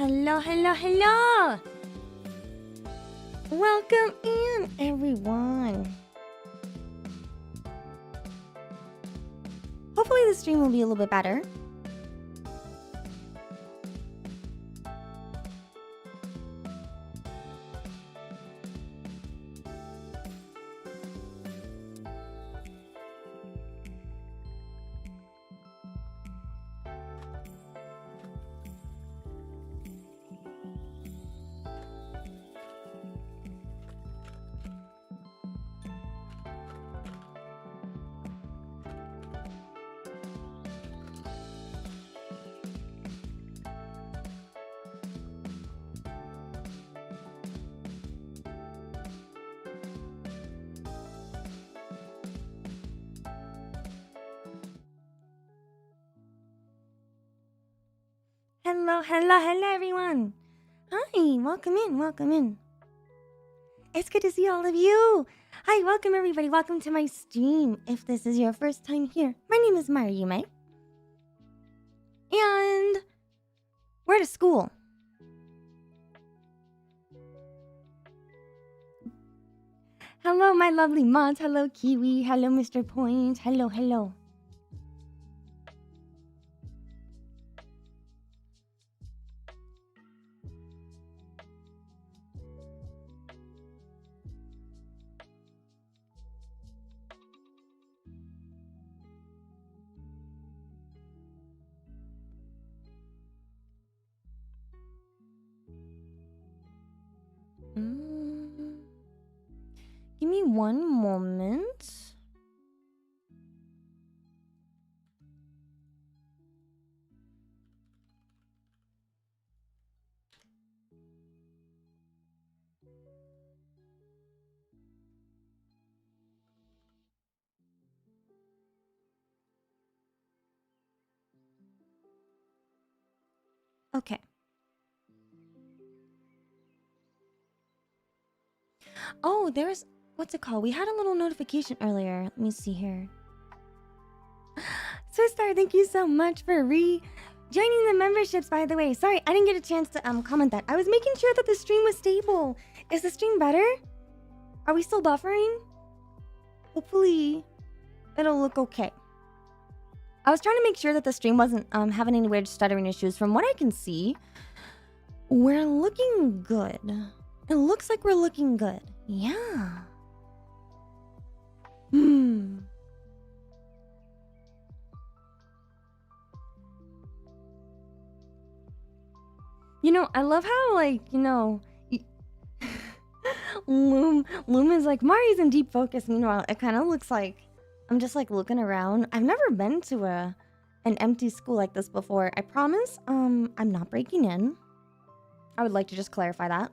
Hello, hello, hello! Welcome in, everyone. Hopefully the stream will be a little bit better. Hello, hello, hello, everyone. Hi, welcome in, welcome in. It's good to see all of you. Hi, welcome, everybody. Welcome to my stream. If this is your first time here, my name is Yume. And we're to school. Hello, my lovely mods. Hello, Kiwi. Hello, Mr. Point. Hello, hello. Give me one moment. Okay. Oh, there's... What's it called? We had a little notification earlier. Let me see here. Swistar, thank you so much for joining the memberships, by the way. Sorry, I didn't get a chance to comment that. I was making sure that the stream was stable. Is the stream better? Are we still buffering? Hopefully, it'll look okay. I was trying to make sure that the stream wasn't having any weird stuttering issues. From what I can see, we're looking good. It looks like we're looking good. Yeah. You know, I love how, like, you know, Loom is like, Mari's in deep focus. Meanwhile, it kind of looks like I'm just, like, looking around. I've never been to an empty school like this before. I promise, I'm not breaking in. I would like to just clarify that.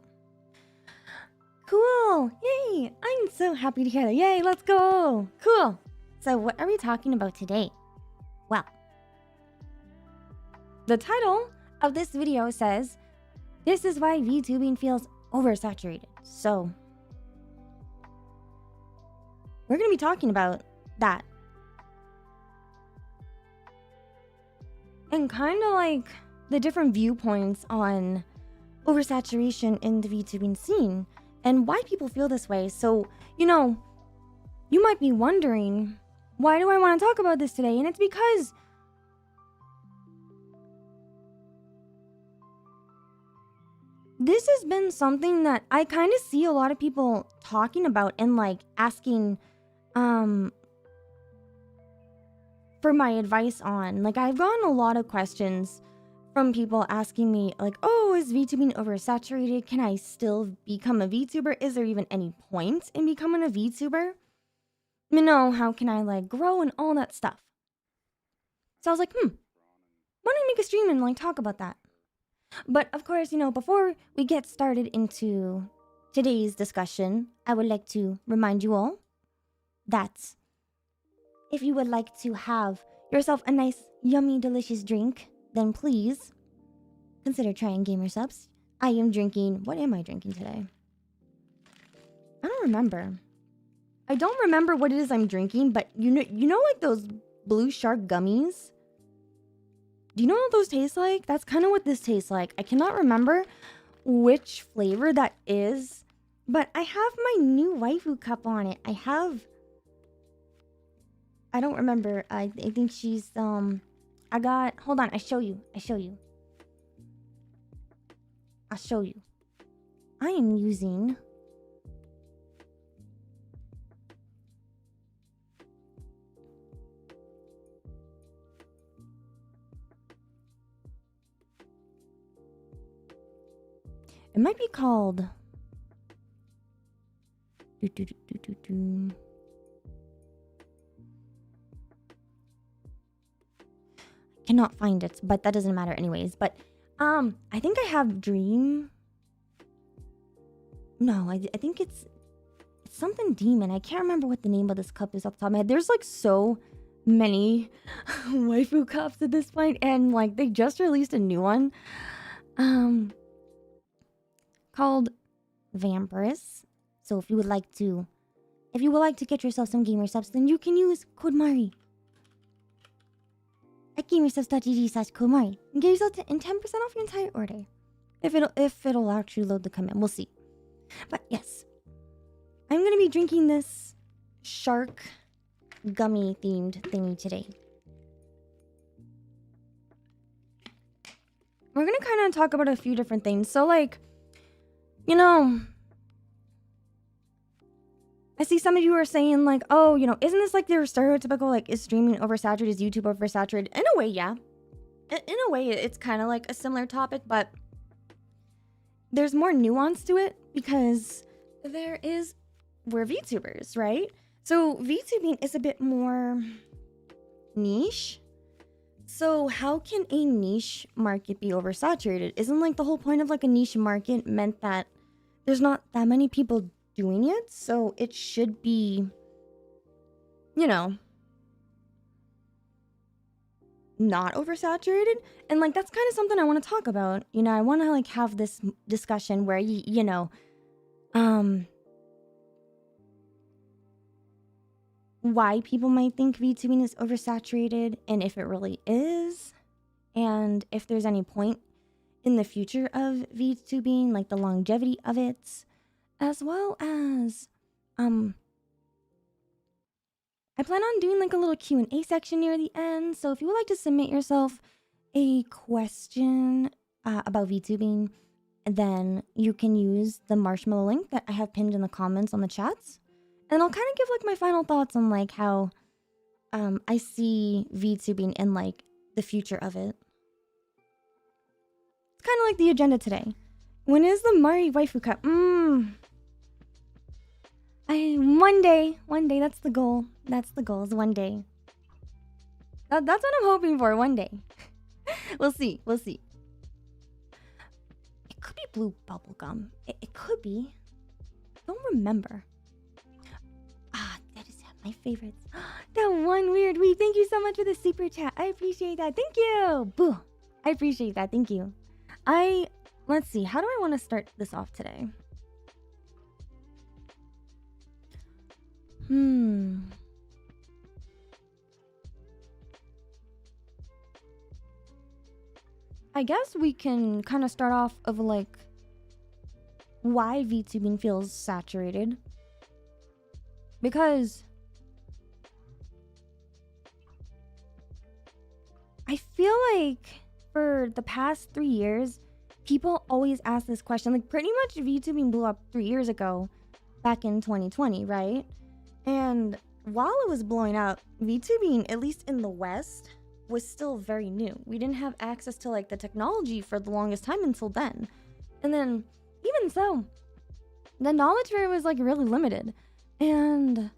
Cool! Yay! I'm so happy to hear that. Yay, let's go! Cool! So what are we talking about today? Well, the title of this video says, "This is why VTubing feels oversaturated." So, we're going to be talking about that. And kind of like the different viewpoints on oversaturation in the VTubing scene. And why people feel this way. So, you know, you might be wondering, why do I want to talk about this today? And it's because this has been something that I kind of see a lot of people talking about and, like, asking for my advice on. Like, I've gotten a lot of questions from people asking me, like, oh, is VTubing oversaturated? Can I still become a VTuber? Is there even any point in becoming a VTuber? You know, how can I, like, grow and all that stuff? So I was like, why don't I make a stream and, like, talk about that? But, of course, you know, before we get started into today's discussion, I would like to remind you all that if you would like to have yourself a nice, yummy, delicious drink, then please consider trying gamersupps. I am drinking... What am I drinking today? I don't remember. I don't remember what it is I'm drinking, but you know like those blue shark gummies? Do you know what those taste like? That's kind of what this tastes like. I cannot remember which flavor that is, but I have my new waifu cup on it. I don't remember. I think she's, hold on, I'll show you. I am using it might be called cannot find it, but that doesn't matter anyways. But I think I have Dream. No, I think it's something demon. I can't remember what the name of this cup is off the top of my head. There's like so many waifu cups at this point, and like they just released a new one called Vampiress. So if you would like to get yourself some gamersupps, then you can use code Mari at gamersupps.gg/code Mari and get yourself 10% off your entire order. If it'll actually load the comment, we'll see. But yes, I'm gonna be drinking this shark gummy themed thingy today. We're gonna kind of talk about a few different things. So like, you know, I see some of you are saying like, oh, you know, isn't this like their stereotypical, like, is streaming oversaturated? Is YouTube oversaturated? In a way, yeah. In a way, it's kind of like a similar topic, but there's more nuance to it because we're VTubers, right? So VTubing is a bit more niche. So how can a niche market be oversaturated? Isn't like the whole point of like a niche market meant that there's not that many people doing it? So it should be, you know, not oversaturated. And like that's kind of something I want to talk about. You know, I want to like have this discussion where you know, why people might think VTubing is oversaturated and if it really is, and if there's any point in the future of VTubing, like the longevity of it, as well as I plan on doing like a little Q&A section near the end. So if you would like to submit yourself a question about VTubing, then you can use the marshmallow link that I have pinned in the comments on the chats. And I'll kind of give like my final thoughts on like how I see VTubing and like the future of it. It's kind of like the agenda today. When is the Mari Waifu Cup? One day, that's the goal. That's the goal, is one day. That's what I'm hoping for, one day. We'll see. It could be blue bubblegum. It could be. I don't remember. That is my favorites. That one weird week. Thank you so much for the super chat. I appreciate that. Thank you. Boo. I appreciate that. Thank you. Let's see. How do I want to start this off today? I guess we can kind of start off of like why VTubing feels saturated. Because I feel like for the past 3 years, people always ask this question. Like pretty much VTubing blew up 3 years ago, back in 2020, right? And while it was blowing up, VTubing, at least in the West, was still very new. We didn't have access to like the technology for the longest time until then. And then even so, the knowledge for it was like really limited. And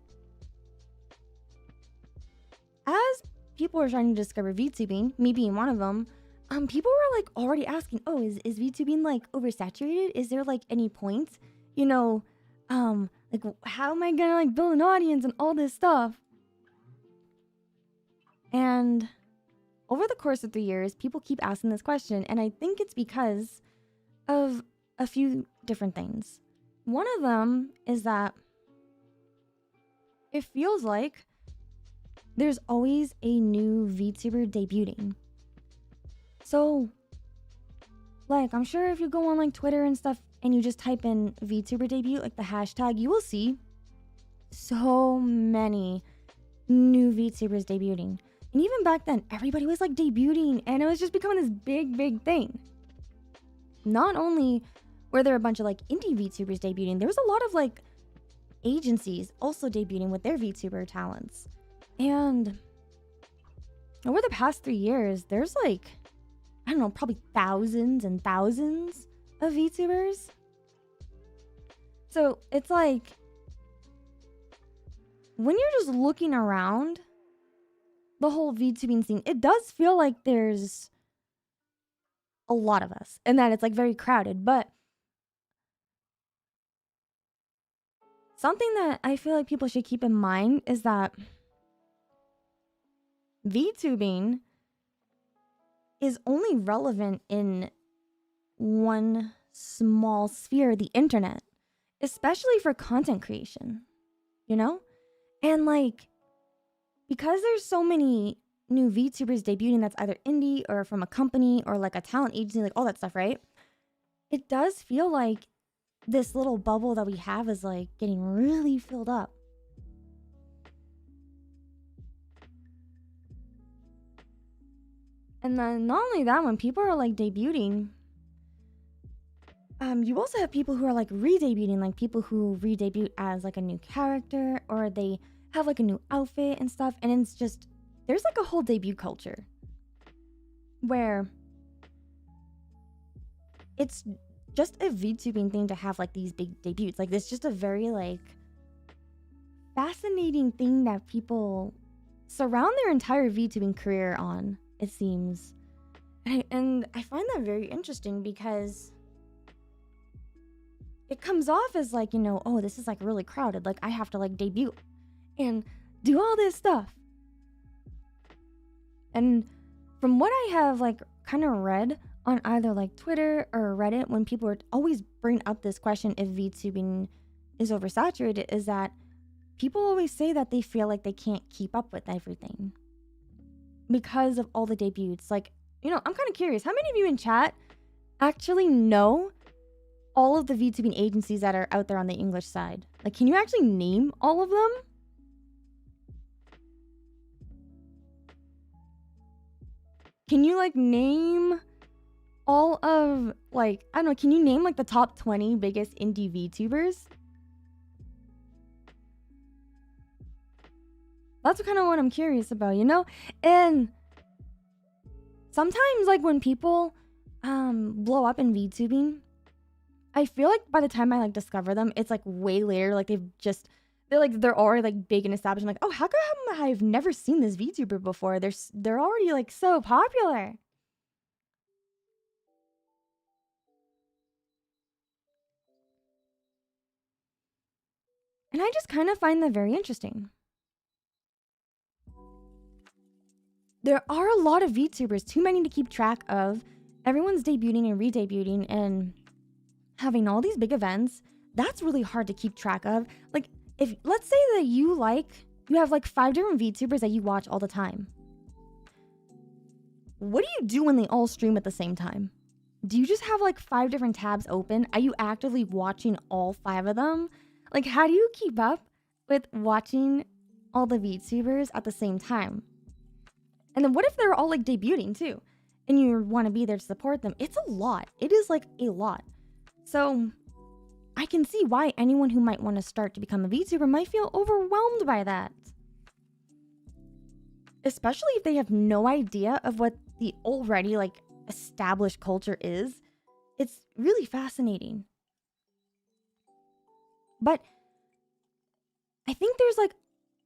as people were trying to discover VTubing, me being one of them, people were like already asking, oh, is VTubing like oversaturated? Is there like any point? You know, like how am I gonna like build an audience and all this stuff? And over the course of 3 years, people keep asking this question, and I think it's because of a few different things. One of them is that it feels like there's always a new VTuber debuting. So, like, I'm sure if you go on like Twitter and stuff and you just type in VTuber debut, like the hashtag, you will see so many new VTubers debuting. And even back then, everybody was like debuting and it was just becoming this big thing. Not only were there a bunch of like indie VTubers debuting, there was a lot of like agencies also debuting with their VTuber talents. And over the past 3 years, there's like, I don't know, probably thousands and thousands of VTubers. So it's like, when you're just looking around the whole VTubing scene, it does feel like there's a lot of us and that it's like very crowded. But something that I feel like people should keep in mind is that VTubing is only relevant in one small sphere of the internet, especially for content creation, you know? And like, because there's so many new VTubers debuting that's either indie or from a company or like a talent agency, like all that stuff, right? It does feel like this little bubble that we have is like getting really filled up. And then not only that, when people are like debuting, you also have people who are like re-debuting, like people who re-debut as like a new character or they have like a new outfit and stuff. And it's just, there's like a whole debut culture where it's just a VTubing thing to have like these big debuts. Like this just a very like fascinating thing that people surround their entire VTubing career on, it seems. And I find that very interesting because it comes off as like, you know, oh, this is like really crowded. Like I have to like debut and do all this stuff. And from what I have like kind of read on either like Twitter or Reddit, when people are always bring up this question if VTubing is oversaturated, is that people always say that they feel like they can't keep up with everything because of all the debuts. Like, you know, I'm kind of curious, how many of you in chat actually know all of the VTubing agencies that are out there on the English side? Like, can you actually name all of them? Can you like name all of like, I don't know, can you name like the top 20 biggest indie VTubers? That's kind of what I'm curious about, you know? And sometimes like when people blow up in VTubing, I feel like by the time I like discover them, it's like way later. Like they're already like big and established. I'm like, oh, how come I've never seen this VTuber before? They're already like so popular. And I just kind of find that very interesting. There are a lot of VTubers, too many to keep track of. Everyone's debuting and re-debuting and having all these big events. That's really hard to keep track of. Like, if let's say that you have like 5 different VTubers that you watch all the time. What do you do when they all stream at the same time? Do you just have like 5 different tabs open? Are you actively watching all 5 of them? Like, how do you keep up with watching all the VTubers at the same time? And then what if they're all like debuting too? And you want to be there to support them? It's a lot. It is like a lot. So I can see why anyone who might want to start to become a VTuber might feel overwhelmed by that. Especially if they have no idea of what the already like established culture is. It's really fascinating. But I think there's like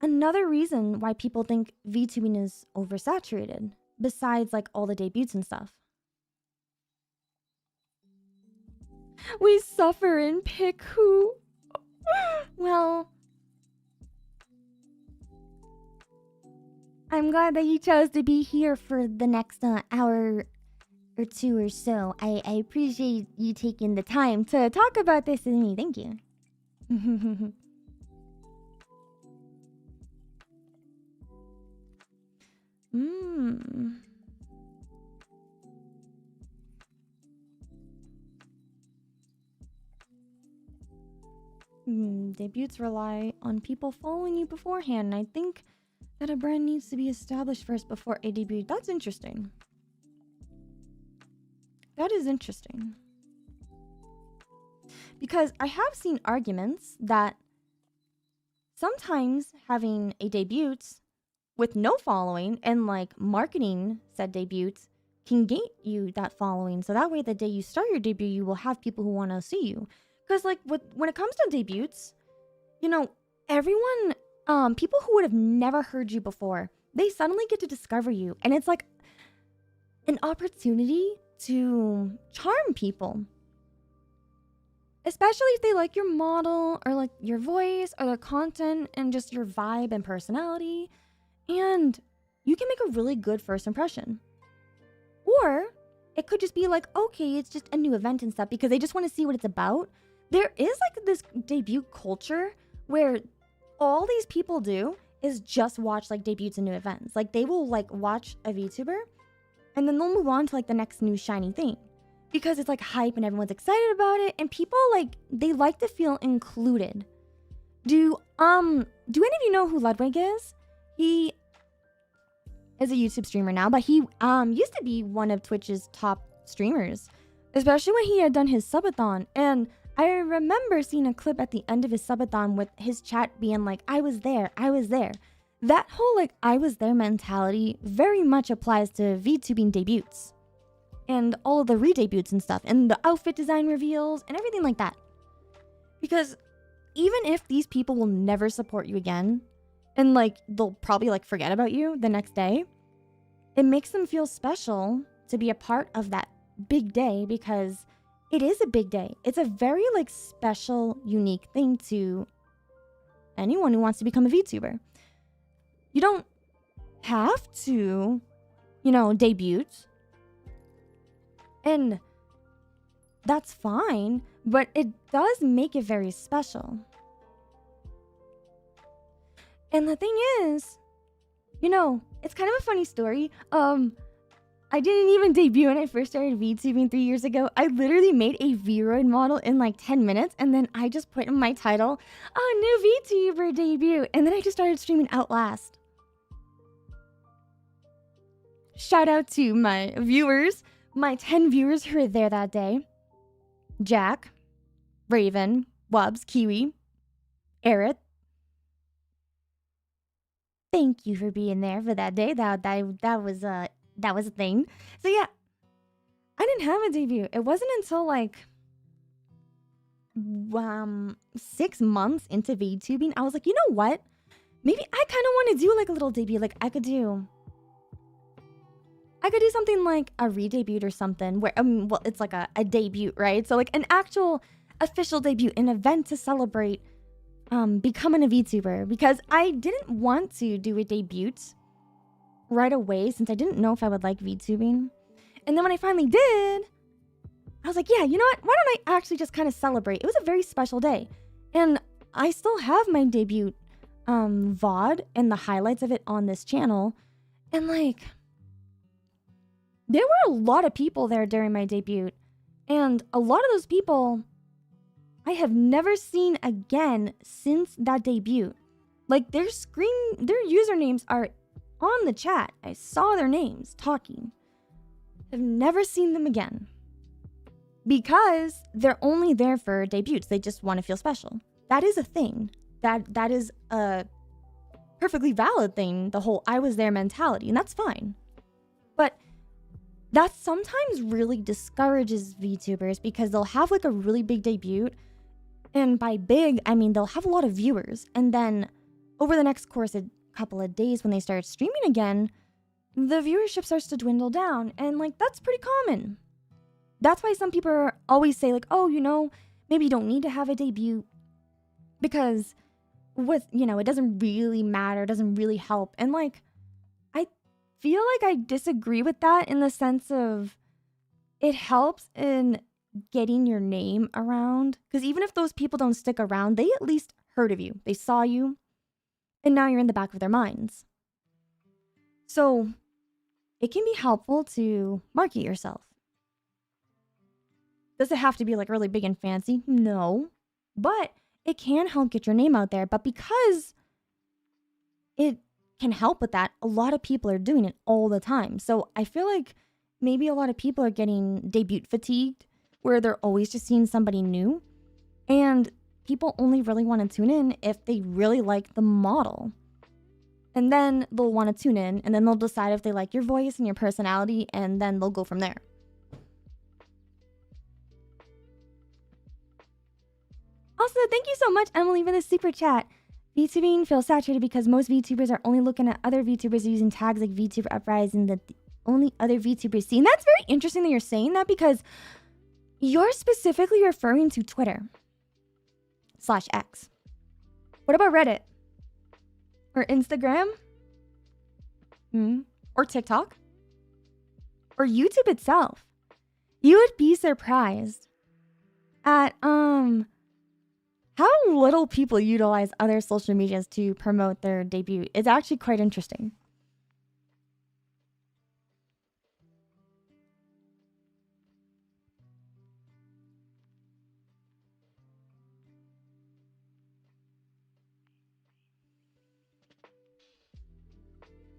another reason why people think VTubing is oversaturated, besides like all the debuts and stuff. We suffer and pick who. Well, I'm glad that you chose to be here for the next hour or 2 or so. I appreciate you taking the time to talk about this with me. Thank you. Debuts rely on people following you beforehand, and I think that a brand needs to be established first before a debut. That's interesting. That is interesting. Because I have seen arguments that sometimes having a debut with no following and like marketing said debuts can gain you that following. So that way the day you start your debut, you will have people who want to see you. Because like when it comes to debuts, you know, everyone, people who would have never heard you before, they suddenly get to discover you. And it's like an opportunity to charm people. Especially if they like your model or like your voice or the content and just your vibe and personality. And you can make a really good first impression. Or it could just be like, okay, it's just a new event and stuff because they just want to see what it's about. There is like this debut culture where all these people do is just watch like debuts and new events. Like they will like watch a VTuber and then they'll move on to like the next new shiny thing. Because it's like hype and everyone's excited about it. And people like, they like to feel included. Do any of you know who Ludwig is? He is a YouTube streamer now, but he used to be one of Twitch's top streamers. Especially when he had done his subathon. And I remember seeing a clip at the end of his subathon with his chat being like, I was there, I was there. That whole like, I was there mentality very much applies to VTubing debuts. And all of the re-debuts and stuff, and the outfit design reveals, and everything like that. Because even if these people will never support you again, and like, they'll probably like forget about you the next day, it makes them feel special to be a part of that big day, because it is a big day. It's a very like special, unique thing to anyone who wants to become a VTuber. You don't have to, you know, debut. And that's fine, but it does make it very special. And the thing is, you know, it's kind of a funny story. I didn't even debut when I first started VTubing 3 years ago. I literally made a Vroid model in like 10 minutes, and then I just put in my title, new VTuber debut, and then I just started streaming Outlast. Shout out to my viewers. My 10 viewers who were there that day. Jack, Raven, Wubs, Kiwi, Aerith. Thank you for being there for that day. That was a thing. So yeah, I didn't have a debut. It wasn't until like 6 months into VTubing, I was like, you know what? Maybe I kind of want to do like a little debut. Like I could do something like a re-debut or something where, well, it's like a debut, right? So like an actual official debut, an event to celebrate becoming a VTuber, because I didn't want to do a debut right away since I didn't know if I would like VTubing. And then when I finally did, I was like, yeah, you know what? Why don't I actually just kind of celebrate? It was a very special day. And I still have my debut VOD and the highlights of it on this channel. And like, there were a lot of people there during my debut, and a lot of those people I have never seen again since that debut. Like their usernames are on the chat. I saw their names talking. I've never seen them again because they're only there for debuts. They just want to feel special. That is a thing. That is a perfectly valid thing. The whole I was there mentality, and that's fine. But that sometimes really discourages VTubers because they'll have like a really big debut. And by big, I mean they'll have a lot of viewers. And then over the next course of a couple of days when they start streaming again, the viewership starts to dwindle down. And like, that's pretty common. That's why some people always say like, oh, you know, maybe you don't need to have a debut. Because with, you know, it doesn't really matter. It doesn't really help. And like, feel like I disagree with that in the sense of it helps in getting your name around. Because even if those people don't stick around, they at least heard of you. They saw you. And now you're in the back of their minds. So it can be helpful to market yourself. Does it have to be like really big and fancy? No. But it can help get your name out there. But because it can help with that, a lot of people are doing it all the time. So I feel like maybe a lot of people are getting debut fatigued, where they're always just seeing somebody new. And people only really want to tune in if they really like the model. And then they'll want to tune in, and then they'll decide if they like your voice and your personality, and then they'll go from there. Also, thank you so much, Emily, for the super chat. VTubing feels saturated because most VTubers are only looking at other VTubers using tags like VTuber Uprising that the only other VTubers see. And that's very interesting that you're saying that, because you're specifically referring to Twitter/X. What about Reddit? Or Instagram? Or TikTok? Or YouTube itself? You would be surprised at how little people utilize other social medias to promote their debut. It's actually quite interesting.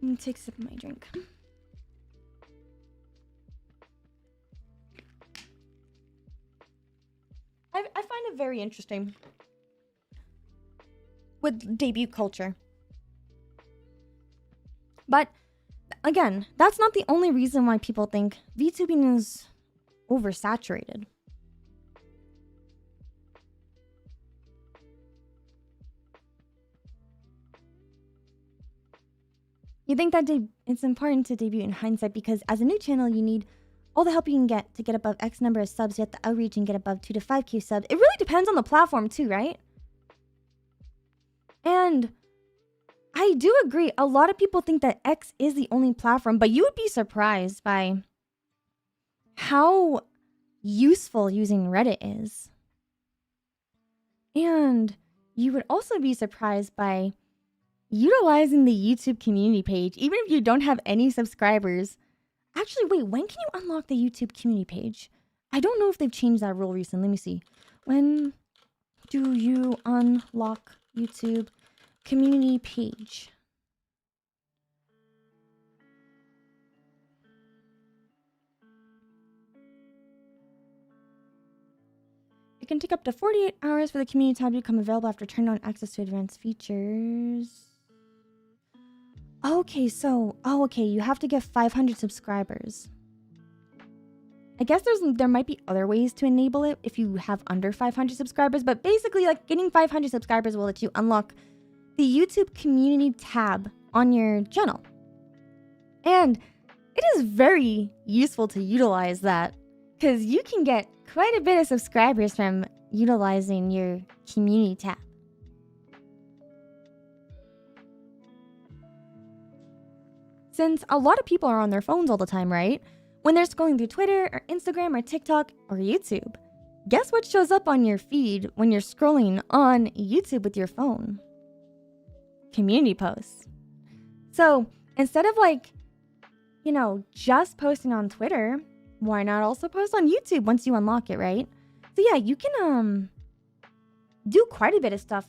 Let me take a sip of my drink. I find it very interesting with debut culture. But again, that's not the only reason why people think VTubing is oversaturated. You think that it's important to debut in hindsight because as a new channel, you need all the help you can get to get above X number of subs. You have to outreach and get above 2 to 5K subs. It really depends on the platform too, right? And I do agree. A lot of people think that X is the only platform, but you would be surprised by how useful using Reddit is. And you would also be surprised by utilizing the YouTube community page, even if you don't have any subscribers. Actually, wait, when can you unlock the YouTube community page? I don't know if they've changed that rule recently. Let me see. When do you unlock YouTube community page? It can take up to 48 hours for the community tab to become available after turning on access to advanced features. Okay, so, you have to get 500 subscribers. I guess there might be other ways to enable it if you have under 500 subscribers, but basically, like, getting 500 subscribers will let you unlock the YouTube community tab on your channel. And it is very useful to utilize that, because you can get quite a bit of subscribers from utilizing your community tab. Since a lot of people are on their phones all the time, right? When they're scrolling through Twitter or Instagram or TikTok or YouTube, guess what shows up on your feed when you're scrolling on YouTube with your phone? Community posts. So instead of just posting on Twitter, why not also post on YouTube once you unlock it, right? So yeah, you can do quite a bit of stuff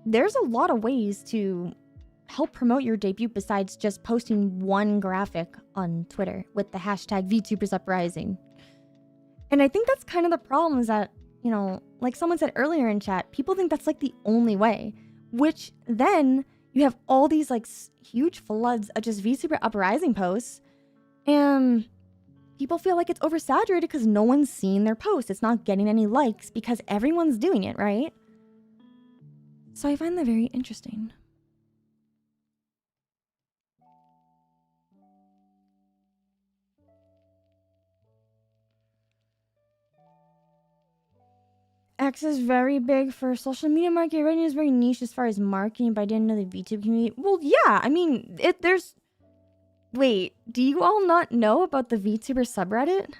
there's a lot of ways to help promote your debut besides just posting one graphic on Twitter with the hashtag VTubers Uprising. And I think that's kind of the problem is that, like someone said earlier in chat, people think that's like the only way, which then you have all these huge floods of just VTuber Uprising posts, and people feel like it's oversaturated because no one's seeing their post. It's not getting any likes because everyone's doing it, right? So I find that very interesting. X is very big for social media market. Reddit is very niche as far as marketing, but I didn't know the VTube community. Well, yeah, I mean, wait, do you all not know about the VTuber subreddit?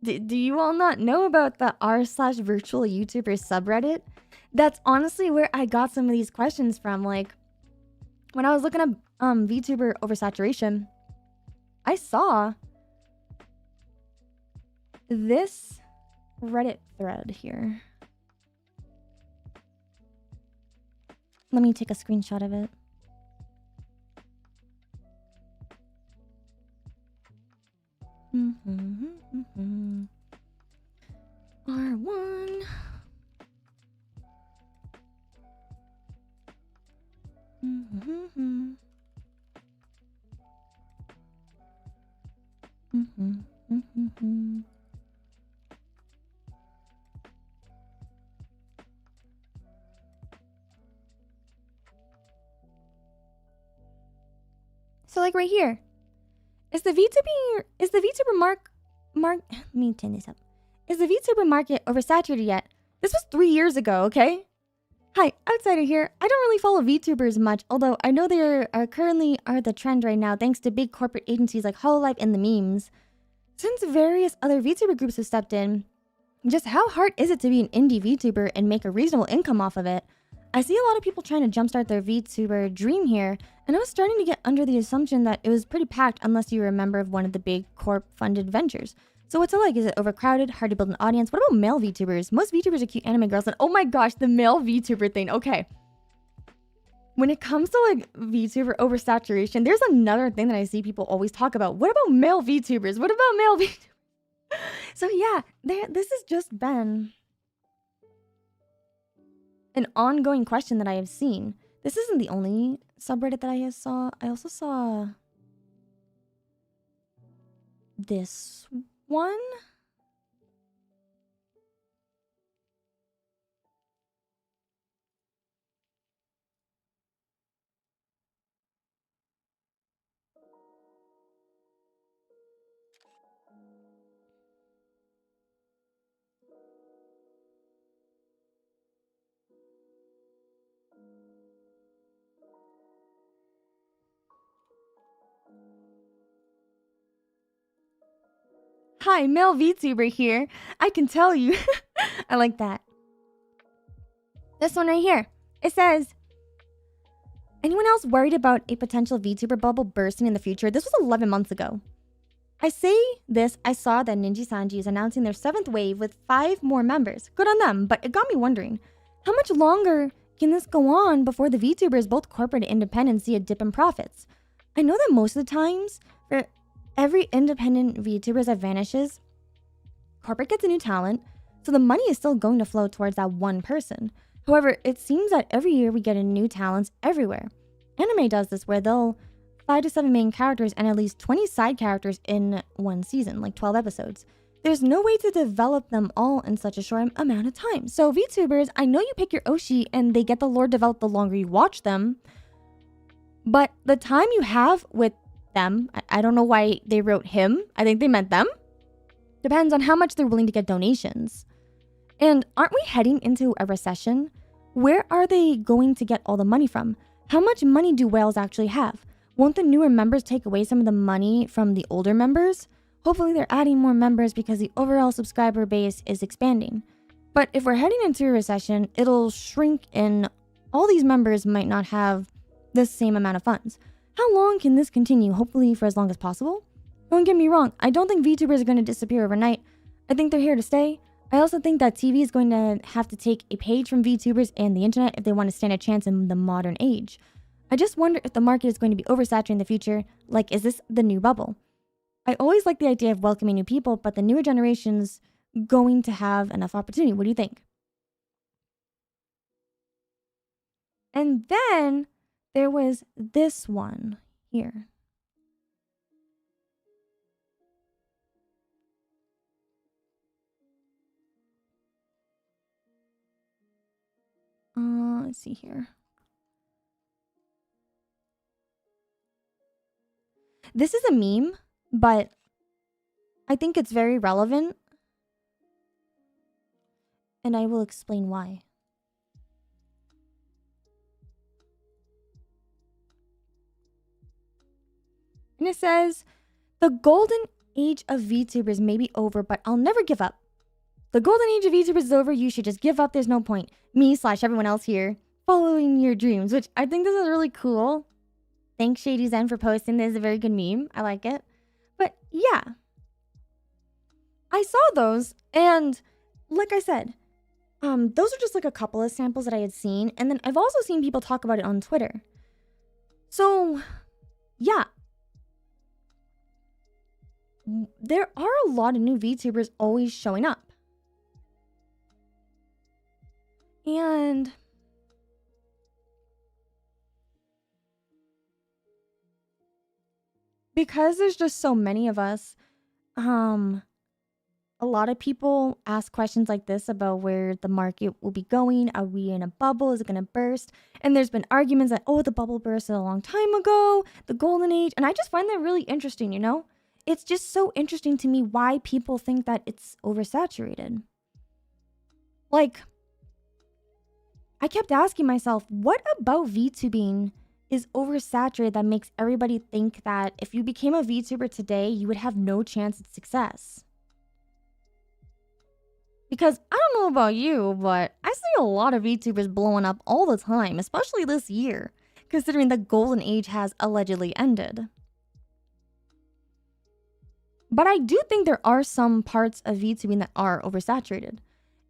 Do you all not know about the r/virtual YouTuber subreddit? That's honestly where I got some of these questions from. Like, when I was looking up VTuber oversaturation, I saw this Reddit thread here. Let me take a screenshot of it. R1. So like right here, is the VTuber let me turn this up. Is the VTuber market oversaturated yet? This was 3 years ago, okay? Hi, Outsider here. I don't really follow VTubers much, although I know they are currently the trend right now thanks to big corporate agencies like Hololive and the memes. Since various other VTuber groups have stepped in, just how hard is it to be an indie VTuber and make a reasonable income off of it? I see a lot of people trying to jumpstart their VTuber dream here, and I was starting to get under the assumption that it was pretty packed unless you were a member of one of the big corp-funded ventures. So what's it like? Is it overcrowded? Hard to build an audience? What about male VTubers? Most VTubers are cute anime girls, and oh my gosh, the male VTuber thing. Okay. When it comes to like VTuber oversaturation, there's another thing that I see people always talk about. What about male VTubers? What about male VTubers? So yeah, this has just been an ongoing question that I have seen. This isn't the only subreddit that I saw. I also saw this one. Hi, male VTuber here. I can tell you. I like that. This one right here. It says, anyone else worried about a potential VTuber bubble bursting in the future? This was 11 months ago. I say this, I saw that Ninja Sanji is announcing their 7th wave with 5 more members. Good on them, but it got me wondering, how much longer can this go on before the VTubers, both corporate and independent, see a dip in profits? I know that most of the times, for every independent VTuber that vanishes, corporate gets a new talent, so the money is still going to flow towards that one person. However, it seems that every year we get a new talents everywhere. Anime does this where they'll 5 to 7 main characters and at least 20 side characters in one season, like 12 episodes. There's no way to develop them all in such a short amount of time. So VTubers, I know you pick your Oshi and they get the lore developed the longer you watch them, but the time you have with them, I don't know why they wrote him. I think they meant them. Depends on how much they're willing to get donations. And aren't we heading into a recession? Where are they going to get all the money from? How much money do whales actually have? Won't the newer members take away some of the money from the older members? Hopefully they're adding more members because the overall subscriber base is expanding. But if we're heading into a recession, it'll shrink and all these members might not have the same amount of funds. How long can this continue? Hopefully for as long as possible. Don't get me wrong, I don't think VTubers are going to disappear overnight. I think they're here to stay. I also think that TV is going to have to take a page from VTubers and the internet if they want to stand a chance in the modern age. I just wonder if the market is going to be oversaturated in the future. Like, is this the new bubble? I always like the idea of welcoming new people, but the newer generation's going to have enough opportunity. What do you think? And then there was this one here. Let's see here. This is a meme, but I think it's very relevant. And I will explain why. And it says, the golden age of VTubers may be over, but I'll never give up. The golden age of VTubers is over. You should just give up. There's no point. Me/everyone else here following your dreams, which I think this is really cool. Thanks Shady Zen for posting this. A very good meme. I like it. But yeah, I saw those and like I said, those are just like a couple of samples that I had seen. And then I've also seen people talk about it on Twitter. So, yeah. There are a lot of new VTubers always showing up. And because there's just so many of us, a lot of people ask questions like this about where the market will be going. Are we in a bubble? Is it going to burst? And there's been arguments that, oh, the bubble burst a long time ago, the golden age. And I just find that really interesting, you know? It's just so interesting to me why people think that it's oversaturated. Like, I kept asking myself, what about VTubing is oversaturated that makes everybody think that if you became a VTuber today, you would have no chance at success? Because I don't know about you, but I see a lot of VTubers blowing up all the time, especially this year, considering the golden age has allegedly ended. But I do think there are some parts of VTubing that are oversaturated.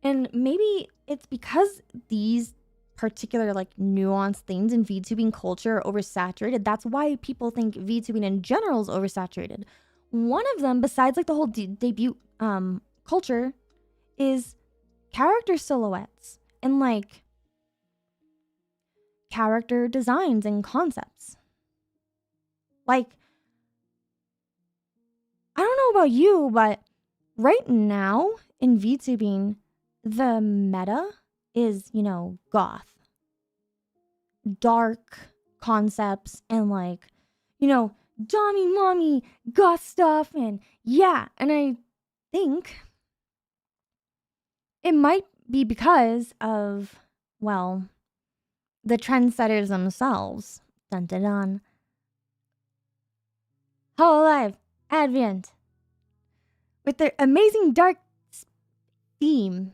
And maybe it's because these particular like nuanced things in VTubing culture are oversaturated. That's why people think VTubing in general is oversaturated. One of them, besides like the whole debut culture, is character silhouettes and like character designs and concepts. Like, I don't know about you, but right now in VTubing, the meta is, you know, goth, dark concepts, and like, you know, dommy mommy goth stuff. And yeah, and I think it might be because of, well, the trendsetters themselves. Dun dun dun. Hololive Advent with their amazing dark theme.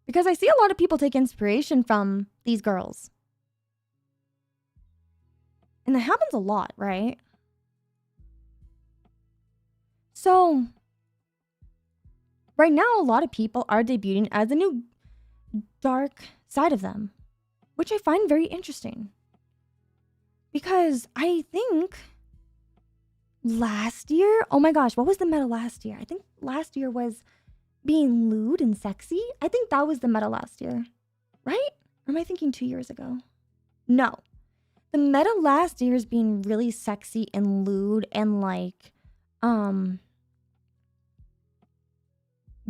Because I see a lot of people take inspiration from these girls. And that happens a lot, right? So right now, a lot of people are debuting as a new dark side of them, which I find very interesting. Because I think last year, oh my gosh, what was the meta last year? I think last year was being lewd and sexy. I think that was the meta last year, right? Or am I thinking 2 years ago? No. The meta last year is being really sexy and lewd and like,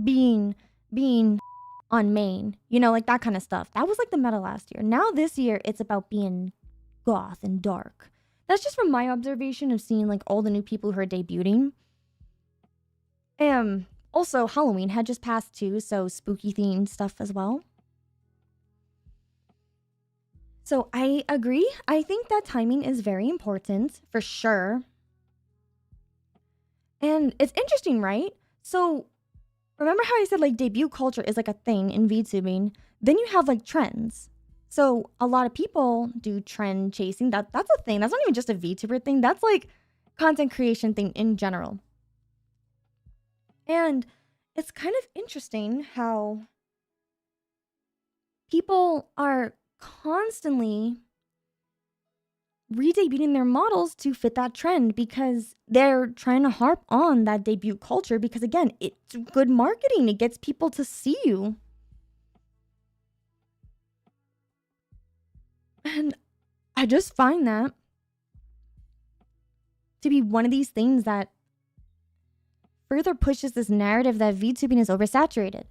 being on main, you know, like that kind of stuff. That was like the meta last year. Now this year, it's about being goth and dark. That's just from my observation of seeing like all the new people who are debuting. Also, Halloween had just passed too, so spooky themed stuff as well. So I agree. I think that timing is very important for sure. And it's interesting, right? So remember how I said like debut culture is like a thing in VTubing? Then you have like trends. So a lot of people do trend chasing. That's a thing. That's not even just a VTuber thing. That's like content creation thing in general. And it's kind of interesting how people are constantly redebuting their models to fit that trend because they're trying to harp on that debut culture because, again, it's good marketing. It gets people to see you. And I just find that to be one of these things that further pushes this narrative that VTubing is oversaturated.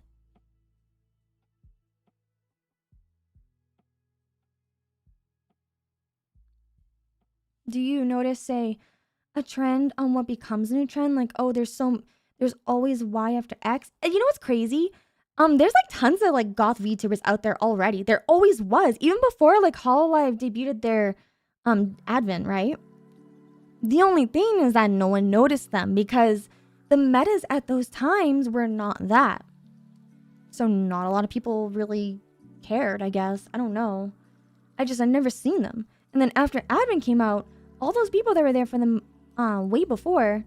Do you notice, say, a trend on what becomes a new trend? Like, oh, there's always Y after X. And you know what's crazy? There's like tons of like goth VTubers out there already. There always was. Even before like Hololive debuted their advent, right? The only thing is that no one noticed them because the metas at those times were not that. So not a lot of people really cared, I guess. I don't know. I'd never seen them. And then after advent came out, all those people that were there for them way before,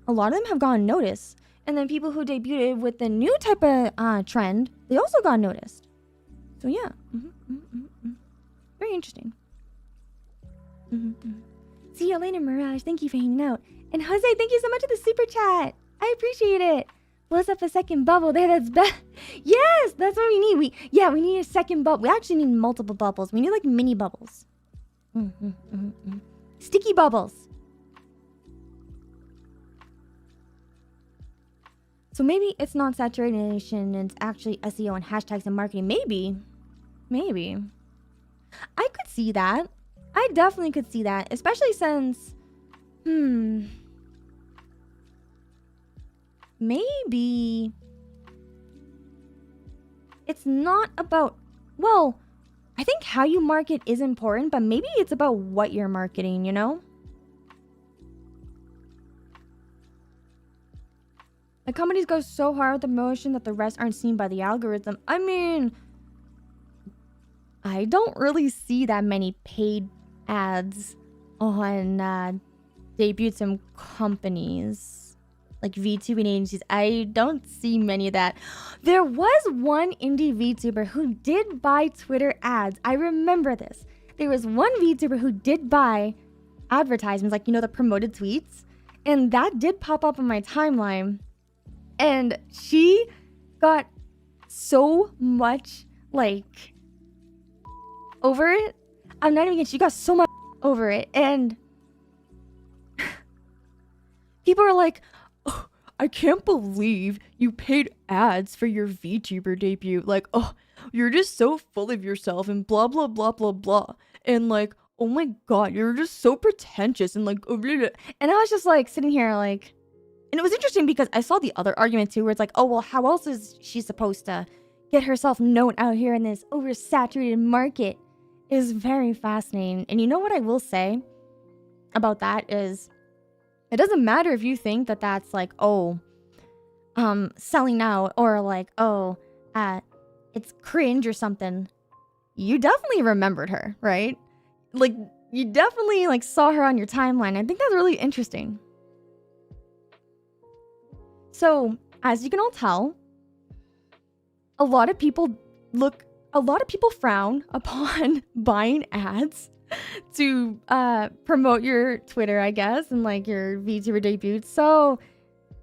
a lot of them have gone unnoticed. And then people who debuted with the new type of trend, they also got noticed. So yeah. Very interesting. See you later, Mirage. Thank you for hanging out. And Jose, thank you so much for the super chat. I appreciate it. Blows up a second bubble there. That's best. Yes, that's what we need. We need a second bubble. We actually need multiple bubbles. We need like mini bubbles. Sticky bubbles. So maybe it's not saturation, it's actually SEO and hashtags and marketing. Maybe. I could see that. I definitely could see that. Especially since... Maybe... It's not about... Well, I think how you market is important, but maybe it's about what you're marketing, you know? The companies go so hard with the motion that the rest aren't seen by the algorithm. I mean, I don't really see that many paid ads on debuts from companies like VTubing agencies. I don't see many of that. There was one indie VTuber who did buy Twitter ads. I remember this. There was one VTuber who did buy advertisements, like, you know, the promoted tweets. And that did pop up on my timeline. And she got so much, like, over it. I'm not even kidding. She got so much over it. And people are like, oh, I can't believe you paid ads for your VTuber debut. Like, oh, you're just so full of yourself and blah, blah, blah, blah, blah. And like, oh my God, you're just so pretentious and like, blah, blah. And I was just like sitting here like, and it was interesting because I saw the other argument too, where it's like, oh, well, how else is she supposed to get herself known out here in this oversaturated market? Is very fascinating. And you know what I will say about that is, it doesn't matter if you think that that's like, oh, selling out, or like, oh, it's cringe or something. You definitely remembered her, right? Like, you definitely like saw her on your timeline. I think that's really interesting. So, as you can all tell, a lot of people frown upon buying ads to promote your Twitter, I guess, and like your VTuber debut. So,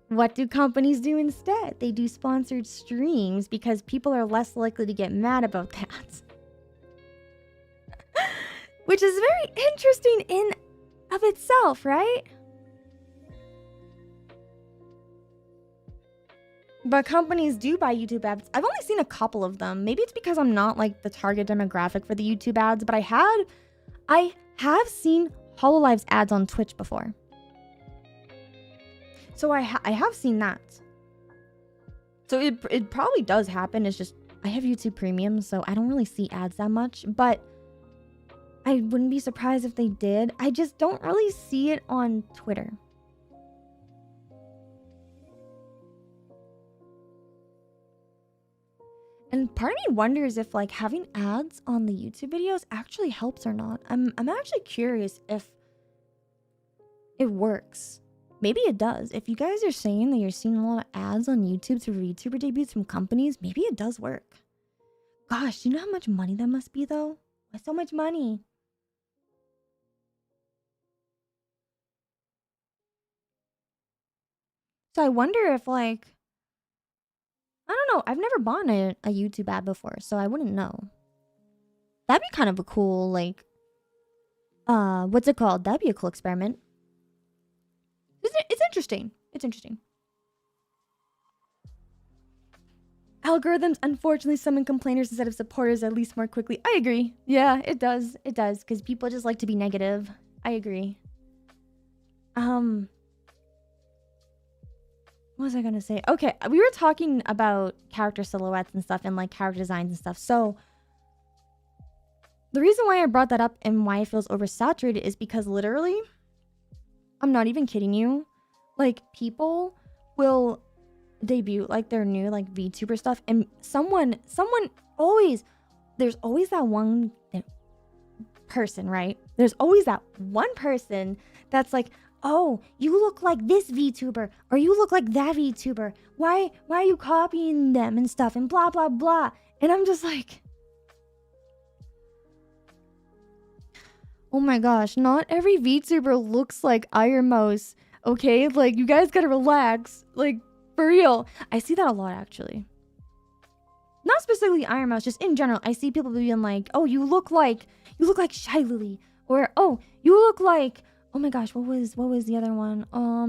what do companies do instead? They do sponsored streams because people are less likely to get mad about that. Which is very interesting in of itself, right? But companies do buy YouTube ads. I've only seen a couple of them. Maybe it's because I'm not like the target demographic for the YouTube ads, but I have seen HoloLive's ads on Twitch before. So I have seen that. So it probably does happen. It's just I have YouTube Premium, so I don't really see ads that much, but I wouldn't be surprised if they did. I just don't really see it on Twitter. And part of me wonders if like having ads on the YouTube videos actually helps or not. I'm actually curious if it works. Maybe it does. If you guys are saying that you're seeing a lot of ads on YouTube for VTuber debuts from companies, maybe it does work. Gosh, do you know how much money that must be though? That's so much money. So I wonder if like, I don't know. I've never bought a YouTube ad before, so I wouldn't know. That'd be kind of a cool, like, what's it called? That'd be a cool experiment. It's interesting. It's interesting. Algorithms unfortunately summon complainers instead of supporters at least more quickly. I agree. Yeah, it does. It does, because people just like to be negative. I agree. What was I gonna say? Okay, we were talking about character silhouettes and stuff and like character designs and stuff. So the reason why I brought that up and why it feels oversaturated is because literally, I'm not even kidding you. Like people will debut like their new like VTuber stuff and someone always, there's always that one person, right? There's always that one person that's like, oh, you look like this VTuber, or you look like that VTuber. Why are you copying them and stuff and blah, blah, blah. And I'm just like, oh my gosh, not every VTuber looks like Iron Mouse, okay? Like, you guys gotta relax. Like, for real. I see that a lot, actually. Not specifically Iron Mouse, just in general. I see people being like, oh, you look like Shy Lily. Or, oh, you look like, oh my gosh, what was the other one?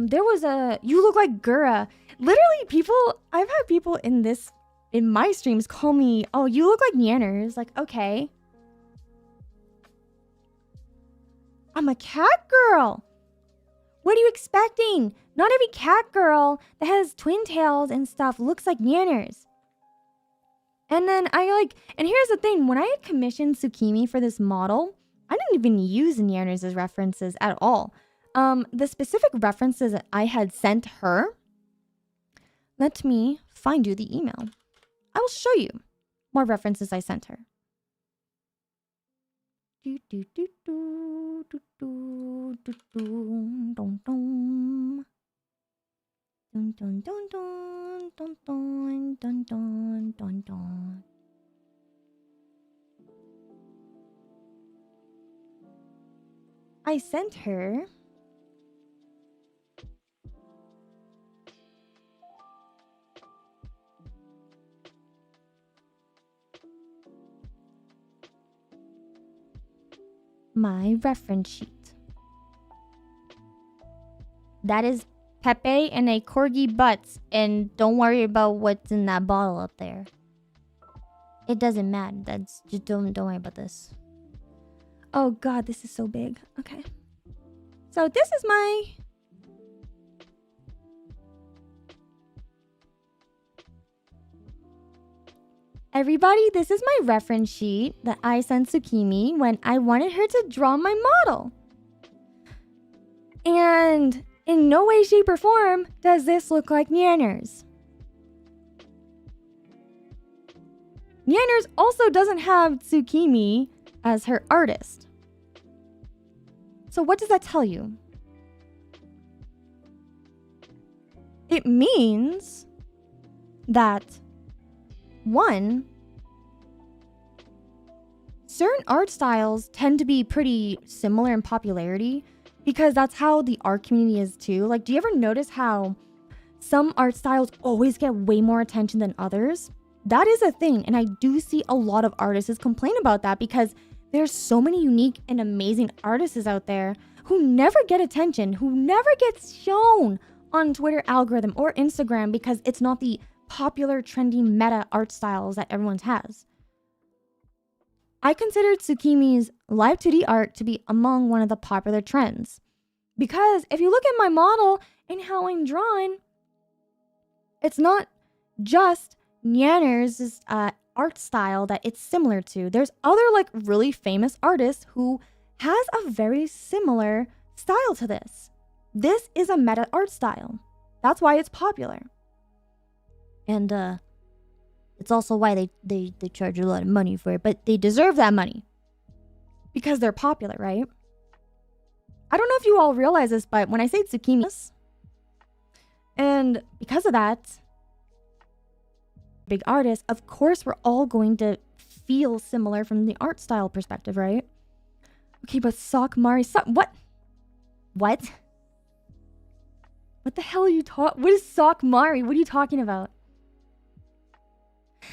There was you look like Gura. Literally, I've had people in my streams call me, oh, you look like Nyanners. Like, okay. I'm a cat girl. What are you expecting? Not every cat girl that has twin tails and stuff looks like Nyanners. And then and here's the thing. When I had commissioned Tsukimi for this model, I didn't even use Nyanners as references at all. The specific references that I had sent her, let me find you the email. I will show you more references I sent her. I sent her my reference sheet. That is Pepe and a corgi butts, and don't worry about what's in that bottle up there. It doesn't matter. That's just don't worry about this. Oh god, this is so big. Okay. So this is my everybody, this is my reference sheet that I sent Tsukimi when I wanted her to draw my model. And in no way, shape, or form does this look like Nyanners. Nyanners also doesn't have Tsukimi as her artist. So what does that tell you? It means that, one, certain art styles tend to be pretty similar in popularity because that's how the art community is too. Like, do you ever notice how some art styles always get way more attention than others? That is a thing, and I do see a lot of artists complain about that because there's so many unique and amazing artists out there who never get attention, who never gets shown on Twitter algorithm or Instagram because it's not the popular, trendy, meta art styles that everyone has. I considered Tsukimi's live 2D art to be among one of the popular trends. Because if you look at my model and how I'm drawn, it's not just Nyanners' art style that it's similar to. There's other really famous artists who has a very similar style to this. This is a meta art style. That's why it's popular. And it's also why they charge a lot of money for it, but they deserve that money because they're popular, right? I don't know if you all realize this, but when I say Tsukimi, and because of that, big artist, of course we're all going to feel similar from the art style perspective, right? Okay, but Mari, what? What the hell are you talking? What is Mari? What are you talking about?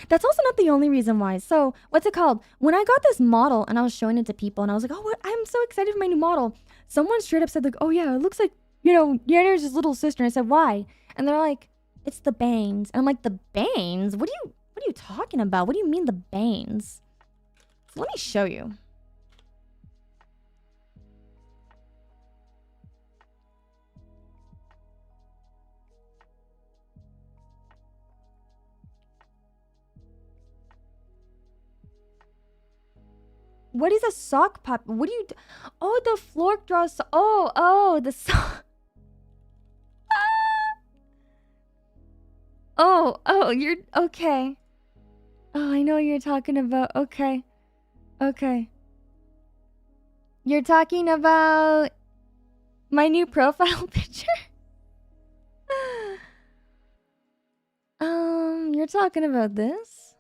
That's also not the only reason why. So, what's it called? When I got this model and I was showing it to people and I was like, oh, what? I'm so excited for my new model. Someone straight up said like, oh yeah, it looks like, Nyanners' little sister. And I said, why? And they're like, it's the bangs. And I'm like, the bangs? What are you talking about? What do you mean the bangs? So let me show you. What is a sock pup? What do you... Oh, the floor draws... Oh, the sock... Oh, you're... Okay. Oh, I know what you're talking about. Okay. You're talking about... My new profile picture? You're talking about this?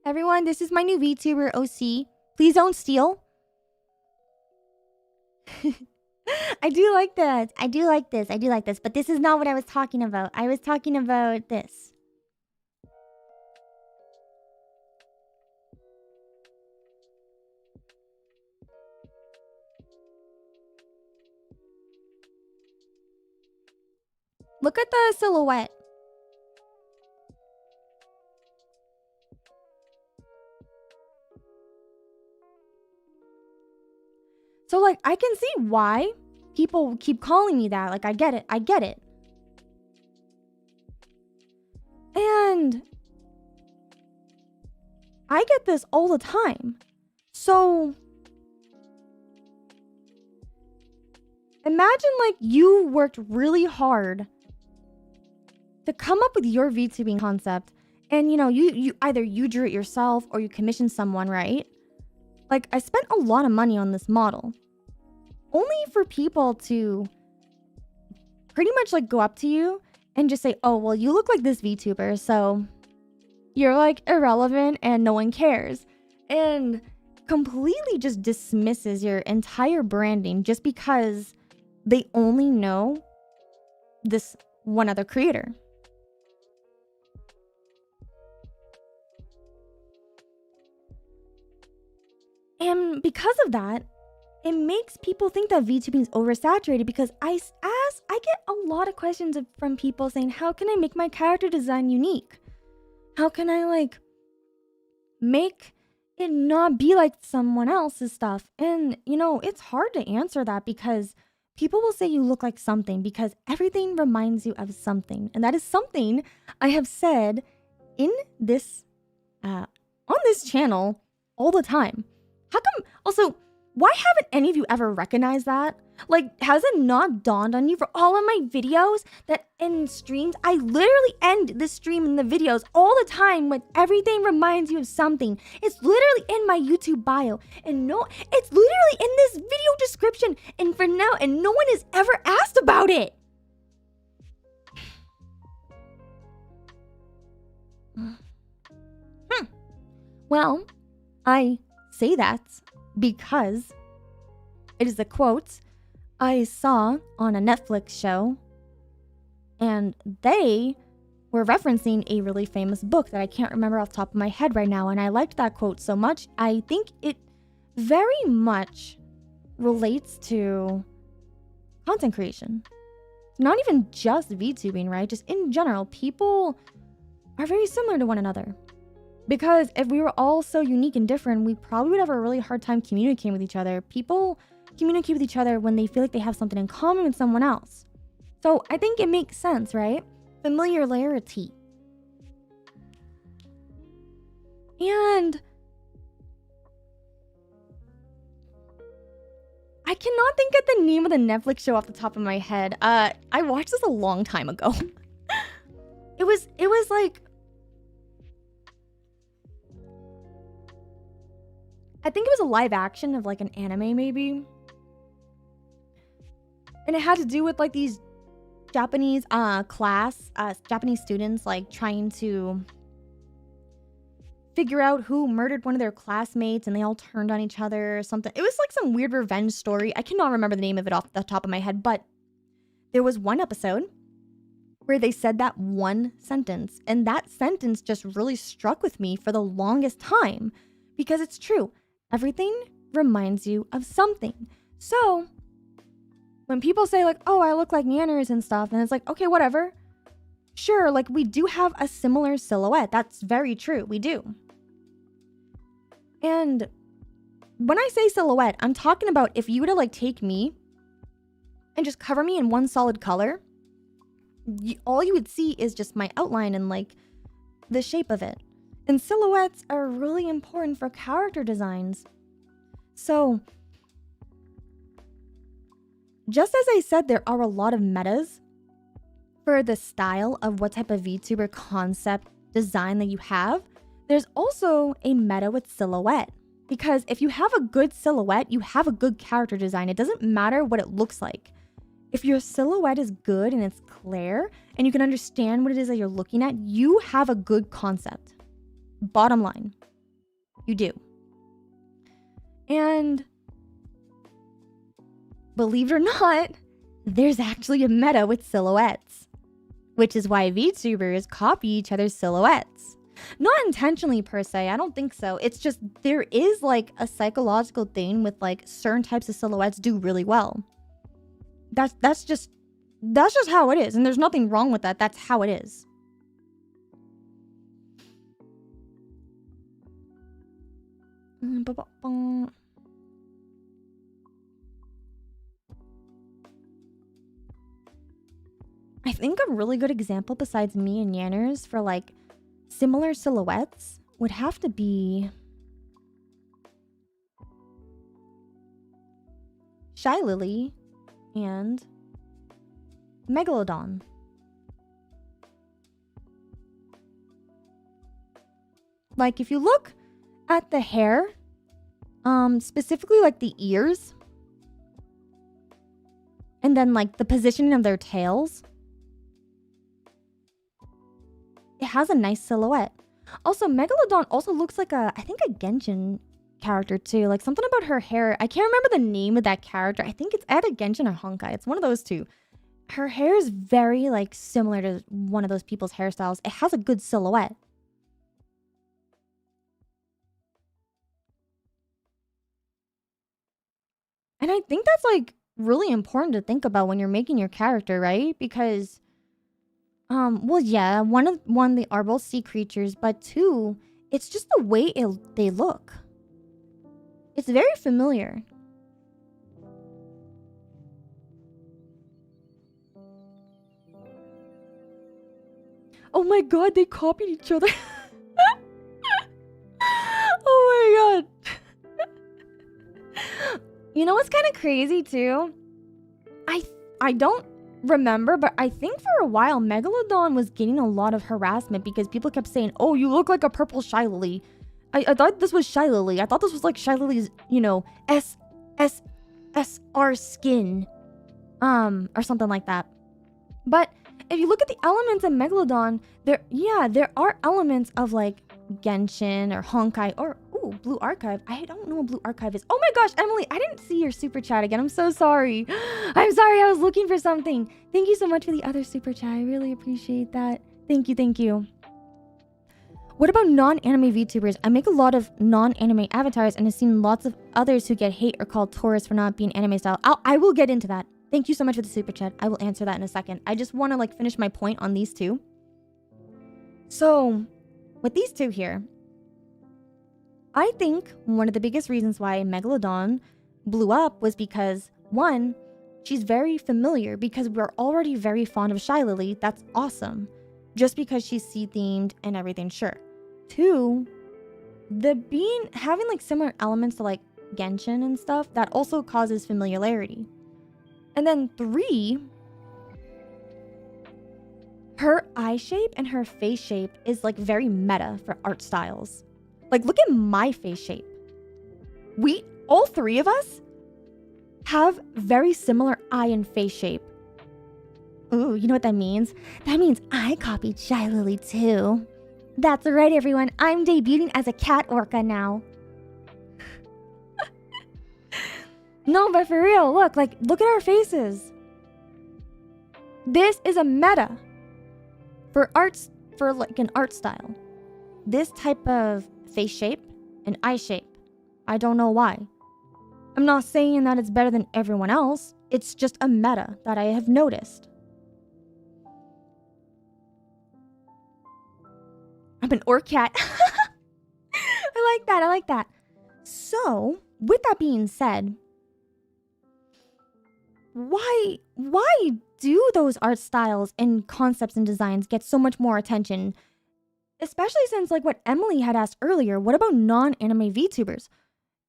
Everyone, this is my new VTuber OC. Please don't steal. I do like that. I do like this. I do like this. But this is not what I was talking about. I was talking about this. Look at the silhouette. So, like, I can see why people keep calling me that. Like, I get it. I get it. And I get this all the time. So imagine, like, you worked really hard to come up with your VTubing concept. And, you know, you either you drew it yourself or you commissioned someone, right? Like, I spent a lot of money on this model. Only for people to pretty much, like, go up to you and just say, oh, well, you look like this VTuber, so you're, like, irrelevant and no one cares. And completely just dismisses your entire branding just because they only know this one other creator. And because of that, it makes people think that VTubing is oversaturated because I get a lot of questions from people saying, how can I make my character design unique? How can I, like, make it not be like someone else's stuff? And, you know, it's hard to answer that because people will say you look like something because everything reminds you of something. And that is something I have said in this, on this channel all the time. How come, also, why haven't any of you ever recognized that? Like, has it not dawned on you for all of my videos that in streams, I literally end the stream and the videos all the time with everything reminds you of something. It's literally in my YouTube bio. And no, it's literally in this video description. And for now, and no one has ever asked about it. Well, I say that because it is a quote I saw on a Netflix show, and they were referencing a really famous book that I can't remember off the top of my head right now, and I liked that quote so much. I think it very much relates to content creation. Not even just VTubing, right? Just in general, people are very similar to one another. Because if we were all so unique and different, we probably would have a really hard time communicating with each other. People communicate with each other when they feel like they have something in common with someone else. So I think it makes sense, right? Familiarity. And I cannot think of the name of the Netflix show off the top of my head. I watched this a long time ago. It was like, I think it was a live action of like an anime maybe. And it had to do with like these Japanese Japanese students like trying to figure out who murdered one of their classmates, and they all turned on each other or something. It was like some weird revenge story. I cannot remember the name of it off the top of my head, but there was one episode where they said that one sentence, and that sentence just really struck with me for the longest time because it's true. Everything reminds you of something. So when people say like, oh, I look like Manners and stuff, and it's like, okay, whatever. Sure, like we do have a similar silhouette. That's very true. We do. And when I say silhouette, I'm talking about if you were to like take me and just cover me in one solid color, all you would see is just my outline and like the shape of it. And silhouettes are really important for character designs. So just as I said, there are a lot of metas for the style of what type of VTuber concept design that you have, there's also a meta with silhouette. Because if you have a good silhouette, you have a good character design. It doesn't matter what it looks like. If your silhouette is good and it's clear and you can understand what it is that you're looking at, you have a good concept. Bottom line, you do. And believe it or not, there's actually a meta with silhouettes, which is why VTubers copy each other's silhouettes. Not intentionally per se, I don't think so. It's just there is like a psychological thing with like certain types of silhouettes do really well. That's just how it is, and there's nothing wrong with that. That's how it is. I think a really good example besides me and Yanners for like similar silhouettes would have to be Shy Lily and Megalodon. Like if you look at the hair, specifically like the ears, and then like the positioning of their tails, it has a nice silhouette. Also, Megalodon also looks like I think a Genshin character too. Like something about her hair. I can't remember the name of that character. I think it's either Genshin or Honkai. It's one of those two. Her hair is very like similar to one of those people's hairstyles. It has a good silhouette. And I think that's like really important to think about when you're making your character, right? Because well, yeah, one, they are both sea creatures, but two, it's just the way they look. It's very familiar. Oh my god, they copied each other. Oh my god. You know what's kind of crazy too? I don't remember, but I think for a while Megalodon was getting a lot of harassment because people kept saying, "Oh, you look like a purple Shy Lily." I thought this was Shy Lily. I thought this was like Shy Lily's, you know, SR skin, or something like that. But if you look at the elements in Megalodon, there are elements of like Genshin or Honkai or Blue Archive. I don't know what Blue Archive is. Oh my gosh, Emily, I didn't see your super chat again. I'm so sorry. I'm sorry, I was looking for something. Thank you so much for the other super chat. I really appreciate that. Thank you. What about non-anime VTubers? I make a lot of non-anime avatars and have seen lots of others who get hate or called tourists for not being anime style. I will get into that. Thank you so much for the super chat. I will answer that in a second. I just want to like finish my point on these two. So, with these two here, I think one of the biggest reasons why Megalodon blew up was because, one, she's very familiar because we're already very fond of Shy Lily. That's awesome. Just because she's sea-themed and everything, sure. Two, having like similar elements to like Genshin and stuff, that also causes familiarity. And then three, her eye shape and her face shape is like very meta for art styles. Like, look at my face shape. All three of us have very similar eye and face shape. Ooh, you know what that means? That means I copied Shy Lily too. That's right, everyone. I'm debuting as a cat orca now. No, but for real, look at our faces. This is a meta for like an art style. This type of face shape and eye shape. I don't know why. I'm not saying that it's better than everyone else. It's just a meta that I have noticed. I'm an orc cat. I like that. So, with that being said, why do those art styles and concepts and designs get so much more attention? Especially since, like what Emily had asked earlier, what about non-anime VTubers?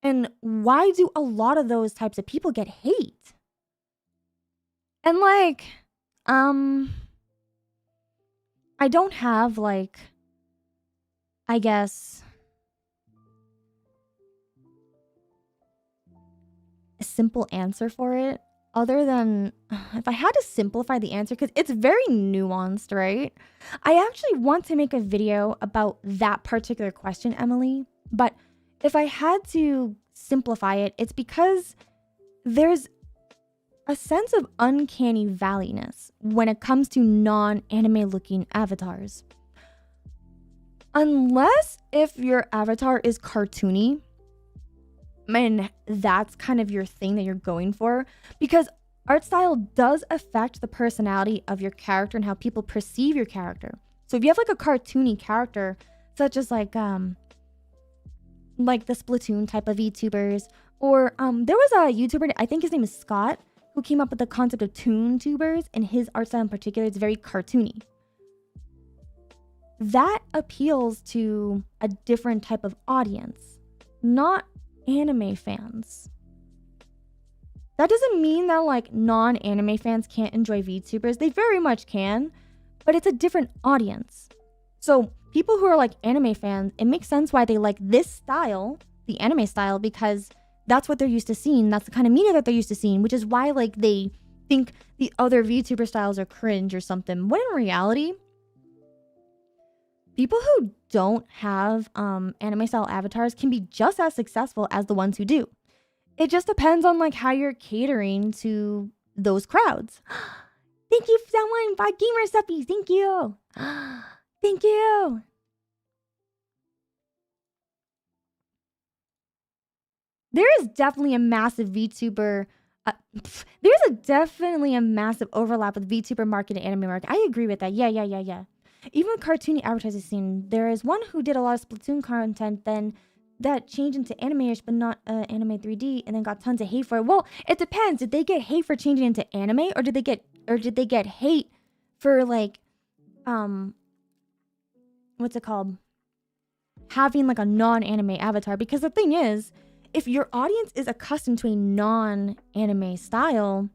And why do a lot of those types of people get hate? And like, I don't have like I guess, a simple answer for it, other than if I had to simplify the answer, because it's very nuanced, right? I actually want to make a video about that particular question, Emily, but if I had to simplify it, it's because there's a sense of uncanny valleyness when it comes to non-anime looking avatars. Unless if your avatar is cartoony, and that's kind of your thing that you're going for, because art style does affect the personality of your character and how people perceive your character. So if you have like a cartoony character, such as like the Splatoon type of VTubers, or there was a YouTuber, I think his name is Scott, who came up with the concept of toon tubers, and his art style in particular is very cartoony. That appeals to a different type of audience, not anime fans. That doesn't mean that like non-anime fans can't enjoy VTubers. They very much can, but it's a different audience. So people who are like anime fans, it makes sense why they like this style, the anime style, because that's what they're used to seeing. That's the kind of media that they're used to seeing, which is why like they think the other VTuber styles are cringe or something. When in reality, people who don't have anime style avatars can be just as successful as the ones who do. It just depends on like how you're catering to those crowds. Thank you, someone, by gamersupps. Thank you. Thank you. There is definitely a massive VTuber. Definitely a massive overlap with VTuber market and anime market. I agree with that. Yeah. Even with cartoony advertising scene, there is one who did a lot of Splatoon content, then that changed into anime-ish, but not anime 3D, and then got tons of hate for it. Well, it depends. Did they get hate for changing into anime, or did they get hate for like what's it called? Having like a non-anime avatar? Because the thing is, if your audience is accustomed to a non-anime style,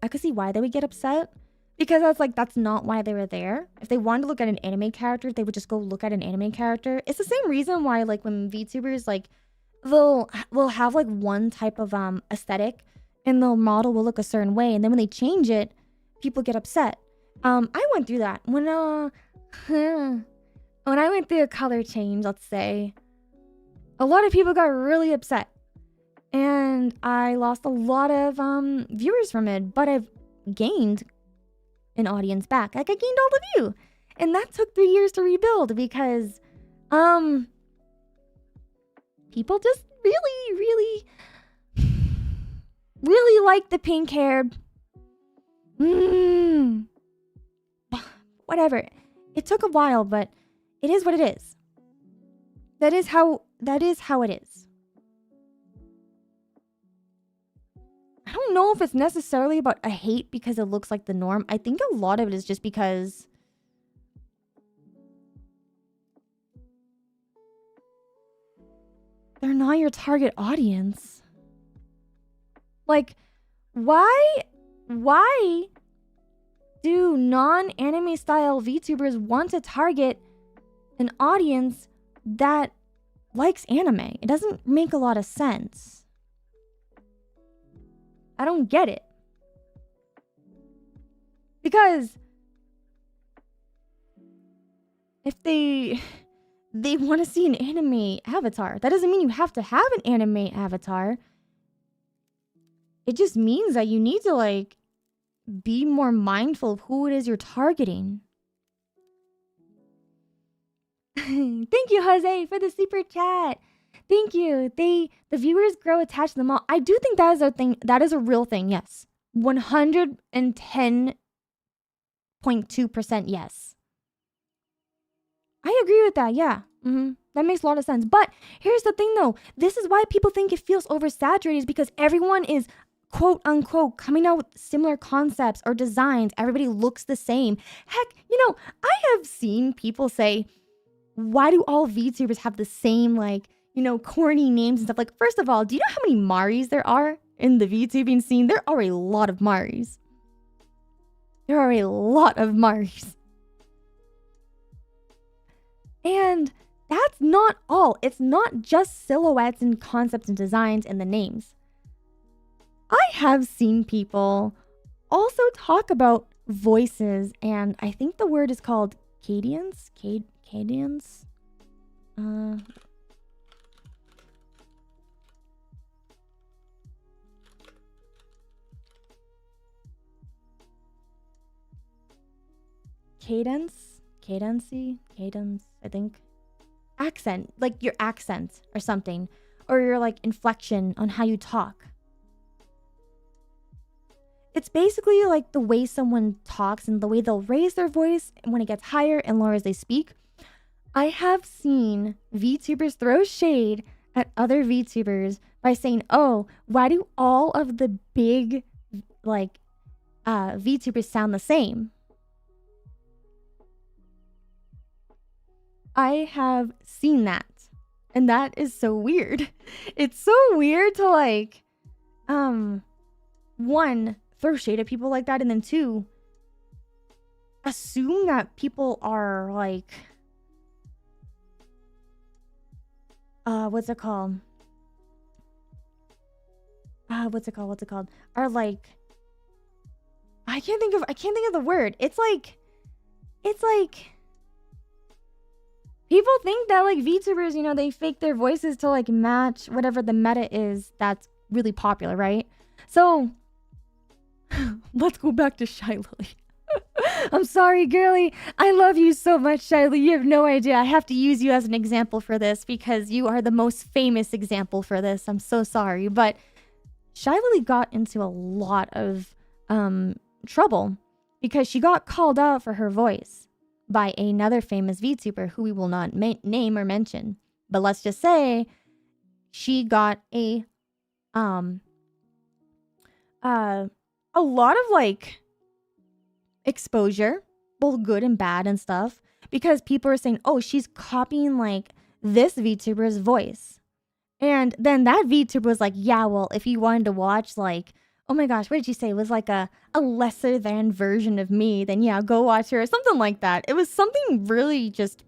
I could see why they would get upset. Because that's not why they were there. If they wanted to look at an anime character, they would just go look at an anime character. It's the same reason why like when VTubers like they'll have like one type of aesthetic and the model will look a certain way, and then when they change it, people get upset. I went through that when I went through a color change, let's say. A lot of people got really upset, and I lost a lot of viewers from it, but I've gained an audience back. Like I gained all of you, and that took 3 years to rebuild because people just really like the pink haired whatever. It took a while, but it is what it is. That is how it is. I don't know if it's necessarily about a hate because it looks like the norm. I think a lot of it is just because they're not your target audience. Like, why do non-anime style VTubers want to target an audience that likes anime? It doesn't make a lot of sense. I don't get it. Because if they want to see an anime avatar, that doesn't mean you have to have an anime avatar. It just means that you need to like be more mindful of who it is you're targeting. Thank you, Jose, for the super chat. Thank you. The viewers grow attached to them all. I do think that is a thing. That is a real thing. Yes. 110.2% yes. I agree with that. Yeah. That makes a lot of sense. But here's the thing though. This is why people think it feels oversaturated, is because everyone is quote unquote coming out with similar concepts or designs. Everybody looks the same. Heck, I have seen people say, why do all VTubers have the same like, corny names and stuff? Like, first of all, do you know how many Maris there are in the VTubing scene? There are a lot of Maris. And that's not all. It's not just silhouettes and concepts and designs and the names. I have seen people also talk about voices, and I think the word is called cadence. Cadence? Cadence, I think. Accent, like your accent or something, or your like inflection on how you talk. It's basically like the way someone talks and the way they'll raise their voice when it gets higher and lower as they speak. I have seen VTubers throw shade at other VTubers by saying, oh, why do all of the big like VTubers sound the same? I have seen that. And that is so weird. It's so weird to like, one, throw shade at people like that, and then two, assume that people are like, what's it called? Are like, I can't think of the word. It's like people think that like VTubers, you know, they fake their voices to like match whatever the meta is that's really popular, right? So let's go back to Shy Lily. I'm sorry, girly. I love you so much, Shy Lily. You have no idea. I have to use you as an example for this because you are the most famous example for this. I'm so sorry. But Shy Lily got into a lot of trouble because she got called out for her voice by another famous VTuber who we will not name or mention. But let's just say she got a lot of like exposure, both good and bad and stuff, because people are saying, oh, she's copying like this VTuber's voice. And then that VTuber was like, yeah, well, if you wanted to watch like, oh my gosh, what did you say? It was like a lesser than version of me, then yeah, go watch her or something like that. It was something really just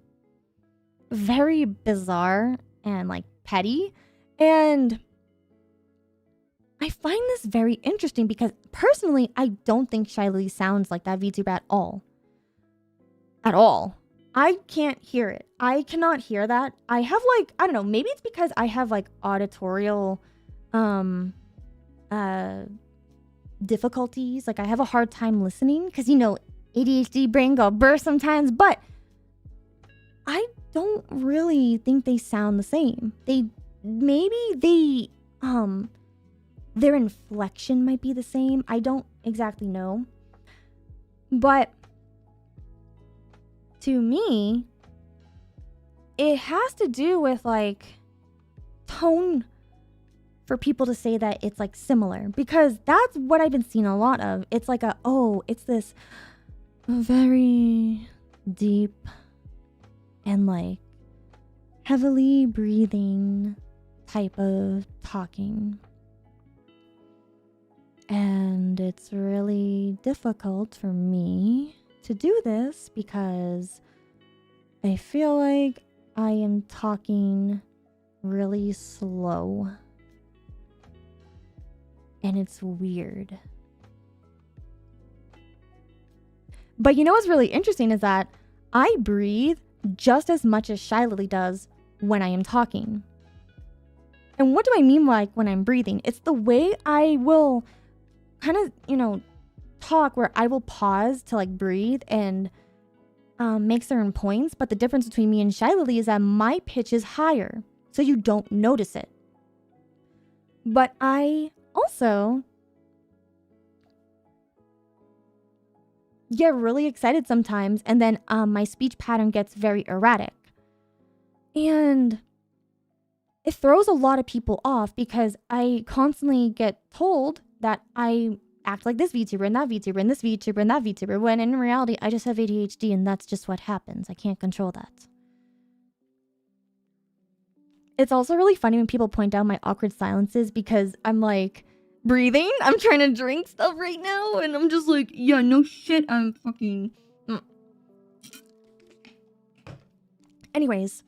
very bizarre and like petty. And I find this very interesting because personally, I don't think Shy Lily sounds like that VTuber at all. At all. I can't hear it. I cannot hear that. I have like, I don't know, maybe it's because I have like auditorial difficulties. Like I have a hard time listening because, you know, ADHD brain go burst sometimes, but I don't really think they sound the same. Their inflection might be the same. I don't exactly know. But to me, it has to do with like tone for people to say that it's like similar, because that's what I've been seeing a lot of. It's like it's this very deep and like heavily breathing type of talking. And it's really difficult for me to do this because I feel like I am talking really slow. And it's weird. But you know what's really interesting is that I breathe just as much as Shy Lily does when I am talking. And what do I mean like when I'm breathing? It's the way I will kind of, you know, talk where I will pause to like breathe and make certain points. But the difference between me and Shy Lily is that my pitch is higher, so you don't notice it. But I also get really excited sometimes, and then my speech pattern gets very erratic. And it throws a lot of people off because I constantly get told that I act like this VTuber and that VTuber and this VTuber and that VTuber, when in reality, I just have ADHD and that's just what happens. I can't control that. It's also really funny when people point out my awkward silences because I'm like breathing. I'm trying to drink stuff right now and I'm just like, yeah, no shit, I'm fucking... Anyways,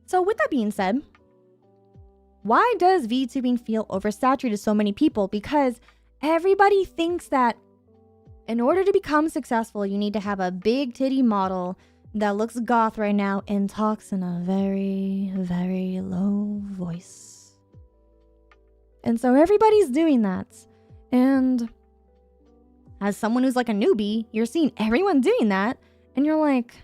so with that being said, why does VTubing feel oversaturated to so many people? Because everybody thinks that in order to become successful, you need to have a big titty model that looks goth right now and talks in a very, very low voice. And so everybody's doing that. And as someone who's like a newbie, you're seeing everyone doing that. And you're like,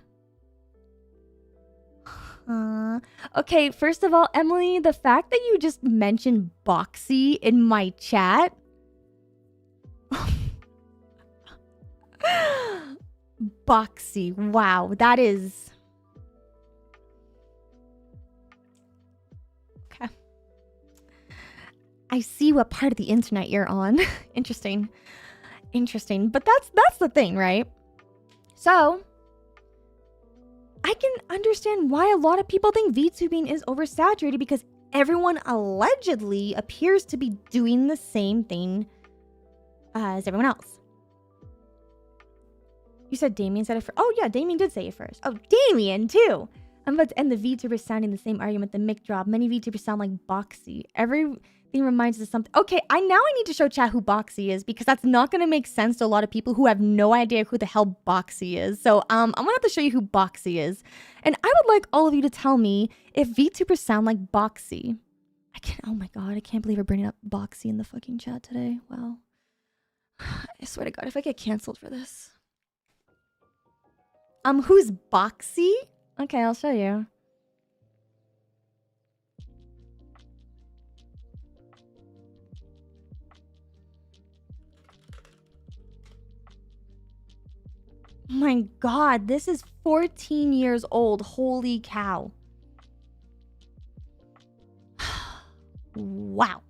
okay, first of all, Emily, the fact that you just mentioned Boxy in my chat. Boxy, wow, that is... Okay. I see what part of the internet you're on. Interesting. Interesting. But that's the thing, right? So I can understand why a lot of people think VTubing is oversaturated, because everyone allegedly appears to be doing the same thing as everyone else. You said Damien said it first. Oh yeah, Damien did say it first. Oh, Damien too. I'm about to end the VTubers sounding the same argument, the mic drop. Many VTubers sound like Boxy. Everything reminds us of something. Okay, I need to show chat who Boxy is, because that's not going to make sense to a lot of people who have no idea who the hell Boxy is. So I'm going to have to show you who Boxy is. And I would like all of you to tell me if VTubers sound like Boxy. Oh my god, I can't believe we're bringing up Boxy in the fucking chat today. Wow. I swear to god, if I get canceled for this. Who's Boxy? Okay, I'll show you. Oh my god, this is 14 years old. Holy cow. Wow.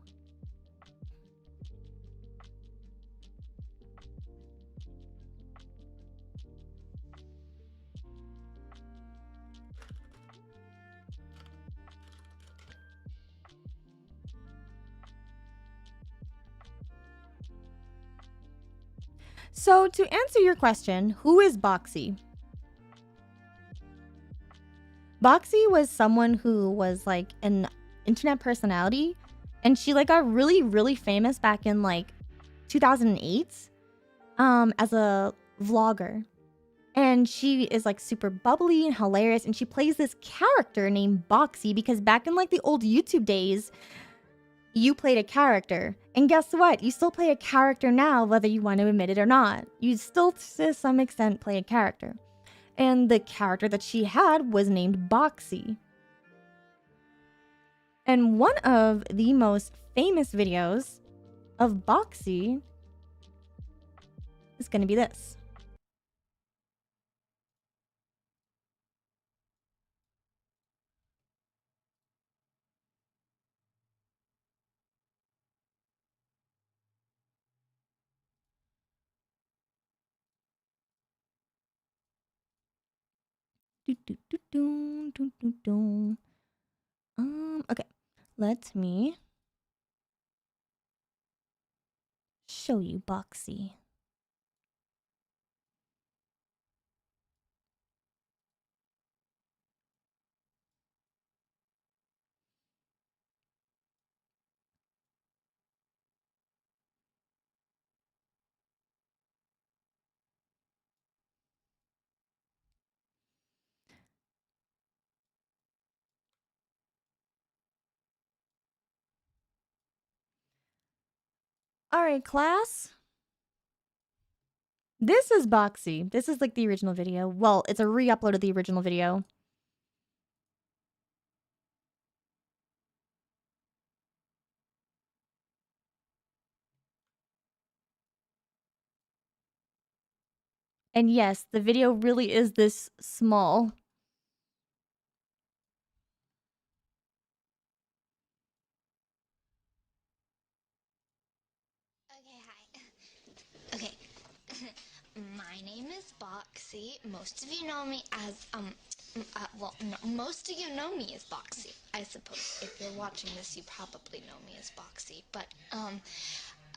So to answer your question, who is Boxy? Boxy was someone who was like an internet personality, and she like got really, really famous back in like 2008 as a vlogger. And she is like super bubbly and hilarious, and she plays this character named Boxy because back in like the old YouTube days, you played a character. And guess what? You still play a character now, whether you want to admit it or not. You still, to some extent, play a character. And the character that she had was named Boxy. And one of the most famous videos of Boxy is going to be this. Okay, let me show you Boxy. All right, class. This is Boxy. This is like the original video. Well, it's a re-upload of the original video. And yes, the video really is this small. Okay, hi. Okay. My name is Boxy. Most of you know me as, well, no, most of you know me as Boxy, I suppose. If you're watching this, you probably know me as Boxy. But,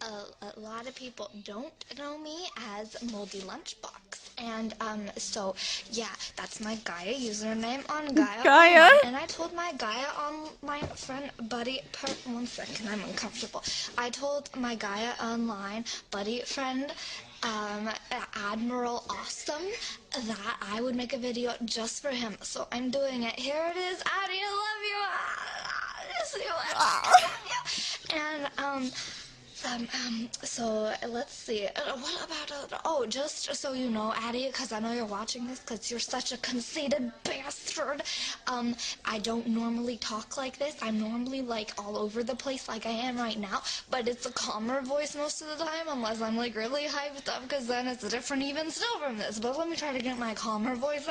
a lot of people don't know me as Moldy Lunchbox. And so yeah, that's my Gaia username on Gaia. Gaia? Online. And I told my Gaia on my friend buddy. 1 second, I'm uncomfortable. I told my Gaia online buddy friend, Admiral Awesome, that I would make a video just for him. So I'm doing it. Here it is. Addie, I love you. And so let's see. What about just so you know, Addie, because I know you're watching this, because you're such a conceited bastard. I don't normally talk like this. I'm normally like all over the place, like I am right now. But it's a calmer voice most of the time, unless I'm like really hyped up, because then it's different even still from this. But let me try to get my calmer voice.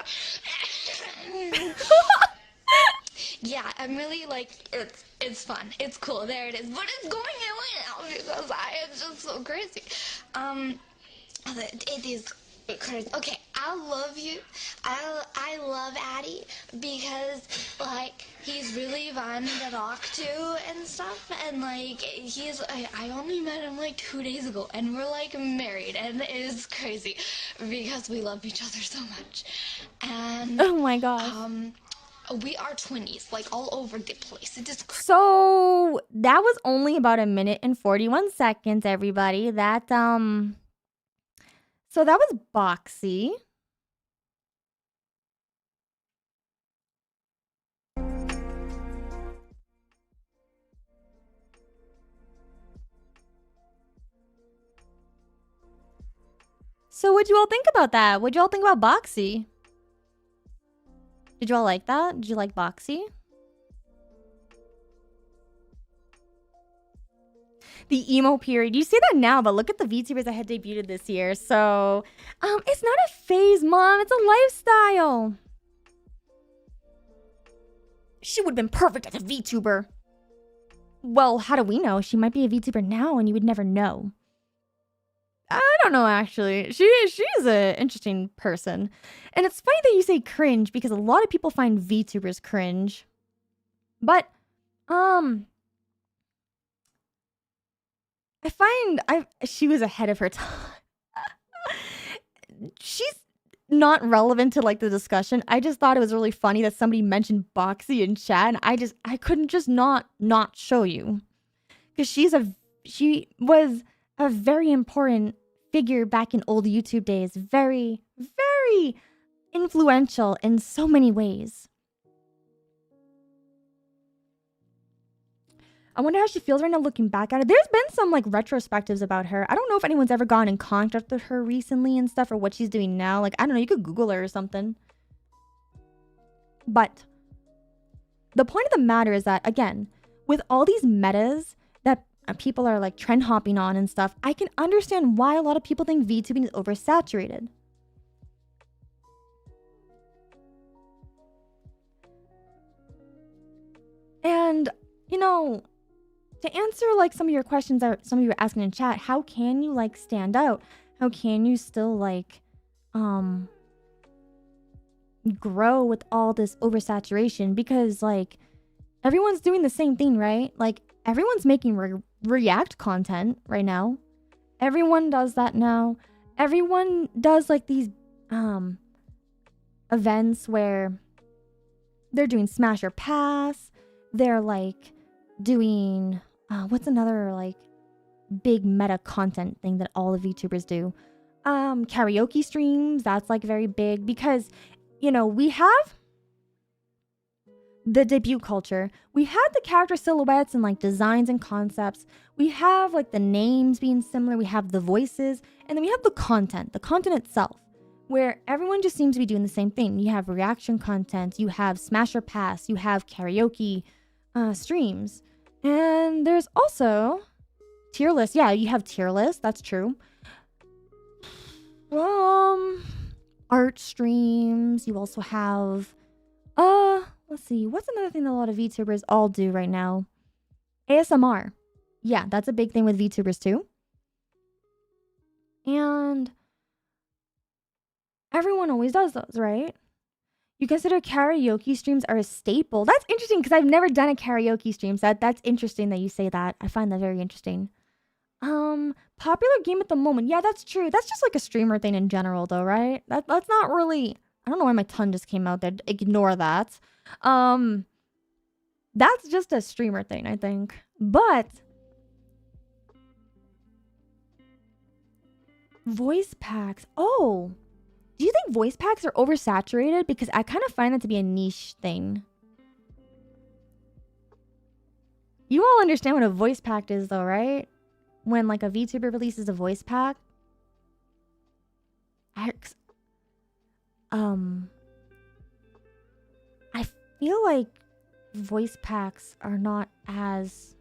Yeah, I'm really like, it's fun. It's cool. There it is. But it's going away now because it's just so crazy. It is crazy. Okay, I love you. I love Addie because, like, he's really fun to talk to and stuff. And, like, I only met him, like, 2 days ago. And we're, like, married. And it is crazy because we love each other so much. And, oh my gosh. we are twinnies, like all over the place. It is so that was only about 1 minute and 41 seconds, everybody. That so that was Boxy. So what'd you all think about that? What'd you all think about Boxy? Did you all like that? Did you like Boxy? The emo period. You say that now, but look at the VTubers that had debuted this year. So, it's not a phase, Mom. It's a lifestyle. She would have been perfect as a VTuber. Well, how do we know? She might be a VTuber now and you would never know. I don't know, actually. She's an interesting person. And it's funny that you say cringe because a lot of people find VTubers cringe. But, she was ahead of her time. She's not relevant to, like, the discussion. I just thought it was really funny that somebody mentioned Boxy in chat, and I couldn't just not show you. Because she was a very important figure back in old YouTube days. Very, very influential in so many ways. I wonder how she feels right now looking back at it. There's been some, like, retrospectives about her. I don't know if anyone's ever gone in contact with her recently and stuff, or what she's doing now. Like, I don't know, you could Google her or something. But the point of the matter is that, again, with all these metas that people are, like, trend hopping on and stuff, I can understand why a lot of people think VTubing is oversaturated. And, you know, to answer, like, some of your questions that some of you were asking in chat, how can you, like, stand out? How can you still, like, grow with all this oversaturation? Because, like, everyone's doing the same thing, right? Like, everyone's making react content right now. Everyone does that now. Everyone does, like, these events where they're doing smash or pass. They're, like, doing what's another, like, big meta content thing that all the VTubers do? Karaoke streams. That's, like, very big because, you know, we have the debut culture. We have the character silhouettes and, like, designs and concepts. We have, like, the names being similar. We have the voices. And then we have the content itself, where everyone just seems to be doing the same thing. You have reaction content. You have smash or pass. You have karaoke streams. And there's also tier lists. Yeah, you have tier lists. That's true. Art streams. You also have let's see, what's another thing that a lot of VTubers all do right now? ASMR. Yeah, that's a big thing with VTubers too. And everyone always does those, right? You consider karaoke streams are a staple. That's interesting because I've never done a karaoke stream. So that's interesting that you say that. I find that very interesting. Popular game at the moment. Yeah, that's true. That's just like a streamer thing in general though, right? That's not really, I don't know why my tongue just came out there. Ignore that. That's just a streamer thing, I think. But voice packs. Oh, do you think voice packs are oversaturated? Because I kind of find that to be a niche thing. You all understand what a voice pack is though, right? When like a VTuber releases a voice pack. I feel like voice packs are not as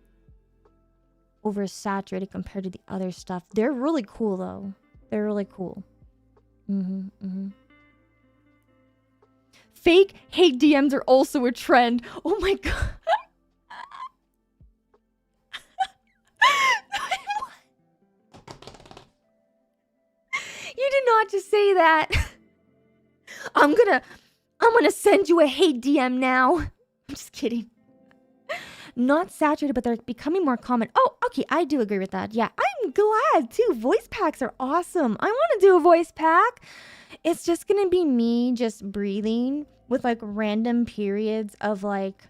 oversaturated compared to the other stuff. They're really cool though. They're really cool. Fake hate DMs are also a trend. Oh my god. You did not just say that. I'm gonna send you a hate DM now. I'm just kidding. Not saturated, but they're becoming more common. Oh, okay, I do agree with that. Yeah, I'm glad too. Voice packs are awesome. I want to do a voice pack. It's just gonna be me just breathing with like random periods of like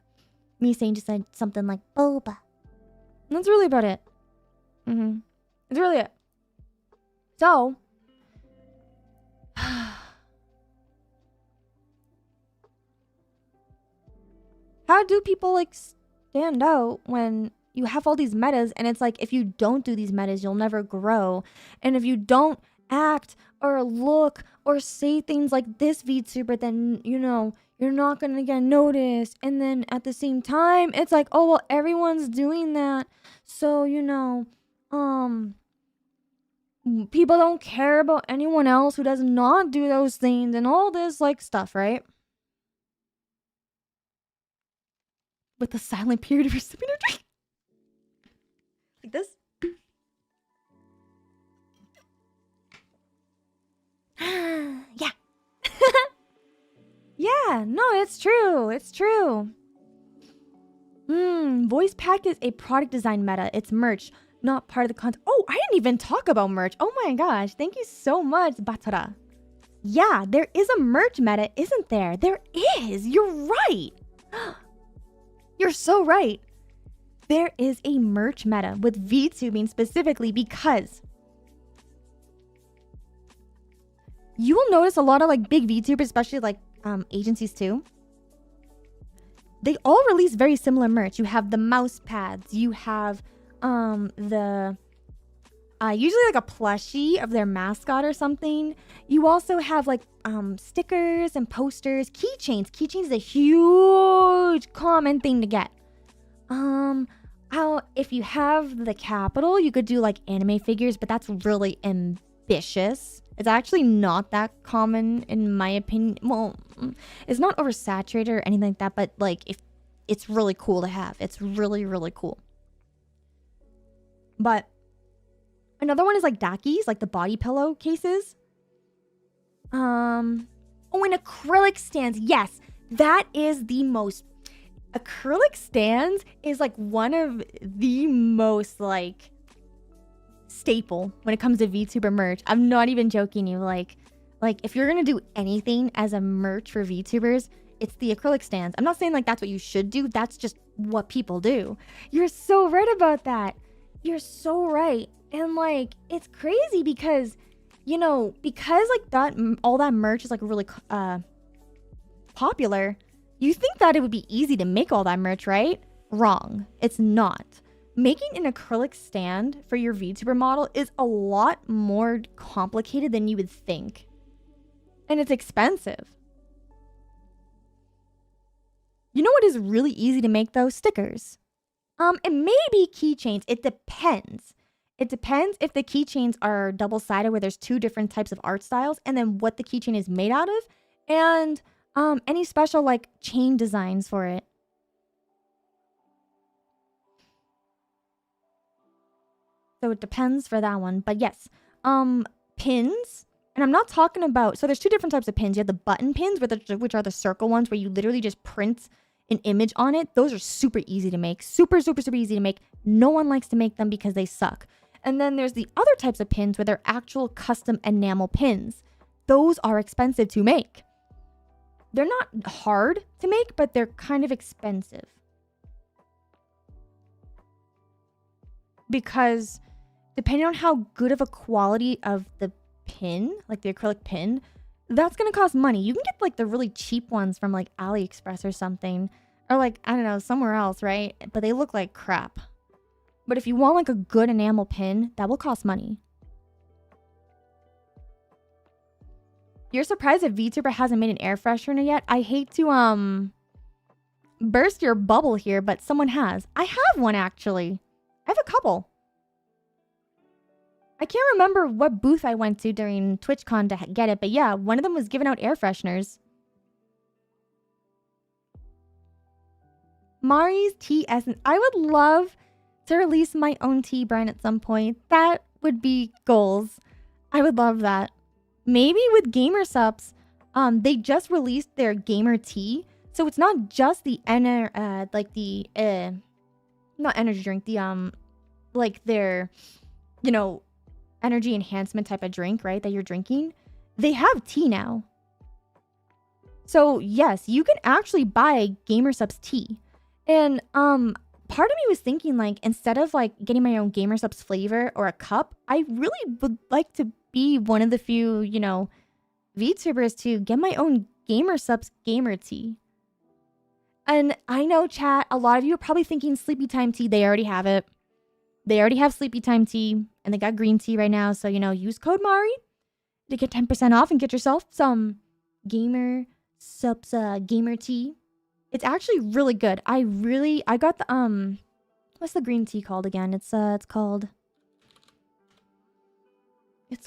me saying just like something like BOBA. And that's really about it. It's really it. So how do people like stand out when you have all these metas and it's like if you don't do these metas you'll never grow, and if you don't act or look or say things like this VTuber, then you know you're not gonna get noticed. And then at the same time it's like, oh well, everyone's doing that, so you know people don't care about anyone else who does not do those things and all this like stuff, right? With the silent period of sipping a drink. Like this. Yeah. Yeah, no, it's true. It's true. Voice pack is a product design meta. It's merch, not part of the content. Oh, I didn't even talk about merch. Oh my gosh. Thank you so much, Batara. Yeah, there is a merch meta, isn't there? There is. You're right. You're so right. There is a merch meta with VTubing specifically because you will notice a lot of like big VTubers, especially like agencies too. They all release very similar merch. You have the mouse pads. You have the usually like a plushie of their mascot or something. You also have like stickers and posters, keychains. Keychains is a huge common thing to get. If you have the capital, you could do like anime figures, but that's really ambitious. It's actually not that common in my opinion. Well, it's not oversaturated or anything like that, but like if it's really cool to have. It's really, really cool. But another one is like Dakis, like the body pillow cases. Oh, and acrylic stands. Yes, that is the most. Acrylic stands is like one of the most like staple when it comes to VTuber merch. I'm not even joking you. Like if you're gonna do anything as a merch for VTubers, it's the acrylic stands. I'm not saying like that's what you should do. That's just what people do. You're so right about that. You're so right. And like it's crazy because you know, because like that all that merch is like really popular, you think that it would be easy to make all that merch, right? Wrong. It's not. Making an acrylic stand for your VTuber model is a lot more complicated than you would think. And it's expensive. You know what is really easy to make though? Stickers. And maybe keychains. It depends. It depends if the keychains are double-sided where there's two different types of art styles, and then what the keychain is made out of, and any special like chain designs for it. So it depends for that one. But yes, pins. And I'm not talking about, so there's two different types of pins. You have the button pins, which are the circle ones where you literally just print an image on it. Those are super easy to make. Super, super, super easy to make. No one likes to make them because they suck. And then there's the other types of pins where they're actual custom enamel pins. Those are expensive to make. They're not hard to make, but they're kind of expensive. Because depending on how good of a quality of the pin, like the acrylic pin, that's going to cost money. You can get like the really cheap ones from like AliExpress or something. Or like, I don't know, somewhere else, right? But they look like crap. But if you want like a good enamel pin, that will cost money. You're surprised that VTuber hasn't made an air freshener yet? I hate to burst your bubble here, but someone has. I have one actually. I have a couple. I can't remember what booth I went to during TwitchCon to get it, but yeah, one of them was giving out air fresheners. Mari's Tea Essence. I would love to release my own tea brand at some point. That would be goals. I would love that. Maybe with gamersupps, they just released their gamer tea, so it's not just the not energy drink, the like their, you know, energy enhancement type of drink, right, that you're drinking. They have tea now. So yes, you can actually buy gamersupps tea. And part of me was thinking, like, instead of like getting my own gamersupps flavor or a cup, I really would like to be one of the few, you know, VTubers to get my own gamersupps gamer tea. And I know, chat, a lot of you are probably thinking sleepy time tea. They already have it. They already have sleepy time tea, and they got green tea right now. So, you know, use code Mari to get 10% off and get yourself some gamersupps gamer tea. It's actually really good. I got the what's the green tea called again? It's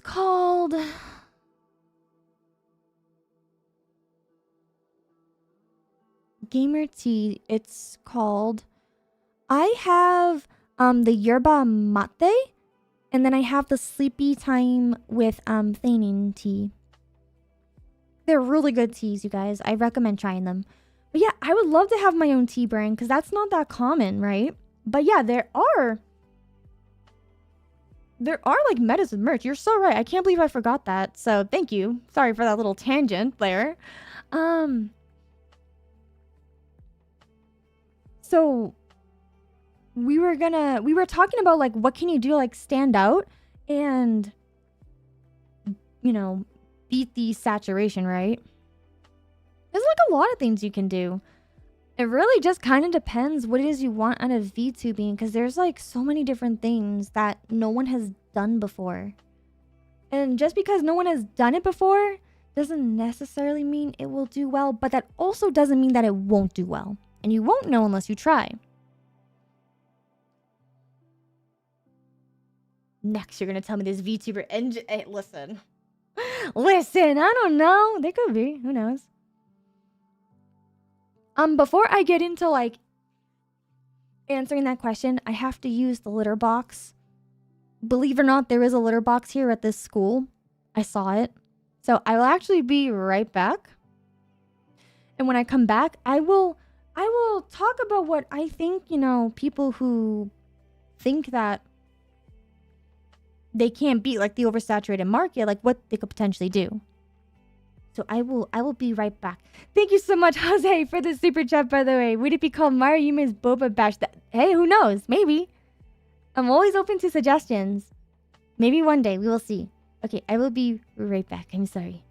called gamer tea. It's called, I have the yerba mate, and then I have the sleepy time with theanine tea. They're really good teas, you guys. I recommend trying them. But yeah, I would love to have my own tea brand because that's not that common, right? But yeah, there are like medicine merch. You're so right. I can't believe I forgot that. So thank you. Sorry for that little tangent there. So we were talking about like what can you do to like stand out and, you know, beat the saturation, right? There's like a lot of things you can do. It really just kind of depends what it is you want out of VTubing, because there's like so many different things that no one has done before. And just because no one has done it before doesn't necessarily mean it will do well, but that also doesn't mean that it won't do well. And you won't know unless you try. Next, you're going to tell me this VTuber engine. Hey, listen. Listen, I don't know. They could be. Who knows? Before I get into like answering that question, I have to use the litter box. Believe it or not, there is a litter box here at this school. I saw it. So I will actually be right back. And when I come back, I will talk about what I think, you know, people who think that they can't beat like the oversaturated market, like what they could potentially do. So I will be right back. Thank you so much, Jose, for the super chat, by the way. Would it be called Mario Yume's Boba Bash? Hey, who knows? Maybe. I'm always open to suggestions. Maybe one day. We will see. Okay, I will be right back. I'm sorry.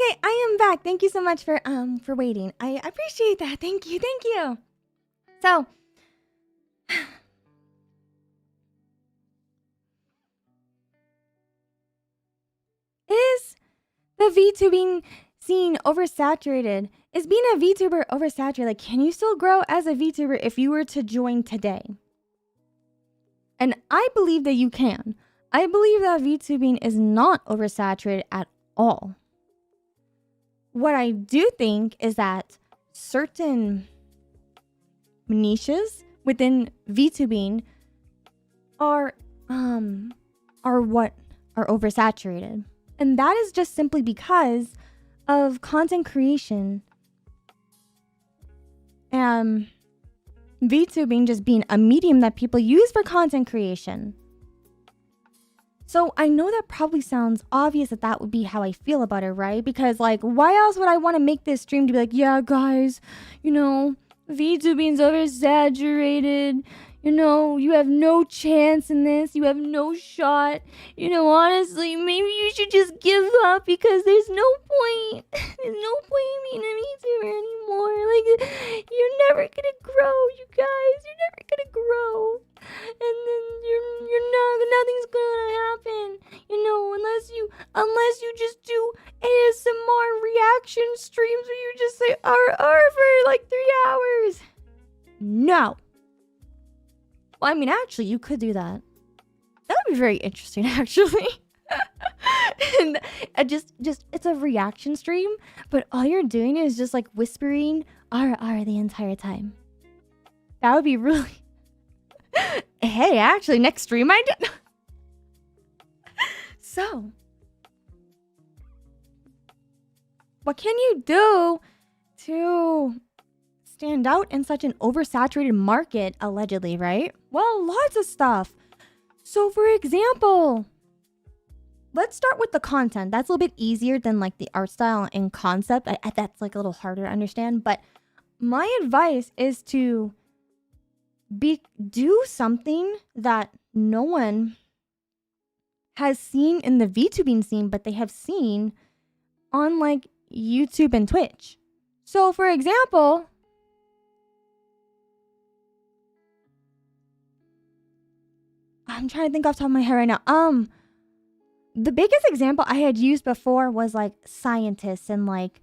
Okay, I am back. Thank you so much for waiting. I appreciate that. Thank you. Thank you. So, is the VTubing scene oversaturated? Is being a VTuber oversaturated? Like, can you still grow as a VTuber if you were to join today? And I believe that you can. I believe that VTubing is not oversaturated at all. What I do think is that certain niches within VTubing are oversaturated. And that is just simply because of content creation. VTubing just being a medium that people use for content creation. So I know that probably sounds obvious that would be how I feel about it, right? Because like, why else would I want to make this stream to be like, yeah, guys, you know, VTubing's oversaturated. You know, you have no chance in this. You have no shot. You know, honestly, maybe you should just give up because there's no point. There's no point in being a VTuber anymore. Like, you're never gonna grow, you guys. You're never gonna grow. And then you're not, nothing's gonna happen. You know, unless you just do ASMR reaction streams where you just say R for like 3 hours. No. Well, I mean, actually, you could do that. That would be very interesting, actually. And just it's a reaction stream, but all you're doing is just like whispering R the entire time. That would be really... Hey, actually, next stream I did... So, what can you do to stand out in such an oversaturated market, allegedly, right? Well, lots of stuff. So, for example, let's start with the content. That's a little bit easier than like the art style and concept. That's like a little harder to understand. But my advice is to do something that no one has seen in the VTubing scene, but they have seen on like YouTube and Twitch. So, for example, I'm trying to think off the top of my head right now. The biggest example I had used before was like scientists and like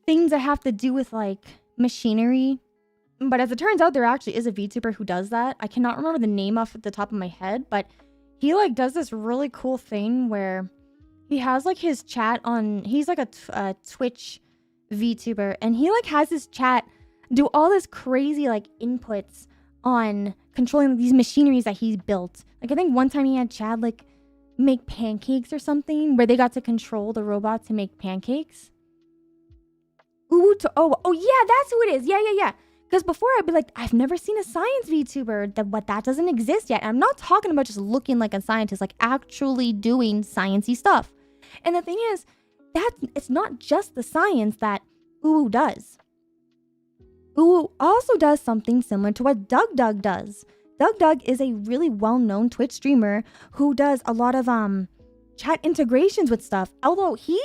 things that have to do with like machinery. But as it turns out, there actually is a VTuber who does that. I cannot remember the name off the top of my head, but he like does this really cool thing where he has like his chat on, he's like a Twitch VTuber, and he like has his chat do all this crazy like inputs on controlling these machineries that he's built. Like I think one time he had Chad like make pancakes or something where they got to control the robot to make pancakes. Oh yeah, that's who it is. Yeah. Because before I'd be like, I've never seen a science VTuber, that doesn't exist yet. And I'm not talking about just looking like a scientist, like actually doing sciencey stuff. And the thing is, that it's not just the science that Uwu does. Uwu also does something similar to what Doug does. Doug is a really well-known Twitch streamer who does a lot of chat integrations with stuff. Although he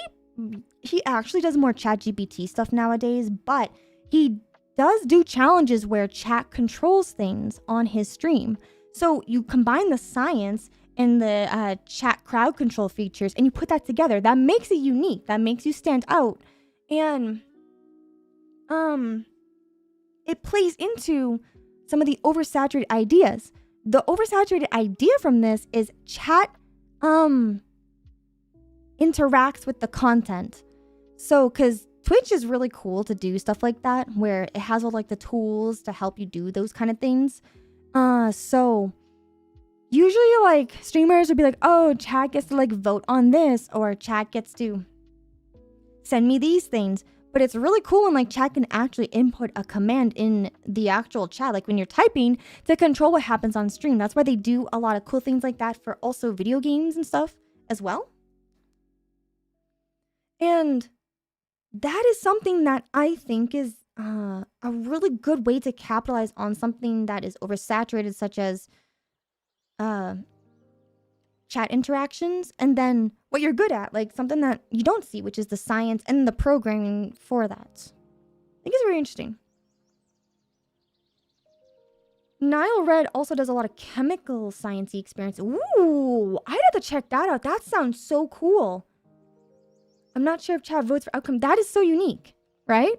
actually does more ChatGPT stuff nowadays, but he does do challenges where chat controls things on his stream. So you combine the science and the chat crowd control features and you put that together. That makes it unique. That makes you stand out. And it plays into some of the oversaturated ideas. The oversaturated idea from this is chat interacts with the content. So, because Twitch is really cool to do stuff like that, where it has all like the tools to help you do those kind of things. So usually like streamers would be like, oh, chat gets to like vote on this, or chat gets to send me these things. But it's really cool when like chat can actually input a command in the actual chat, like when you're typing, to control what happens on stream. That's why they do a lot of cool things like that for also video games and stuff as well. And that is something that I think is a really good way to capitalize on something that is oversaturated, such as chat interactions, and then what you're good at, like something that you don't see, which is the science and the programming for that. I think it's very interesting. Nile Red also does a lot of chemical sciencey experience. Ooh, I'd have to check that out. That sounds so cool. I'm not sure if chat votes for outcome. That is so unique, right?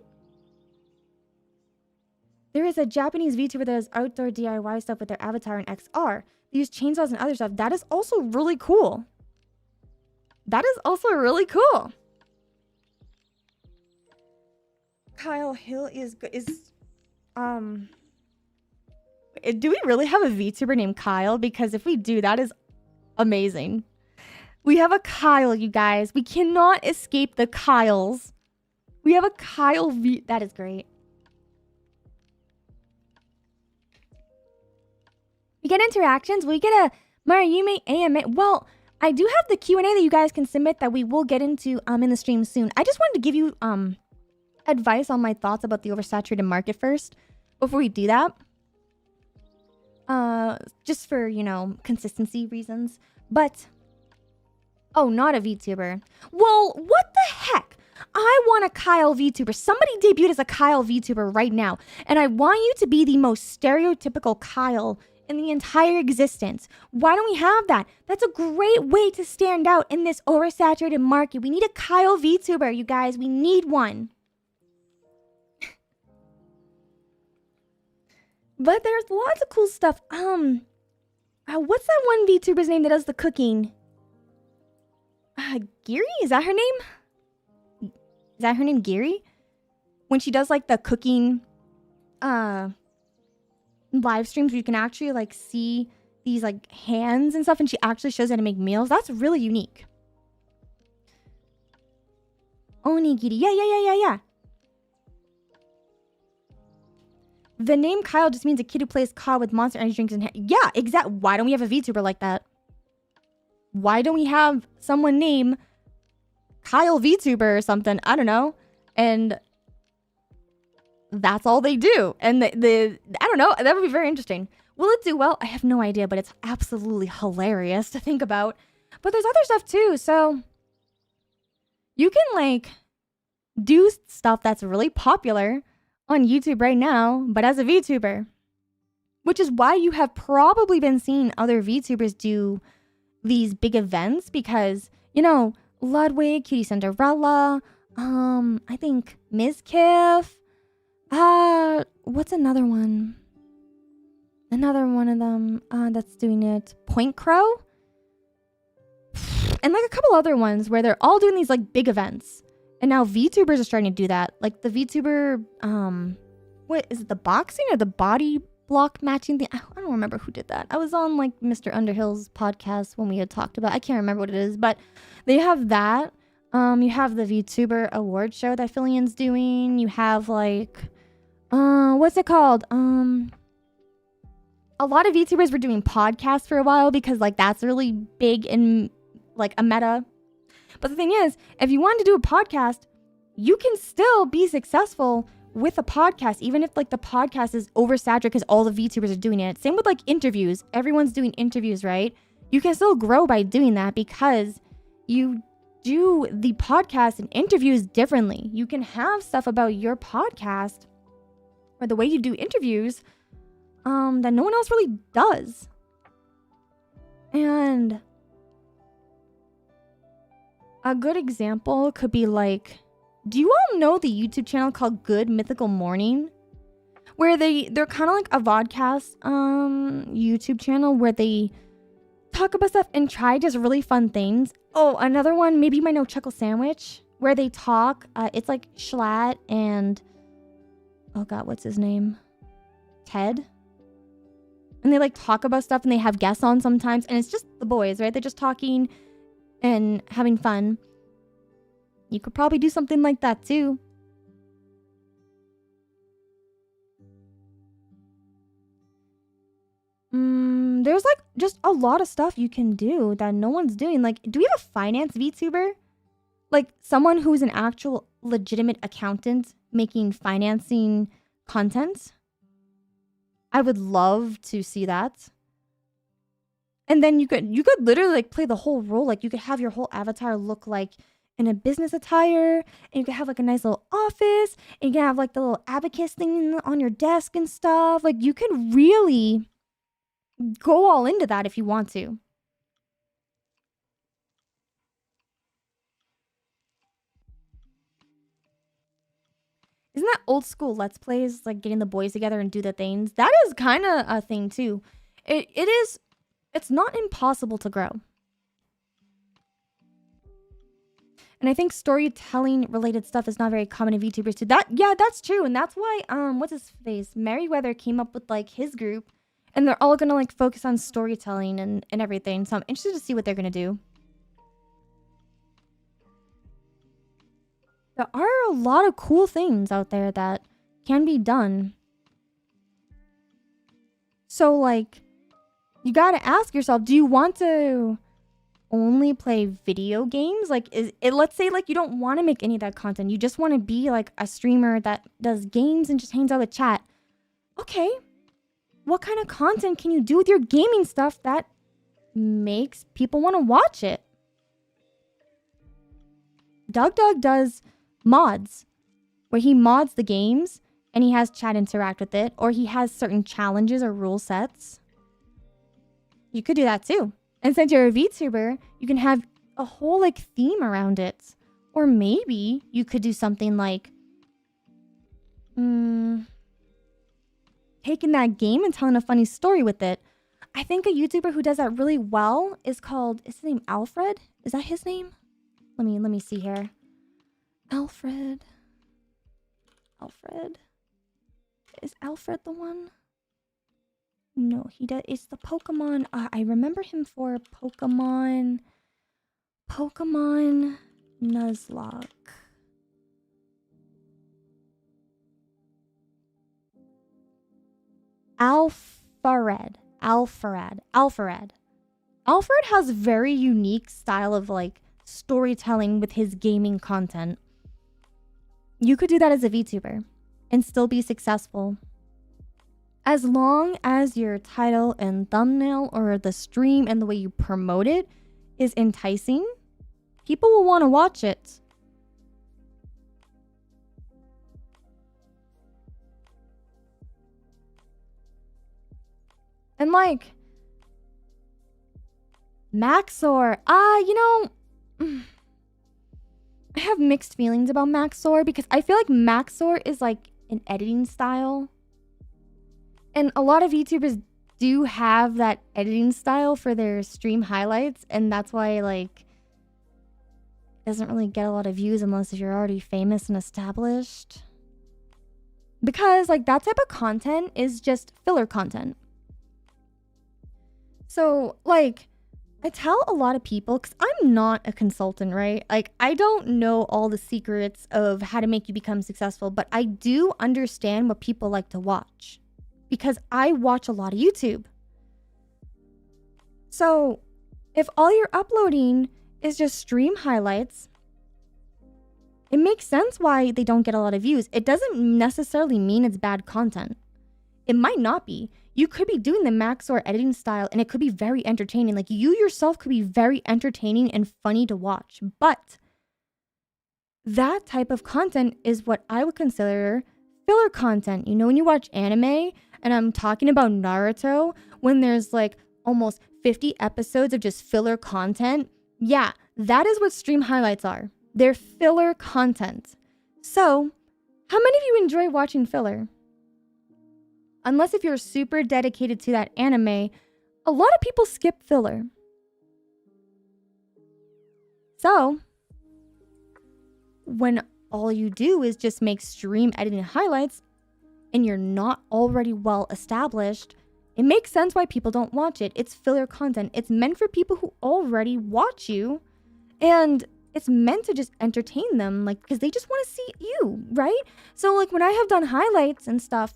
There is a Japanese VTuber that does outdoor DIY stuff with their avatar in XR. They use chainsaws and other stuff. That is also really cool. That is also really cool. Kyle Hill is do we really have a VTuber named Kyle? Because if we do, that is amazing. We have a Kyle, you guys. We cannot escape the Kyles. We have a Kyle V. That is great. We get interactions. We get a Yume AMA. Well, I do have the Q&A that you guys can submit that we will get into in the stream soon. I just wanted to give you advice on my thoughts about the oversaturated market first before we do that. Just for, you know, consistency reasons. But, oh, not a VTuber. Well, what the heck? I want a Kyle VTuber. Somebody debuted as a Kyle VTuber right now. And I want you to be the most stereotypical Kyle in the entire existence. Why don't we have that? That's a great way to stand out in this oversaturated market. We need a Kyle VTuber, you guys. We need one. But there's lots of cool stuff. What's that one VTuber's name that does the cooking? Giri? Is that her name? Is that her name, Giri? When she does like the cooking live streams where you can actually like see these like hands and stuff, and she actually shows how to make meals. That's really unique. Onigiri. Yeah. The name Kyle just means a kid who plays COD with Monster Energy drinks and... Yeah, exactly. Why don't we have a VTuber like that? Why don't we have someone named Kyle VTuber or something? I don't know. And that's all they do. And I don't know. That would be very interesting. Will it do well? I have no idea, but it's absolutely hilarious to think about. But there's other stuff too. So you can like do stuff that's really popular on YouTube right now, but as a VTuber, which is why you have probably been seeing other VTubers do these big events, because, you know, Ludwig, Cutie Cinderella, I think Ms. Kiff, what's another one? Another one of them that's doing it, Point Crow, and like a couple other ones where they're all doing these like big events. And now VTubers are starting to do that. Like the VTuber, what is it, the boxing or the body block matching thing? I don't remember who did that. I was on like Mr. Underhill's podcast when we had talked about, I can't remember what it is, but they have that. You have the VTuber award show that Fillian's doing. You have like, what's it called? A lot of VTubers were doing podcasts for a while because like that's really big in like a meta. But the thing is, if you want to do a podcast, you can still be successful with a podcast, even if like the podcast is oversaturated because all the VTubers are doing it. Same with like interviews. Everyone's doing interviews, right? You can still grow by doing that because you do the podcast and interviews differently. You can have stuff about your podcast or the way you do interviews that no one else really does. And a good example could be like, do you all know the YouTube channel called Good Mythical Morning? Where they're kind of like a vodcast YouTube channel where they talk about stuff and try just really fun things. Oh, another one, maybe you might know Chuckle Sandwich, where they talk. It's like Schlatt and, oh God, what's his name? Ted. And they like talk about stuff and they have guests on sometimes. And it's just the boys, right? They're just talking and having fun. You could probably do something like that too. There's like just a lot of stuff you can do that no one's doing. Like, do we have a finance VTuber? Like someone who's an actual legitimate accountant making financing content? I would love to see that. And then you could literally like play the whole role. Like you could have your whole avatar look like in a business attire, and you could have like a nice little office, and you can have like the little abacus thing on your desk and stuff. Like you could really go all into that if you want to. Isn't that old school Let's Plays, like getting the boys together and do the things? That is kind of a thing too. It's not impossible to grow. And I think storytelling related stuff is not very common in VTubers too. Yeah, that's true. And that's why, what's his face? Merriweather came up with like his group, and they're all gonna like focus on storytelling and everything. So I'm interested to see what they're gonna do. There are a lot of cool things out there that can be done. So like, you gotta ask yourself, do you want to only play video games? Like, let's say like you don't want to make any of that content. You just want to be like a streamer that does games and just hangs out with chat. Okay. What kind of content can you do with your gaming stuff that makes people want to watch it? Doug does mods, where he mods the games and he has chat interact with it, or he has certain challenges or rule sets. You could do that too. And since you're a VTuber, you can have a whole like theme around it. Or maybe you could do something like taking that game and telling a funny story with it. I think a YouTuber who does that really well is his name Alfred? Is that his name? Let me see here. Alfred. Is Alfred the one? No, he does. It's the Pokemon. I remember him for Pokemon Nuzlocke. Alfred has a very unique style of like storytelling with his gaming content. You could do that as a VTuber and still be successful. As long as your title and thumbnail or the stream and the way you promote it is enticing, people will want to watch it. And like Maxor, I have mixed feelings about Maxor because I feel like Maxor is like an editing style. And a lot of YouTubers do have that editing style for their stream highlights, and that's why like it doesn't really get a lot of views unless you're already famous and established. Because like that type of content is just filler content. So like I tell a lot of people, because I'm not a consultant, right? Like, I don't know all the secrets of how to make you become successful, but I do understand what people like to watch because I watch a lot of YouTube. So if all you're uploading is just stream highlights, it makes sense why they don't get a lot of views. It doesn't necessarily mean it's bad content. It might not be. You could be doing the Maxor editing style and it could be very entertaining. Like you yourself could be very entertaining and funny to watch. But that type of content is what I would consider filler content. You know, when you watch anime, and I'm talking about Naruto, when there's like almost 50 episodes of just filler content. Yeah, that is what stream highlights are. They're filler content. So, how many of you enjoy watching filler? Unless if you're super dedicated to that anime, a lot of people skip filler. So, when all you do is just make stream editing highlights and you're not already well established, it makes sense why people don't watch it. It's filler content. It's meant for people who already watch you, and it's meant to just entertain them, like, because they just want to see you, right? So, like, when I have done highlights and stuff,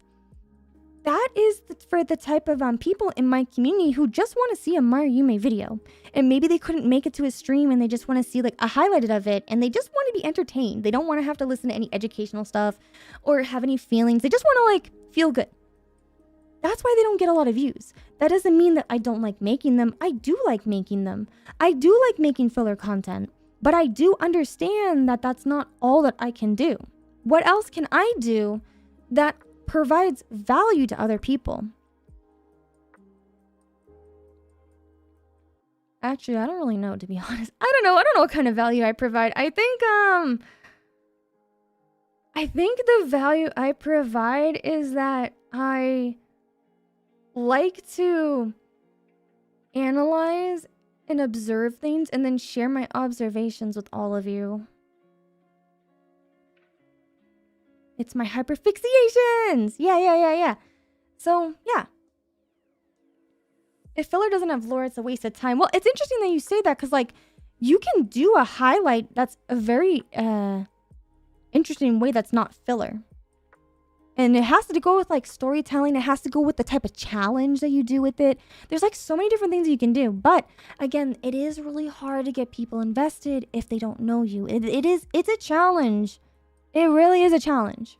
that is for the type of people in my community who just want to see a Mario Yume video. And maybe they couldn't make it to a stream and they just want to see like a highlighted of it. And they just want to be entertained. They don't want to have to listen to any educational stuff or have any feelings. They just want to like feel good. That's why they don't get a lot of views. That doesn't mean that I don't like making them. I do like making them. I do like making filler content, but I do understand that that's not all that I can do. What else can I do that provides value to other people? Actually, I don't really know, to be honest. I don't know what kind of value I provide. I think the value I provide is that I like to analyze and observe things and then share my observations with all of you. It's my hyperfixations. Yeah. So, yeah. If filler doesn't have lore, it's a waste of time. Well, it's interesting that you say that because, like, you can do a highlight that's a very interesting way that's not filler. And it has to go with, like, storytelling. It has to go with the type of challenge that you do with it. There's, like, so many different things you can do. But, again, it is really hard to get people invested if they don't know you. It's a challenge. It really is a challenge.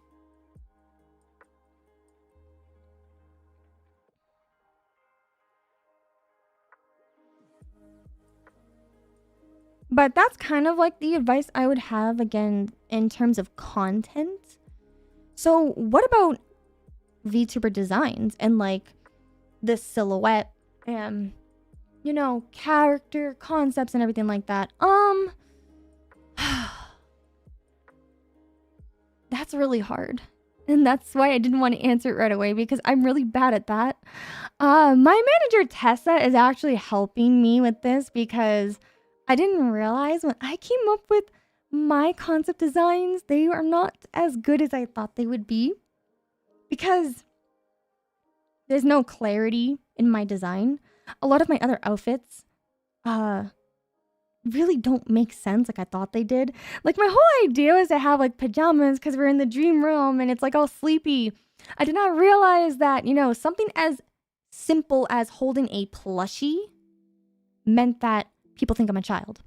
But that's kind of like the advice I would have, again, in terms of content. So what about VTuber designs and, like, the silhouette and, you know, character concepts and everything like that? That's really hard. And that's why I didn't want to answer it right away, because I'm really bad at that. My manager, Tessa, is actually helping me with this because I didn't realize when I came up with my concept designs, they are not as good as I thought they would be. Because there's no clarity in my design. A lot of my other outfits really don't make sense like I thought they did. Like, my whole idea was to have, like, pajamas because we're in the dream realm and it's, like, all sleepy. I did not realize that, you know, something as simple as holding a plushie meant that people think I'm a child.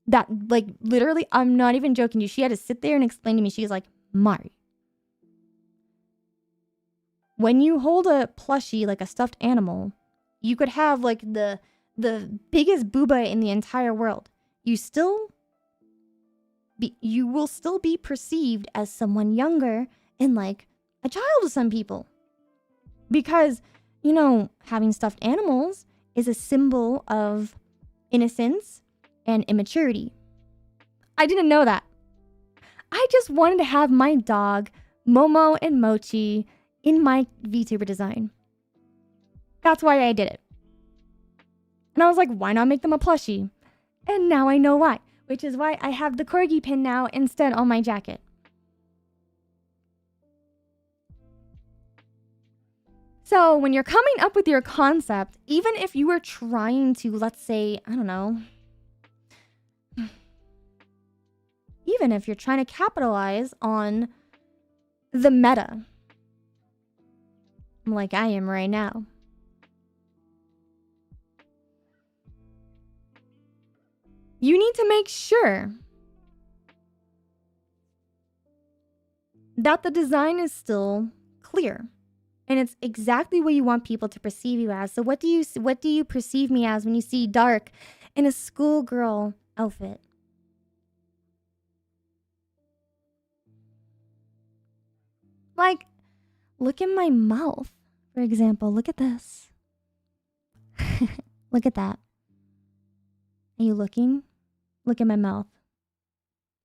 That, like, literally, I'm not even joking you. She had to sit there and explain to me. She was like, Mari, when you hold a plushie, like a stuffed animal, you could have, like, the biggest BOBA in the entire world. You will still be perceived as someone younger and, like, a child to some people. Because, you know, having stuffed animals is a symbol of innocence and immaturity. I didn't know that. I just wanted to have my dog, Momo and Mochi, in my VTuber design. That's why I did it. And I was like, why not make them a plushie? And now I know why. Which is why I have the corgi pin now instead on my jacket. So when you're coming up with your concept, even if you were trying to, let's say, I don't know, even if you're trying to capitalize on the meta, like I am right now, you need to make sure that the design is still clear and it's exactly what you want people to perceive you as. So what do you perceive me as when you see dark in a schoolgirl outfit? Like, look at my mouth, for example. Look at this. Look at that. Are you looking? Look at my mouth.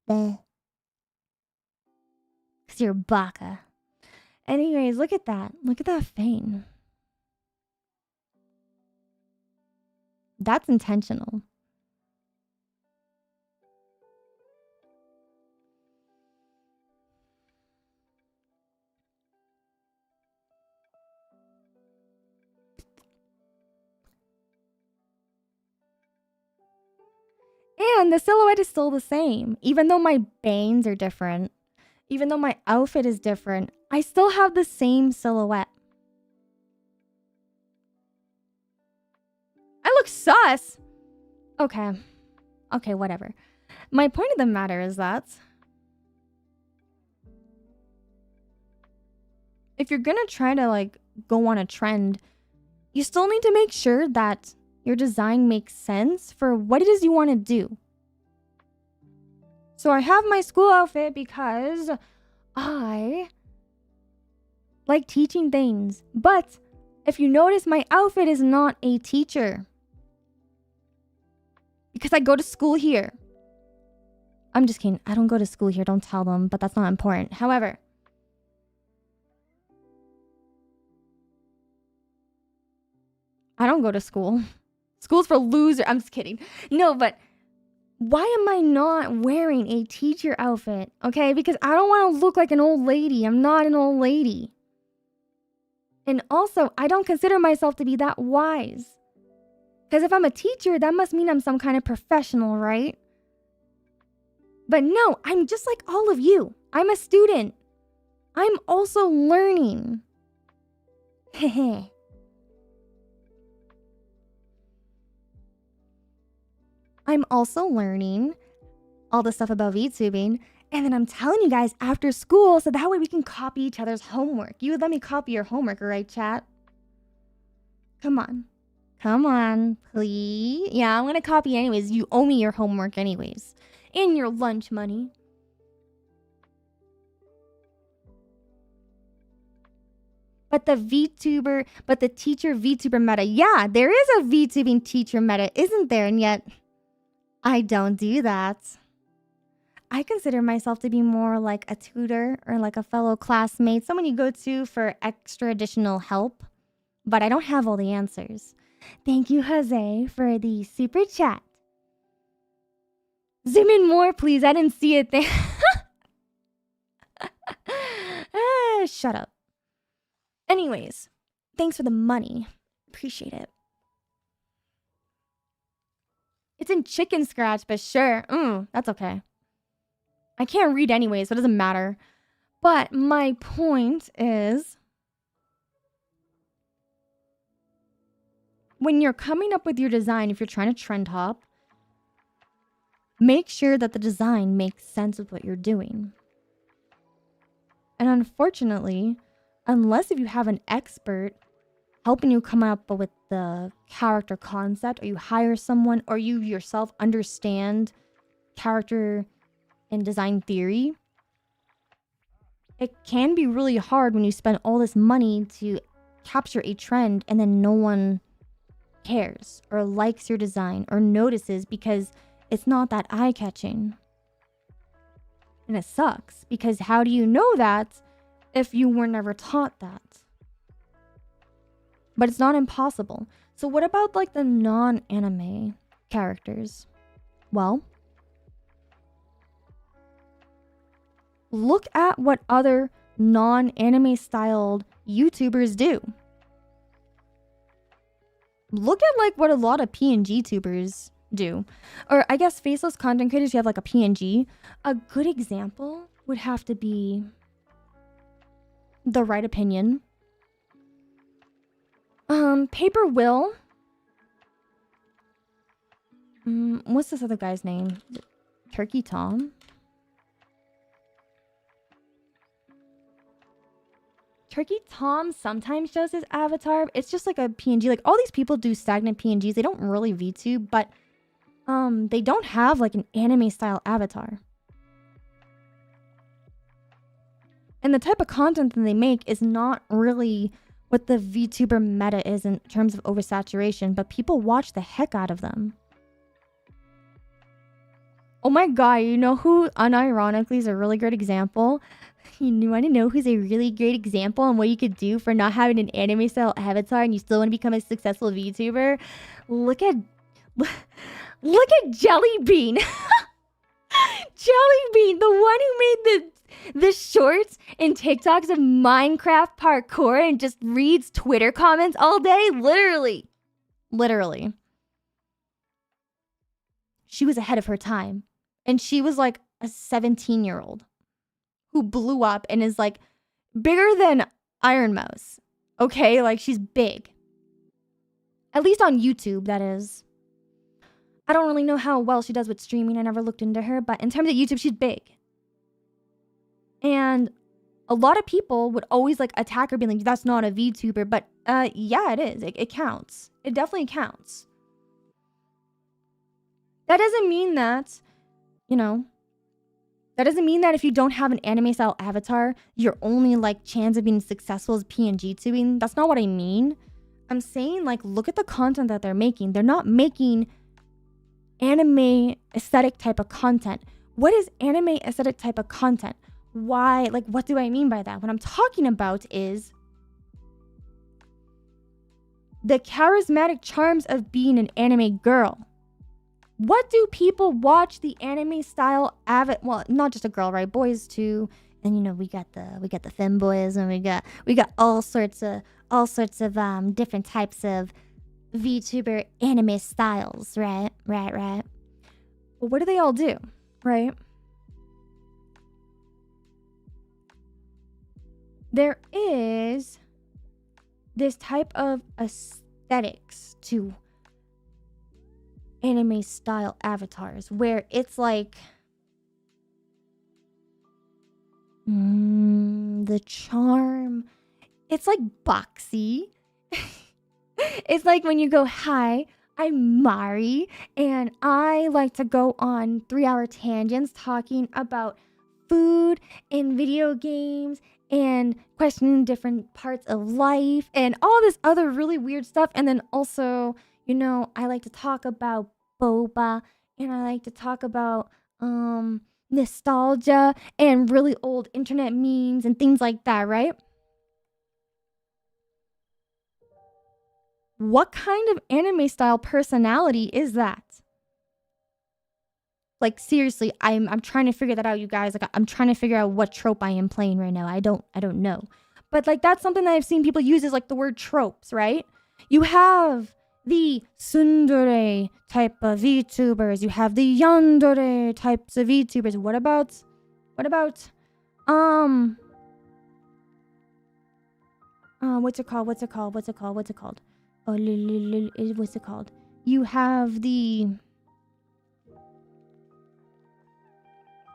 Because you're baka. Anyways, look at that. Look at that fang. That's intentional. And the silhouette is still the same. Even though my bangs are different, even though my outfit is different, I still have the same silhouette. I look sus. Okay. Okay, whatever. My point of the matter is that if you're gonna try to, like, go on a trend, you still need to make sure that your design makes sense for what it is you want to do. So I have my school outfit because I like teaching things. But if you notice, my outfit is not a teacher. Because I go to school here. I'm just kidding. I don't go to school here. Don't tell them. But that's not important. However, I don't go to school. School's for losers. I'm just kidding. No, but why am I not wearing a teacher outfit? Okay, because I don't want to look like an old lady. I'm not an old lady. And also, I don't consider myself to be that wise. Because if I'm a teacher, that must mean I'm some kind of professional, right? But no, I'm just like all of you. I'm a student. I'm also learning. Heh. I'm also learning all the stuff about VTubing, and then I'm telling you guys after school so that way we can copy each other's homework. You would let me copy your homework, right, chat? Come on. Come on, please. Yeah, I'm going to copy anyways. You owe me your homework anyways. And your lunch money. But the teacher VTuber meta. Yeah, there is a VTubing teacher meta, isn't there? And yet I don't do that. I consider myself to be more like a tutor or like a fellow classmate, someone you go to for extra additional help. But I don't have all the answers. Thank you, Jose, for the super chat. Zoom in more, please. I didn't see it there. Shut up. Anyways, thanks for the money. Appreciate it. It's in chicken scratch, but sure. That's okay. I can't read anyway, so it doesn't matter. But my point is, when you're coming up with your design, if you're trying to trend hop, make sure that the design makes sense with what you're doing. And unfortunately, unless if you have an expert helping you come up with the character concept, or you hire someone, or you yourself understand character and design theory, it can be really hard when you spend all this money to capture a trend and then no one cares or likes your design or notices because it's not that eye-catching. And it sucks because how do you know that if you were never taught that? But it's not impossible. So what about like the non-anime characters? Well, look at what other non-anime styled YouTubers do. Look at like what a lot of PNG tubers do. Or I guess faceless content creators, you have like a PNG. A good example would have to be The Right Opinion. Paper Will. What's this other guy's name? Turkey Tom? Turkey Tom sometimes shows his avatar. It's just like a PNG. Like all these people do stagnant PNGs. They don't really VTube, but they don't have like an anime style avatar. And the type of content that they make is not really what the VTuber meta is in terms of oversaturation, but people watch the heck out of them. Oh my god, you know who unironically is a really great example? You want to know who's a really great example on what you could do for not having an anime style avatar and you still want to become a successful VTuber? Look at Jellybean. Jellybean, the one who made the shorts and TikToks of Minecraft parkour and just reads Twitter comments all day. Literally. She was ahead of her time. And she was like a 17-year-old who blew up and is like bigger than Iron Mouse. Okay, like she's big. At least on YouTube, that is. I don't really know how well she does with streaming. I never looked into her, but in terms of YouTube, she's big. And A lot of people would always like attack her, being like, that's not a VTuber. But yeah, it is. It counts. It definitely counts. That doesn't mean that, you know, that doesn't mean that if you don't have an anime style avatar, your only like chance of being successful is PNG tubing. That's not what I mean. I'm saying like, look at the content that they're making. They're not making anime aesthetic type of content. What is anime aesthetic type of content? Why? Like, what do I mean by that? What I'm talking about is the charismatic charms of being an anime girl. What do people watch the anime style well, not just a girl, right? Boys too. And you know, we got the femboys, and we got all sorts of different types of VTuber anime styles, right? But what do they all do, right? There is this type of aesthetics to anime style avatars where it's like the charm. It's like boxy. It's like when you go, hi, I'm Mari, and I like to go on 3-hour tangents talking about food and video games and questioning different parts of life and all this other really weird stuff. And then also, you know, I like to talk about BOBA, and I like to talk about nostalgia and really old internet memes and things like that, right? What kind of anime style personality is that? Like, seriously, I'm trying to figure that out, you guys. Like, I'm trying to figure out what trope I am playing right now. I don't know. But like, that's something that I've seen people use, is like the word tropes, right? You have the tsundere type of VTubers. You have the yandere types of VTubers. What about what's it called? Oh, what's it called? You have the,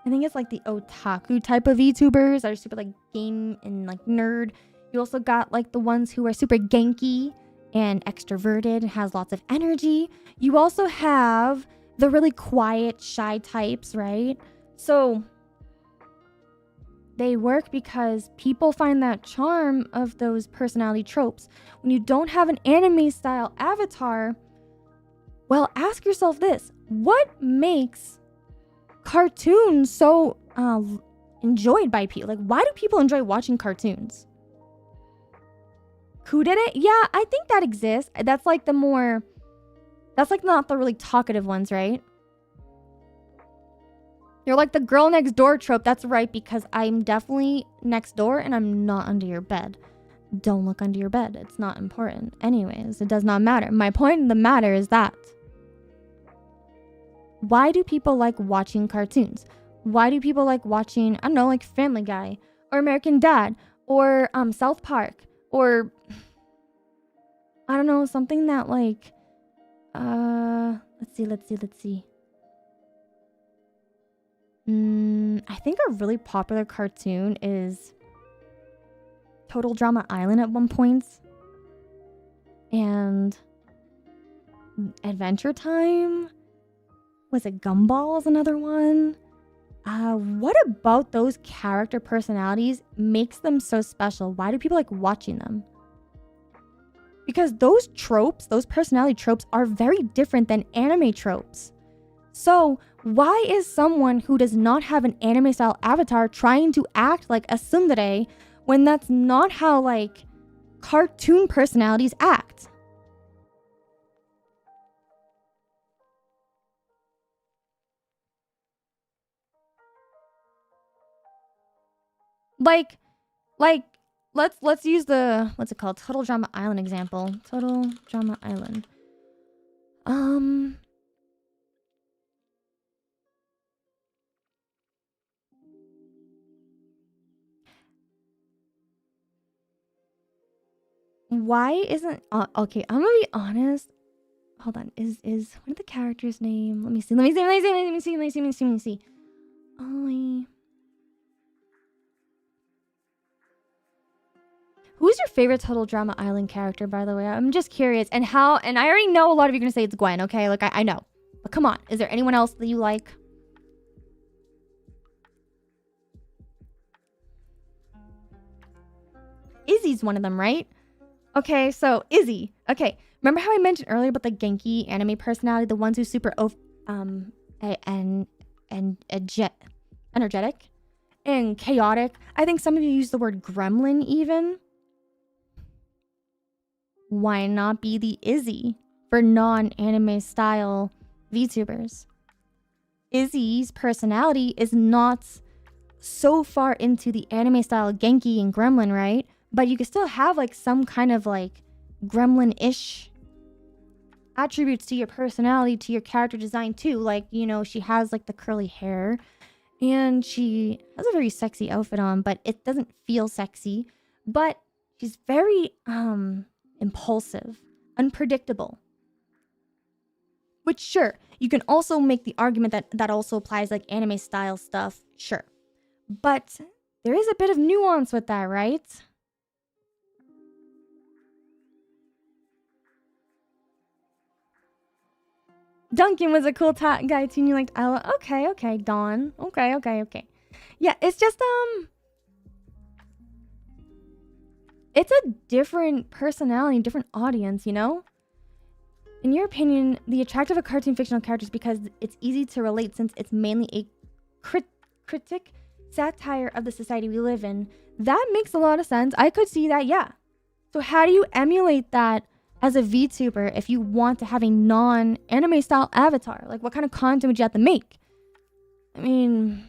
I think it's like the otaku type of VTubers that are super like game and like nerd. You also got like the ones who are super genki and extroverted and has lots of energy. You also have the really quiet, shy types, right? So they work because people find that charm of those personality tropes. When you don't have an anime style avatar, well, ask yourself this: what makes cartoons so enjoyed by people? Like, why do people enjoy watching cartoons? Who did it? Yeah, I think that exists. That's like not the really talkative ones, right? You're like the girl next door trope. That's right, because I'm definitely next door and I'm not under your bed. Don't look under your bed. It's not important. Anyways, it does not matter. My point in the matter is that, why do people like watching cartoons? Why do people like watching, I don't know, like Family Guy or American Dad or South Park, or I don't know, something that like let's see. I think a really popular cartoon is Total Drama Island at one point, and Adventure Time. Was it Gumball is another one? What about those character personalities makes them so special? Why do people like watching them? Because those tropes, those personality tropes, are very different than anime tropes. So why is someone who does not have an anime style avatar trying to act like a tsundere when that's not how like cartoon personalities act? Like let's use the, what's it called, Total Drama Island example. Total Drama Island. Why isn't okay, I'm gonna be honest. Hold on. Is what are the characters' name? Let me see. Oh, Who's your favorite Total Drama Island character, by the way? I'm just curious. And I already know a lot of you are going to say it's Gwen, okay? Like, I know. But come on. Is there anyone else that you like? Izzy's one of them, right? Okay, so Izzy. Okay, remember how I mentioned earlier about the Genki anime personality, the ones who's super energetic and chaotic? I think some of you use the word gremlin even. Why not be the Izzy for non-anime style VTubers? Izzy's personality is not so far into the anime style Genki and Gremlin, right? But you can still have like some kind of like Gremlin-ish attributes to your personality, to your character design too. Like, you know, she has like the curly hair and she has a very sexy outfit on, but it doesn't feel sexy. But she's very impulsive, unpredictable. Which, sure, you can also make the argument that that also applies like anime style stuff, sure. But there is a bit of nuance with that, right? Duncan was a cool guy too, and you liked Ella. Okay, Dawn. Okay. Yeah, it's just, it's a different personality, different audience, you know? In your opinion, the attractive of cartoon fictional characters because it's easy to relate since it's mainly a critic satire of the society we live in. That makes a lot of sense. I could see that, yeah. So how do you emulate that as a VTuber if you want to have a non-anime style avatar? Like, what kind of content would you have to make? I mean,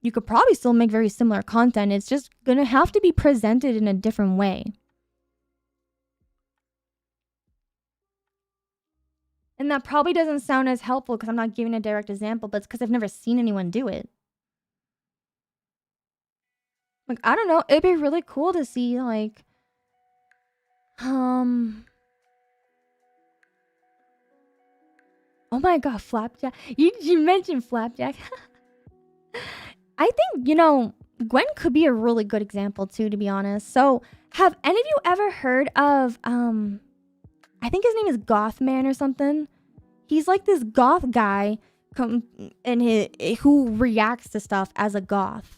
you could probably still make very similar content. It's just gonna have to be presented in a different way. And that probably doesn't sound as helpful because I'm not giving a direct example, but it's because I've never seen anyone do it. Like, I don't know. It'd be really cool to see, like, oh my god, Flapjack. You mentioned Flapjack. I think, you know, Gwen could be a really good example too, to be honest. So, have any of you ever heard of, I think his name is Gothman or something? He's like this goth guy who reacts to stuff as a goth.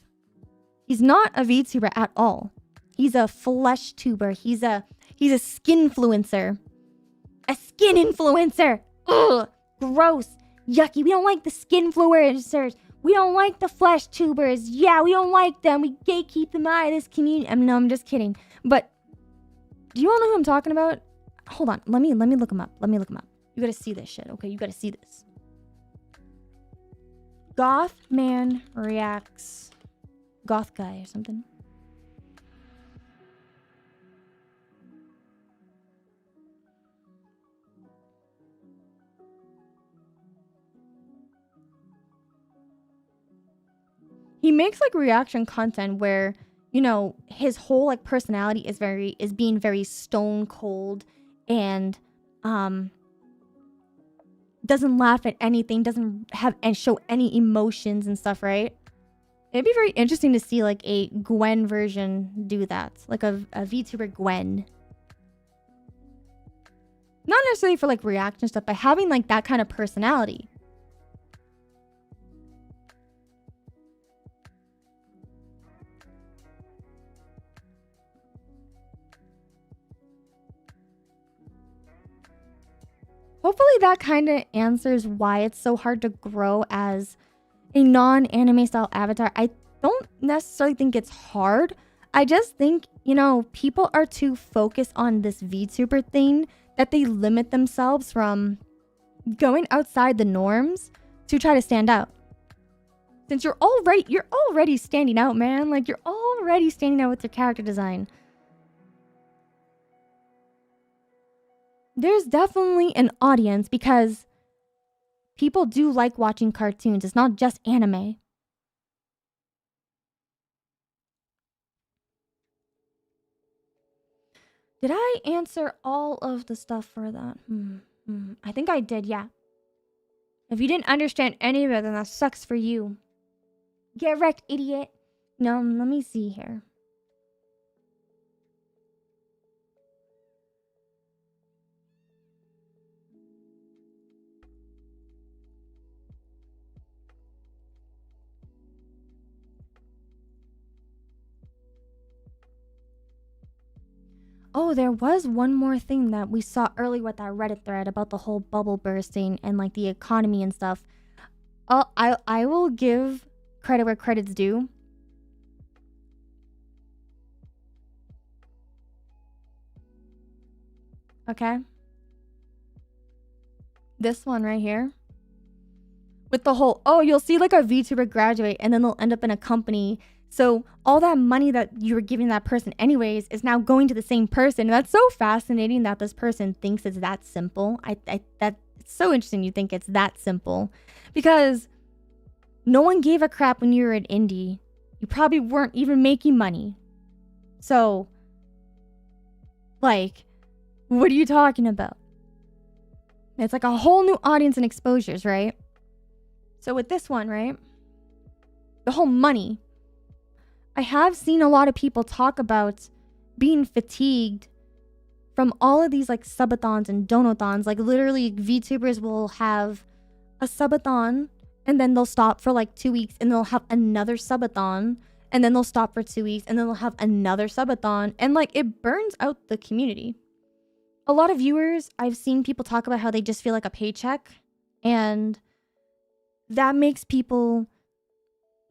He's not a VTuber at all. He's a flesh tuber. He's a skinfluencer. A skin influencer. Ugh, gross. Yucky. We don't like the skinfluencers. We don't like the flesh tubers. Yeah, we don't like them. We gatekeep them out of this community. No, I'm just kidding. But do you all know who I'm talking about? Hold on. Let me look him up. You gotta see this shit, okay? You gotta see this. Gothman reacts. Goth guy or something. He makes like reaction content where, you know, his whole like personality is being very stone cold and doesn't laugh at anything, doesn't have and show any emotions and stuff, right? It'd be very interesting to see like a Gwen version do that. Like a VTuber Gwen. Not necessarily for like reaction stuff, but having like that kind of personality. Hopefully that kind of answers why it's so hard to grow as a non-anime style avatar. I don't necessarily think it's hard. I just think, you know, people are too focused on this VTuber thing that they limit themselves from going outside the norms to try to stand out. Since you're already standing out, man. Like, you're already standing out with your character design. There's definitely an audience because people do like watching cartoons. It's not just anime. Did I answer all of the stuff for that? I think I did, yeah. If you didn't understand any of it, then that sucks for you. Get wrecked, idiot. No, let me see here. Oh, there was one more thing that we saw earlier with that Reddit thread about the whole bubble bursting and like the economy and stuff. I will give credit where credit's due. Okay. This one right here. With the whole, oh, you'll see like a VTuber graduate and then they'll end up in a company. So all that money that you were giving that person anyways is now going to the same person. And that's so fascinating that this person thinks it's that simple. That's so interesting you think it's that simple. Because no one gave a crap when you were at indie. You probably weren't even making money. So, like, what are you talking about? It's like a whole new audience and exposures, right? So with this one, right? The whole money. I have seen a lot of people talk about being fatigued from all of these like subathons and donathons. Like literally VTubers will have a subathon and then they'll stop for like 2 weeks and they'll have another subathon and then they'll stop for 2 weeks and then they'll have another subathon, and like it burns out the community. A lot of viewers, I've seen people talk about how they just feel like a paycheck, and that makes people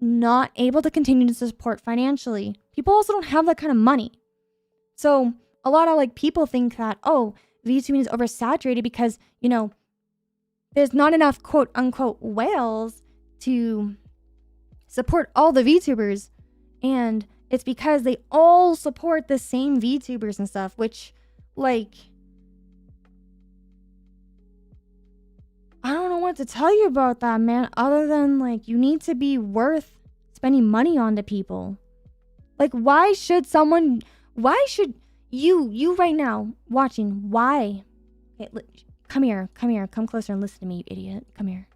not able to continue to support financially. People also don't have that kind of money. So a lot of like people think that, oh, VTubing is oversaturated because, you know, there's not enough quote unquote whales to support all the VTubers. And it's because they all support the same VTubers and stuff, which like, I don't know what to tell you about that, man, other than like you need to be worth spending money on to people. Like why should you right now watching, why? Okay, come here, come closer and listen to me, you idiot. Come here.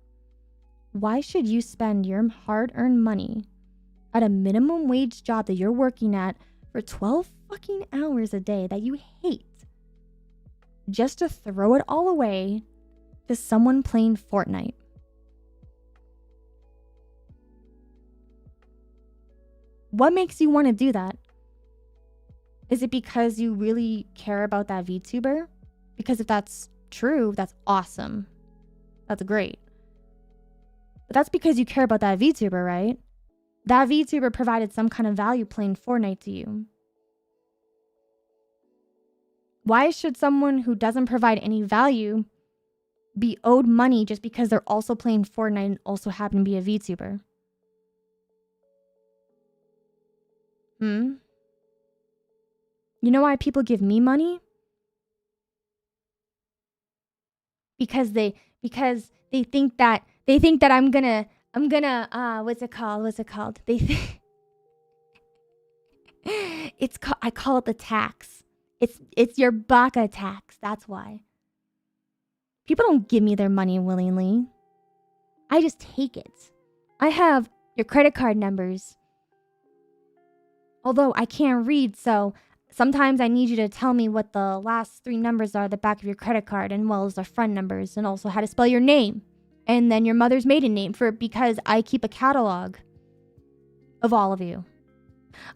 Why should you spend your hard-earned money at a minimum wage job that you're working at for 12 fucking hours a day that you hate just to throw it all away to someone playing Fortnite? What makes you want to do that? Is it because you really care about that VTuber? Because if that's true, that's awesome. That's great. But that's because you care about that VTuber, right? That VTuber provided some kind of value playing Fortnite to you. Why should someone who doesn't provide any value be owed money just because they're also playing Fortnite and also happen to be a VTuber? You know why people give me money? Because they think that I'm gonna what's it called? They think I call it the tax. It's your BOBA tax. That's why. People don't give me their money willingly. I just take it. I have your credit card numbers. Although I can't read, so sometimes I need you to tell me what the last 3 numbers are at the back of your credit card, and well as the front numbers, and also how to spell your name. And then your mother's maiden name, because I keep a catalog of all of you.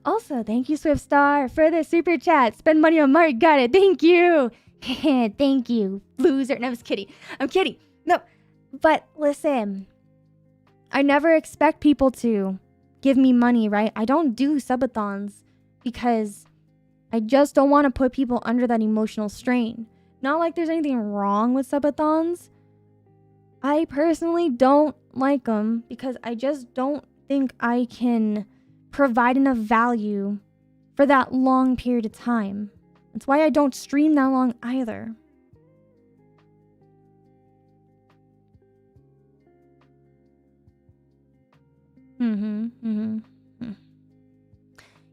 Also, thank you, Swiftstar, for the super chat. Spend money on Mark. Got it. Thank you. Thank you, loser. No, I'm just kidding. I'm kidding. No, but listen. I never expect people to give me money, right? I don't do subathons because I just don't want to put people under that emotional strain. Not like there's anything wrong with subathons. I personally don't like them because I just don't think I can provide enough value for that long period of time. That's why I don't stream that long either.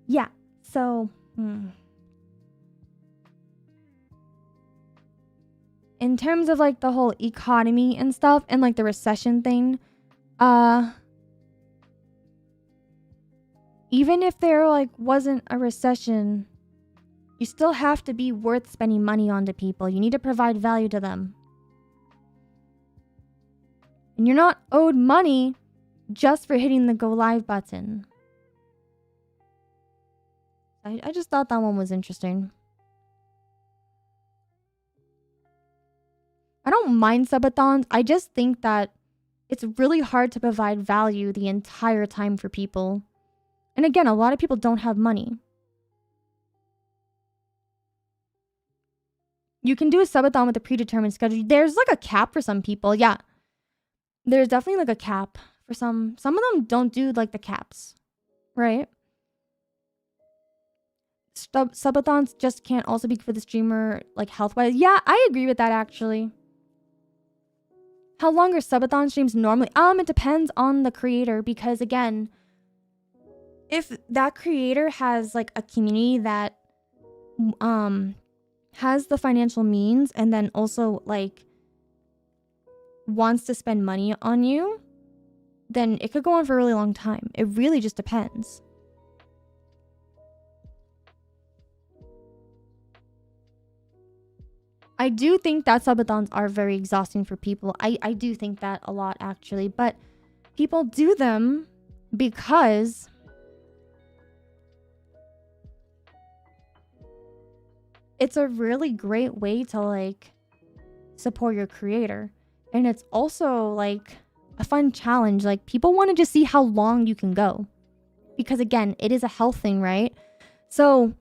Yeah, so in terms of like the whole economy and stuff and like the recession thing, even if there like wasn't a recession, you still have to be worth spending money on to people. You need to provide value to them. And you're not owed money just for hitting the go live button. I just thought that one was interesting. I don't mind subathons. I just think that it's really hard to provide value the entire time for people. And again, a lot of people don't have money. You can do a subathon with a predetermined schedule. There's like a cap for some people. Yeah. There's definitely like a cap for some. Some of them don't do like the caps. Right? Subathons just can't also be for the streamer like health-wise. Yeah, I agree with that actually. How long are subathon streams normally? It depends on the creator, because again, if that creator has like a community that has the financial means and then also like wants to spend money on you, then it could go on for a really long time. It really just depends. I do think that subathons are very exhausting for people. I do think that a lot actually, but people do them because it's a really great way to like support your creator. And it's also like a fun challenge. Like people want to just see how long you can go, because again, it is a health thing, right? So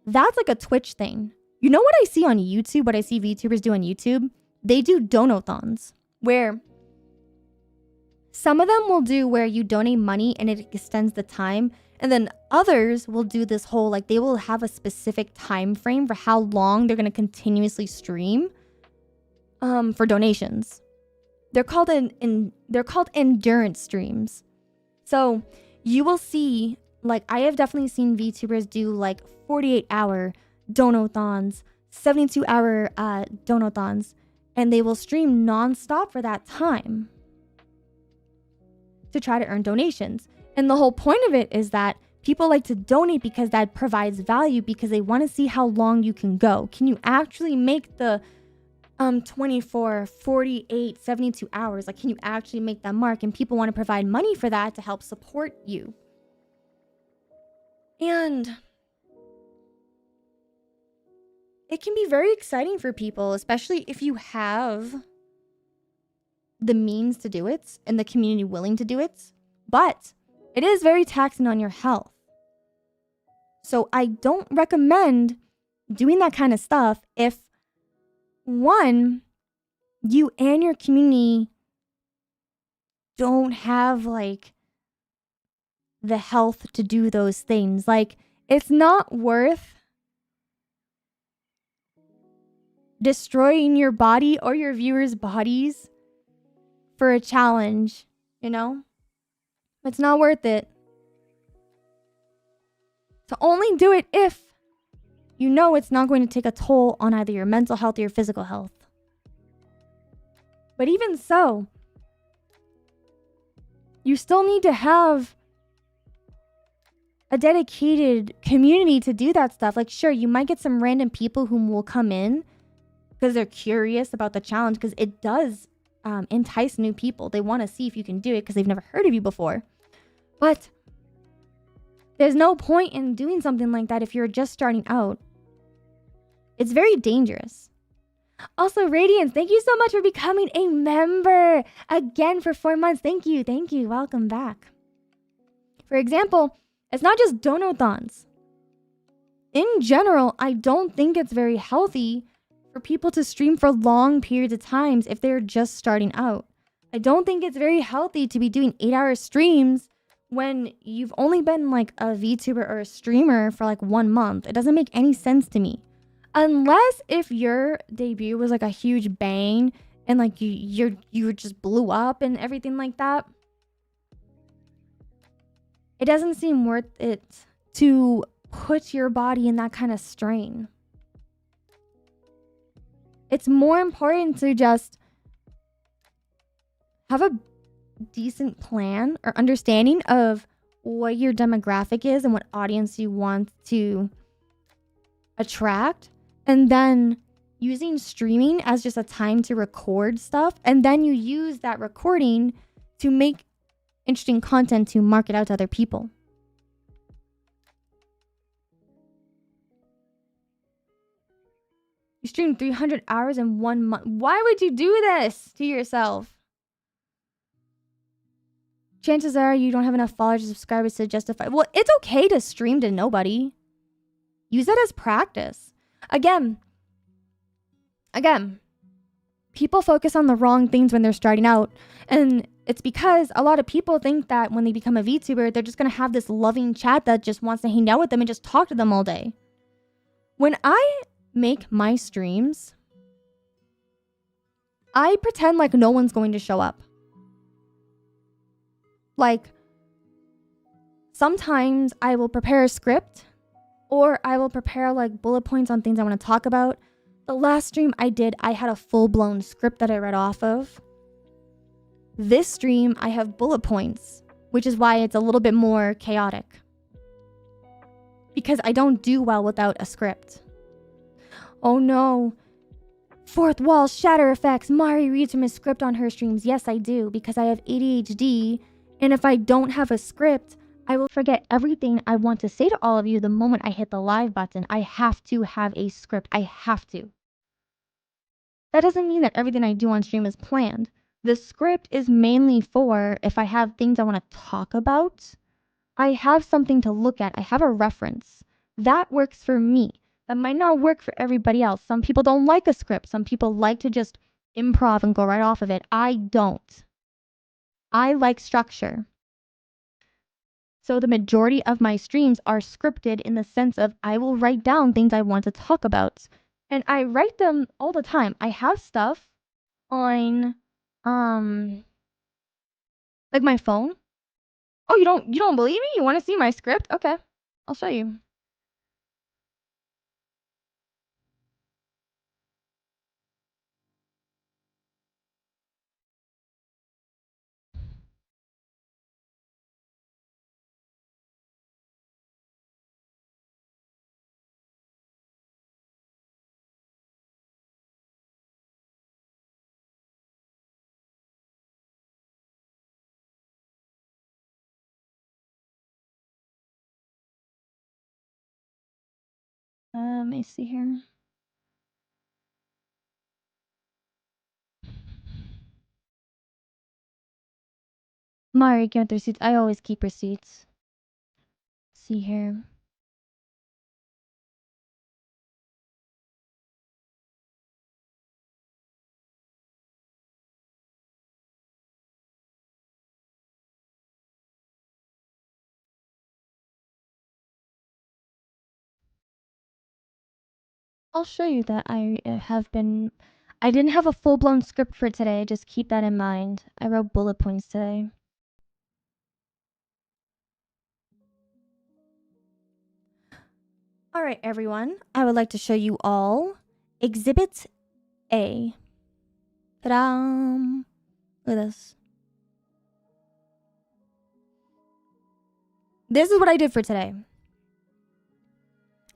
that's like a Twitch thing. You know what I see on YouTube, what I see VTubers do on YouTube? They do donathons, where some of them will do where you donate money and it extends the time. And then others will do this whole, like they will have a specific time frame for how long they're going to continuously stream for donations. They're called endurance streams. So you will see, like I have definitely seen VTubers do like 48-hour donathons, 72-hour donathons, and they will stream nonstop for that time to try to earn donations. And the whole point of it is that people like to donate because that provides value, because they want to see how long you can go. Can you actually make the 24, 48, 72 hours? Like, can you actually make that mark? And people want to provide money for that to help support you. And it can be very exciting for people, especially if you have the means to do it and the community willing to do it. But it is very taxing on your health. So I don't recommend doing that kind of stuff if, one, you and your community don't have like the health to do those things. Like, it's not worth destroying your body or your viewers' bodies for a challenge, you know? It's not worth it. To only do it if you know it's not going to take a toll on either your mental health or your physical health. But even so, you still need to have a dedicated community to do that stuff. Like, sure, you might get some random people whom will come in because they're curious about the challenge, because it does entice new people. They want to see if you can do it because they've never heard of you before. But there's no point in doing something like that if you're just starting out. It's very dangerous. Also, Radiance, thank you so much for becoming a member again for 4 months. Thank you. Thank you. Welcome back. For example, it's not just donathons. In general, I don't think it's very healthy for people to stream for long periods of times if they're just starting out. I don't think it's very healthy to be doing 8-hour streams when you've only been like a VTuber or a streamer for like 1 month. It doesn't make any sense to me. Unless if your debut was like a huge bang and like you just blew up and everything like that. It doesn't seem worth it to put your body in that kind of strain. It's more important to just have a decent plan or understanding of what your demographic is and what audience you want to attract, and then using streaming as just a time to record stuff, and then you use that recording to make interesting content to market out to other people. You stream 300 hours in 1 month. Why would you do this to yourself? Chances are you don't have enough followers or subscribers to justify. Well, it's okay to stream to nobody. Use that as practice. Again, people focus on the wrong things when they're starting out. And it's because a lot of people think that when they become a VTuber, they're just going to have this loving chat that just wants to hang out with them and just talk to them all day. When I make my streams, I pretend like no one's going to show up. Like, sometimes I will prepare a script, or I will prepare like bullet points on things I want to talk about. The last stream I did, I had a full-blown script that I read off of. This stream, I have bullet points, which is why it's a little bit more chaotic. Because I don't do well without a script. Oh no. Fourth wall shatter effects. Mari reads from his script on her streams. Yes, I do, because I have ADHD. And if I don't have a script, I will forget everything I want to say to all of you the moment I hit the live button. I have to have a script. I have to. That doesn't mean that everything I do on stream is planned. The script is mainly for if I have things I want to talk about, I have something to look at. I have a reference. That works for me. That might not work for everybody else. Some people don't like a script. Some people like to just improv and go right off of it. I don't. I like structure. So the majority of my streams are scripted in the sense of I will write down things I want to talk about. And I write them all the time. I have stuff on like my phone. Oh, you don't believe me? You want to see my script? Okay. I'll show you. Let me see here. Mari, give with receipts. I always keep receipts. See here. I'll show you that I didn't have a full-blown script for today. Just keep that in mind. I wrote bullet points today. All right, everyone. I would like to show you all Exhibit A. Ta-da! Look at this. This is what I did for today.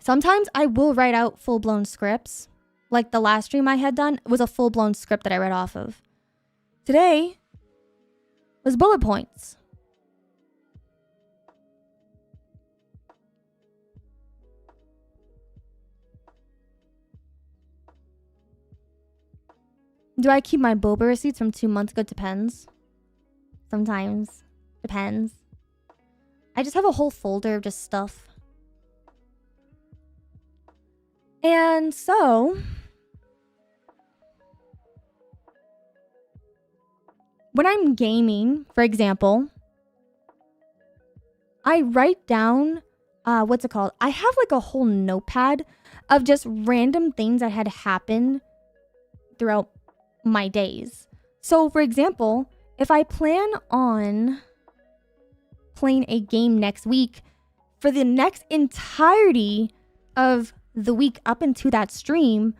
Sometimes I will write out full-blown scripts. Like the last stream I had done was a full-blown script that I read off of. Today was bullet points. Do I keep my BOBA receipts from 2 months ago? Depends. Sometimes. Depends. I just have a whole folder of just stuff. And so, when I'm gaming, for example, I write down, what's it called? I have like a whole notepad of just random things that had happened throughout my days. So, for example, if I plan on playing a game next week, for the next entirety of the week up into that stream,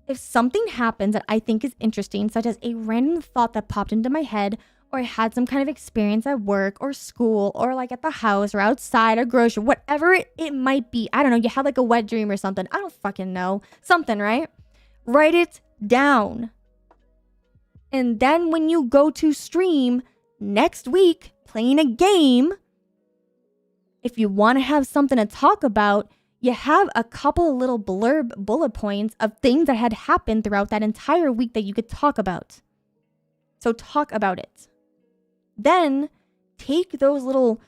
if something happens that I think is interesting, such as a random thought that popped into my head, or had some kind of experience at work or school or like at the house or outside or grocery, whatever it might be. I don't know. You had like a wet dream or something. I don't fucking know. Something, right? Write it down. And then when you go to stream next week playing a game, if you want to have something to talk about, you have a couple of little bullet points of things that had happened throughout that entire week that you could talk about. So talk about it. Then take those little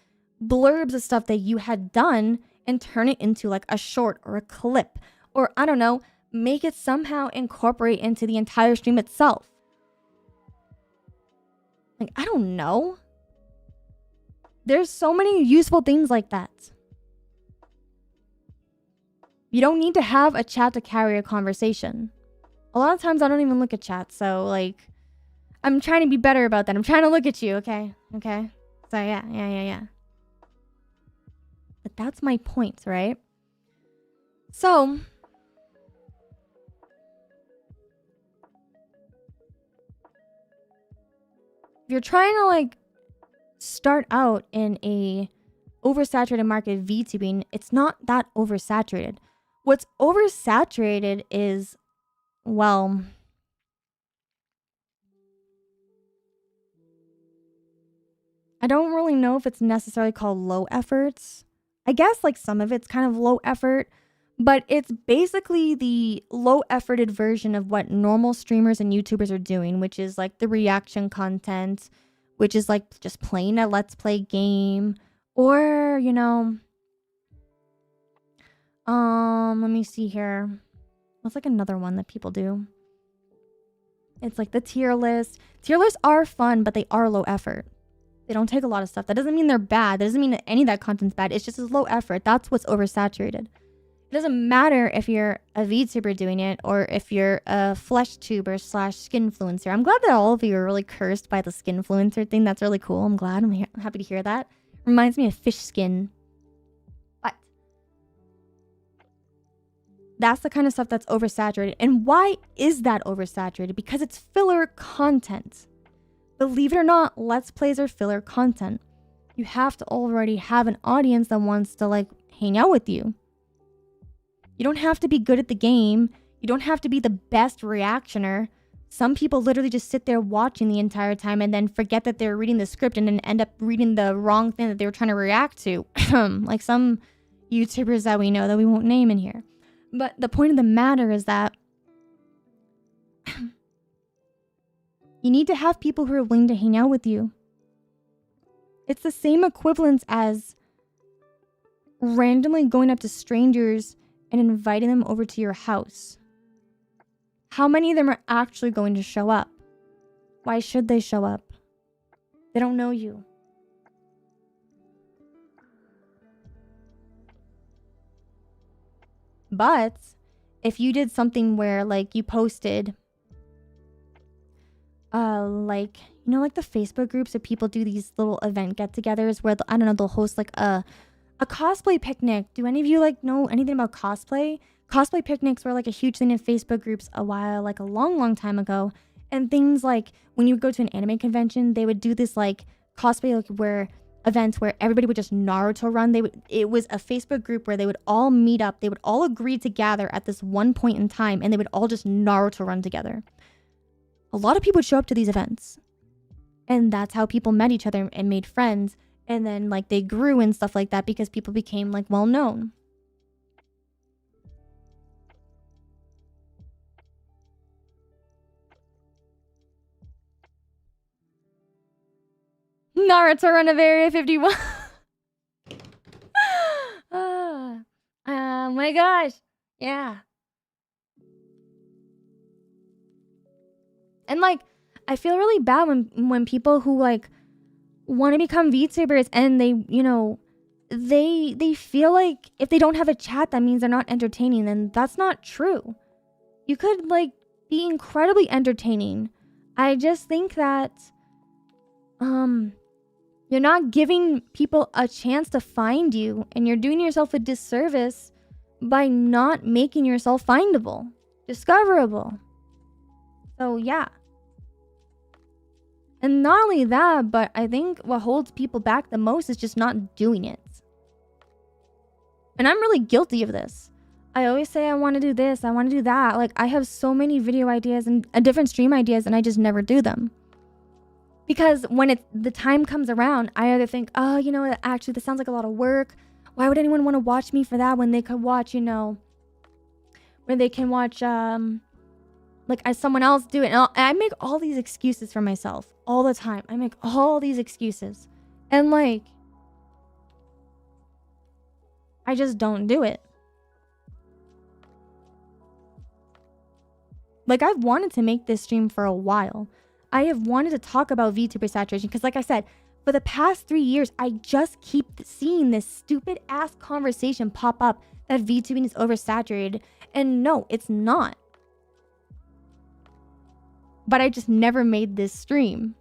blurbs of stuff that you had done and turn it into like a short or a clip. Or I don't know, make it somehow incorporate into the entire stream itself. Like, I don't know. There's so many useful things like that. You don't need to have a chat to carry a conversation. A lot of times I don't even look at chat, so like, I'm trying to be better about that. I'm trying to look at you, okay? Okay? So yeah. But that's my point, right? So, if you're trying to like start out in a oversaturated market VTubing, it's not that oversaturated. What's oversaturated is, well, I don't really know if it's necessarily called low efforts. I guess like some of it's kind of low effort, but it's basically the low efforted version of what normal streamers and YouTubers are doing, which is like the reaction content, which is like just playing a let's play game, or, you know, let me see here. What's like another one that people do? It's like the tier list. Tier lists are fun, but they are low effort. They don't take a lot of stuff. That doesn't mean they're bad. That doesn't mean that any of that content's bad. It's just as low effort. That's what's oversaturated. It doesn't matter if you're a VTuber doing it or if you're a flesh tuber / skinfluencer. I'm glad that all of you are really cursed by the skinfluencer thing. That's really cool. I'm glad. I'm happy to hear that. Reminds me of fish skin. But that's the kind of stuff that's oversaturated. And why is that oversaturated? Because it's filler content. Believe it or not, Let's Plays are filler content. You have to already have an audience that wants to like hang out with you. You don't have to be good at the game. You don't have to be the best reactioner. Some people literally just sit there watching the entire time and then forget that they're reading the script and then end up reading the wrong thing that they were trying to react to. Like some YouTubers that we know that we won't name in here. But the point of the matter is that you need to have people who are willing to hang out with you. It's the same equivalence as randomly going up to strangers and inviting them over to your house. How many of them are actually going to show up? Why should they show up? They don't know you. But if you did something where like you posted like, you know, like the Facebook groups where people do these little event get-togethers where, I don't know, they'll host like a cosplay picnic. Do any of you like know anything about cosplay? Cosplay picnics were like a huge thing in Facebook groups a long time ago. And things like when you would go to an anime convention, they would do this like cosplay like where events where everybody would just Naruto run. It was a Facebook group where they would all meet up. They would all agree to gather at this one point in time and they would all just Naruto run together. A lot of people would show up to these events. And that's how people met each other and made friends. And then like they grew and stuff like that because people became like well known. Naruto run of Area 51. Oh my gosh. Yeah. And like, I feel really bad when people who like want to become VTubers and they, you know, they feel like if they don't have a chat, that means they're not entertaining. And that's not true. You could like be incredibly entertaining. I just think that, you're not giving people a chance to find you and you're doing yourself a disservice by not making yourself findable, discoverable. So yeah. And not only that, but I think what holds people back the most is just not doing it. And I'm really guilty of this. I always say I want to do this, I want to do that. Like, I have so many video ideas and different stream ideas, and I just never do them. Because when the time comes around, I either think, oh, you know what, actually, this sounds like a lot of work. Why would anyone want to watch me for that when they could watch, you know, when they can watch, like, someone else do it. And I make all these excuses for myself all the time. I make all these excuses. And, like, I just don't do it. Like, I've wanted to make this stream for a while. I have wanted to talk about VTuber saturation because, like I said, for the past 3 years, I just keep seeing this stupid ass conversation pop up that VTubing is oversaturated. And no, it's not. But I just never made this stream.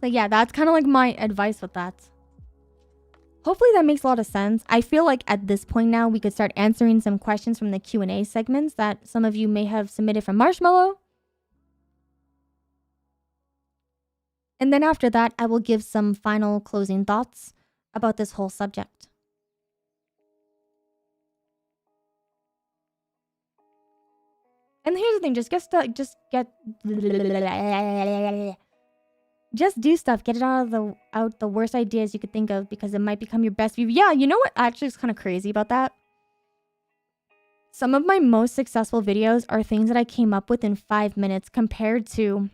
So yeah, that's kind of like my advice with that. Hopefully that makes a lot of sense. I feel like at this point now, we could start answering some questions from the Q&A segments that some of you may have submitted from Marshmallow. And then after that, I will give some final closing thoughts about this whole subject. And here's the thing, just do stuff. Get it out the worst ideas you could think of because it might become your best view. Yeah, you know what actually is kind of crazy about that? Some of my most successful videos are things that I came up with in 5 minutes compared to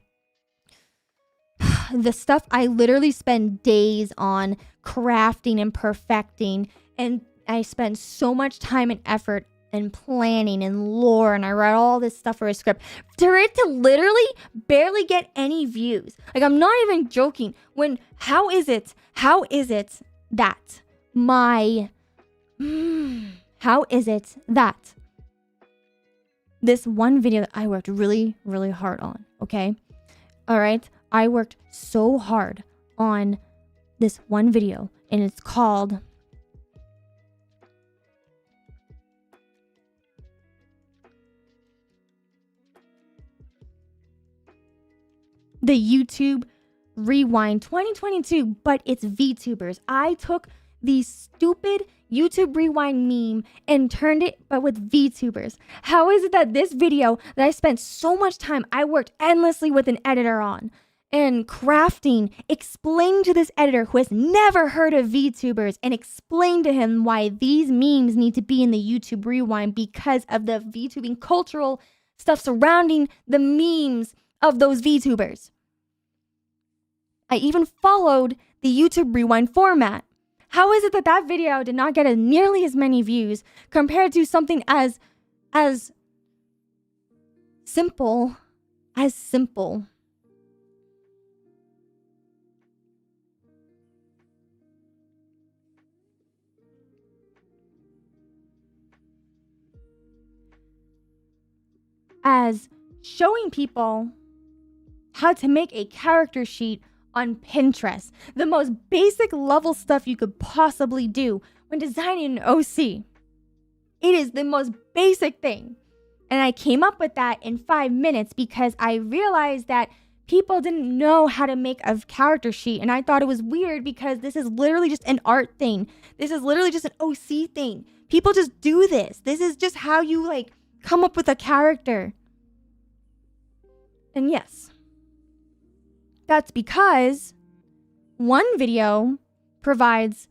the stuff I literally spend days on crafting and perfecting. And I spend so much time and effort and planning and lore, and I write all this stuff for a script for it to literally barely get any views. Like, I'm not even joking. How is it that this one video that I worked really, really hard on, okay? All right, I worked so hard on this one video, and it's called the YouTube Rewind 2022, but it's VTubers. I took the stupid YouTube Rewind meme and turned it, but with VTubers. How is it that this video that I spent so much time, I worked endlessly with an editor on and crafting, explained to this editor who has never heard of VTubers and explained to him why these memes need to be in the YouTube Rewind because of the VTubing cultural stuff surrounding the memes of those VTubers. I even followed the YouTube Rewind format. How is it that that video did not get nearly as many views compared to something as simple as showing people how to make a character sheet on Pinterest, the most basic level stuff you could possibly do when designing an OC. It is the most basic thing. And I came up with that in 5 minutes because I realized that people didn't know how to make a character sheet. And I thought it was weird because this is literally just an art thing. This is literally just an OC thing. People just do this. This is just how you like come up with a character. And yes, that's because one video provides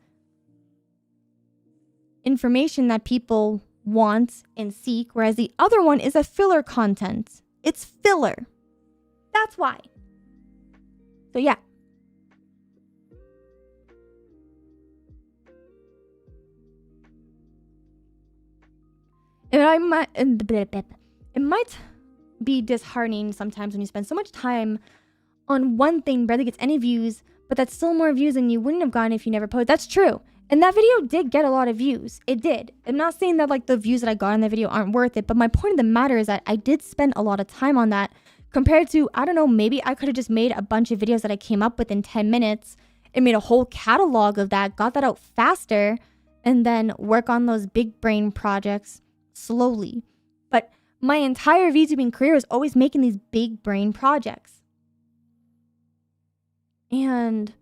information that people want and seek, whereas the other one is a filler content. It's filler. That's why. So yeah. It might be disheartening sometimes when you spend so much time on one thing, barely gets any views, but that's still more views than you wouldn't have gotten if you never posted. That's true. And that video did get a lot of views. It did. I'm not saying that like the views that I got in that video aren't worth it, but my point of the matter is that I did spend a lot of time on that compared to, I don't know, maybe I could have just made a bunch of videos that I came up with in 10 minutes and made a whole catalog of that, got that out faster, and then work on those big brain projects slowly. But my entire VTubing career was always making these big brain projects. And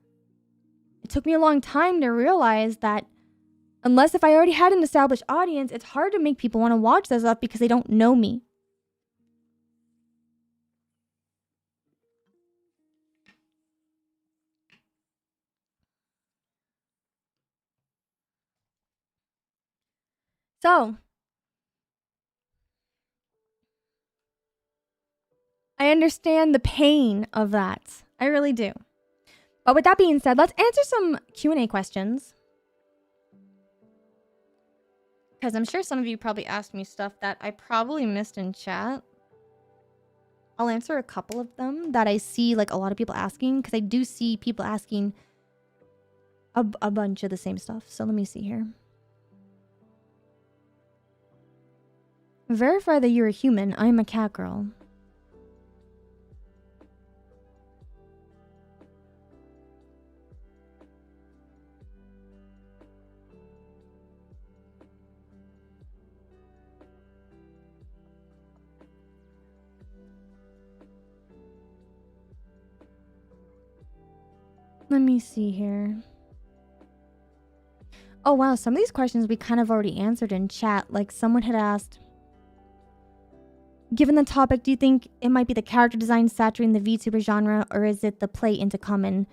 it took me a long time to realize that unless if I already had an established audience, it's hard to make people want to watch that stuff because they don't know me. So, I understand the pain of that. I really do. But with that being said, let's answer some Q&A questions. Because I'm sure some of you probably asked me stuff that I probably missed in chat. I'll answer a couple of them that I see like a lot of people asking. Because I do see people asking a bunch of the same stuff. So let me see here. Verify that you're a human. I'm a cat girl. Let me see here. Oh wow, some of these questions we kind of already answered in chat. Like someone had asked, given the topic, do you think it might be the character design saturating the VTuber genre, or is it the play into common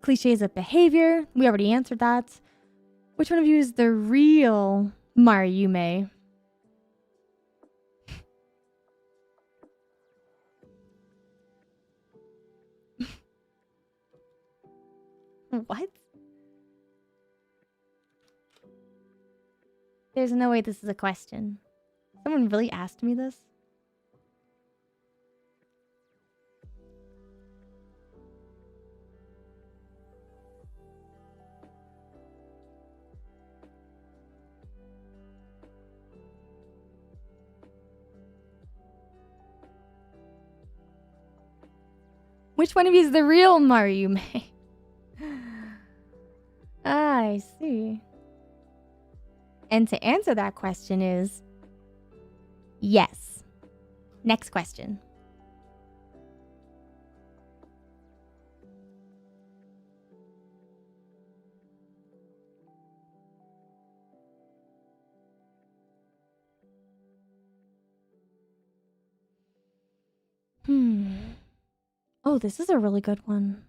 cliches of behavior? We already answered that. Which one of you is the real Yume? What? There's no way this is a question. Someone really asked me this? Which one of you is the real Yume? I see. And to answer that question is yes. Next question. Oh, this is a really good one.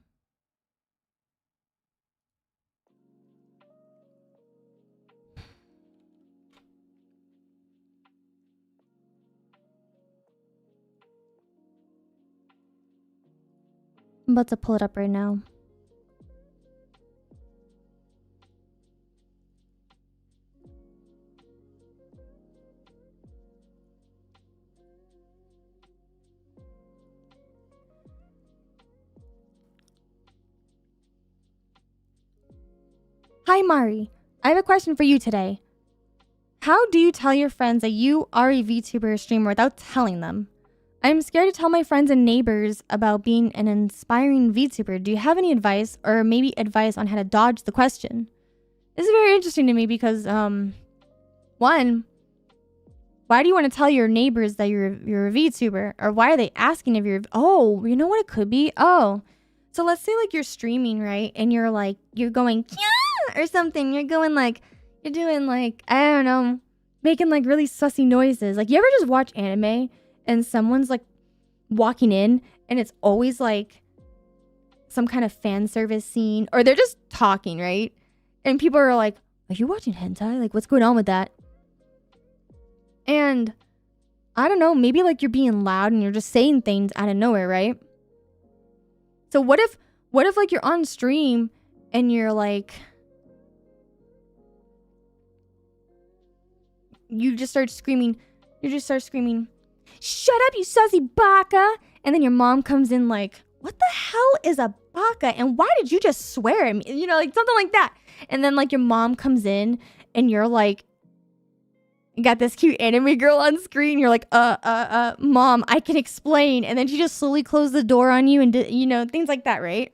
I'm about to pull it up right now. Hi, Mari. I have a question for you today. How do you tell your friends that you are a VTuber or streamer without telling them? I'm scared to tell my friends and neighbors about being an inspiring VTuber. Do you have any advice, or maybe advice on how to dodge the question? This is very interesting to me because, one, why do you want to tell your neighbors that you're a VTuber? Or why are they asking if you're... Oh, you know what it could be? Oh, so let's say like you're streaming, right? And you're like, you're going, yeah, or something. You're going like, you're doing like, I don't know, making like really sussy noises. Like, you ever just watch anime and someone's like walking in and it's always like some kind of fan service scene, or they're just talking, right? And people are like, are you watching hentai? Like, what's going on with that? And I don't know, maybe like you're being loud and you're just saying things out of nowhere, right? So what if like you're on stream and you're like, you just start screaming, shut up, you sussy baka. And then your mom comes in like, what the hell is a baka? And why did you just swear at me? You know, like something like that. And then like your mom comes in and you're like, you got this cute anime girl on screen. You're like, mom, I can explain. And then she just slowly closed the door on you and, you know, things like that, right?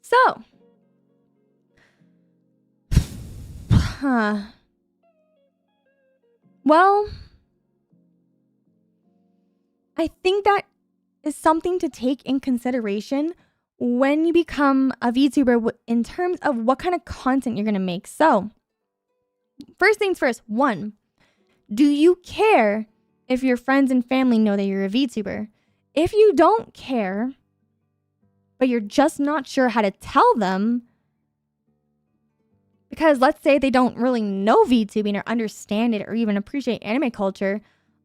So, Well, I think that is something to take in consideration when you become a VTuber in terms of what kind of content you're going to make. So, first things first, 1, do you care if your friends and family know that you're a VTuber? If you don't care, but you're just not sure how to tell them, because let's say they don't really know VTubing or understand it or even appreciate anime culture,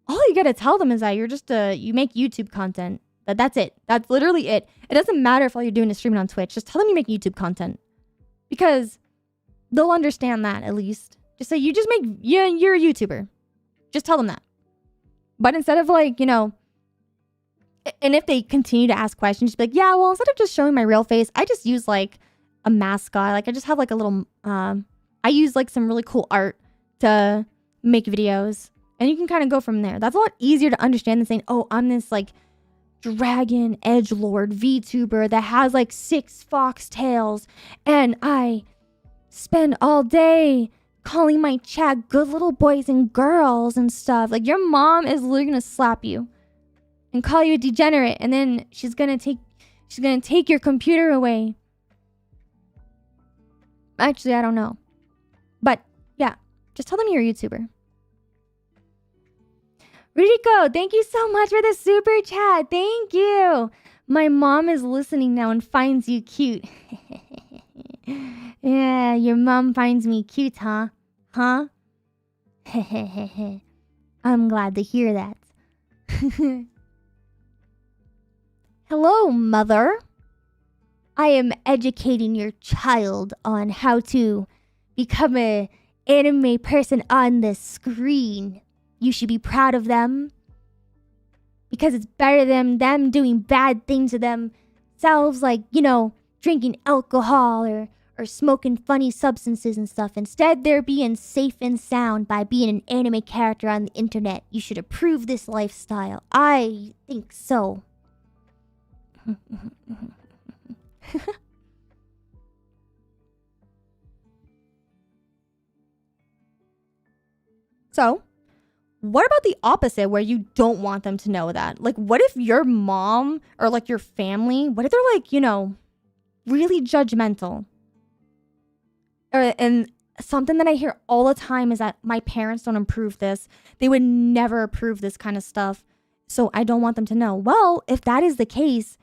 all you gotta tell them is that you're just you make YouTube content. That's it. That's literally it. It doesn't matter if all you're doing is streaming on Twitch. Just tell them you make YouTube content, because they'll understand that at least. Just say you just make, yeah, you're a YouTuber. Just tell them that. But instead of like, you know, and if they continue to ask questions, just be like, yeah, well, instead of just showing my real face, I just use like a mascot. Like I just have like a little, I use like some really cool art to make videos. And you can kind of go from there. That's a lot easier to understand than saying, oh, I'm this like dragon edgelord VTuber that has like 6 fox tails, and I spend all day calling my chat good little boys and girls and stuff. Like your mom is literally gonna slap you and call you a degenerate, and then she's gonna take your computer away. Actually, I don't know. But yeah, just tell them you're a YouTuber. Rico, thank you so much for the super chat. Thank you. My mom is listening now and finds you cute. Yeah, your mom finds me cute, huh? Huh? I'm glad to hear that. Hello, mother. I am educating your child on how to become an anime person on the screen. You should be proud of them, because it's better than them doing bad things to themselves, like, you know, drinking alcohol or smoking funny substances and stuff. Instead, they're being safe and sound by being an anime character on the internet. You should approve this lifestyle. I think so. So, what about the opposite, where you don't want them to know that? Like, what if your mom or like your family, what if they're like, you know, really judgmental? And something that I hear all the time is that my parents don't approve this. They would never approve this kind of stuff. So I don't want them to know. Well, if that is the case,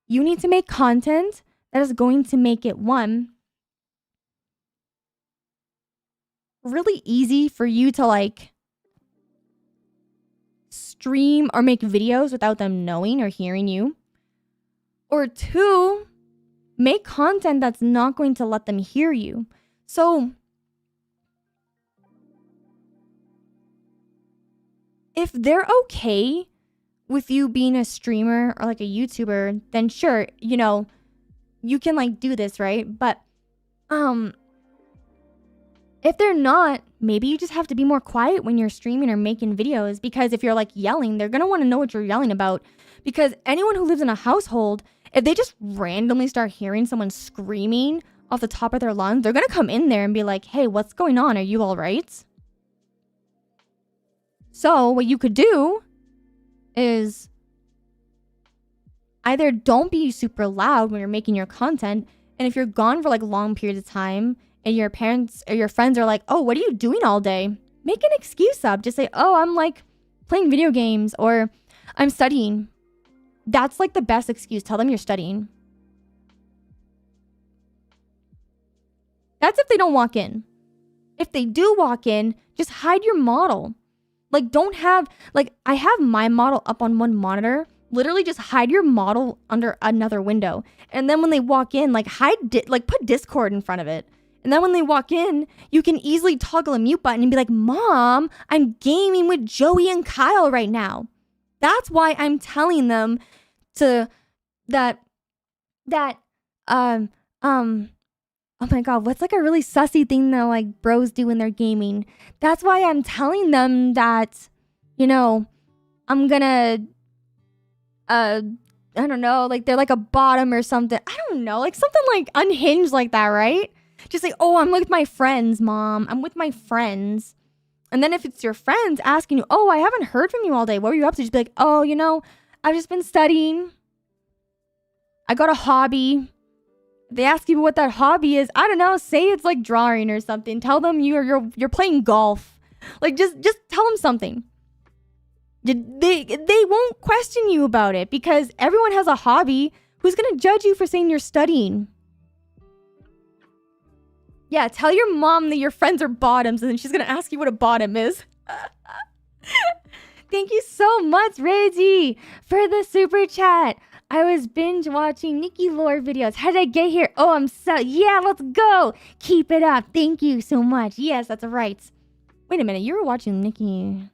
you need to make content that is going to make it, 1, really easy for you to like stream or make videos without them knowing or hearing you. Or 2, make content that's not going to let them hear you. So if they're okay with you being a streamer or like a YouTuber, then sure, you know, you can like do this, right? But if they're not, maybe you just have to be more quiet when you're streaming or making videos, because if you're like yelling, they're going to want to know what you're yelling about. Because anyone who lives in a household, if they just randomly start hearing someone screaming off the top of their lungs, they're going to come in there and be like, hey, what's going on? Are you all right? So what you could do is either don't be super loud when you're making your content. And if you're gone for like long periods of time and your parents or your friends are like, oh, what are you doing all day? Make an excuse up. Just say, oh, I'm like playing video games or I'm studying. That's like the best excuse. Tell them you're studying. That's if they don't walk in. If they do walk in, just hide your model. Like, don't have, like, I have my model up on one monitor. Literally just hide your model under another window. And then when they walk in, like, put Discord in front of it. And then when they walk in, you can easily toggle a mute button and be like, Mom, I'm gaming with Joey and Kyle right now. That's why I'm telling them to, oh my God, what's like a really sussy thing that like bros do when they're gaming? That's why I'm telling them that, you know, I'm gonna, I don't know, like they're like a bottom or something. I don't know, like something like unhinged like that, right? Just say, oh, I'm with my friends, mom. I'm with my friends. And then if it's your friends asking you, oh, I haven't heard from you all day. What were you up to? Just be like, oh, you know, I've just been studying. I got a hobby. They ask you what that hobby is. I don't know. Say it's like drawing or something. Tell them you're playing golf. Like just tell them something. They won't question you about it because everyone has a hobby. Who's gonna judge you for saying you're studying? Yeah, tell your mom that your friends are bottoms and then she's gonna ask you what a bottom is. Thank you so much, Reggie, for the super chat. I was binge watching Nikki lore videos. How did I get here? Oh, yeah, let's go. Keep it up. Thank you so much. Yes, that's right. Wait a minute, you were watching Nikki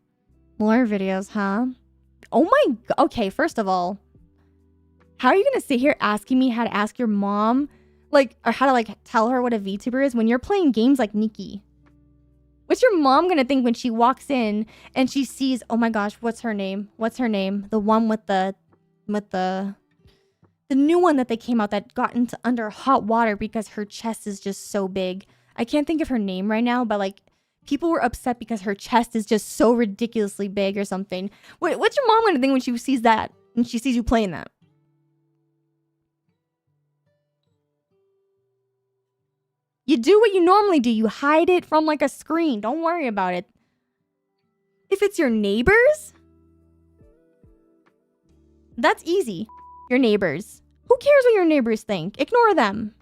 lore videos, huh? Oh my, okay, first of all, how are you gonna sit here asking me how to ask your mom, like, or how to like tell her what a VTuber is when you're playing games like Nikki? What's your mom gonna think when she walks in and she sees, oh my gosh, what's her name? What's her name? The one with the new one that they came out that got into under hot water because her chest is just so big. I can't think of her name right now, but like people were upset because her chest is just so ridiculously big or something. What's your mom gonna think when she sees that and she sees you playing that? You do what you normally do. You hide it from like a screen. Don't worry about it. If it's your neighbors, that's easy. Your neighbors. Who cares what your neighbors think? Ignore them.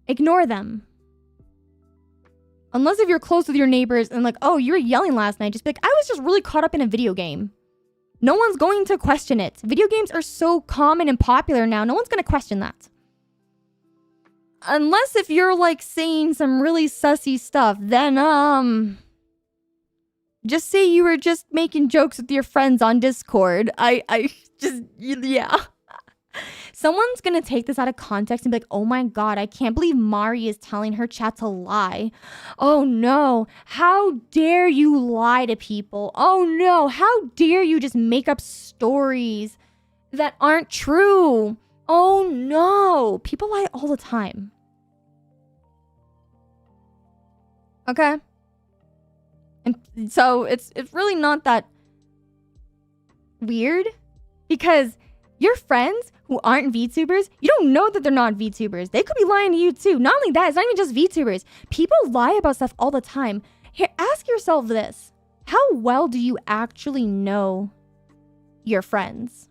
Ignore them. Unless if you're close with your neighbors and like, oh, you were yelling last night. Just be like, I was just really caught up in a video game. No one's going to question it. Video games are so common and popular now. No one's going to question that. Unless if you're like saying some really sussy stuff, then just say you were just making jokes with your friends on Discord. Yeah. Someone's gonna take this out of context and be like, oh my god, I can't believe Mari is telling her chat to lie. Oh no, how dare you lie to people? Oh no, how dare you just make up stories that aren't true? Oh no, people lie all the time. Okay? And so it's really not that weird because your friends who aren't VTubers, you don't know that they're not VTubers. They could be lying to you too. Not only that, it's not even just VTubers. People lie about stuff all the time. Here, ask yourself this. How well do you actually know your friends?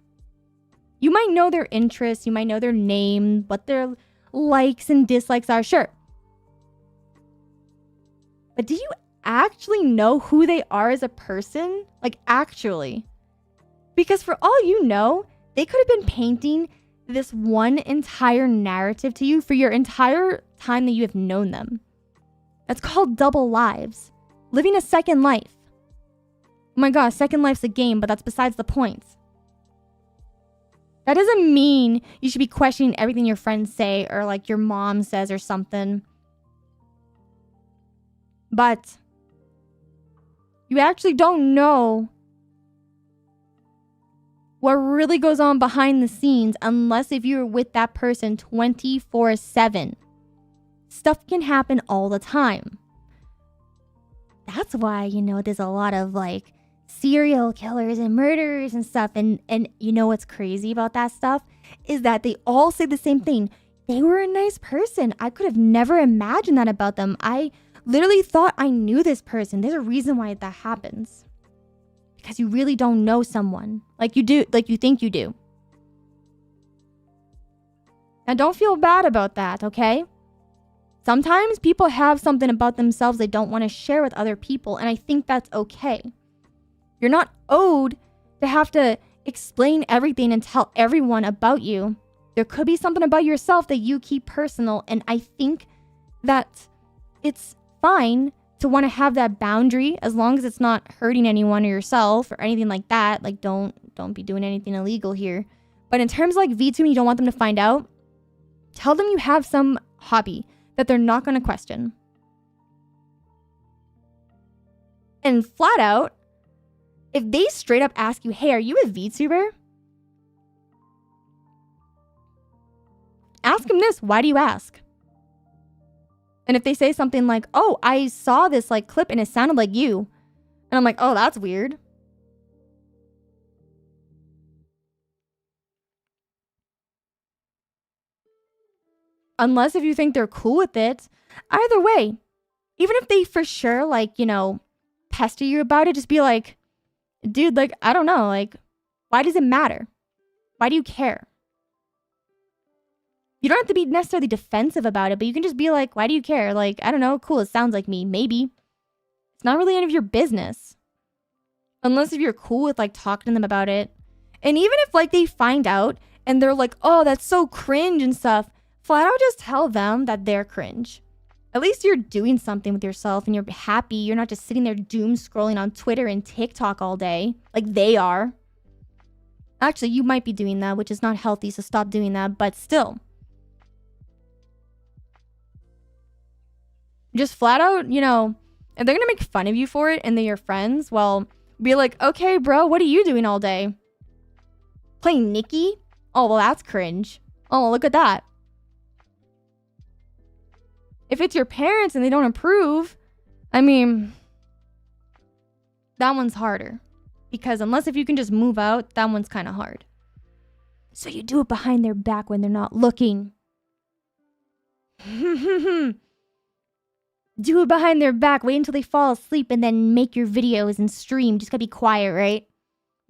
You might know their interests, you might know their name, what their likes and dislikes are, sure. But do you actually know who they are as a person? Like, actually. Because for all you know, they could have been painting this one entire narrative to you for your entire time that you have known them. That's called double lives. Living a second life. Oh my gosh, Second Life's a game, but that's besides the point. That doesn't mean you should be questioning everything your friends say or like your mom says or something. But you actually don't know what really goes on behind the scenes unless if you're with that person 24/7. Stuff can happen all the time. That's why, you know, there's a lot of like serial killers and murderers and stuff. And you know what's crazy about that stuff is that they all say the same thing. They were a nice person. I could have never imagined that about them. I literally thought I knew this person. There's a reason why that happens. Because you really don't know someone like you do, like you think you do. Now don't feel bad about that, okay? Sometimes people have something about themselves they don't want to share with other people, and I think that's okay. You're not owed to have to explain everything and tell everyone about you. There could be something about yourself that you keep personal, and I think that it's fine to want to have that boundary as long as it's not hurting anyone or yourself or anything like that. Like don't be doing anything illegal here. But in terms of like VTubing, you don't want them to find out. Tell them you have some hobby that they're not going to question. And flat out, if they straight up ask you, hey, are you a VTuber? ask them this. Why do you ask? And if they say something like, oh, I saw this like clip and it sounded like you. And I'm like, oh, that's weird. Unless if you think they're cool with it. Either way, even if they for sure, like, you know, pester you about it, just be like, dude, like, I don't know, like, why does it matter? Why do you care? You don't have to be necessarily defensive about it, but you can just be like, why do you care? Like, I don't know, cool, it sounds like me, maybe. It's not really any of your business. Unless if you're cool with, like, talking to them about it. And even if, like, they find out and they're like, oh, that's so cringe and stuff, flat out just tell them that they're cringe. At least you're doing something with yourself and you're happy. You're not just sitting there doom scrolling on Twitter and TikTok all day like they are. Actually, you might be doing that, which is not healthy, so stop doing that. But still. Just flat out, you know, if they're going to make fun of you for it and they're your friends, well, be like, okay, bro, what are you doing all day? Playing Nikki? Oh, well, that's cringe. Oh, look at that. If it's your parents and they don't approve, I mean, that one's harder. Because unless if you can just move out, that one's kind of hard. So you do it behind their back when they're not looking. Do it behind their back. Wait until they fall asleep and then make your videos and stream. Just gotta be quiet, right?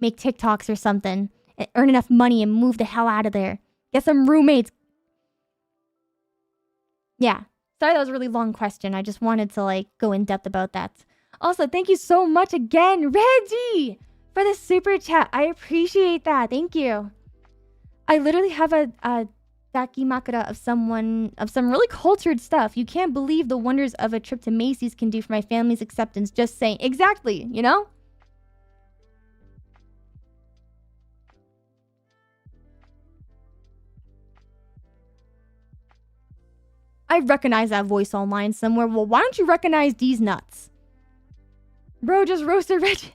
Make TikToks or something. And earn enough money and move the hell out of there. Get some roommates. Yeah. Sorry, that was a really long question. I just wanted to, like, go in depth about that. Also, thank you so much again, Reggie, for the super chat. I appreciate that. Thank you. I literally have a dakimakura of some really cultured stuff. You can't believe the wonders of a trip to Macy's can do for my family's acceptance. Just saying. Exactly, you know? I recognize that voice online somewhere. Well, why don't you recognize these nuts? Bro, just roasted Reggie.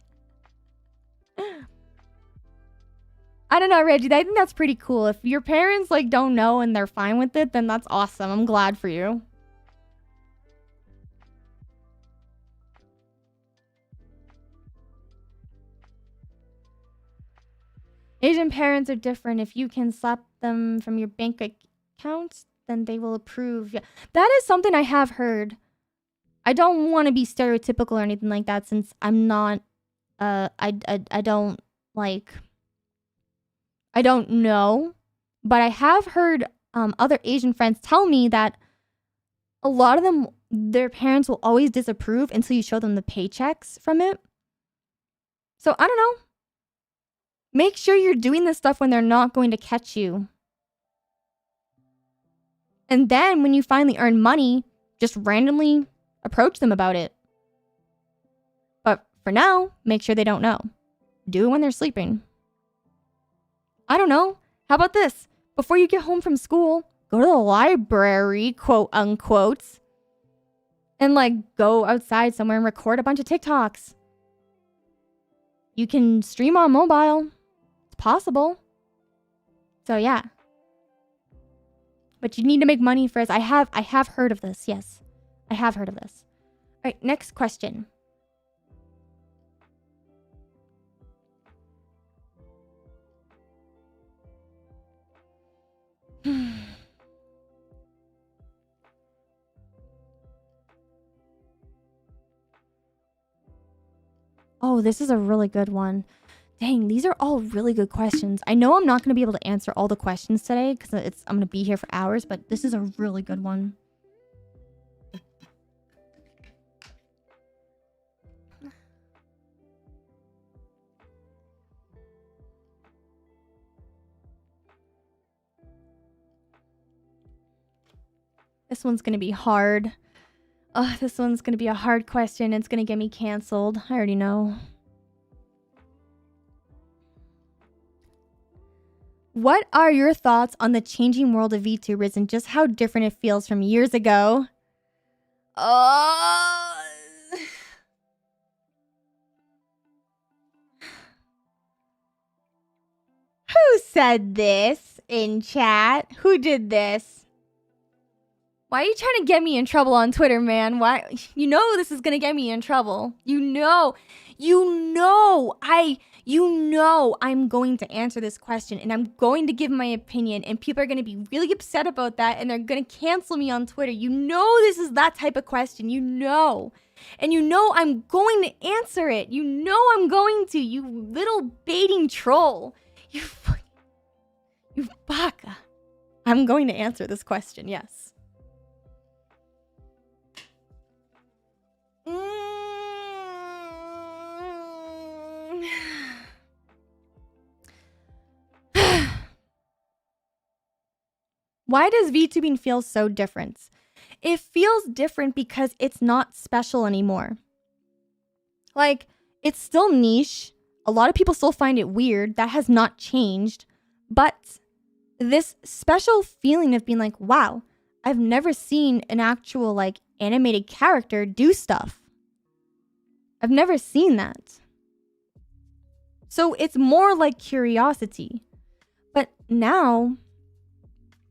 I don't know, Reggie. I think that's pretty cool. If your parents, like, don't know and they're fine with it, then that's awesome. I'm glad for you. Asian parents are different. If you can slap them from your bank account, then they will approve. Yeah, that is something I have heard. I don't want to be stereotypical or anything like that, since I'm not. I don't like. I don't know, but I have heard other Asian friends tell me that a lot of them, their parents will always disapprove until you show them the paychecks from it. So I don't know. Make sure you're doing this stuff when they're not going to catch you. And then when you finally earn money, just randomly approach them about it. But for now, make sure they don't know. Do it when they're sleeping. I don't know. How about this? Before you get home from school, go to the library, quote unquote, and like go outside somewhere and record a bunch of TikToks. You can stream on mobile. It's possible. So yeah. But you need to make money first. I have heard of this. Yes. I have heard of this. All right, next question. Oh, this is a really good one. Dang, these are all really good questions. I know I'm not going to be able to answer all the questions today because I'm going to be here for hours, but this is a really good one. This one's going to be hard. Oh, this one's going to be a hard question. It's going to get me canceled. I already know. What are your thoughts on the changing world of VTubers and just how different it feels from years ago? Who said this in chat? Who did this? Why are you trying to get me in trouble on Twitter, man? Why? You know this is going to get me in trouble. You know I'm going to answer this question and I'm going to give my opinion and people are going to be really upset about that and they're going to cancel me on Twitter. You know this is that type of question. You know. And you know I'm going to answer it. You know I'm going to, you little baiting troll. You baka. I'm going to answer this question, yes. Why does VTubing feel so different? It feels different because it's not special anymore. Like, it's still niche. A lot of people still find it weird. That has not changed. But this special feeling of being like, wow, I've never seen an actual, like, animated character do stuff. I've never seen that. So it's more like curiosity. But now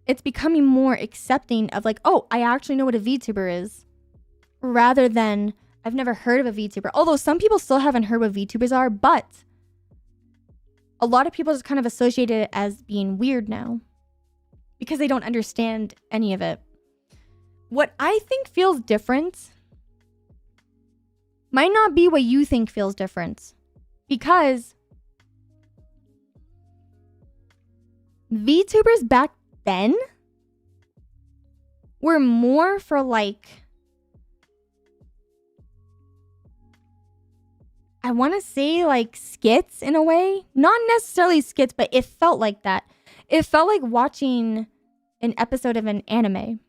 it's becoming more accepting of like, oh, I actually know what a VTuber is. Rather than, I've never heard of a VTuber. Although some people still haven't heard what VTubers are, but a lot of people just kind of associate it as being weird now. Because they don't understand any of it. What I think feels different might not be what you think feels different. Because VTubers back then were more for like, I want to say like skits in a way. Not necessarily skits, but it felt like that. It felt like watching an episode of an anime.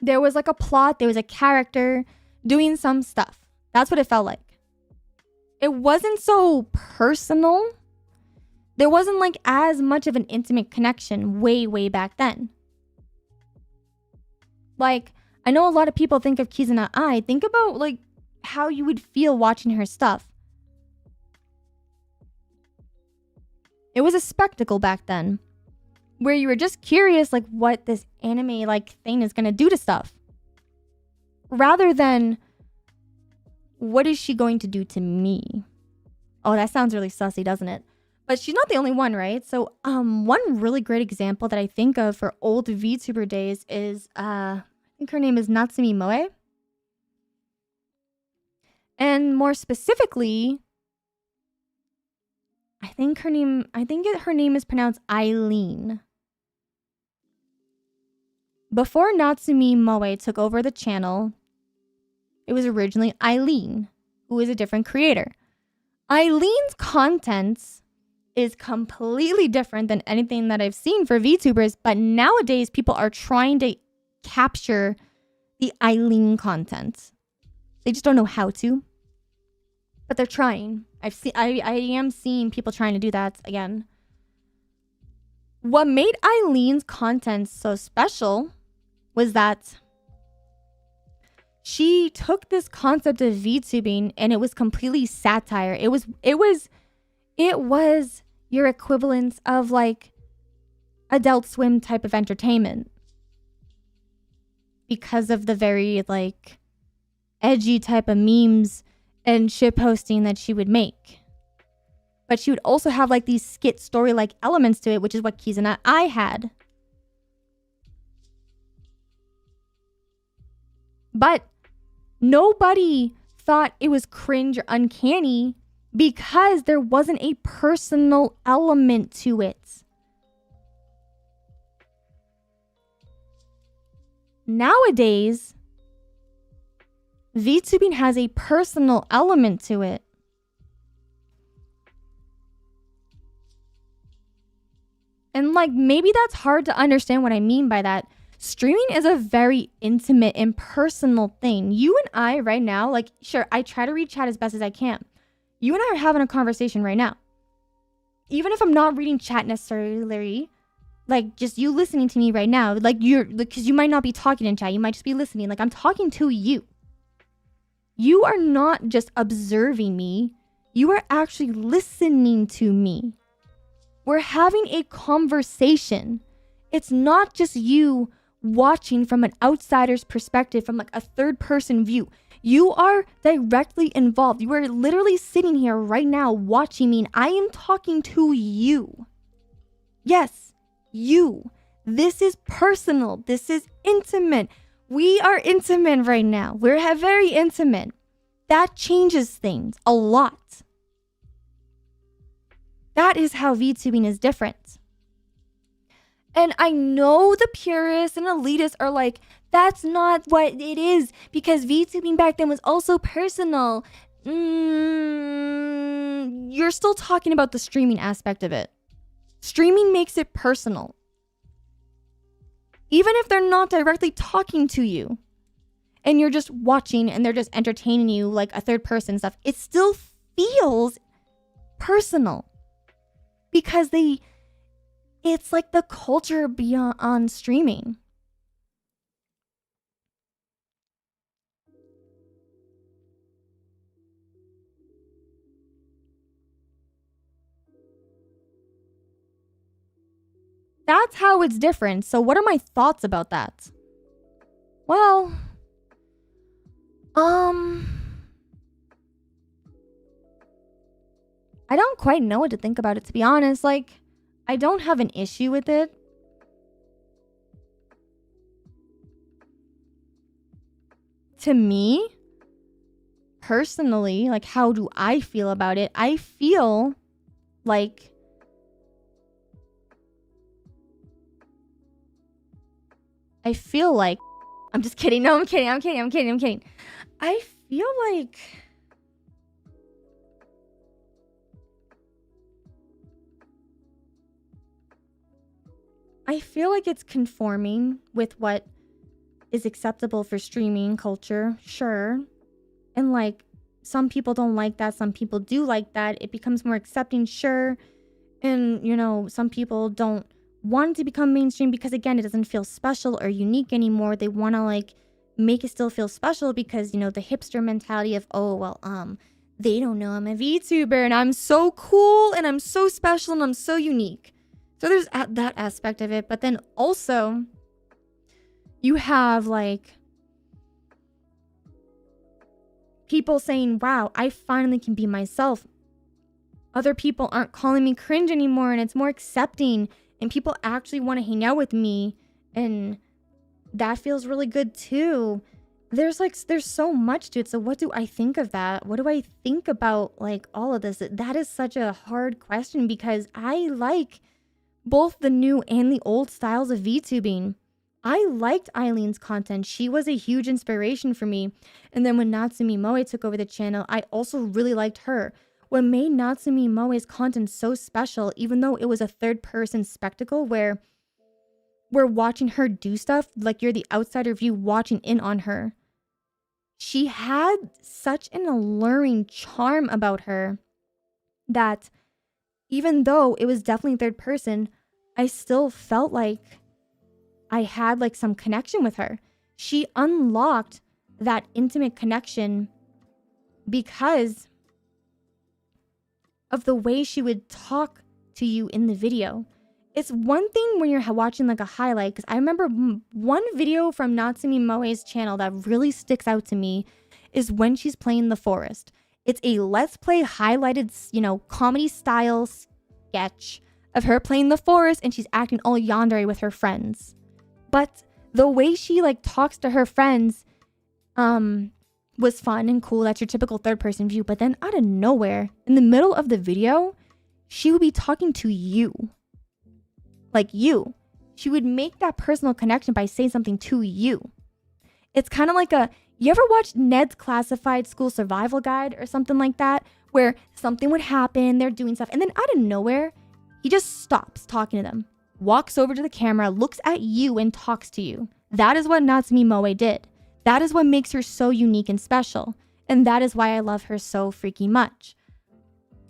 There was like a plot, there was a character doing some stuff. That's what it felt like. It wasn't so personal. There wasn't like as much of an intimate connection way back then. Like, I know a lot of people think of Kizuna Ai. Think about like how you would feel watching her stuff. It was a spectacle back then. Where you were just curious like what this anime like thing is gonna do to stuff. Rather than, what is she going to do to me? Oh, that sounds really sussy, doesn't it? But she's not the only one, right? So one really great example that I think of for old VTuber days is, I think her name is Natsumi Moe. And more specifically, I think her name is pronounced Eileen. Before Natsumi Moe took over the channel, it was originally Eileen, who is a different creator. Eileen's content is completely different than anything that I've seen for VTubers, but nowadays people are trying to capture the Eileen content. They just don't know how to, but they're trying. I am seeing people trying to do that again. What made Eileen's content so special was that she took this concept of VTubing and it was completely satire. It was your equivalent of like Adult Swim type of entertainment. Because of the very like edgy type of memes and ship posting that she would make. But she would also have like these skit story like elements to it, which is what Kizuna Ai had. But nobody thought it was cringe or uncanny because there wasn't a personal element to it. Nowadays, VTubing has a personal element to it. And like, maybe that's hard to understand what I mean by that. Streaming is a very intimate and personal thing. You and I right now, like, sure, I try to read chat as best as I can. You and I are having a conversation right now. Even if I'm not reading chat necessarily, like, just you listening to me right now, like, because you might not be talking in chat, you might just be listening. Like, I'm talking to you. You are not just observing me. You are actually listening to me. We're having a conversation. It's not just you watching from an outsider's perspective, from like a third person view. You are directly involved. You are literally sitting here right now watching me, and I am talking to you. Yes, you. This is personal. This is intimate. We are intimate right now. We're very intimate. That changes things a lot. That is how VTubing is different. And I know the purists and elitists are like, that's not what it is, because VTubing back then was also personal. You're still talking about the streaming aspect of it. Streaming makes it personal. Even if they're not directly talking to you and you're just watching and they're just entertaining you like a third person stuff, it still feels personal because it's like the culture beyond streaming. That's how it's different. So what are my thoughts about that? Well, I don't quite know what to think about it, to be honest. Like, I don't have an issue with it. To me, personally, like, how do I feel about it? I feel like I'm just kidding. No, I'm kidding. I feel like it's conforming with what is acceptable for streaming culture, sure. And like, some people don't like that, some people do like that. It becomes more accepting, sure. And, you know, some people don't want it to become mainstream because, again, it doesn't feel special or unique anymore. They want to like make it still feel special because, you know, the hipster mentality of, oh, well, they don't know I'm a VTuber and I'm so cool and I'm so special and I'm so unique. So there's that aspect of it. But then also you have like people saying, wow, I finally can be myself. Other people aren't calling me cringe anymore and it's more accepting and people actually want to hang out with me, and that feels really good too. There's so much to it. So what do I think of that? What do I think about like all of this? That is such a hard question because I like both the new and the old styles of VTubing. I liked Eileen's content. She was a huge inspiration for me. And then when Natsumi Moe took over the channel, I also really liked her. What made Natsumi Moe's content so special, even though it was a third-person spectacle where we're watching her do stuff, like you're the outsider view watching in on her, she had such an alluring charm about her that even though it was definitely third person, I still felt like I had like some connection with her. She unlocked that intimate connection because of the way she would talk to you in the video. It's one thing when you're watching like a highlight, because I remember one video from Natsumi Moe's channel that really sticks out to me is when she's playing the forest. It's a let's play highlighted, you know, comedy style sketch of her playing the forest and she's acting all yandere with her friends. But the way she like talks to her friends was fun and cool. That's your typical third person view. But then out of nowhere, in the middle of the video, she would be talking to you. Like you. She would make that personal connection by saying something to you. It's kind of like you ever watched Ned's Classified School Survival Guide or something like that? Where something would happen, they're doing stuff, and then out of nowhere, he just stops talking to them, walks over to the camera, looks at you, and talks to you. That is what Natsumi Moe did. That is what makes her so unique and special. And that is why I love her so freaking much.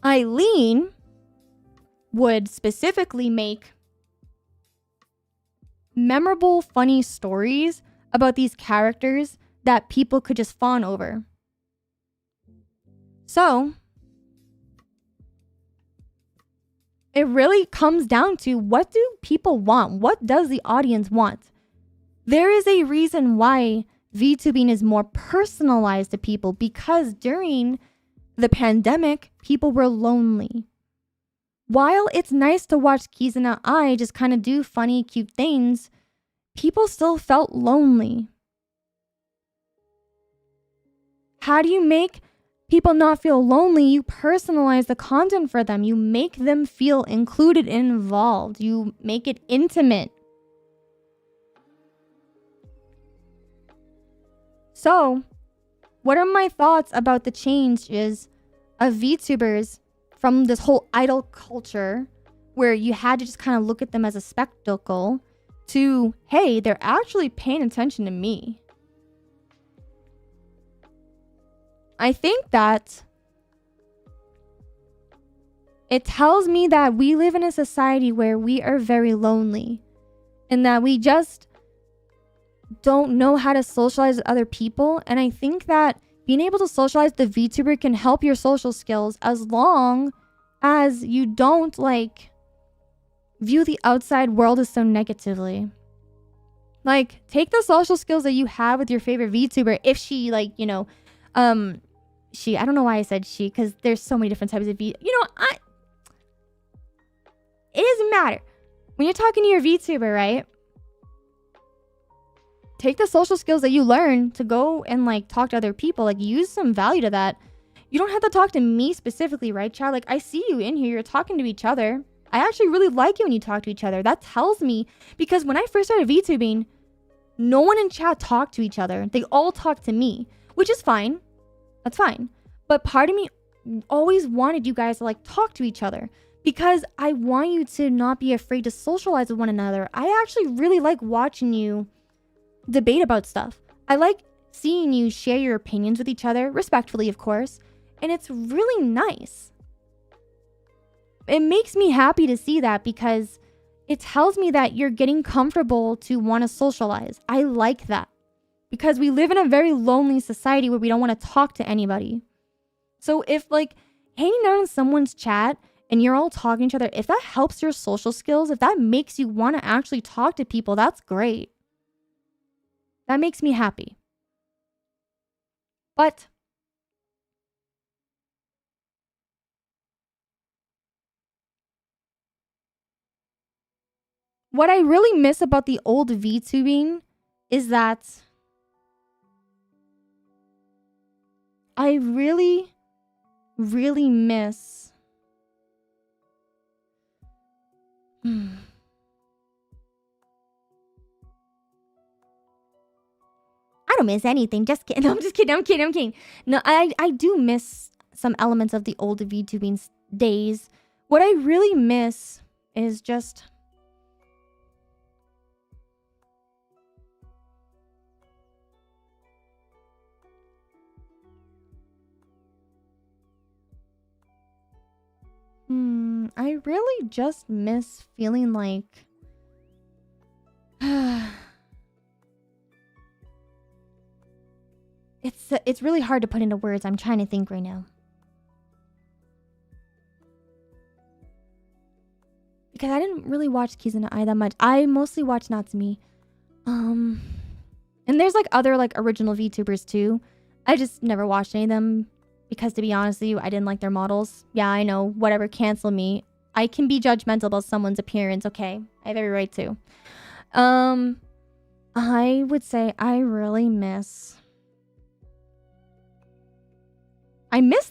Eileen would specifically make memorable, funny stories about these characters that people could just fawn over. So, it really comes down to, what do people want? What does the audience want? There is a reason why VTubing is more personalized to people, because during the pandemic, people were lonely. While it's nice to watch Kizuna Ai just kind of do funny, cute things, people still felt lonely. How do you make people not feel lonely? You personalize the content for them. You make them feel included and involved. You make it intimate. So, what are my thoughts about the changes of VTubers from this whole idol culture where you had to just kind of look at them as a spectacle to, hey, they're actually paying attention to me? I think that it tells me that we live in a society where we are very lonely and that we just don't know how to socialize with other people. And I think that being able to socialize the VTuber can help your social skills, as long as you don't like view the outside world as so negatively. Like, take the social skills that you have with your favorite VTuber. If she, like, you know, she, I don't know why I said she, because there's so many different types of it doesn't matter. When you're talking to your VTuber, right? Take the social skills that you learn to go and like talk to other people. Like, use some value to that. You don't have to talk to me specifically, right, Chad? Like, I see you in here, you're talking to each other. I actually really like you when you talk to each other. That tells me, because when I first started VTubing, no one in chat talked to each other. They all talked to me, which is fine. That's fine. But part of me always wanted you guys to like talk to each other, because I want you to not be afraid to socialize with one another. I actually really like watching you debate about stuff. I like seeing you share your opinions with each other, respectfully, of course. And it's really nice. It makes me happy to see that, because it tells me that you're getting comfortable to want to socialize. I like that, because we live in a very lonely society where we don't want to talk to anybody. So if like hanging out in someone's chat and you're all talking to each other, if that helps your social skills, if that makes you want to actually talk to people, that's great. That makes me happy. But what I really miss about the old VTubing is that I really, really miss I don't miss anything. Just kidding. No, I'm just kidding. I'm kidding. No, I do miss some elements of the old VTubing days. What I really miss is just I really just miss feeling like it's really hard to put into words. I'm trying to think right now. Because I didn't really watch Kizuna Ai that much. I mostly watched Natsumi. And there's like other like original VTubers too. I just never watched any of them, because to be honest with you, I didn't like their models. Yeah, I know. Whatever, cancel me. I can be judgmental about someone's appearance, okay? I have every right to. I would say I really miss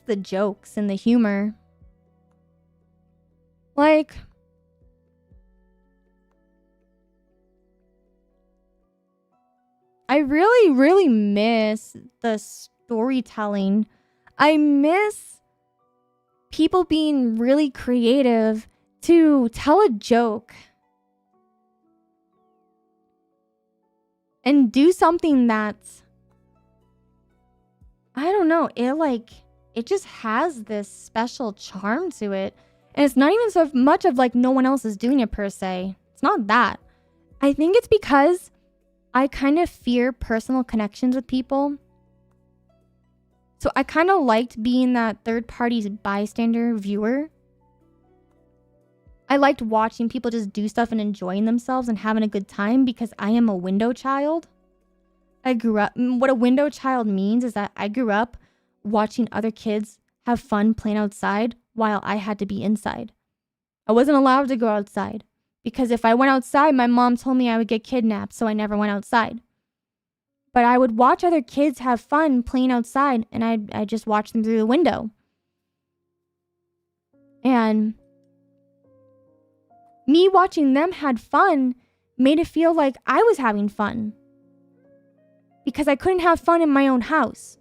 the jokes and the humor. Like, I really, really miss the storytelling. I miss people being really creative to tell a joke and do something that's, I don't know, it just has this special charm to it. And it's not even so much of like no one else is doing it per se. It's not that. I think it's because I kind of fear personal connections with people. So I kind of liked being that third party bystander viewer. I liked watching people just do stuff and enjoying themselves and having a good time because I am a window child. I grew up, what a window child means is that I grew up watching other kids have fun playing outside while I had to be inside. I wasn't allowed to go outside because if I went outside, my mom told me I would get kidnapped, so I never went outside. But I would watch other kids have fun playing outside, and I just watched them through the window. And me watching them had fun made it feel like I was having fun because I couldn't have fun in my own house.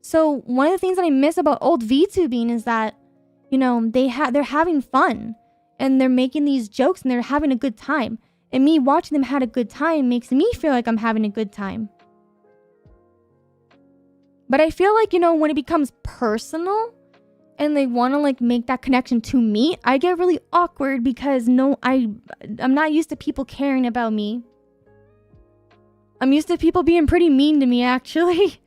So one of the things that I miss about old VTubing is that, you know, they're having fun and they're making these jokes and they're having a good time. And me watching them had a good time makes me feel like I'm having a good time. But I feel like, you know, when it becomes personal and they want to like make that connection to me, I get really awkward because I'm not used to people caring about me. I'm used to people being pretty mean to me, actually.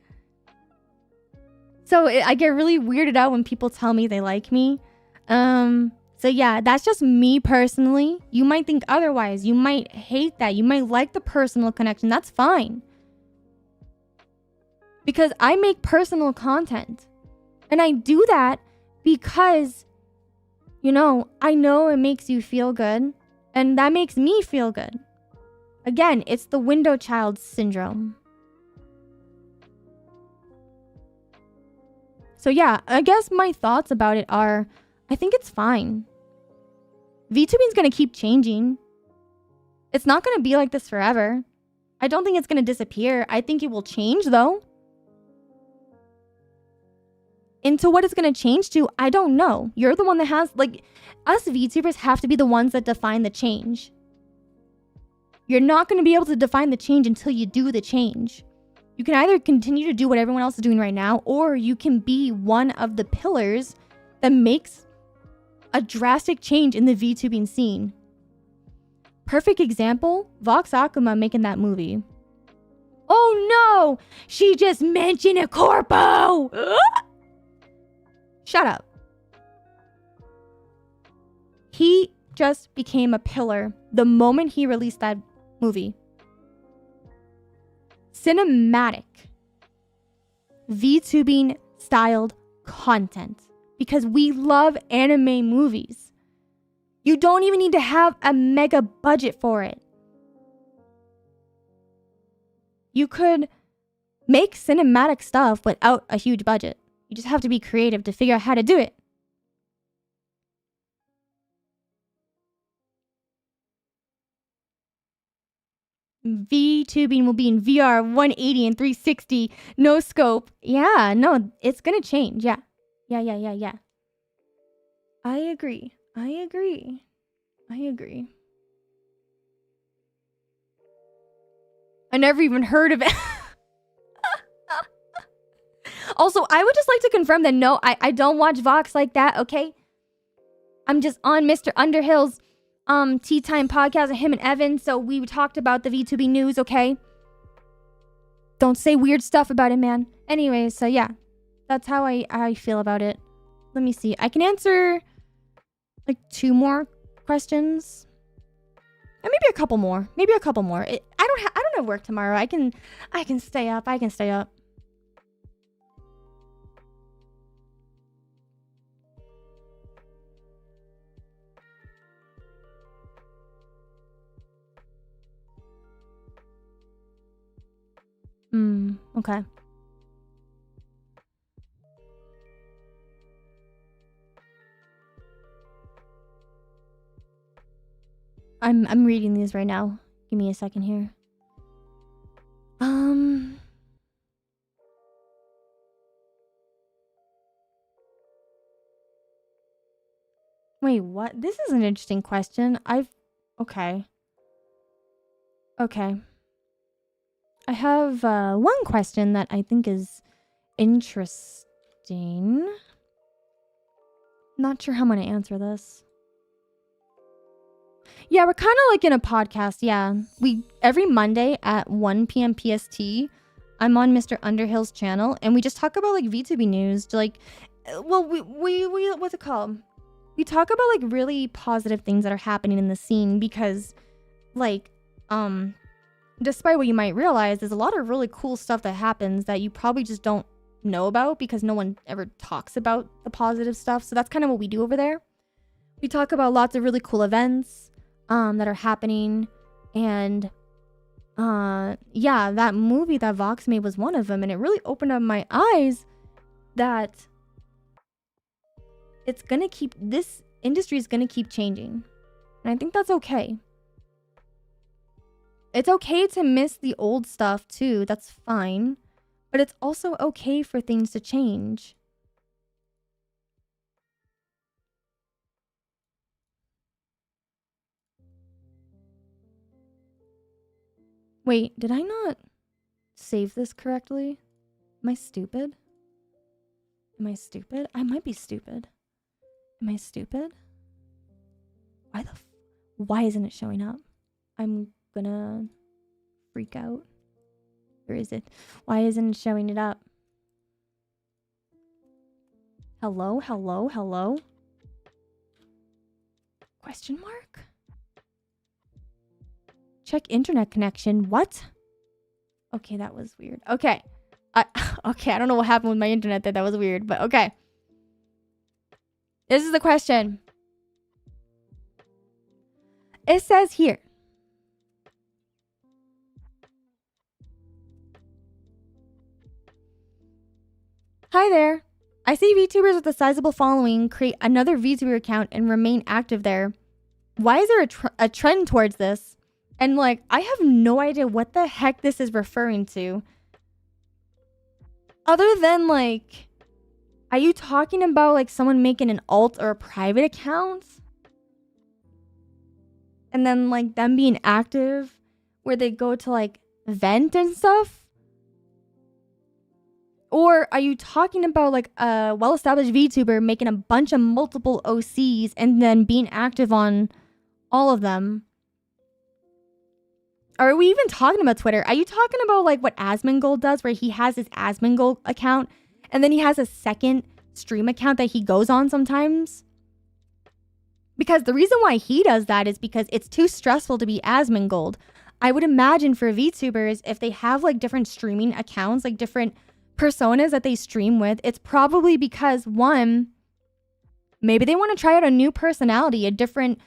So I get really weirded out when people tell me they like me. So yeah, that's just me personally. You might think otherwise. You might hate that. You might like the personal connection. That's fine. Because I make personal content. And I do that because, you know it makes you feel good. And that makes me feel good. Again, it's the window child syndrome. So yeah, I guess my thoughts about it are, I think it's fine. VTubing's going to keep changing. It's not going to be like this forever. I don't think it's going to disappear. I think it will change though. Into what it's going to change to, I don't know. You're the one that has, like, us VTubers have to be the ones that define the change. You're not going to be able to define the change until you do the change. You can either continue to do what everyone else is doing right now, or you can be one of the pillars that makes a drastic change in the VTubing scene. Perfect example, Vox Akuma making that movie. Oh no! She just mentioned a corpo! Shut up. He just became a pillar the moment he released that movie. Cinematic VTubing styled content because we love anime movies. You don't even need to have a mega budget for it. You could make cinematic stuff without a huge budget. You just have to be creative to figure out how to do it. VTubing will be in VR 180 and 360, no scope. Yeah, no, it's gonna change. Yeah. I agree. I never even heard of it. Also, I would just like to confirm that no, I don't watch Vox like that, okay? I'm just on Mr. Underhill's Tea Time podcast with him and Evan, so we talked about the VTubing news, okay? Don't say weird stuff about it, man. Anyways, so yeah. That's how I feel about it. Let me see. I can answer like 2 more questions. And maybe a couple more. I don't have work tomorrow. I can stay up. Okay. I'm reading these right now. Give me a second here. Wait, what? This is an interesting question. Okay. I have one question that I think is interesting. Not sure how I'm going to answer this. Yeah, we're kind of like in a podcast. Yeah, every Monday at 1 p.m. PST, I'm on Mr. Underhill's channel, and we just talk about like VTubing news. Like, well, we what's it called? we talk about like really positive things that are happening in the scene because like despite what you might realize, there's a lot of really cool stuff that happens that you probably just don't know about because no one ever talks about the positive stuff. So that's kind of what we do over there. We talk about lots of really cool events that are happening, and yeah, that movie that Vox made was one of them, and it really opened up my eyes that this industry is gonna keep changing, and I think that's okay. It's okay to miss the old stuff too, that's fine, but it's also okay for things to change. Wait, did I not save this correctly? Am I stupid? Am I stupid? I might be stupid. Am I stupid? Why isn't it showing up? I'm gonna freak out. Where is it? Why isn't it showing it up? Hello, hello, hello? Question mark? Check internet connection. What? Okay, that was weird. Okay. Okay, I don't know what happened with my internet there. That was weird, but okay. This is the question. It says here. Hi there. I see VTubers with a sizable following create another VTuber account and remain active there. Why is there a trend towards this? And like, I have no idea what the heck this is referring to. Other than like, are you talking about like someone making an alt or a private account? And then like them being active where they go to like vent and stuff? Or are you talking about like a well-established VTuber making a bunch of multiple OCs and then being active on all of them? Are we even talking about Twitter? Are you talking about like what Asmongold does where he has his Asmongold account and then he has a second stream account that he goes on sometimes? Because the reason why he does that is because it's too stressful to be Asmongold. I would imagine for VTubers, if they have like different streaming accounts, like different personas that they stream with, it's probably because one, maybe they want to try out a new personality, a different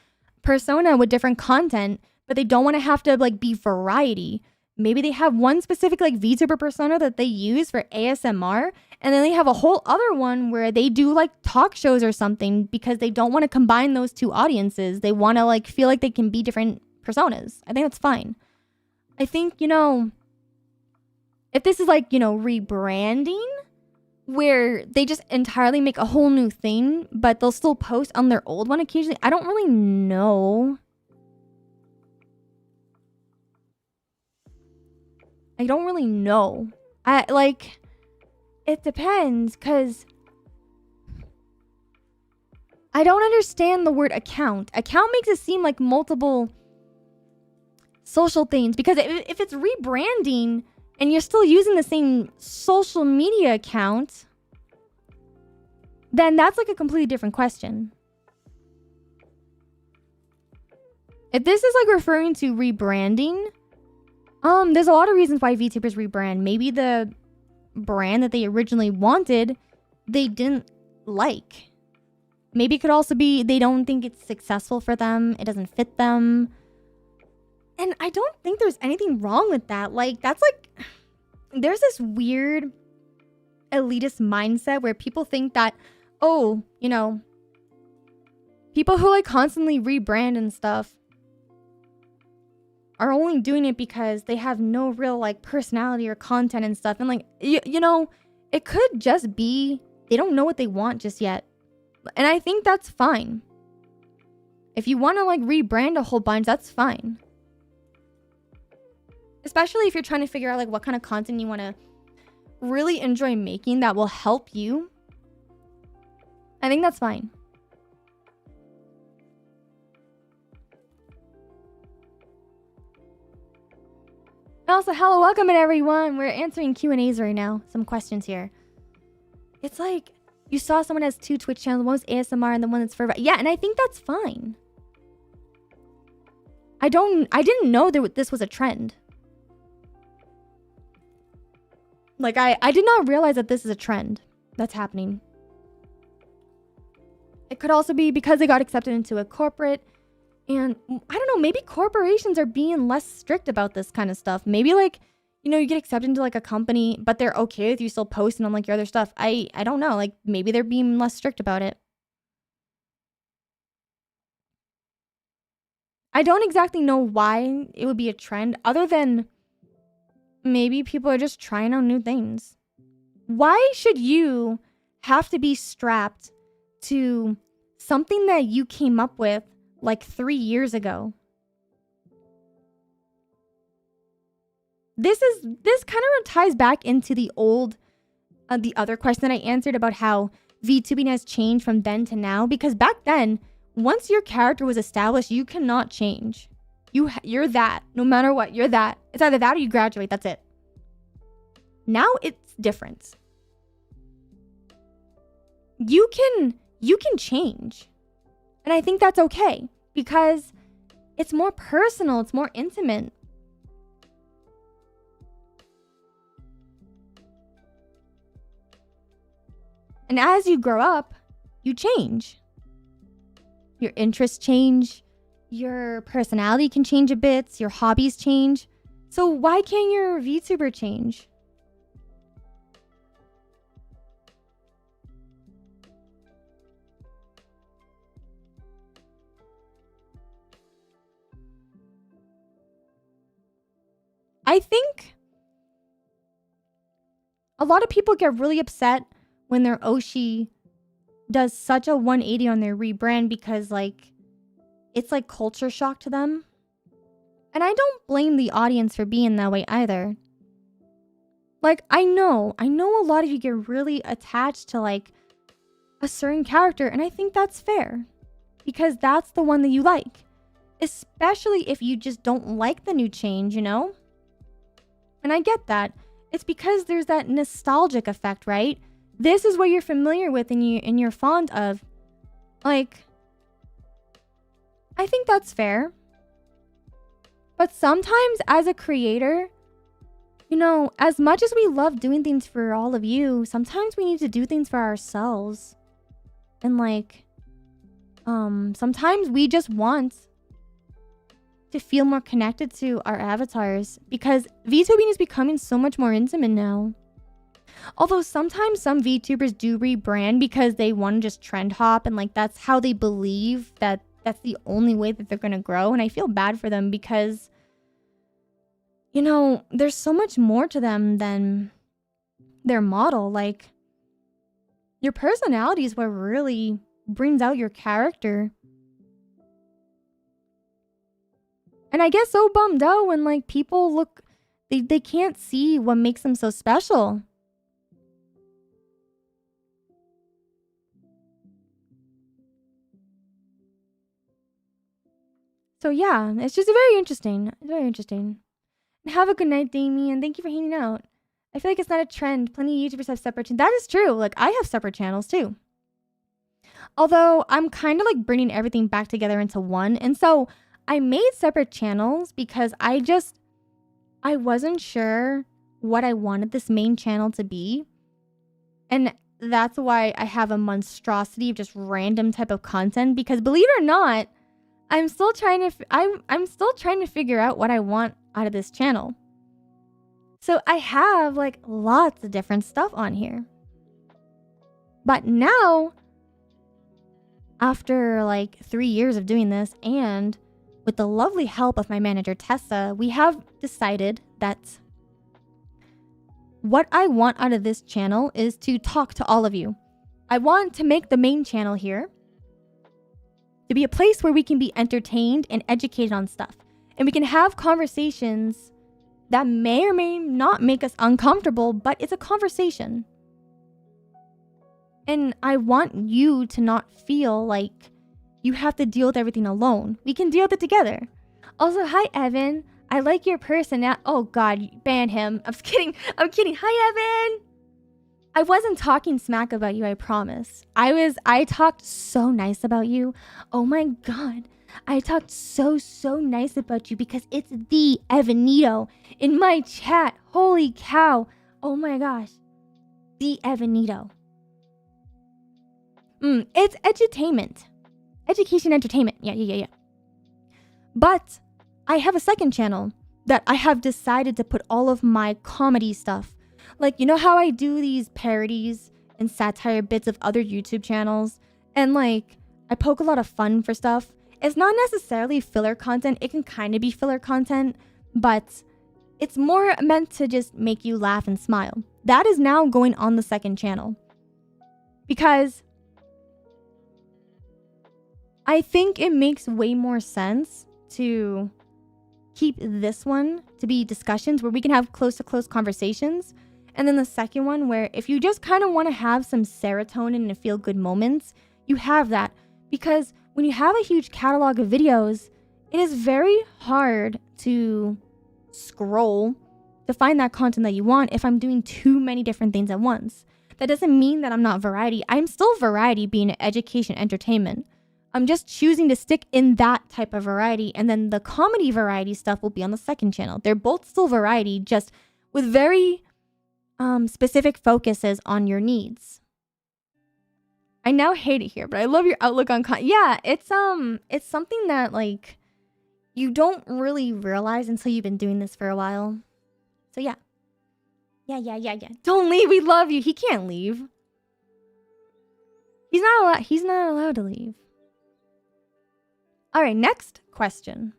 persona with different content, but they don't want to have to like be variety. Maybe they have one specific like VTuber persona that they use for ASMR, and then they have a whole other one where they do like talk shows or something because they don't want to combine those two audiences. They want to like feel like they can be different personas. I think that's fine. I think, you know, if this is like, you know, rebranding where they just entirely make a whole new thing, but they'll still post on their old one occasionally, I don't really know. I don't really know. It depends, because I don't understand the word account. Account makes it seem like multiple social things, because if it's rebranding and you're still using the same social media account, then that's like a completely different question. If this is like referring to rebranding, there's a lot of reasons why VTubers rebrand. Maybe the brand that they originally wanted, they didn't like. Maybe it could also be they don't think it's successful for them. It doesn't fit them. And I don't think there's anything wrong with that. Like, that's like, there's this weird elitist mindset where people think that, oh, you know, people who like constantly rebrand and stuff are only doing it because they have no real like personality or content and stuff. And like, you know, it could just be they don't know what they want just yet. And I think that's fine. If you want to like rebrand a whole bunch, that's fine. Especially if you're trying to figure out like what kind of content you want to really enjoy making that will help you. I think that's fine. Also, hello, welcome in everyone. We're answering Q&As right now. Some questions here. It's like, You saw someone has 2 Twitch channels. One was ASMR and the one that's for... Yeah, and I think that's fine. I didn't know this was a trend. Like, I did not realize that this is a trend that's happening. It could also be because they got accepted into a corporate. And I don't know, maybe corporations are being less strict about this kind of stuff. Maybe like, you know, you get accepted into like a company, but they're okay with you still posting on like your other stuff. I don't know. Like maybe they're being less strict about it. I don't exactly know why it would be a trend other than maybe people are just trying out new things. Why should you have to be strapped to something that you came up with like 3 years ago? This kind of ties back into the other question that I answered about how VTubing has changed from then to now. Because back then, once your character was established, you cannot change. You're that. No matter what, you're that. It's either that or you graduate. That's it. Now it's different. You can change. And I think that's okay because it's more personal, it's more intimate. And as you grow up, you change. Your interests change, your personality can change a bit, your hobbies change. So why can't your VTuber change? I think a lot of people get really upset when their Oshi does such a 180 on their rebrand because like it's like culture shock to them. And I don't blame the audience for being that way either. Like I know a lot of you get really attached to like a certain character, and I think that's fair because that's the one that you like. Especially if you just don't like the new change, you know? And I get that. It's because there's that nostalgic effect, right? This is what you're familiar with and you're fond of. Like, I think that's fair. But sometimes as a creator, you know, as much as we love doing things for all of you, sometimes we need to do things for ourselves. And like, sometimes we just want to feel more connected to our avatars because VTubing is becoming so much more intimate now. Although sometimes some VTubers do rebrand because they want to just trend hop and like that's how they believe that that's the only way that they're going to grow. And I feel bad for them because, you know, there's so much more to them than their model. Like your personality is what really brings out your character. And I get so bummed out when like people look, they can't see what makes them so special. So yeah, it's just very interesting. It's very interesting. And have a good night, Damien. Thank you for hanging out. I feel like it's not a trend. Plenty of YouTubers have separate channels. That is true. Like I have separate channels too. Although I'm kind of like bringing everything back together into one. And so I made separate channels because I wasn't sure what I wanted this main channel to be. And that's why I have a monstrosity of just random type of content because believe it or not, I'm still trying to figure out what I want out of this channel. So I have like lots of different stuff on here. But now, after like 3 years of doing this and with the lovely help of my manager, Tessa, we have decided that what I want out of this channel is to talk to all of you. I want to make the main channel here to be a place where we can be entertained and educated on stuff. And we can have conversations that may or may not make us uncomfortable, but it's a conversation. And I want you to not feel like you have to deal with everything alone. We can deal with it together. Also, hi, Evan. I like your personality. Oh, God, ban him. I'm just kidding. I'm kidding. Hi, Evan. I wasn't talking smack about you, I promise. I talked so nice about you. Oh my god. I talked so nice about you because it's the Evanito in my chat. Holy cow. Oh my gosh. The Evanito. It's edutainment. Education entertainment. Yeah. But I have a second channel that I have decided to put all of my comedy stuff. Like, you know how I do these parodies and satire bits of other YouTube channels? And like, I poke a lot of fun for stuff. It's not necessarily filler content. It can kind of be filler content, but it's more meant to just make you laugh and smile. That is now going on the second channel. Because I think it makes way more sense to keep this one to be discussions where we can have close-to-close conversations. And then the second one where if you just kind of want to have some serotonin and feel-good moments, you have that. Because when you have a huge catalog of videos, it is very hard to scroll to find that content that you want if I'm doing too many different things at once. That doesn't mean that I'm not variety. I'm still variety being education entertainment. I'm just choosing to stick in that type of variety, and then the comedy variety stuff will be on the second channel. They're both still variety, just with very specific focuses on your needs. I now hate it here, but I love your outlook on yeah, it's something that like you don't really realize until you've been doing this for a while. So yeah. Yeah. Don't leave. We love you. He can't leave. He's not allowed to leave. All right, next question.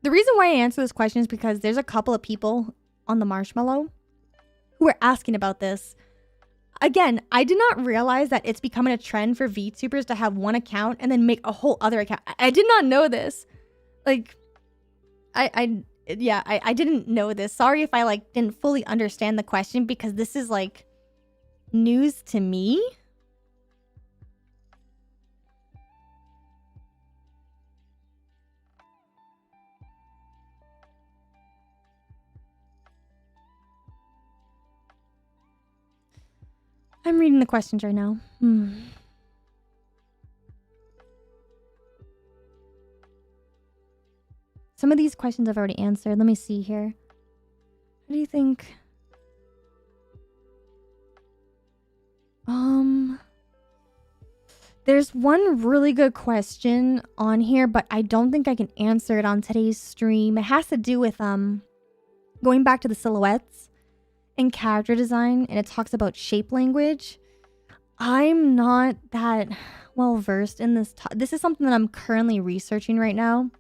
The reason why I answer this question is because there's a couple of people on the marshmallow who are asking about this. Again, I did not realize that it's becoming a trend for VTubers to have one account and then make a whole other account. I did not know this. Like, I didn't know this. Sorry if I like didn't fully understand the question because this is like news to me. I'm reading the questions right now. Some of these questions I've already answered. Let me see here. What do you think? There's one really good question on here, but I don't think I can answer it on today's stream. It has to do with going back to the silhouettes and character design, and it talks about shape language. I'm not that well versed in this. This is something that I'm currently researching right now.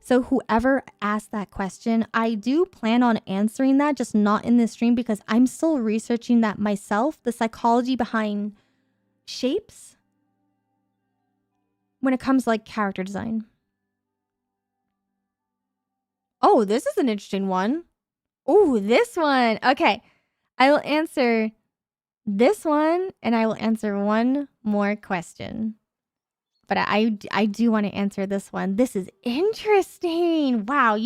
So whoever asked that question, I do plan on answering that, just not in this stream because I'm still researching that myself, the psychology behind shapes when it comes to like character design. Oh, this is an interesting one. Oh, this one. Okay. I will answer this one and I will answer one more question. But I do want to answer this one. This is interesting. Wow,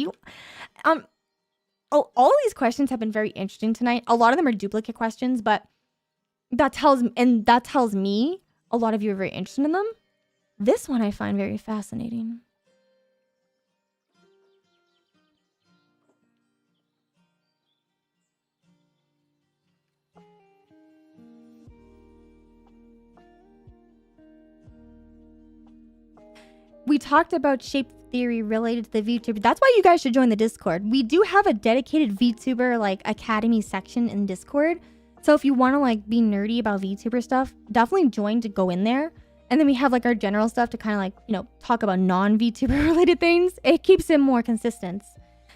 all these questions have been very interesting tonight. A lot of them are duplicate questions, but that tells me a lot of you are very interested in them. This one I find very fascinating. We talked about shape theory related to the VTuber. That's why you guys should join the Discord. We do have a dedicated VTuber like academy section in Discord. So if you want to like be nerdy about VTuber stuff, definitely join to go in there. And then we have like our general stuff to kind of like, you know, talk about non-VTuber related things. It keeps it more consistent.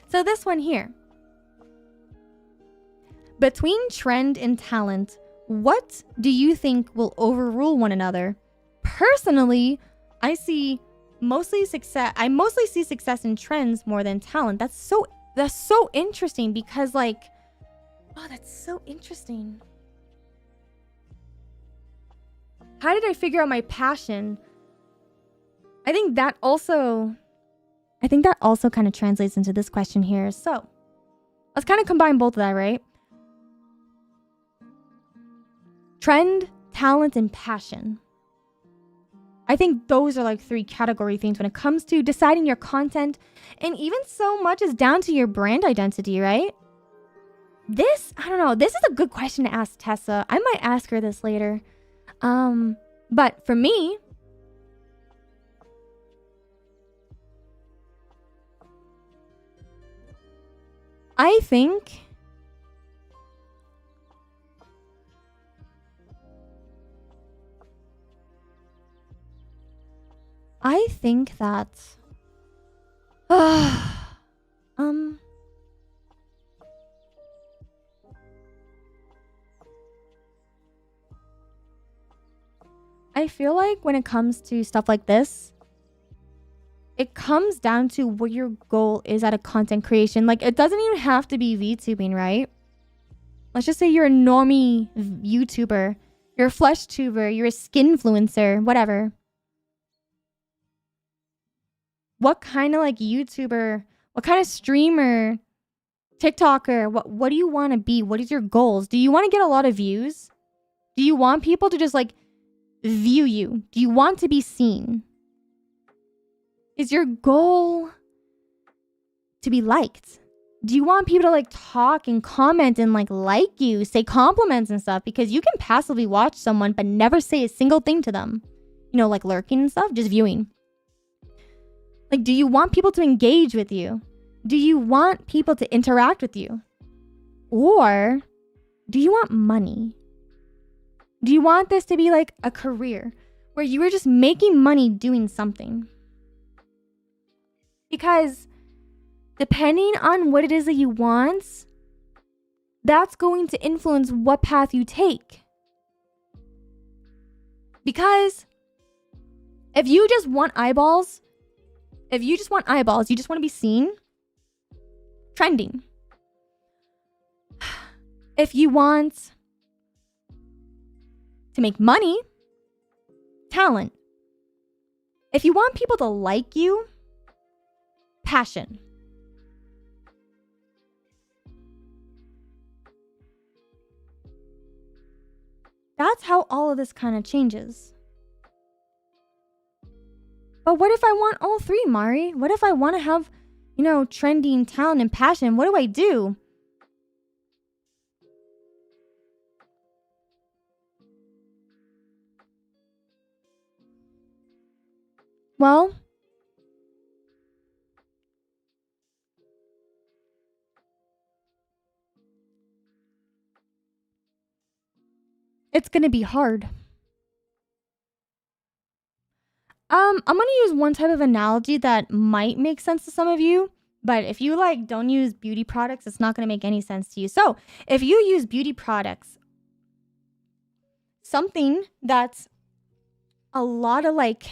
So this one here. Between trend and talent, what do you think will overrule one another? Personally, I mostly see success in trends more than talent. That's so interesting because like Oh, that's so interesting. How did I figure out my passion? I think that also kind of translates into this question here. So let's kind of combine both of that, right? Trend, talent, and passion. I think those are like 3 category things when it comes to deciding your content, and even so much is down to your brand identity, right? I don't know. This is a good question to ask Tessa. I might ask her this later. But for me, I think that I feel like when it comes to stuff like this, it comes down to what your goal is at a content creation. Like, it doesn't even have to be VTubing, right? Let's just say you're a normie YouTuber, you're a flesh tuber, you're a skin influencer, whatever. What kind of like YouTuber, what kind of streamer, TikToker, what do you want to be? What is your goals? Do you want to get a lot of views? Do you want people to just like view you? Do you want to be seen? Is your goal to be liked? Do you want people to like talk and comment and like you, say compliments and stuff? Because you can passively watch someone but never say a single thing to them. You know, like lurking and stuff, just viewing. Like, do you want people to engage with you? Do you want people to interact with you? Or do you want money? Do you want this to be like a career where you are just making money doing something? Because depending on what it is that you want, that's going to influence what path you take. Because if you just want eyeballs, you just want to be seen, trending. If you want to make money, talent. If you want people to like you, passion. That's how all of this kind of changes. But what if I want all 3, Mari? What if I want to have, you know, trending, talent, and passion? What do I do? Well, it's going to be hard. I'm going to use one type of analogy that might make sense to some of you, but if you like don't use beauty products, it's not going to make any sense to you. So, if you use beauty products, something that's a lot of like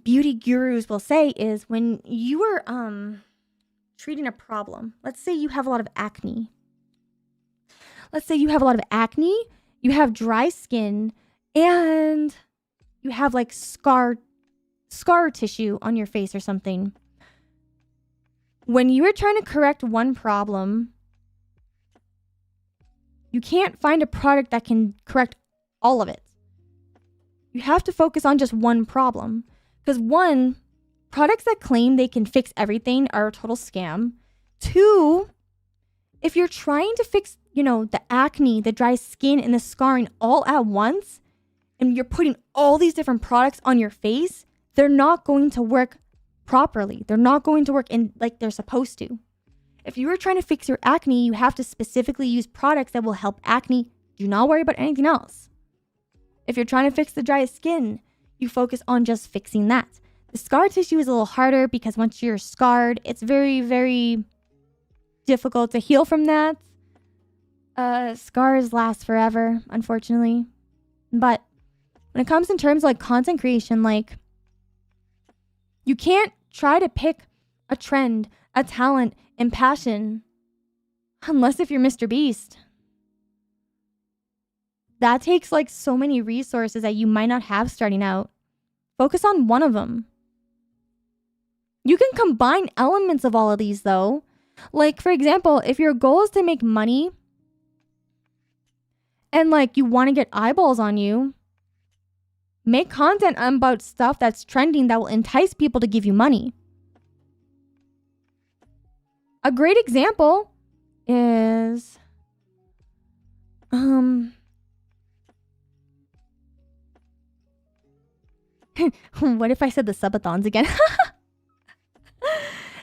beauty gurus will say is when you are treating a problem. Let's say you have a lot of acne. You have dry skin, and you have like scar tissue on your face or something. When you are trying to correct one problem, you can't find a product that can correct all of it. You have to focus on just one problem. Because 1, products that claim they can fix everything are a total scam. 2, if you're trying to fix, you know, the acne, the dry skin, and the scarring all at once, and you're putting all these different products on your face, they're not going to work properly. They're not going to work in like they're supposed to. If you are trying to fix your acne, you have to specifically use products that will help acne. Do not worry about anything else. If you're trying to fix the dry skin, you focus on just fixing that. The scar tissue is a little harder because once you're scarred, it's very, very difficult to heal from that. Scars last forever, unfortunately. But when it comes in terms of like content creation, like you can't try to pick a trend, a talent, and passion Unless if you're Mr. Beast. That takes like so many resources that you might not have starting out. Focus on one of them. You can combine elements of all of these though. Like, for example, if your goal is to make money and like you want to get eyeballs on you, make content about stuff that's trending that will entice people to give you money. A great example is what if I said the subathons again?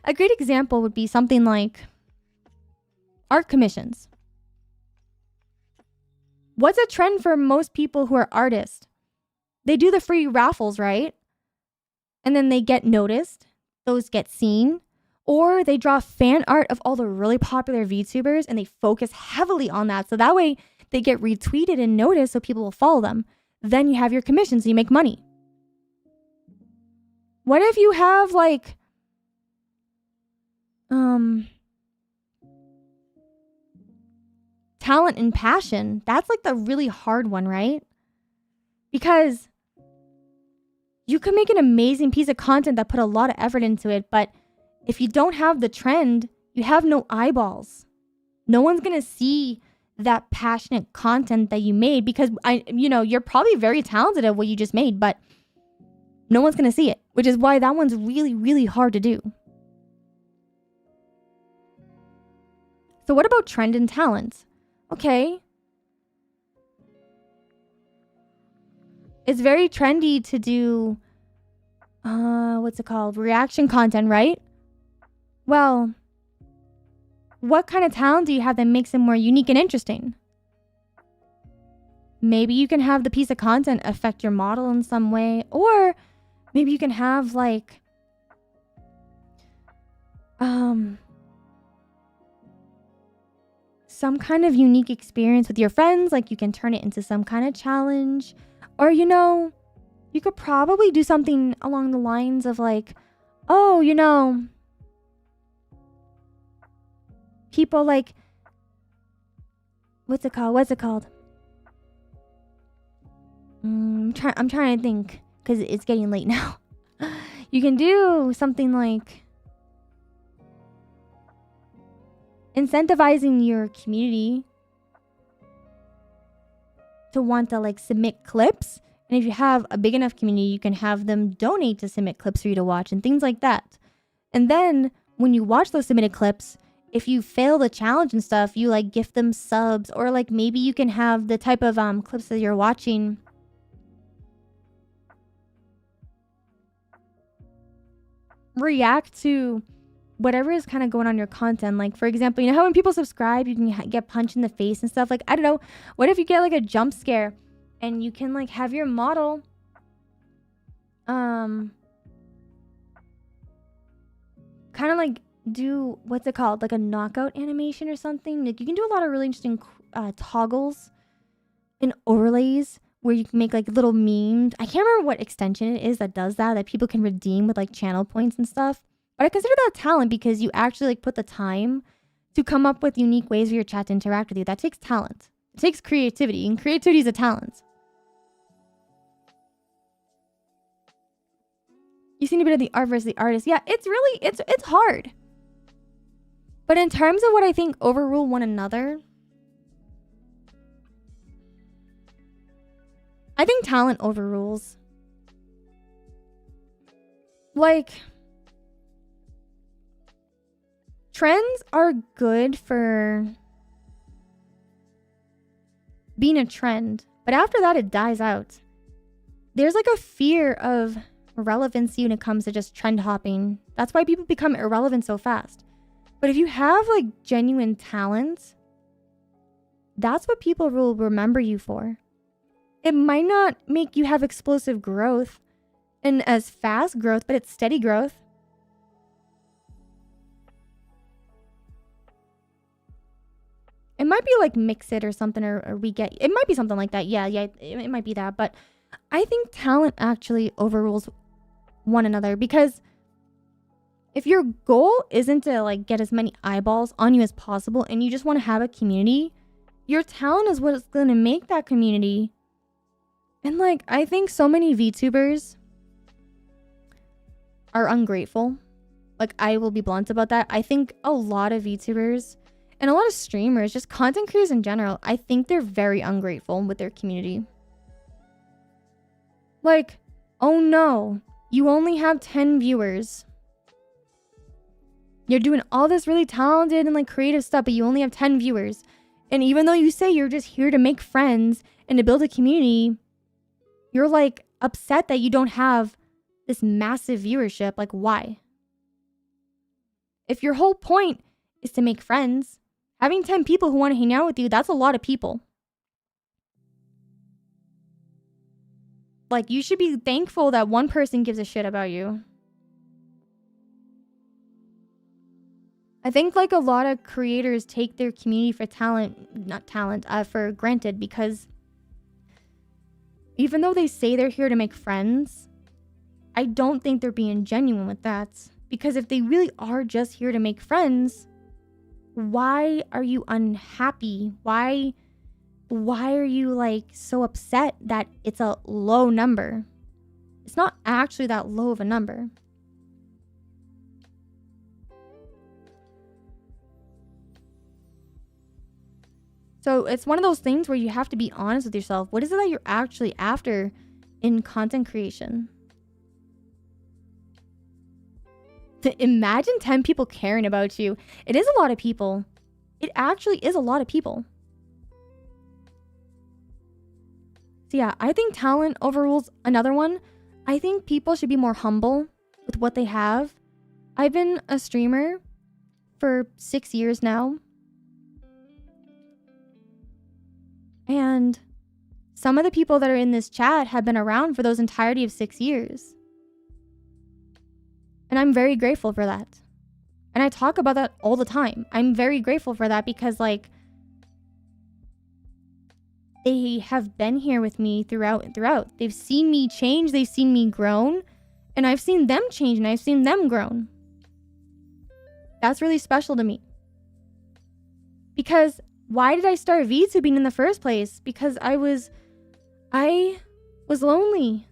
A great example would be something like art commissions. What's a trend for most people who are artists? They do the free raffles, right? And then they get noticed. Those get seen. Or they draw fan art of all the really popular VTubers and they focus heavily on that. So that way they get retweeted and noticed so people will follow them. Then you have your commissions, so you make money. What if you have like talent and passion? That's like the really hard one, right? Because you can make an amazing piece of content that put a lot of effort into it, but if you don't have the trend, you have no eyeballs. No one's going to see that passionate content that you made because you're probably very talented at what you just made, but no one's going to see it, which is why that one's really, really hard to do. So what about trend and talent? Okay. It's very trendy to do, reaction content, right? Well, what kind of talent do you have that makes it more unique and interesting? Maybe you can have the piece of content affect your model in some way, or maybe you can have like, some kind of unique experience with your friends, like you can turn it into some kind of challenge. Or, you could probably do something along the lines of like, people like, what's it called? I'm trying to think because it's getting late now. You can do something like incentivizing your community to want to like submit clips. And if you have a big enough community, you can have them donate to submit clips for you to watch and things like that. And then when you watch those submitted clips, if you fail the challenge and stuff, you like gift them subs, or like maybe you can have the type of clips that you're watching react to whatever is kind of going on your content. Like, for example, you know how when people subscribe, you can get punched in the face and stuff? Like, I don't know, what if you get like a jump scare and you can like have your model kind of like do, what's it called, like a knockout animation or something? Like, you can do a lot of really interesting toggles and overlays where you can make like little memes. I can't remember what extension it is that does that people can redeem with like channel points and stuff. But I consider that talent because you actually like put the time to come up with unique ways for your chat to interact with you. That takes talent. It takes creativity, and creativity is a talent. You've seen a bit of the art versus the artist. Yeah, it's really, it's hard. But in terms of what I think overrule one another, I think talent overrules. Like, trends are good for being a trend, but after that it dies out. There's like a fear of relevancy when it comes to just trend hopping. That's why people become irrelevant so fast. But if you have like genuine talent, that's what people will remember you for. It might not make you have explosive growth and as fast growth, but it's steady growth. It might be like Mix It or something, or We Get... It might be something like that. Yeah, it might be that. But I think talent actually overrules one another because If your goal isn't to like get as many eyeballs on you as possible and you just want to have a community, your talent is what's going to make that community. And like, I think so many VTubers are ungrateful. Like, I will be blunt about that. I think a lot of VTubers and a lot of streamers, just content creators in general, I think they're very ungrateful with their community. Like, oh no, you only have 10 viewers. You're doing all this really talented and like creative stuff, but you only have 10 viewers. And even though you say you're just here to make friends and to build a community, you're like upset that you don't have this massive viewership. Like, why? If your whole point is to make friends, having 10 people who want to hang out with you, that's a lot of people. Like, you should be thankful that one person gives a shit about you. I think like a lot of creators take their community for granted, because even though they say they're here to make friends, I don't think they're being genuine with that. Because if they really are just here to make friends, why are you unhappy? Why are you like so upset that it's a low number? It's not actually that low of a number. So it's one of those things where you have to be honest with yourself. What is it that you're actually after in content creation? To imagine 10 people caring about you. It is a lot of people. It actually is a lot of people. So yeah, I think talent overrules another one. I think people should be more humble with what they have. I've been a streamer for 6 years now. And some of the people that are in this chat have been around for those entirety of 6 years. And I'm very grateful for that. And I talk about that all the time. I'm very grateful for that because like they have been here with me throughout and throughout. They've seen me change, they've seen me grown, and I've seen them change and I've seen them grown. That's really special to me. Because why did I start VTubing in the first place? Because I was lonely.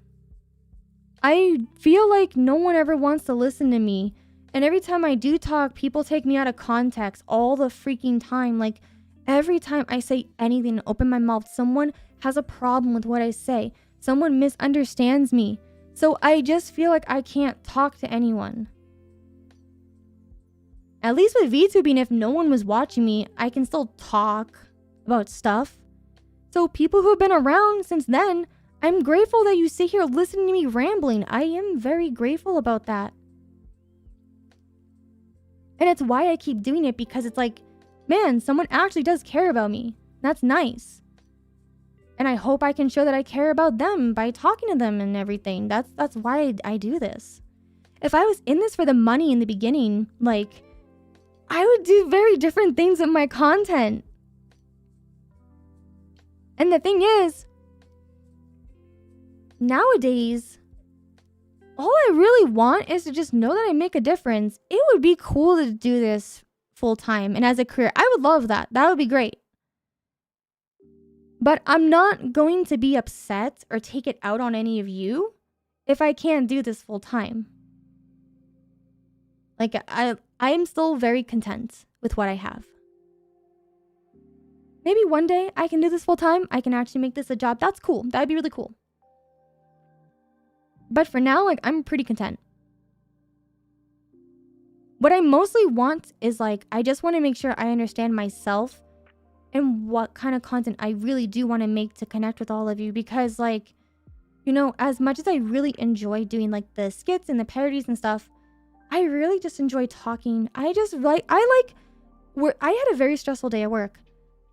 I feel like no one ever wants to listen to me. And every time I do talk, people take me out of context all the freaking time. Like, every time I say anything and open my mouth, someone has a problem with what I say. Someone misunderstands me. So I just feel like I can't talk to anyone. At least with VTubing, if no one was watching me, I can still talk about stuff. So people who have been around since then, I'm grateful that you sit here listening to me rambling. I am very grateful about that. And it's why I keep doing it, because it's like, man, someone actually does care about me. That's nice. And I hope I can show that I care about them by talking to them and everything. That's why I do this. If I was in this for the money in the beginning, like, I would do very different things with my content. And the thing is, nowadays, all I really want is to just know that I make a difference. It would be cool to do this full time and as a career. I would love that. That would be great. But I'm not going to be upset or take it out on any of you if I can't do this full time. Like, I'm still very content with what I have. Maybe one day I can do this full time. I can actually make this a job. That's cool. That would be really cool. But for now, like, I'm pretty content. What I mostly want is like, I just want to make sure I understand myself and what kind of content I really do want to make to connect with all of you. Because like, you know, as much as I really enjoy doing like the skits and the parodies and stuff, I really just enjoy talking. I had a very stressful day at work.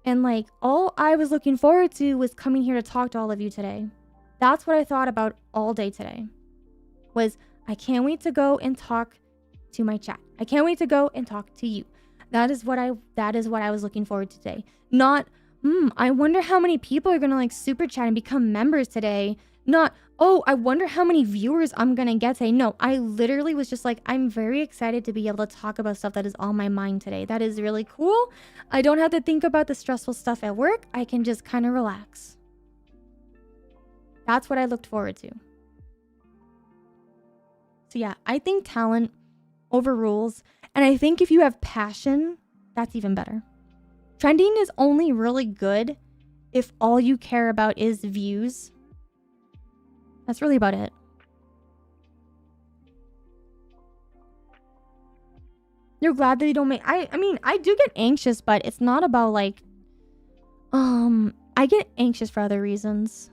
And like, all I was looking forward to was coming here to talk to all of you today. That's what I thought about all day today. Was I can't wait to go and talk to my chat. I can't wait to go and talk to you. That is what I was looking forward to today. Not, I wonder how many people are gonna like super chat and become members today Not, oh, I wonder how many viewers I'm gonna get today. No, I literally was just like, I'm very excited to be able to talk about stuff that is on my mind today. That is really cool. I don't have to think about the stressful stuff at work. I can just kind of relax. That's what I looked forward to. So yeah, I think talent overrules. And I think if you have passion, that's even better. Trending is only really good if all you care about is views. That's really about it. You're glad that you don't make... I mean, I do get anxious, but it's not about like... I get anxious for other reasons.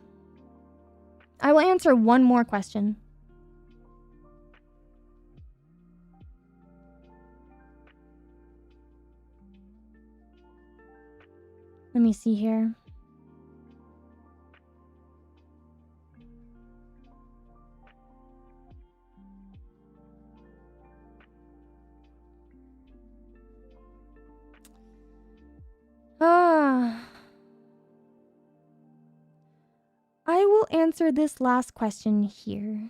I will answer one more question. Let me see here. I will answer this last question here.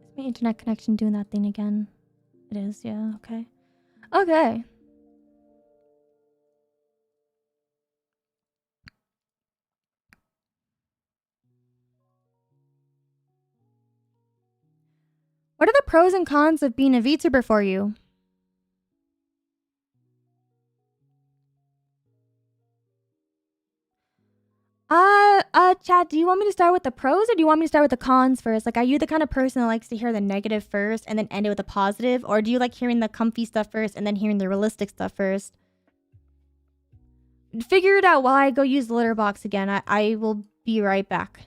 Is my internet connection doing that thing again? It is, yeah, okay. Okay. What are the pros and cons of being a VTuber for you? Chad, do you want me to start with the pros or do you want me to start with the cons first? Like, are you the kind of person that likes to hear the negative first and then end it with a positive? Or do you like hearing the comfy stuff first and then hearing the realistic stuff first? Figure it out while I go use the litter box again. I will be right back.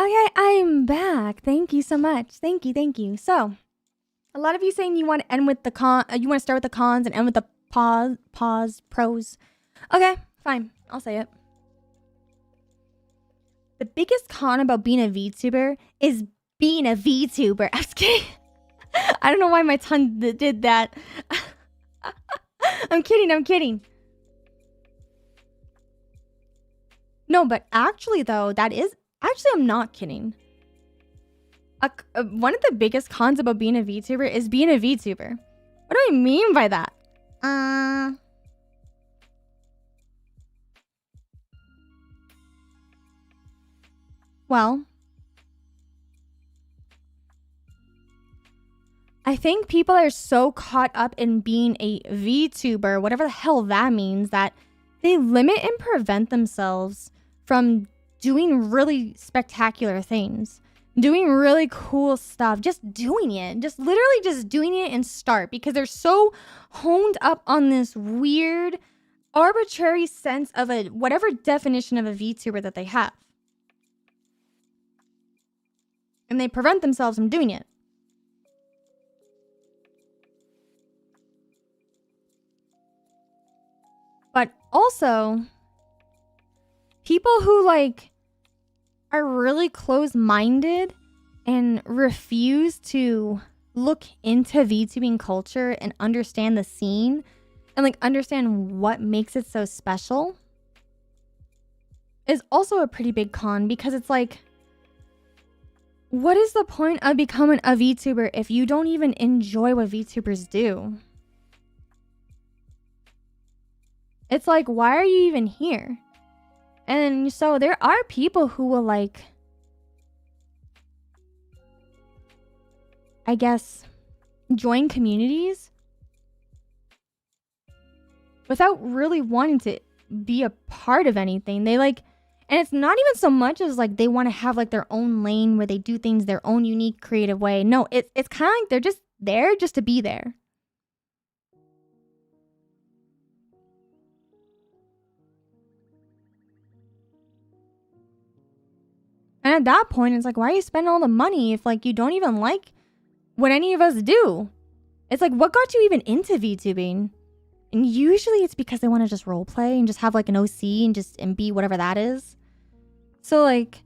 Okay, I'm back. Thank you so much. Thank you. So, a lot of you saying you want to end with the you want to start with the cons and end with the pros. Okay, fine. I'll say it. The biggest con about being a VTuber is being a VTuber. I'm just kidding. I don't know why my tongue did that. I'm kidding. No, but actually though, that is... Actually, I'm not kidding. One of the biggest cons about being a VTuber is being a VTuber. What do I mean by that? Well, I think people are so caught up in being a VTuber, whatever the hell that means, that they limit and prevent themselves from doing really spectacular things, doing really cool stuff, just doing it, just literally just doing it and start, because they're so honed up on this weird arbitrary sense of a whatever definition of a VTuber that they have. And they prevent themselves from doing it. But also, people who like are really close-minded and refuse to look into VTubing culture and understand the scene and like understand what makes it so special is also a pretty big con, because it's like, what is the point of becoming a VTuber if you don't even enjoy what VTubers do? It's like, why are you even here? And so there are people who will like, I guess, join communities without really wanting to be a part of anything. They like, and it's not even so much as like they want to have like their own lane where they do things their own unique creative way. No, it's kind of like they're just there just to be there. And at that point, it's like, why are you spending all the money if like you don't even like what any of us do? It's like, what got you even into VTubing? And usually it's because they want to just roleplay and just have like an OC and be whatever that is. So like,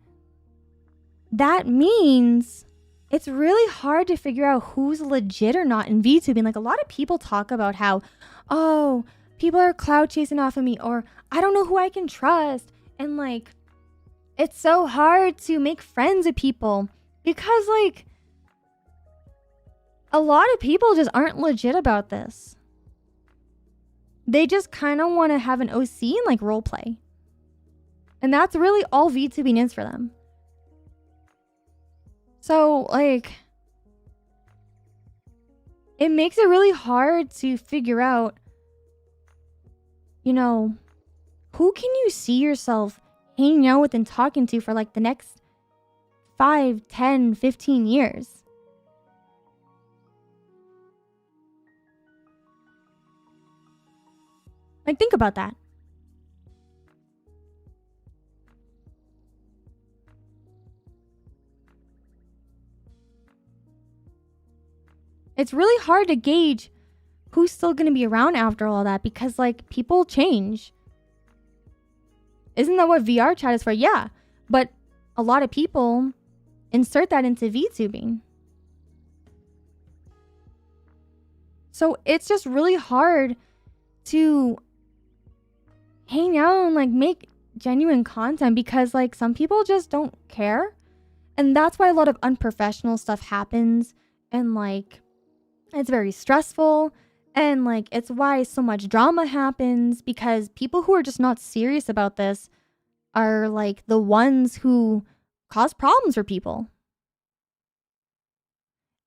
that means it's really hard to figure out who's legit or not in VTubing. Like, a lot of people talk about how, oh, people are cloud chasing off of me, or I don't know who I can trust. And like, it's so hard to make friends with people because like a lot of people just aren't legit about this. They just kind of want to have an OC and like roleplay. And that's really all VTubing is for them. So like, it makes it really hard to figure out, you know, who can you see yourself hanging out with and talking to for like the next 5, 10, 15 years. Like, think about that. It's really hard to gauge who's still going to be around after all that, because like, people change. Isn't that what VR chat is for? Yeah. But a lot of people insert that into VTubing. So it's just really hard to hang out and like make genuine content, because like some people just don't care. And that's why a lot of unprofessional stuff happens. And like, it's very stressful. And like, it's why so much drama happens, because people who are just not serious about this are like the ones who cause problems for people.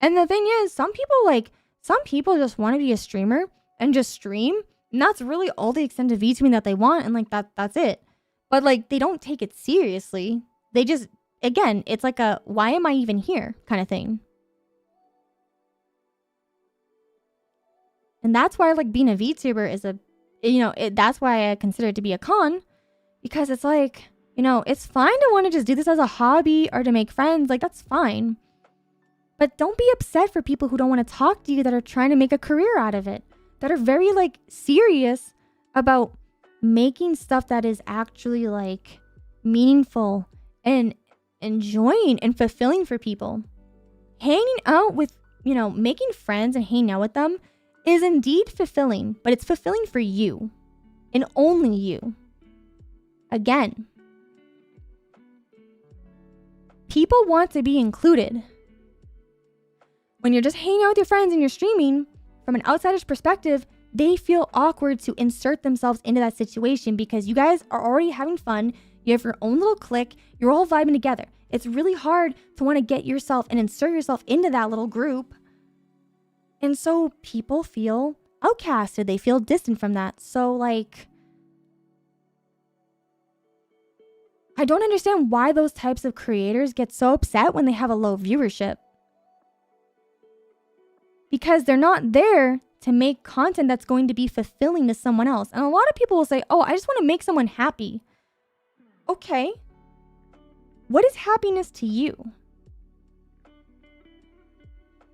And the thing is, some people just want to be a streamer and just stream. And that's really all the extent of VTubing that they want. And like, that's it. But like, they don't take it seriously. They just, again, it's like a, why am I even here kind of thing. And that's why like being a VTuber is that's why I consider it to be a con, because it's like, it's fine to want to just do this as a hobby or to make friends. Like, that's fine. But don't be upset for people who don't want to talk to you, that are trying to make a career out of it, that are very like serious about making stuff that is actually like meaningful and enjoying and fulfilling for people. Hanging out with, making friends and hanging out with them is indeed fulfilling, but it's fulfilling for you and only you. Again, people want to be included. When you're just hanging out with your friends and you're streaming, from an outsider's perspective, they feel awkward to insert themselves into that situation, because you guys are already having fun. You have your own little clique. You're all vibing together. It's really hard to want to get yourself and insert yourself into that little group. And so people feel outcasted. They feel distant from that. So like, I don't understand why those types of creators get so upset when they have a low viewership. Because they're not there to make content that's going to be fulfilling to someone else. And a lot of people will say, oh, I just want to make someone happy. Okay. What is happiness to you?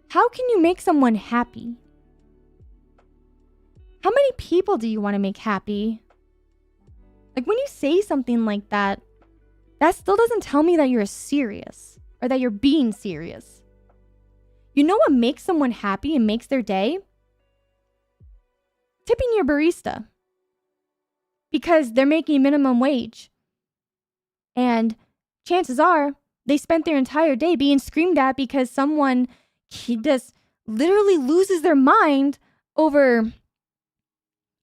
How can you make someone happy? How many people do you want to make happy? Like when you say something like that, that still doesn't tell me that you're serious or that you're being serious. You know what makes someone happy and makes their day? Tipping your barista. Because they're making minimum wage. And chances are they spent their entire day being screamed at because someone just literally loses their mind over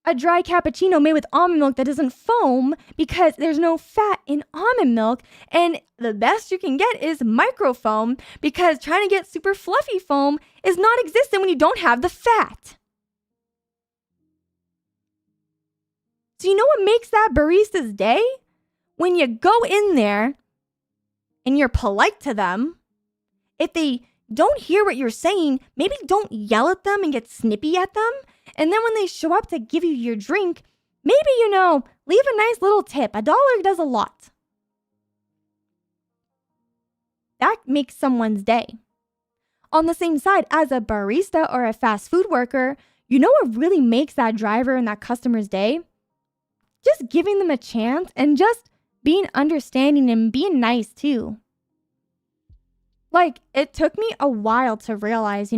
a dry cappuccino made with almond milk that doesn't foam because there's no fat in almond milk. And the best you can get is microfoam because trying to get super fluffy foam is not existent when you don't have the fat. So you know what makes that barista's day? When you go in there and you're polite to them, if they don't hear what you're saying, maybe don't yell at them and get snippy at them. And then when they show up to give you your drink, maybe, leave a nice little tip. $1 does a lot. That makes someone's day. On the same side, as a barista or a fast food worker, you know what really makes that driver and that customer's day? Just giving them a chance and just being understanding and being nice too. Like, it took me a while to realize,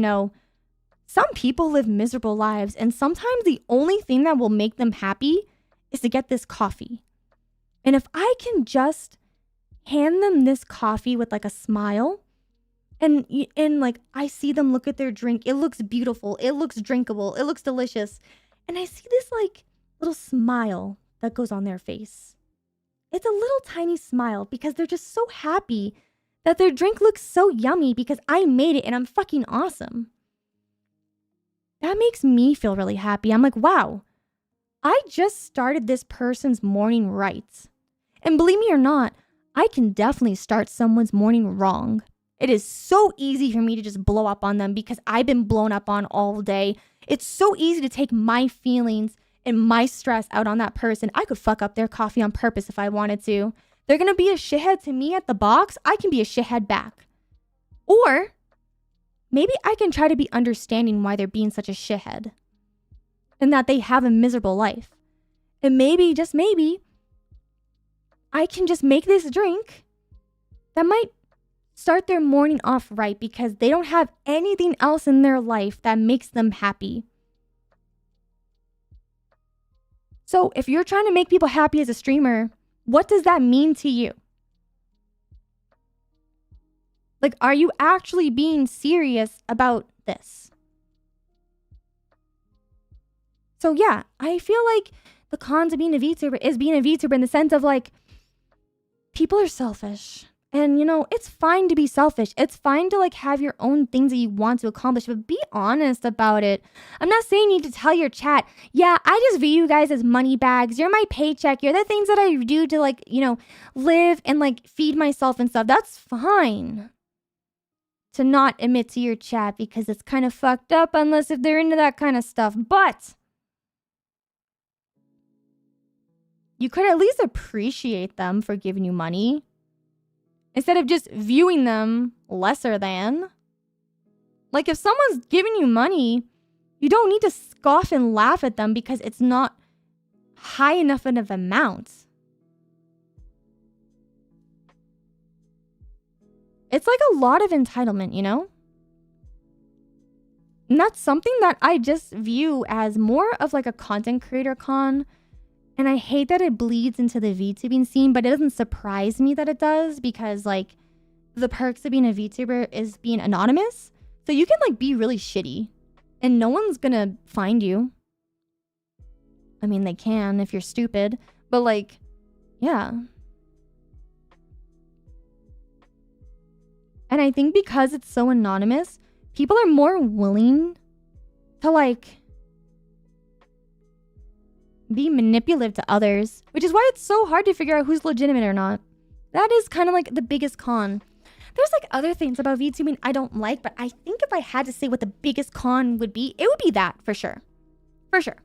some people live miserable lives, and sometimes the only thing that will make them happy is to get this coffee. And if I can just hand them this coffee with like a smile, and like I see them look at their drink, it looks beautiful, it looks drinkable, it looks delicious, and I see this like little smile that goes on their face. It's a little tiny smile because they're just so happy that their drink looks so yummy because I made it and I'm fucking awesome. That makes me feel really happy. I'm like, wow, I just started this person's morning right. And believe me or not, I can definitely start someone's morning wrong. It is so easy for me to just blow up on them because I've been blown up on all day. It's so easy to take my feelings and my stress out on that person. I could fuck up their coffee on purpose if I wanted to. They're going to be a shithead to me at the box. I can be a shithead back. Or maybe I can try to be understanding why they're being such a shithead and that they have a miserable life. And maybe, just maybe, I can just make this drink that might start their morning off right because they don't have anything else in their life that makes them happy. So if you're trying to make people happy as a streamer, what does that mean to you? Like, are you actually being serious about this? So yeah, I feel like the cons of being a VTuber is being a VTuber in the sense of like, people are selfish. And it's fine to be selfish. It's fine to like have your own things that you want to accomplish, but be honest about it. I'm not saying you need to tell your chat, yeah, I just view you guys as money bags. You're my paycheck. You're the things that I do to like, live and like feed myself and stuff. That's fine to not admit to your chat because it's kind of fucked up unless if they're into that kind of stuff. But you could at least appreciate them for giving you money, instead of just viewing them lesser than. Like, if someone's giving you money, you don't need to scoff and laugh at them because it's not high enough of an amount. It's like a lot of entitlement, And that's something that I just view as more of like a content creator con. And I hate that it bleeds into the VTubing scene, but it doesn't surprise me that it does because like the perks of being a VTuber is being anonymous. So you can like be really shitty and no one's gonna find you. I mean, they can if you're stupid, but like, yeah. And I think because it's so anonymous, people are more willing to like be manipulative to others, which is why it's so hard to figure out who's legitimate or not. That is kind of like the biggest con. There's like other things about VTubing I don't like, but I think if I had to say what the biggest con would be, it would be that for sure. For sure.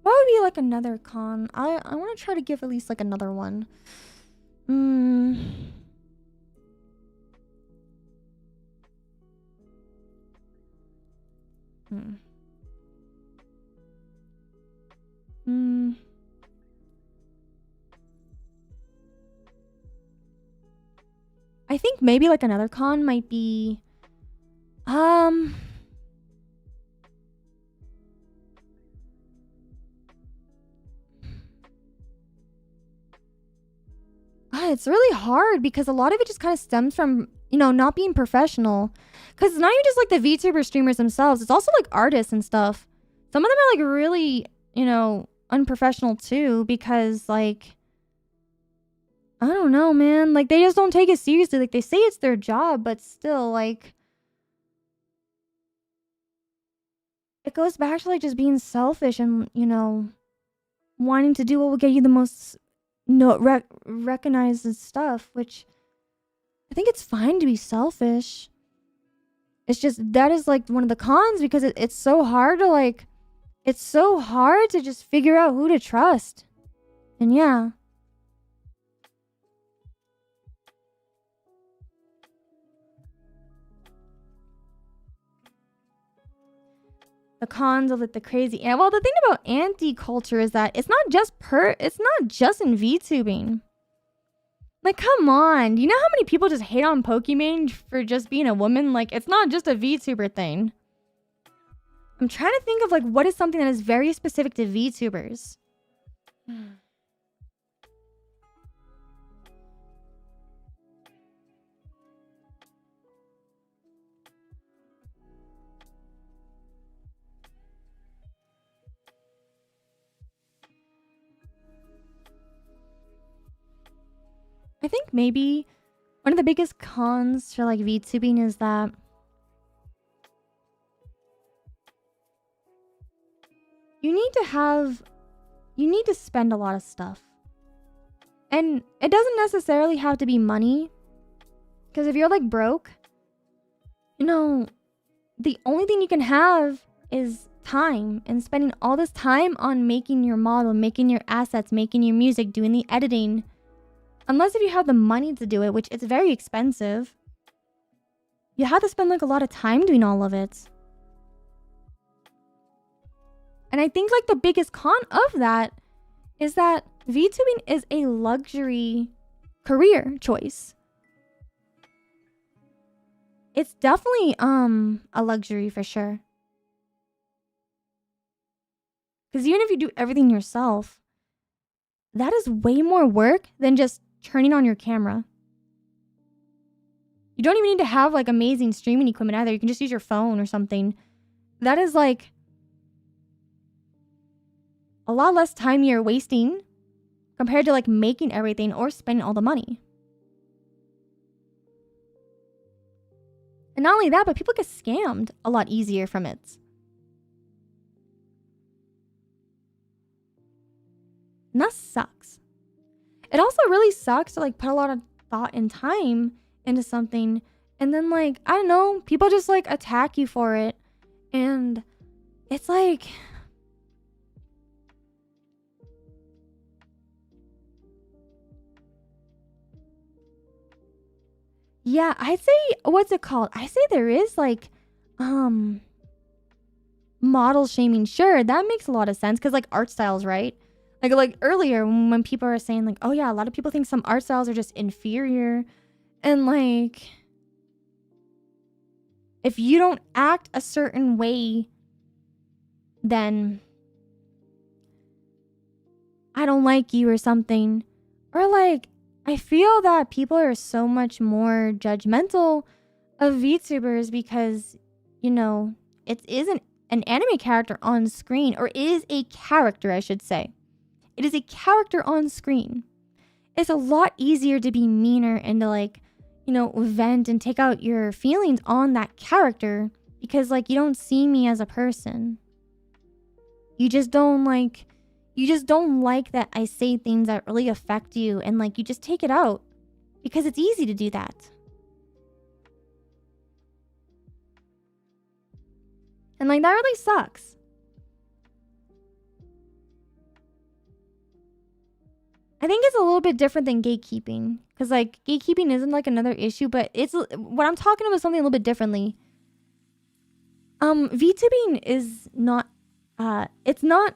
What would be like another con? I want to try to give at least like another one. I think maybe like another con might be it's really hard because a lot of it just kind of stems from, you know, not being professional. Because it's not even just like the VTuber streamers themselves. It's also like artists and stuff. Some of them are like really, you know, unprofessional too because like, I don't know, man. Like they just don't take it seriously. Like they say it's their job, but still like, it goes back to like just being selfish and, you know, wanting to do what will get you the most recognized and stuff, which I think it's fine to be selfish. It's just that is like one of the cons because it's so hard to like, it's so hard to just figure out who to trust. And yeah. The cons of it, the crazy. And well, the thing about anti-culture is that it's not just in VTubing. Like, come on. Do you know how many people just hate on Pokimane for just being a woman? Like, it's not just a VTuber thing. I'm trying to think of like what is something that is very specific to VTubers. I think maybe one of the biggest cons for like VTubing is that you need to spend a lot of stuff. And it doesn't necessarily have to be money. Because if you're like broke, you know, the only thing you can have is time, and spending all this time on making your model, making your assets, making your music, doing the editing. Unless if you have the money to do it, which it's very expensive. You have to spend like a lot of time doing all of it. And I think like the biggest con of that is that VTubing is a luxury career choice. It's definitely a luxury for sure. Because even if you do everything yourself, that is way more work than just turning on your camera. You don't even need to have like amazing streaming equipment either. You can just use your phone or something. That is like a lot less time you're wasting compared to like making everything or spending all the money. And not only that, but people get scammed a lot easier from it. And that sucks. It also really sucks to like put a lot of thought and time into something and then like, I don't know, people just like attack you for it. And it's like, yeah, I'd say, what's it called? I say there is like, model shaming. Sure, that makes a lot of sense because like art styles, right? Like earlier when people are saying like, oh yeah, a lot of people think some art styles are just inferior. And like, if you don't act a certain way, then I don't like you or something. Or like, I feel that people are so much more judgmental of VTubers because, you know, it isn't an anime character on screen, or is a character, I should say. It is a character on screen. It's a lot easier to be meaner and to like, you know, vent and take out your feelings on that character Because like you don't see me as a person. You just don't like that I say things that really affect you, and like you just take it out because it's easy to do that. And like that really sucks. I think it's a little bit different than gatekeeping, because like gatekeeping isn't like another issue, but it's what I'm talking about, something a little bit differently. VTubing is not it's not.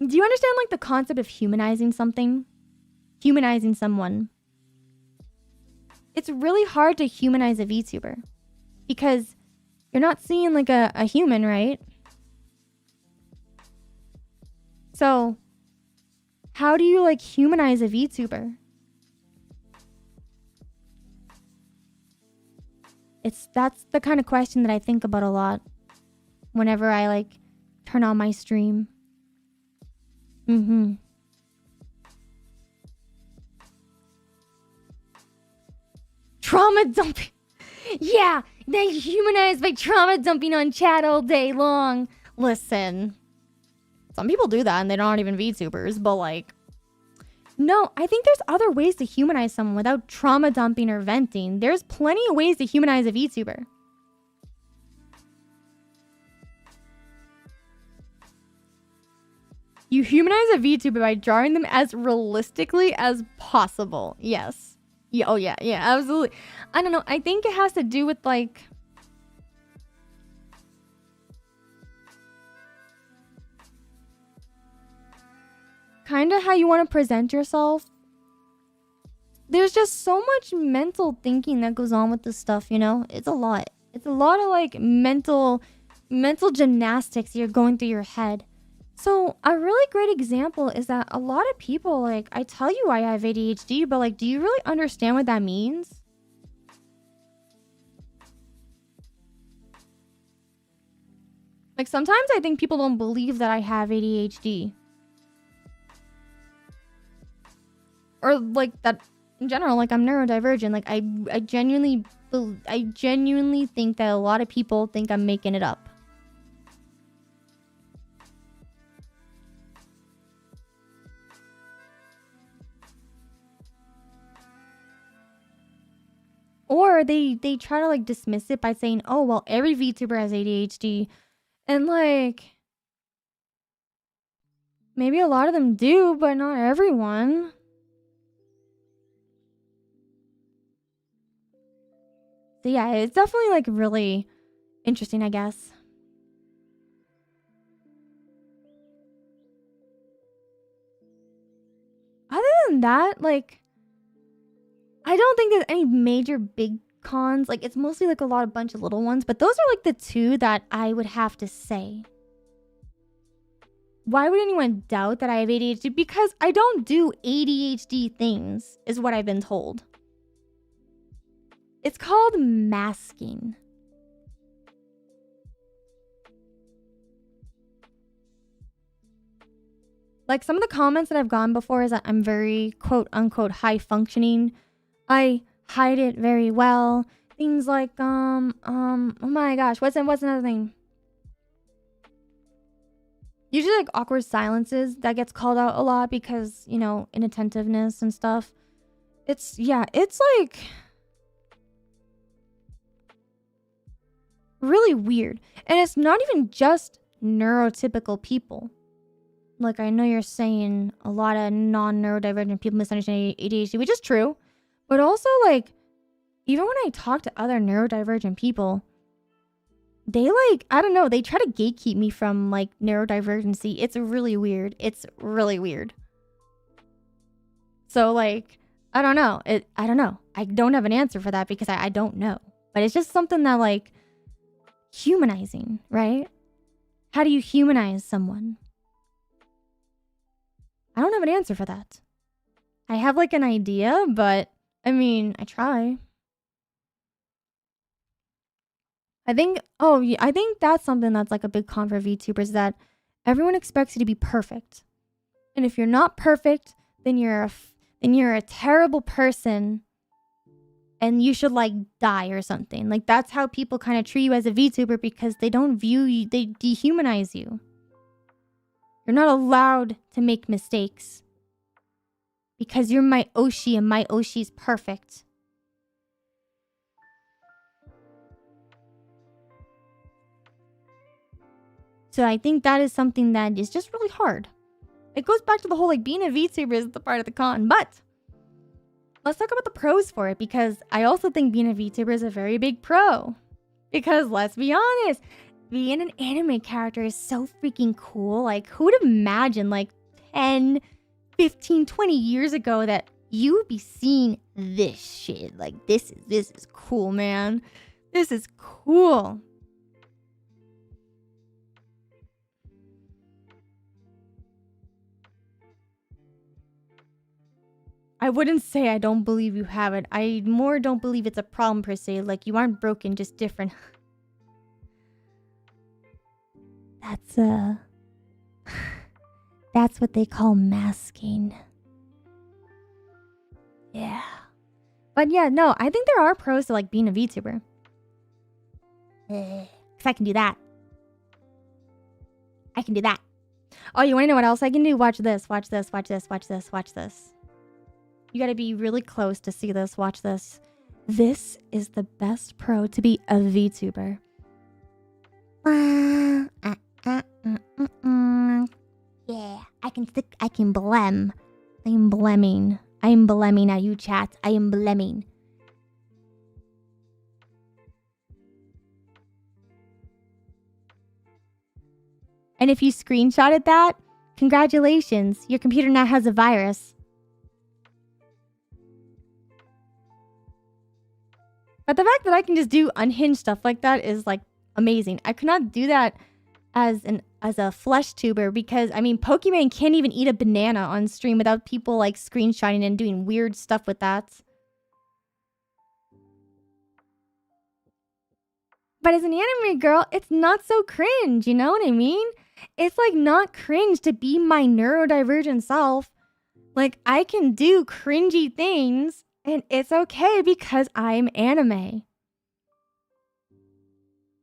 Do you understand like the concept of humanizing something? Humanizing someone. It's really hard to humanize a VTuber because you're not seeing like a human, right? So how do you like humanize a VTuber? That's the kind of question that I think about a lot whenever I like turn on my stream. Trauma dumping. Yeah, they humanize by trauma dumping on chat all day long. Listen, some people do that and they're not even VTubers, but like, no, I think there's other ways to humanize someone without trauma dumping or venting. There's plenty of ways to humanize a VTuber. You humanize a VTuber by drawing them as realistically as possible. Yes. Yeah, oh yeah, absolutely. I don't know. I think it has to do with like kind of how you want to present yourself. There's just so much mental thinking that goes on with this stuff, you know? It's a lot. It's a lot of like mental gymnastics you're going through your head. So a really great example is that a lot of people, like, I tell you I have ADHD, but like, do you really understand what that means? Like, sometimes I think people don't believe that I have ADHD. Or like that in general, like I'm neurodivergent. Like I genuinely think that a lot of people think I'm making it up. Or they try to like dismiss it by saying, oh, well, every VTuber has ADHD. And like, maybe a lot of them do, but not everyone. So yeah, it's definitely like really interesting, I guess. Other than that, like, I don't think there's any major big cons. Like, it's mostly like a bunch of little ones, but those are like the two that I would have to say. Why would anyone doubt that I have ADHD? Because I don't do ADHD things, is what I've been told. It's called masking. Like, some of the comments that I've gotten before is that I'm very quote unquote high functioning. I hide it very well. Things like oh my gosh, what's another thing? Usually like awkward silences that gets called out a lot because, you know, inattentiveness and stuff. It's like really weird. And it's not even just neurotypical people. Like, I know you're saying a lot of non-neurodivergent people misunderstand ADHD, which is true. But also, like, even when I talk to other neurodivergent people, they like, I don't know, they try to gatekeep me from like neurodivergency. It's really weird. It's really weird. So like, I don't know. I don't know. I don't have an answer for that because I don't know. But it's just something that like humanizing, right? How do you humanize someone? I don't have an answer for that. I have like an idea, but I mean, I try. I think that's something that's like a big con for VTubers, that everyone expects you to be perfect. And if you're not perfect, then you're a terrible person and you should like die or something. Like that's how people kind of treat you as a VTuber because they don't view you, they dehumanize you. You're not allowed to make mistakes because you're my Oshi and my Oshi's perfect. So I think that is something that is just really hard. It goes back to the whole like being a VTuber is the part of the con, but let's talk about the pros for it because I also think being a VTuber is a very big pro. Because let's be honest, being an anime character is so freaking cool. Like who would imagine like 10, 15, 20 years ago that you would be seeing this shit? Like this is cool, man. This is cool. I wouldn't say I don't believe you have it. I more don't believe it's a problem per se. Like you aren't broken, just different. That's what they call masking. Yeah. But yeah, no, I think there are pros to like being a VTuber. Cause I can do that. I can do that. Oh, you wanna know what else I can do? Watch this, watch this, watch this, watch this, watch this. You gotta be really close to see this. Watch this. This is the best pro to be a VTuber. Yeah, I can blem. I am blemming. I am blemming at you, chat. I am blemming. And if you screenshotted that, congratulations. Your computer now has a virus. But the fact that I can just do unhinged stuff like that is like amazing. I could not do that as a flesh tuber because I mean Pokemon can't even eat a banana on stream without people like screenshotting and doing weird stuff with that. But as an anime girl, it's not so cringe, you know what I mean? It's like not cringe to be my neurodivergent self. Like I can do cringy things and it's okay because I'm anime.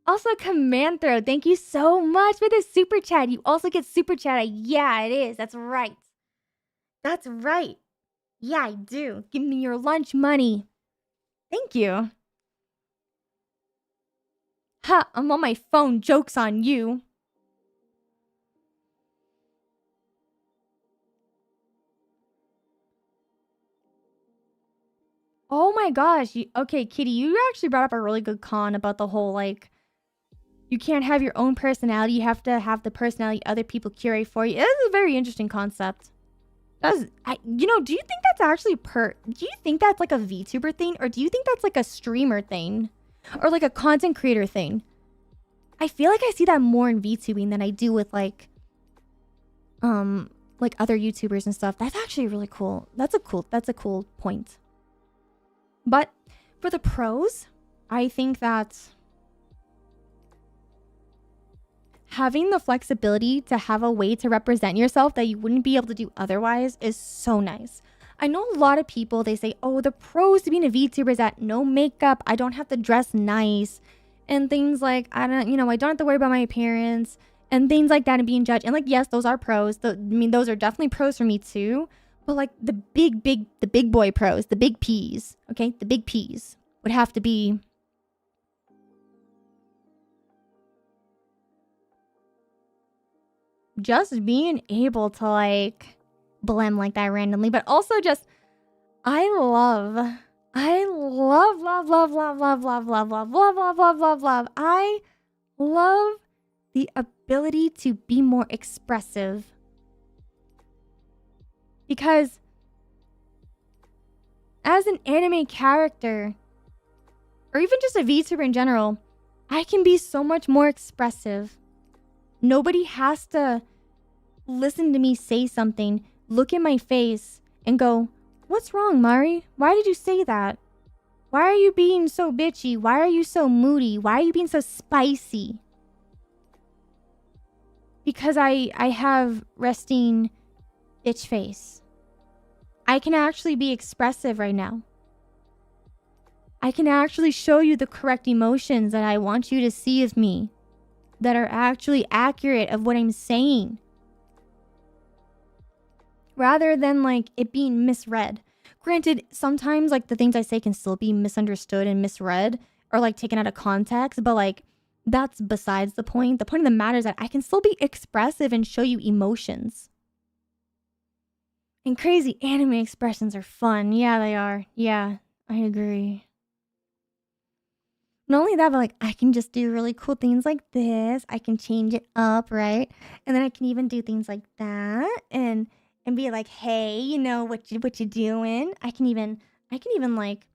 Also, Command Throw, thank you so much for the super chat. You also get super chat. Yeah, it is. That's right. That's right. Yeah, I do. Give me your lunch money. Thank you. Ha, I'm on my phone. Joke's on you. Oh my gosh. Okay, Kitty, you actually brought up a really good con about the whole, like, you can't have your own personality. You have to have the personality other people curate for you. This is a very interesting concept. Do you think that's actually do you think that's like a VTuber thing? Or do you think that's like a streamer thing? Or like a content creator thing? I feel like I see that more in VTubing than I do with like other YouTubers and stuff. That's actually really cool. That's a cool point. But for the pros, I think that having the flexibility to have a way to represent yourself that you wouldn't be able to do otherwise is so nice. I know a lot of people, they say, oh, the pros to being a VTuber is that no makeup, I don't have to dress nice, and things like, I don't have to worry about my appearance, and things like that, and being judged. And like, yes, those are pros. Those are definitely pros for me too. But like the big boy pros, the big P's, okay? The big P's would have to be just being able to like blem like that randomly, but also just I love I love the ability to be more expressive. Because as an anime character, or even just a VTuber in general, I can be so much more expressive. Nobody has to listen to me say something, look in my face, and go, what's wrong, Mari? Why did you say that? Why are you being so bitchy? Why are you so moody? Why are you being so spicy? Because I have resting bitch face. I can actually be expressive right now. I can actually show you the correct emotions that I want you to see of me, that are actually accurate of what I'm saying, rather than like it being misread. Granted, sometimes like the things I say can still be misunderstood and misread or like taken out of context, but like that's besides the point. The point of the matter is that I can still be expressive and show you emotions. And crazy anime expressions are fun. Yeah, they are. Yeah, I agree. Not only that, but like I can just do really cool things like this. I can change it up, right? And then I can even do things like that and be like, hey, you know what you doing? I can even like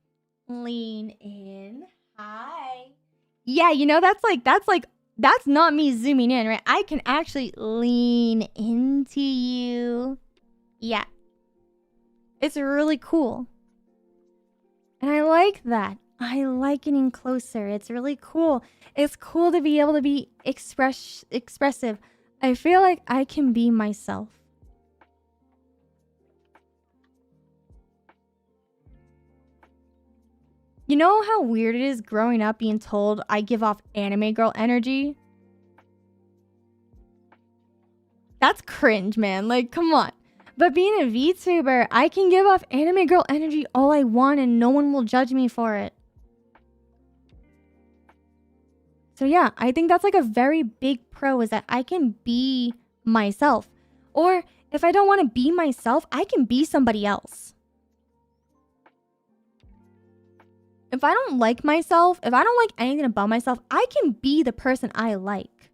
lean in. Hi. Yeah, you know, that's not me zooming in, right? I can actually lean into you. Yeah. It's really cool. And I like that. I like getting closer. It's really cool. It's cool to be able to be expressive. I feel like I can be myself. You know how weird it is growing up being told I give off anime girl energy? That's cringe, man. Like, come on. But being a VTuber, I can give off anime girl energy all I want and no one will judge me for it. So yeah, I think that's like a very big pro, is that I can be myself. Or if I don't want to be myself, I can be somebody else. If I don't like myself, if I don't like anything about myself, I can be the person I like.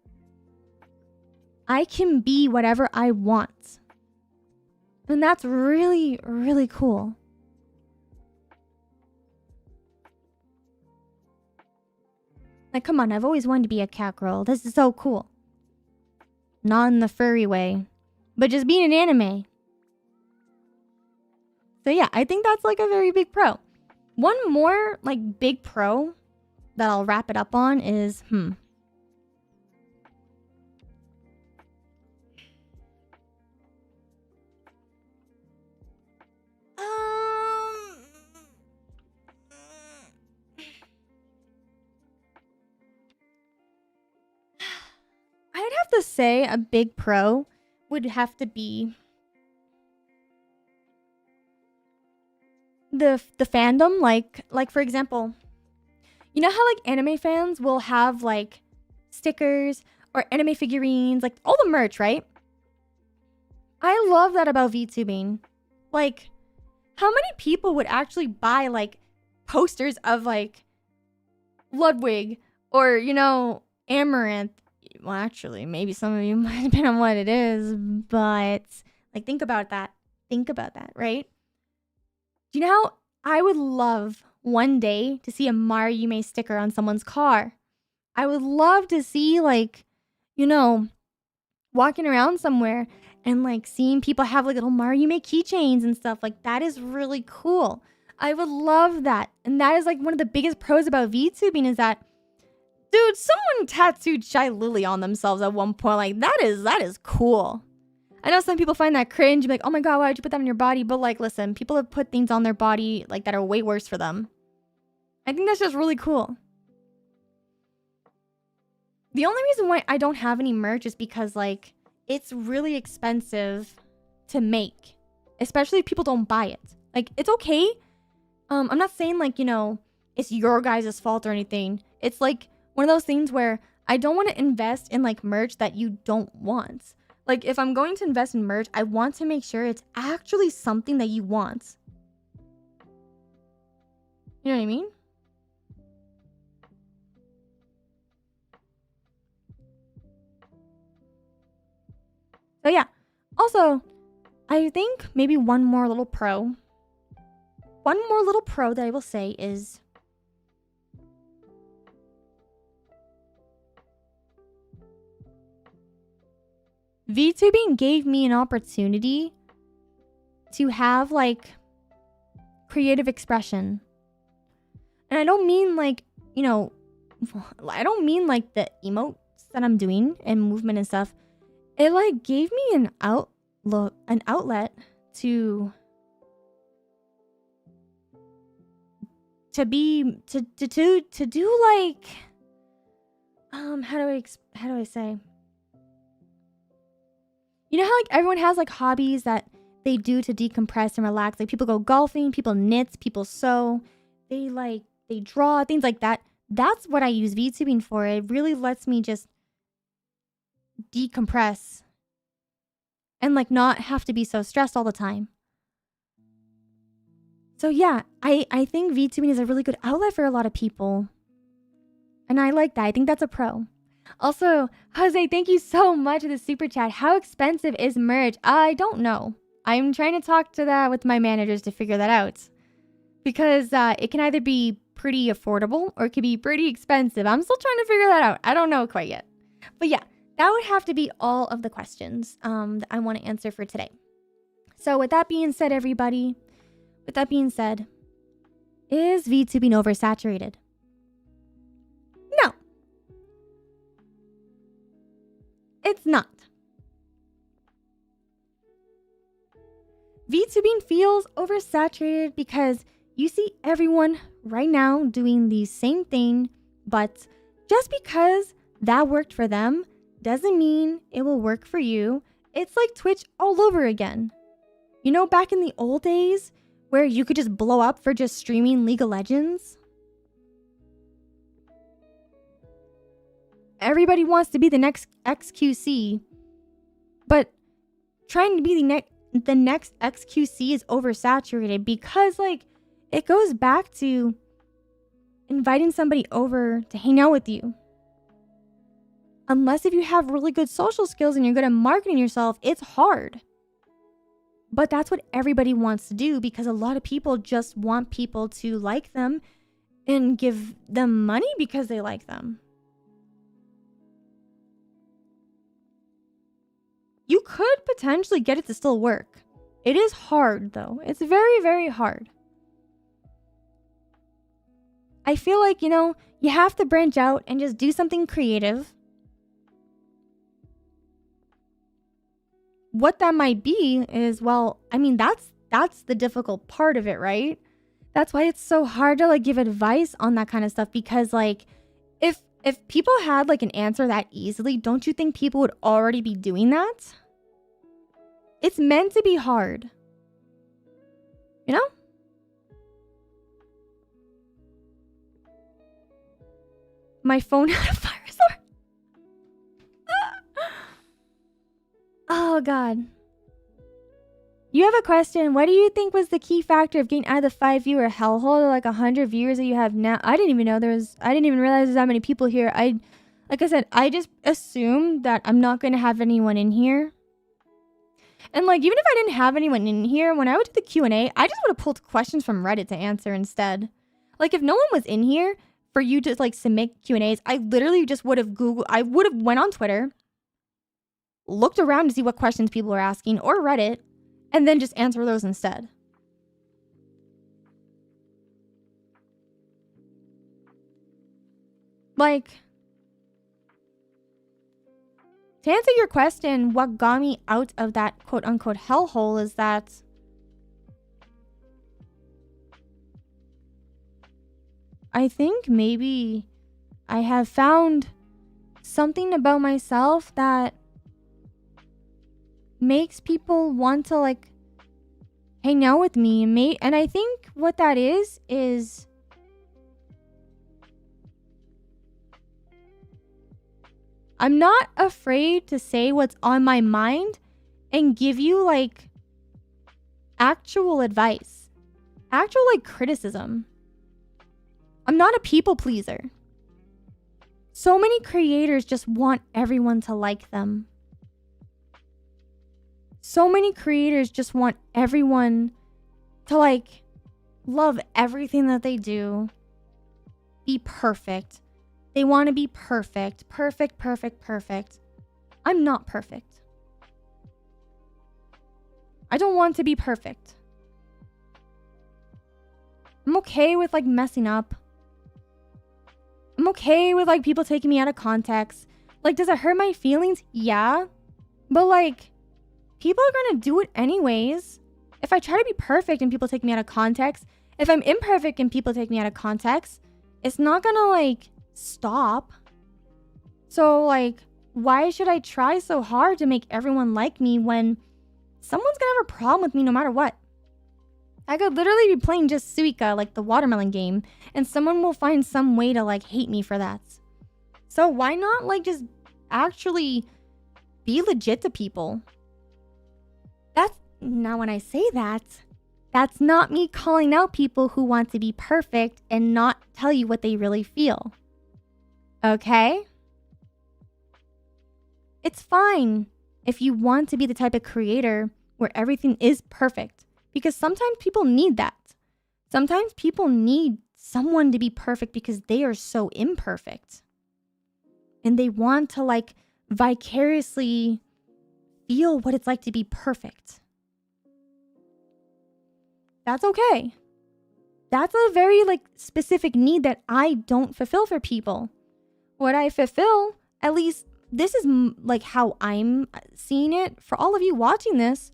I can be whatever I want. And that's really, really cool. Like, come on, I've always wanted to be a cat girl. This is so cool. Not in the furry way, but just being an anime. So yeah, I think that's like a very big pro. One more like big pro that I'll wrap it up on is, I'd have to say a big pro would have to be the fandom. Like for example, you know how like anime fans will have like stickers or anime figurines, like all the merch, right? I love that about VTubing. Like, how many people would actually buy like posters of like Ludwig or, you know, Amaranth? Well, actually, maybe some of you might depend on what it is, but like think about that. Think about that, right? Do you know how I would love one day to see a Yume sticker on someone's car? I would love to see like, you know, walking around somewhere and like seeing people have like little Yume keychains and stuff. Like that is really cool. I would love that. And that is like one of the biggest pros about VTubing is that, dude, someone tattooed Shy Lily on themselves at one point. Like that is cool. I know some people find that cringe, like, oh my god, why would you put that on your body? But like, listen, people have put things on their body like that are way worse for them. I think that's just really cool. The only reason why I don't have any merch is because like it's really expensive to make, especially if people don't buy it. Like it's okay. I'm not saying like, you know, it's your guys' fault or anything. It's like one of those things where I don't want to invest in like merch that you don't want. Like if I'm going to invest in merch, I want to make sure it's actually something that you want. You know what I mean? So yeah. Also, I think maybe one more little pro that I will say is VTubing gave me an opportunity to have like creative expression. And I don't mean like, you know, I don't mean like the emotes that I'm doing and movement and stuff. It like gave me an outlet to to do like, how do I say? You know how like everyone has like hobbies that they do to decompress and relax? Like people go golfing, people knit, people sew, they draw, things like that. That's what I use VTubing for. It really lets me just decompress and like not have to be so stressed all the time. So yeah, I think VTubing is a really good outlet for a lot of people. And I like that. I think that's a pro. Also, Jose, thank you so much for the super chat. How expensive is merch? I don't know. I'm trying to talk to that with my managers to figure that out. Because it can either be pretty affordable or it could be pretty expensive. I'm still trying to figure that out. I don't know quite yet. But yeah, that would have to be all of the questions that I want to answer for today. So with that being said, everybody, is VTubing oversaturated? No. It's not. VTubing feels oversaturated because you see everyone right now doing the same thing, but just because that worked for them doesn't mean it will work for you. It's like Twitch all over again. You know, back in the old days where you could just blow up for just streaming League of Legends? Everybody wants to be the next XQC, but trying to be the next XQC is oversaturated because like it goes back to inviting somebody over to hang out with you. Unless if you have really good social skills and you're good at marketing yourself, it's hard. But that's what everybody wants to do because a lot of people just want people to like them and give them money because they like them. You could potentially get it to still work. It is hard though. It's very, very hard. I feel like, you know, you have to branch out and just do something creative. What that might be is, well, I mean, that's the difficult part of it, right? That's why it's so hard to like give advice on that kind of stuff because like if people had like an answer that easily, don't you think people would already be doing that? It's meant to be hard. You know? My phone had a virus. Oh, God. You have a question. What do you think was the key factor of getting out of the 5-viewer hellhole to like 100 viewers that you have now? I didn't even realize there's that many people here. Like I said, I just assumed that I'm not going to have anyone in here. And like, even if I didn't have anyone in here, when I would do the Q&A, I just would have pulled questions from Reddit to answer instead. Like if no one was in here for you to like submit Q&As, I literally just would have went on Twitter, looked around to see what questions people were asking or Reddit, and then just answer those instead. Like, to answer your question, what got me out of that quote-unquote hellhole is that I think maybe I have found something about myself that makes people want to like hang out with me. And I think what that is I'm not afraid to say what's on my mind and give you like actual advice, actual like criticism. I'm not a people pleaser. So many creators just want everyone to like them. So many creators just want everyone to like love everything that they do, be perfect. They want to be perfect. I'm not perfect. I don't want to be perfect. I'm okay with like messing up. I'm okay with like people taking me out of context. Like, does it hurt my feelings? Yeah. But like, people are gonna do it anyways. If I try to be perfect and people take me out of context, If I'm imperfect and people take me out of context, it's not gonna like stop. So like, why should I try so hard to make everyone like me when someone's gonna have a problem with me no matter what? I could literally be playing just Suika, like the watermelon game, and someone will find some way to like hate me for that. So why not like just actually be legit to people? That's now when I say that, that's not me calling out people who want to be perfect and not tell you what they really feel. Okay? It's fine if you want to be the type of creator where everything is perfect, because sometimes people need that. Sometimes people need someone to be perfect because they are so imperfect. And they want to like vicariously feel what it's like to be perfect. That's okay. That's a very like specific need that I don't fulfill for people. What I fulfill, at least this is like how I'm seeing it for all of you watching this.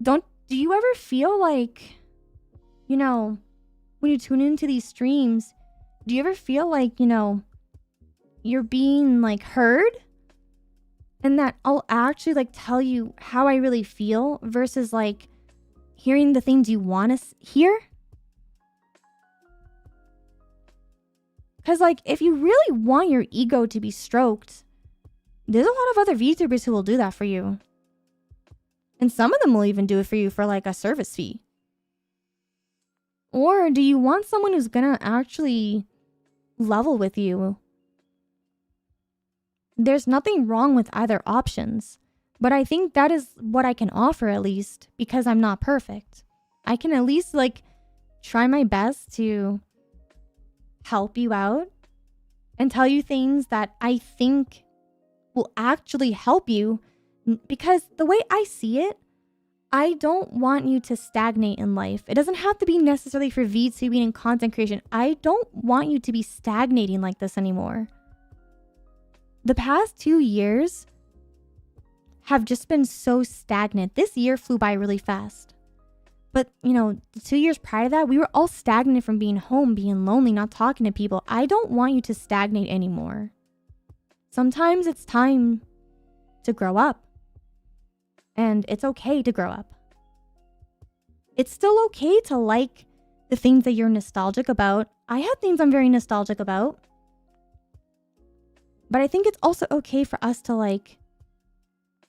Do you ever feel like, you know, when you tune into these streams, do you ever feel like, you know, you're being like heard? And that I'll actually like tell you how I really feel versus like hearing the things you want to hear? Because like, if you really want your ego to be stroked, there's a lot of other VTubers who will do that for you. And some of them will even do it for you for like a service fee. Or do you want someone who's gonna actually level with you? There's nothing wrong with either options. But I think that is what I can offer, at least, because I'm not perfect. I can at least like try my best to help you out and tell you things that I think will actually help you, because the way I see it, I don't want you to stagnate in life. It doesn't have to be necessarily for VTubing and content creation. I don't want you to be stagnating like this anymore. The past 2 years have just been so stagnant. This year flew by really fast. But, you know, the 2 years prior to that, we were all stagnant from being home, being lonely, not talking to people. I don't want you to stagnate anymore. Sometimes it's time to grow up. And it's okay to grow up. It's still okay to like the things that you're nostalgic about. I have things I'm very nostalgic about. But I think it's also okay for us to like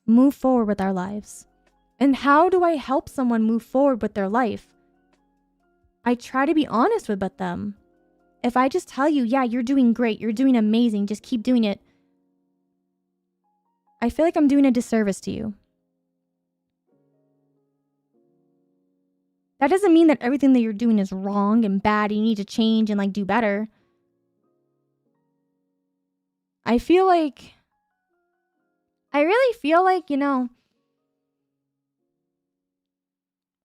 move forward with our lives. And how do I help someone move forward with their life? I try to be honest with them. If I just tell you, yeah, you're doing great, you're doing amazing, just keep doing it, I feel like I'm doing a disservice to you. That doesn't mean that everything that you're doing is wrong and bad and you need to change and like do better. I really feel like, you know,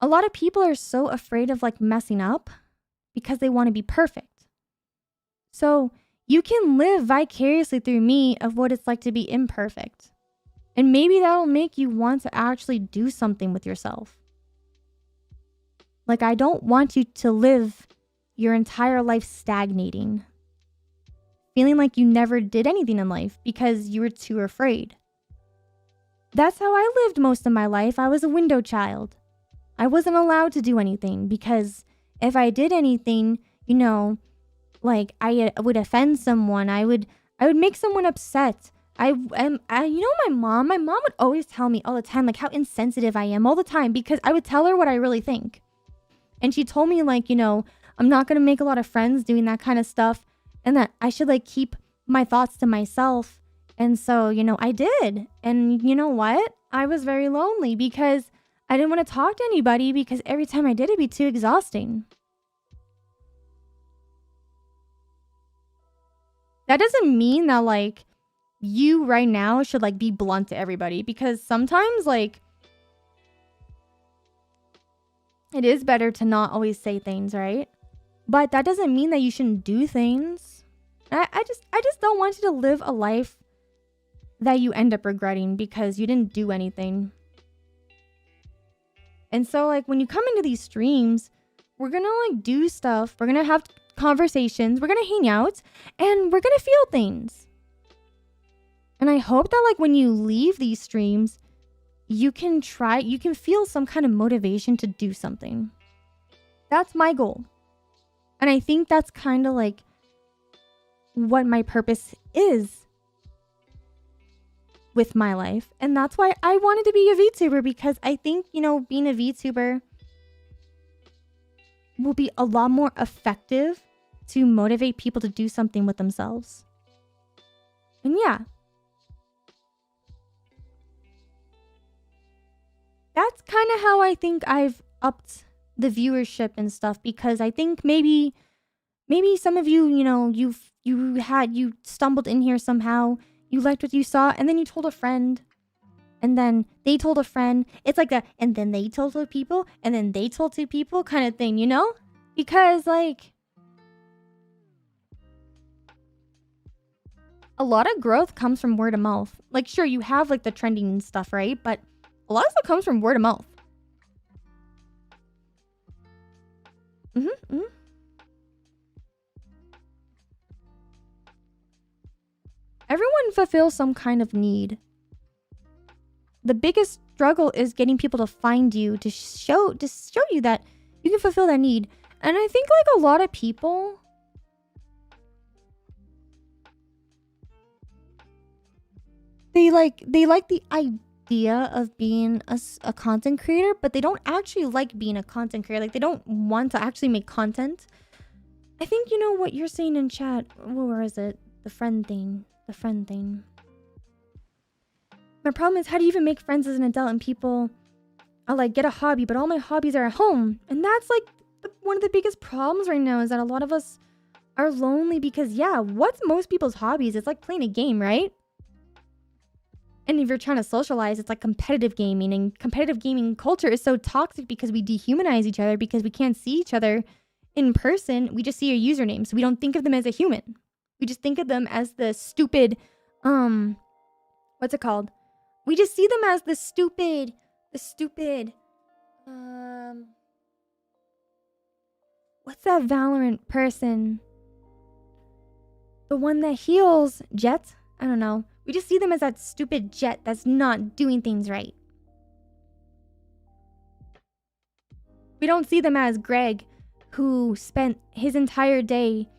a lot of people are so afraid of like messing up because they want to be perfect. So you can live vicariously through me of what it's like to be imperfect. And maybe that'll make you want to actually do something with yourself. Like, I don't want you to live your entire life stagnating, feeling like you never did anything in life because you were too afraid. That's how I lived most of my life. I was a window child. I wasn't allowed to do anything because if I did anything, you know, like I would offend someone. I would make someone upset. You know, my mom would always tell me all the time, like how insensitive I am all the time because I would tell her what I really think. And she told me like, you know, I'm not going to make a lot of friends doing that kind of stuff and that I should like keep my thoughts to myself. And so, you know, I did. And you know what? I was very lonely because I didn't want to talk to anybody because every time I did, it'd be too exhausting. That doesn't mean that like you right now should like be blunt to everybody, because sometimes like it is better to not always say things, right? But that doesn't mean that you shouldn't do things. I just don't want you to live a life that you end up regretting because you didn't do anything. And so like when you come into these streams, we're gonna like do stuff. We're gonna have conversations. We're gonna hang out, and we're gonna feel things. And I hope that like when you leave these streams, you can feel some kind of motivation to do something. That's my goal. And I think that's kind of like what my purpose is with my life. And that's why I wanted to be a VTuber, because I think, you know, being a VTuber will be a lot more effective to motivate people to do something with themselves. And yeah. That's kind of how I think I've upped the viewership and stuff, because I think maybe some of you, you know, you stumbled in here somehow, you liked what you saw, and then you told a friend, and then they told a friend. It's like that, and then they told 2 people, and then they told 2 people kind of thing, you know? Because like a lot of growth comes from word of mouth. Like sure, you have like the trending and stuff, right? But a lot of stuff comes from word of mouth. Everyone fulfills some kind of need. The biggest struggle is getting people to find you, to show you that you can fulfill that need. And I think like a lot of people, they like the idea of being a content creator, but they don't actually like being a content creator. Like they don't want to actually make content. I think you know what you're saying in chat. Where is it? The friend thing. My problem is, how do you even make friends as an adult? And people are like, get a hobby, but all my hobbies are at home. And that's like one of the biggest problems right now, is that a lot of us are lonely because, yeah, what's most people's hobbies? It's like playing a game, right? And if you're trying to socialize, it's like competitive gaming. And competitive gaming culture is so toxic because we dehumanize each other, because we can't see each other in person. We just see a username. So we don't think of them as a human. We just think of them as the stupid, what's it called? We just see them as the stupid, what's that Valorant person? The one that heals, Jet? I don't know. We just see them as that stupid Jet that's not doing things right. We don't see them as Greg, who spent his entire day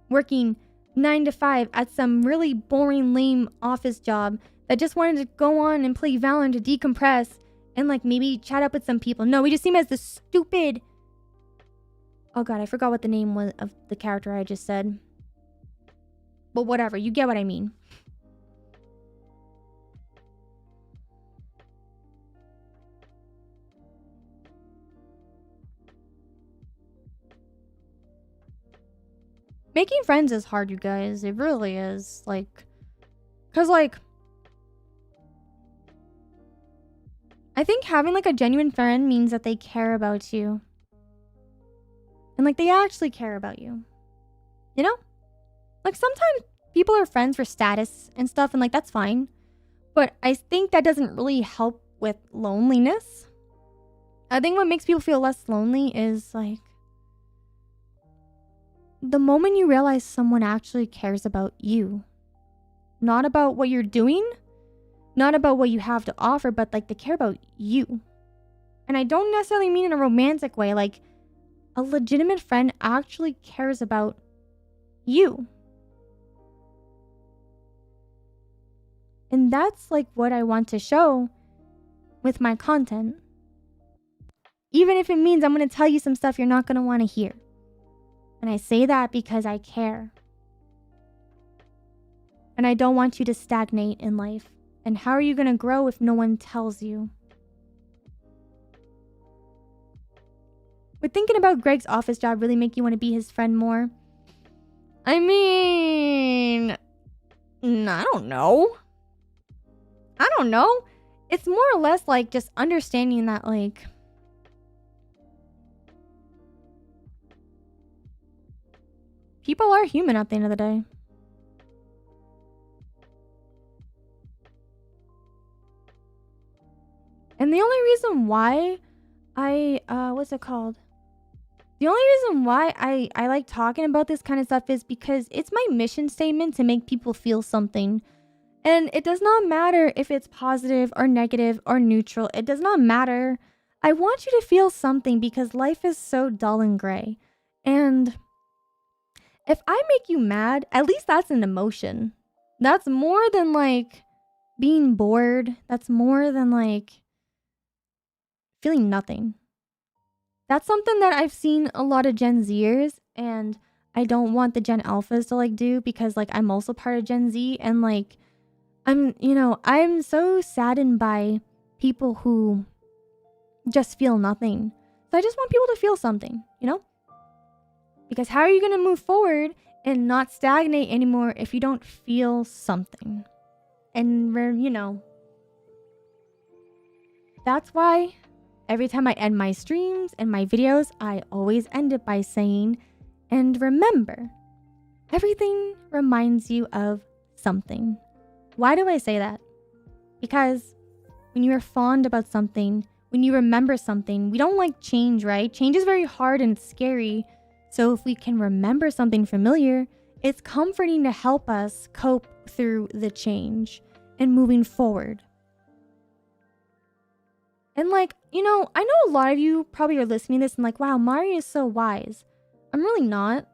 working 9 to 5 at some really boring, lame office job that just wanted to go on and play Valorant to decompress and like maybe chat up with some people. No, we just see him as the stupid... Oh god, I forgot what the name was of the character I just said. But whatever, you get what I mean. Making friends is hard, you guys. It really is. Like, cause like, I think having like a genuine friend means that they care about you. And like they actually care about you. You know? Like sometimes people are friends for status and stuff, and like that's fine. But I think that doesn't really help with loneliness. I think what makes people feel less lonely is like the moment you realize someone actually cares about you. Not about what you're doing, not about what you have to offer, but like they care about you. And I don't necessarily mean in a romantic way. Like a legitimate friend actually cares about you. And that's like what I want to show with my content. Even if it means I'm going to tell you some stuff you're not going to want to hear. And I say that because I care. And I don't want you to stagnate in life. And how are you going to grow if no one tells you? Would thinking about Greg's office job really make you want to be his friend more? I mean, I don't know. It's more or less like just understanding that like people are human at the end of the day. And the only reason why I, what's it called? The only reason why I like talking about this kind of stuff is because it's my mission statement to make people feel something. And it does not matter if it's positive or negative or neutral. It does not matter. I want you to feel something because life is so dull and gray. And if I make you mad, at least that's an emotion. That's more than like being bored. That's more than like feeling nothing. That's something that I've seen a lot of Gen Zers, and I don't want the Gen Alphas to like do because like I'm also part of Gen Z, and like I'm so saddened by people who just feel nothing. So I just want people to feel something, you know? Because how are you going to move forward and not stagnate anymore if you don't feel something? And that's why every time I end my streams and my videos, I always end it by saying, and remember, everything reminds you of something. Why do I say that? Because when you are fond about something, when you remember something, we don't like change, right? Change is very hard and it's scary. So if we can remember something familiar, it's comforting to help us cope through the change and moving forward. And like, I know a lot of you probably are listening to this and like, wow, Mari is so wise. I'm really not.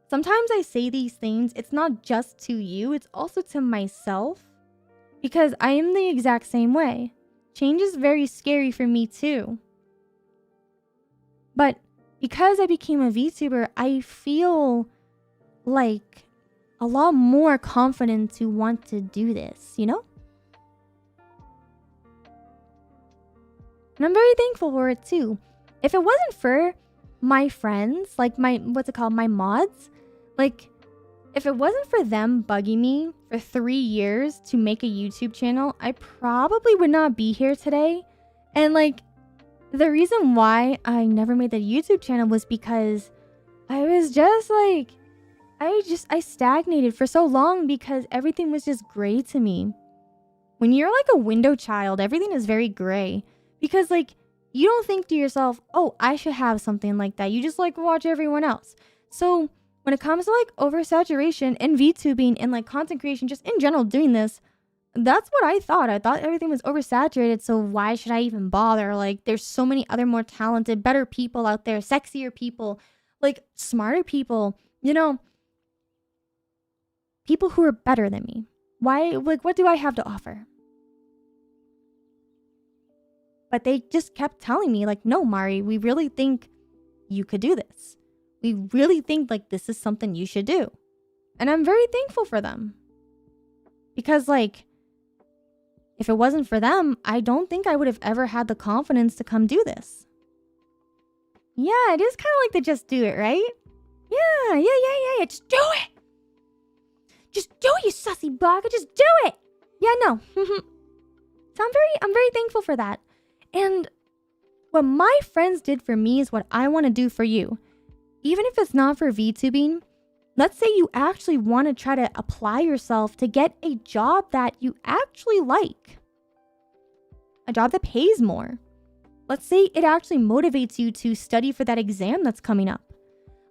Sometimes I say these things, it's not just to you, it's also to myself. Because I am the exact same way. Change is very scary for me too. But because I became a VTuber, I feel like a lot more confident to want to do this, you know? And I'm very thankful for it too. If it wasn't for my friends, like my mods, like if it wasn't for them bugging me for 3 years to make a YouTube channel, I probably would not be here today. And like the reason why I never made the YouTube channel was because I was just like, I stagnated for so long because everything was just gray to me. When you're like a window child, everything is very gray. Because like, you don't think to yourself, oh, I should have something like that. You just like watch everyone else. So when it comes to like oversaturation and VTubing and like content creation, just in general doing this, that's what I thought. I thought everything was oversaturated. So why should I even bother? Like there's so many other more talented, better people out there, sexier people, like smarter people, people who are better than me. Why, like, what do I have to offer? But they just kept telling me like, no, Mari, we really think you could do this. We really think like this is something you should do. And I'm very thankful for them. Because like, if it wasn't for them, I don't think I would have ever had the confidence to come do this. Yeah, it is kind of like to just do it, right? Yeah. Just do it. Just do it, you sussy bug. Just do it. Yeah, no. So I'm very thankful for that. And what my friends did for me is what I want to do for you. Even if it's not for VTubing, let's say you actually want to try to apply yourself to get a job that you actually like. A job that pays more. Let's say it actually motivates you to study for that exam that's coming up.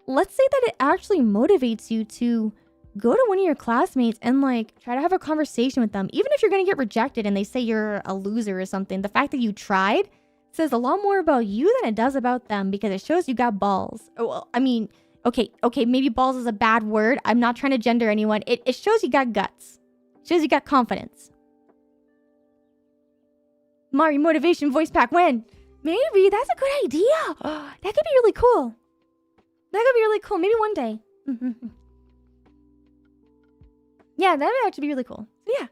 Let's say that it actually motivates you to go to one of your classmates and like try to have a conversation with them. Even if you're going to get rejected and they say you're a loser or something, the fact that you tried says a lot more about you than it does about them because it shows you got balls. Well, I mean, okay, maybe balls is a bad word. I'm not trying to gender anyone. It shows you got guts. It shows you got confidence. Mari motivation voice pack when? Maybe that's a good idea. That could be really cool. Maybe one day. Yeah, that would actually be really cool. So yeah.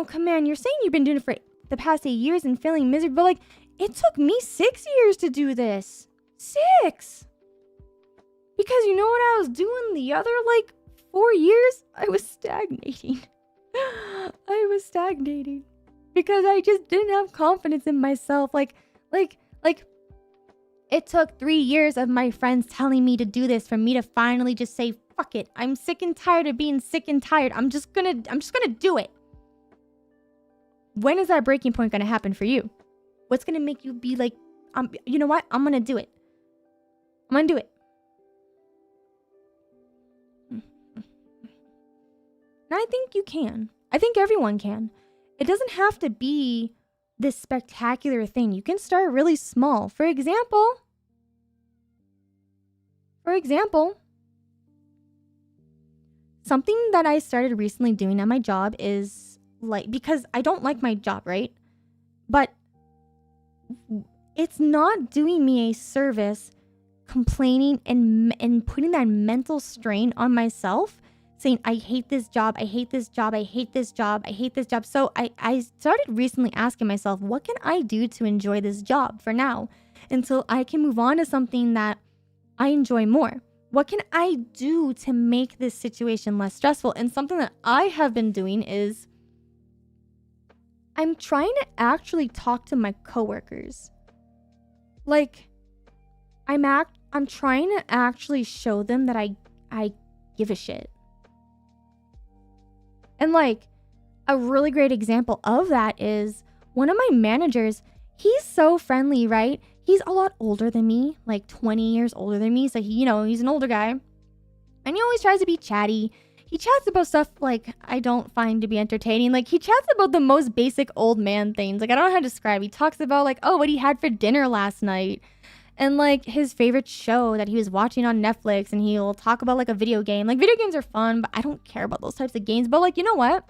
Come on, you're saying you've been doing it for the past 8 years and failing miserably, but like, it took me 6 years to do this. 6! Because you know what I was doing the other, 4 years? I was stagnating. Because I just didn't have confidence in myself. It took 3 years of my friends telling me to do this for me to finally just say, fuck it. I'm sick and tired of being sick and tired. I'm just gonna do it. When is that breaking point going to happen for you? What's going to make you be like, you know what? I'm going to do it. I'm going to do it. And I think you can. I think everyone can. It doesn't have to be this spectacular thing. You can start really small. For example, something that I started recently doing at my job is like, because I don't like my job, right? But it's not doing me a service complaining and putting that mental strain on myself, saying, I hate this job, I hate this job, I hate this job, I hate this job. So I started recently asking myself, what can I do to enjoy this job for now until I can move on to something that I enjoy more? What can I do to make this situation less stressful? And something that I have been doing is I'm trying to actually talk to my coworkers. Like, I'm trying to actually show them that I give a shit. And like, a really great example of that is one of my managers. He's so friendly, right? He's a lot older than me, like 20 years older than me. So he's an older guy. And he always tries to be chatty. He chats about stuff like I don't find to be entertaining. Like, he chats about the most basic old man things. Like, I don't know how to describe. He talks about like, oh, what he had for dinner last night. And like his favorite show that he was watching on Netflix. And he'll talk about like a video game. Like, video games are fun, but I don't care about those types of games. But like, you know what?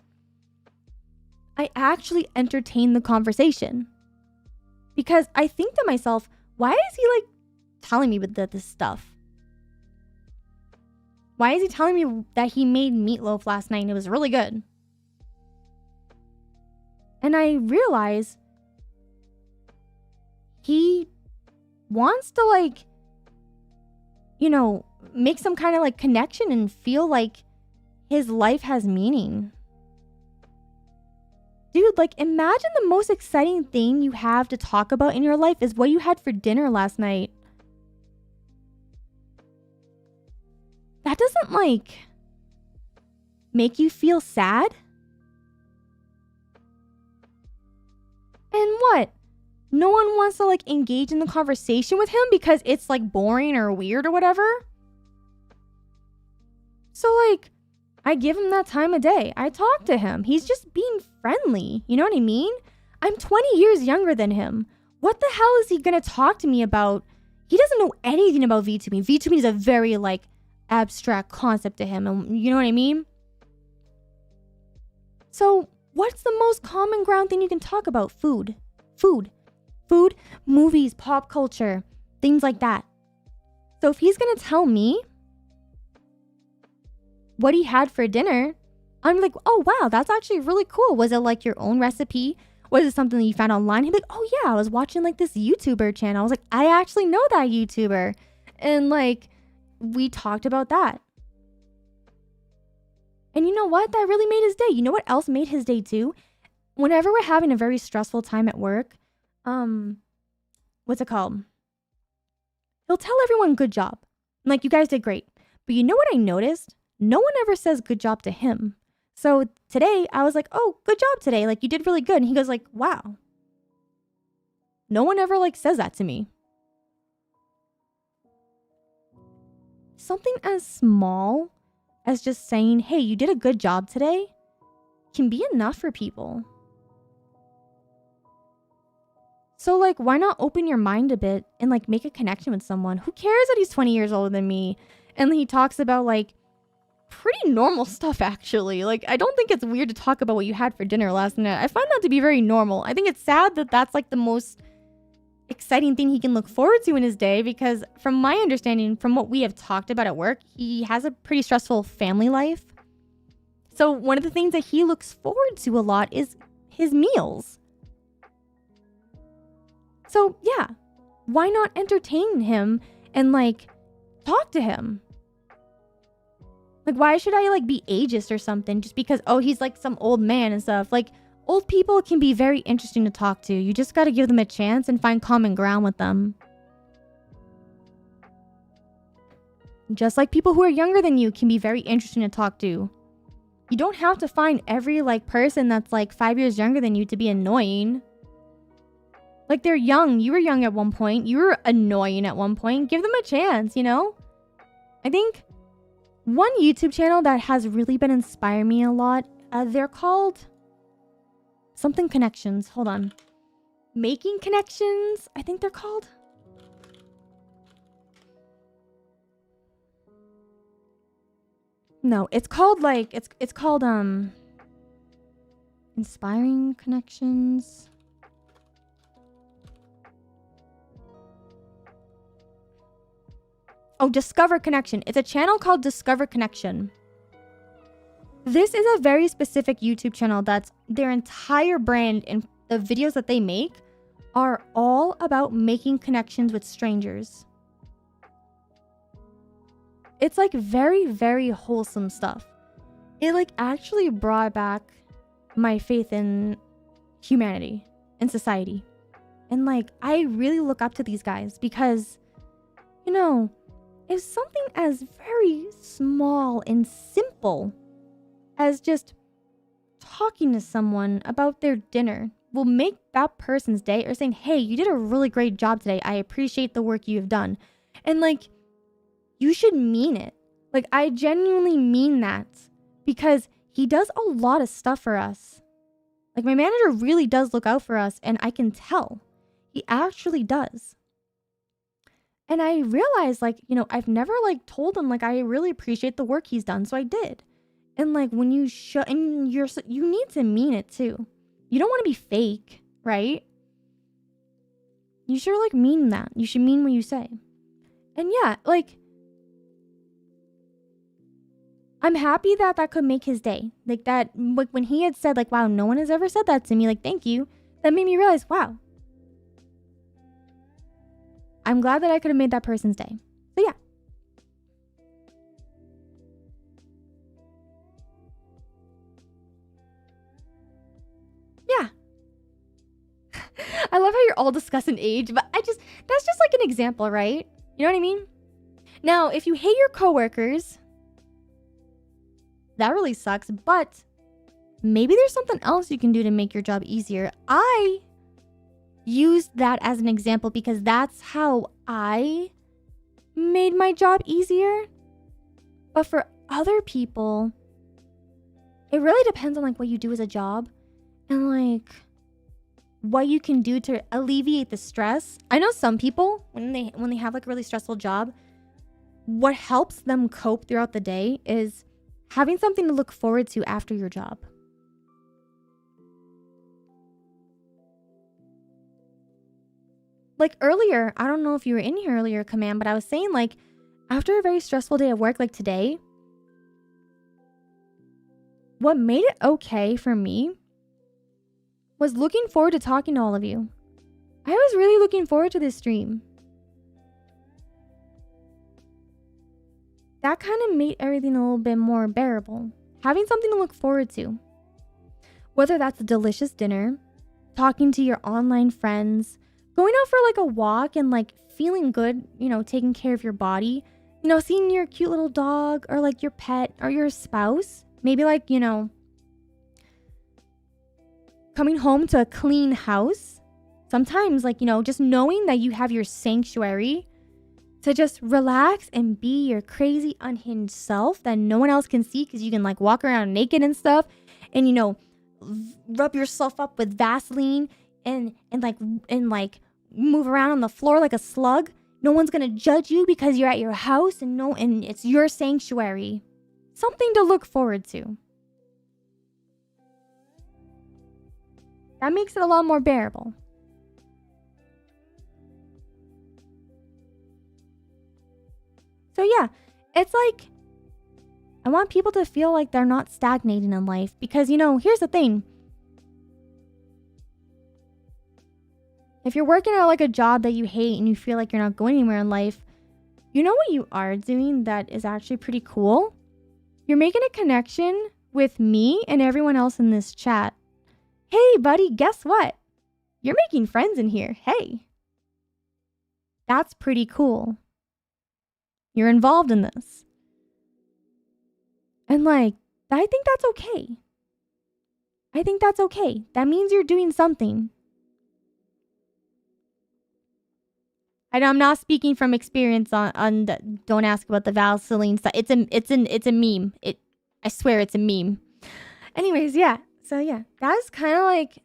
I actually entertain the conversation. Because I think to myself, why is he like telling me this stuff? Why is he telling me that he made meatloaf last night and it was really good? And I realize he wants to like, make some kind of like connection and feel like his life has meaning. Dude, like, imagine the most exciting thing you have to talk about in your life is what you had for dinner last night. That doesn't, like, make you feel sad? And what? No one wants to, like, engage in the conversation with him because it's, like, boring or weird or whatever? So, like, I give him that time of day. I talk to him. He's just being friendly. You know what I mean? I'm 20 years younger than him. What the hell is he going to talk to me about? He doesn't know anything about VTubing. VTubing is a very, like, abstract concept to him. And you know what I mean? So, what's the most common ground thing you can talk about? Food, movies, pop culture, things like that. So, if he's going to tell me what he had for dinner, I'm like, oh, wow, that's actually really cool. Was it like your own recipe? Was it something that you found online? He'd be like, oh, yeah, I was watching like this YouTuber channel. I was like, I actually know that YouTuber. And like, we talked about that. And you know what? That really made his day. You know what else made his day too? Whenever we're having a very stressful time at work, what's it called? He'll tell everyone good job. Like, you guys did great. But you know what I noticed? No one ever says good job to him. So today I was like, oh, good job today. Like, you did really good. And he goes like, wow. No one ever like says that to me. Something as small as just saying, hey, you did a good job today can be enough for people. So like, why not open your mind a bit and like make a connection with someone? Who cares that he's 20 years older than me? And he talks about like pretty normal stuff, actually. Like, I don't think it's weird to talk about what you had for dinner last night. I find that to be very normal. I think it's sad that that's like the most exciting thing he can look forward to in his day, because from my understanding, from what we have talked about at work, he has a pretty stressful family life. So one of the things that he looks forward to a lot is his meals. So yeah, why not entertain him and like talk to him? Like, why should I like be ageist or something just because, oh, he's like some old man and stuff? Like, old people can be very interesting to talk to. You just got to give them a chance and find common ground with them. Just like people who are younger than you can be very interesting to talk to. You don't have to find every like person that's like 5 years younger than you to be annoying. Like, they're young. You were young at one point. You were annoying at one point. Give them a chance, you know? I think one YouTube channel that has really been inspiring me a lot, they're called something Connections. Hold on. Making Connections, I think they're called. No, it's called like, it's called, Inspiring Connections. Oh, Discover Connection. It's a channel called Discover Connection. This is a very specific YouTube channel that's their entire brand and the videos that they make are all about making connections with strangers. It's like very, very wholesome stuff. It like actually brought back my faith in humanity and society. And like, I really look up to these guys because, you know, if something as very small and simple as just talking to someone about their dinner will make that person's day, or saying, hey, you did a really great job today. I appreciate the work you've done. And like, you should mean it. Like, I genuinely mean that because he does a lot of stuff for us. Like, my manager really does look out for us, and I can tell. He actually does. And I realized, like, you know, I've never like told him like I really appreciate the work he's done, so I did. And like, when you show, and you need to mean it too. You don't want to be fake, right? You should like mean that. You should mean what you say. And yeah, like, I'm happy that that could make his day. Like that, like when he had said like, wow, no one has ever said that to me. Like, thank you. That made me realize, wow. I'm glad that I could have made that person's day. So yeah. Yeah. I love how you're all discussing age, but that's just like an example, right? You know what I mean? Now, if you hate your coworkers, that really sucks, but maybe there's something else you can do to make your job easier. I used that as an example because that's how I made my job easier. But for other people, it really depends on like what you do as a job and like what you can do to alleviate the stress. I know some people when they have like a really stressful job, what helps them cope throughout the day is having something to look forward to after your job. Like earlier, I don't know if you were in here earlier, Command, but I was saying like after a very stressful day of work like today, what made it okay for me was looking forward to talking to all of you. I was really looking forward to this stream. That kind of made everything a little bit more bearable. Having something to look forward to. Whether that's a delicious dinner, talking to your online friends, going out for like a walk and like feeling good, you know, taking care of your body, you know, seeing your cute little dog or like your pet or your spouse, maybe like, you know, coming home to a clean house. Sometimes like, you know, just knowing that you have your sanctuary to just relax and be your crazy unhinged self that no one else can see because you can like walk around naked and stuff and, you know, rub yourself up with Vaseline and like move around on the floor like a slug. No one's gonna judge you because you're at your house and it's your sanctuary. Something to look forward to. That makes it a lot more bearable. So yeah, it's like I want people to feel like they're not stagnating in life because, you know, here's the thing. If you're working at like a job that you hate and you feel like you're not going anywhere in life, you know what you are doing that is actually pretty cool? You're making a connection with me and everyone else in this chat. Hey, buddy, guess what? You're making friends in here. Hey. That's pretty cool. You're involved in this. And like, I think that's okay. I think that's okay. That means you're doing something. I'm not speaking from experience on the, don't ask about the Vaseline stuff. It's a meme. I swear it's a meme. Anyways, yeah. So yeah, that's kind of like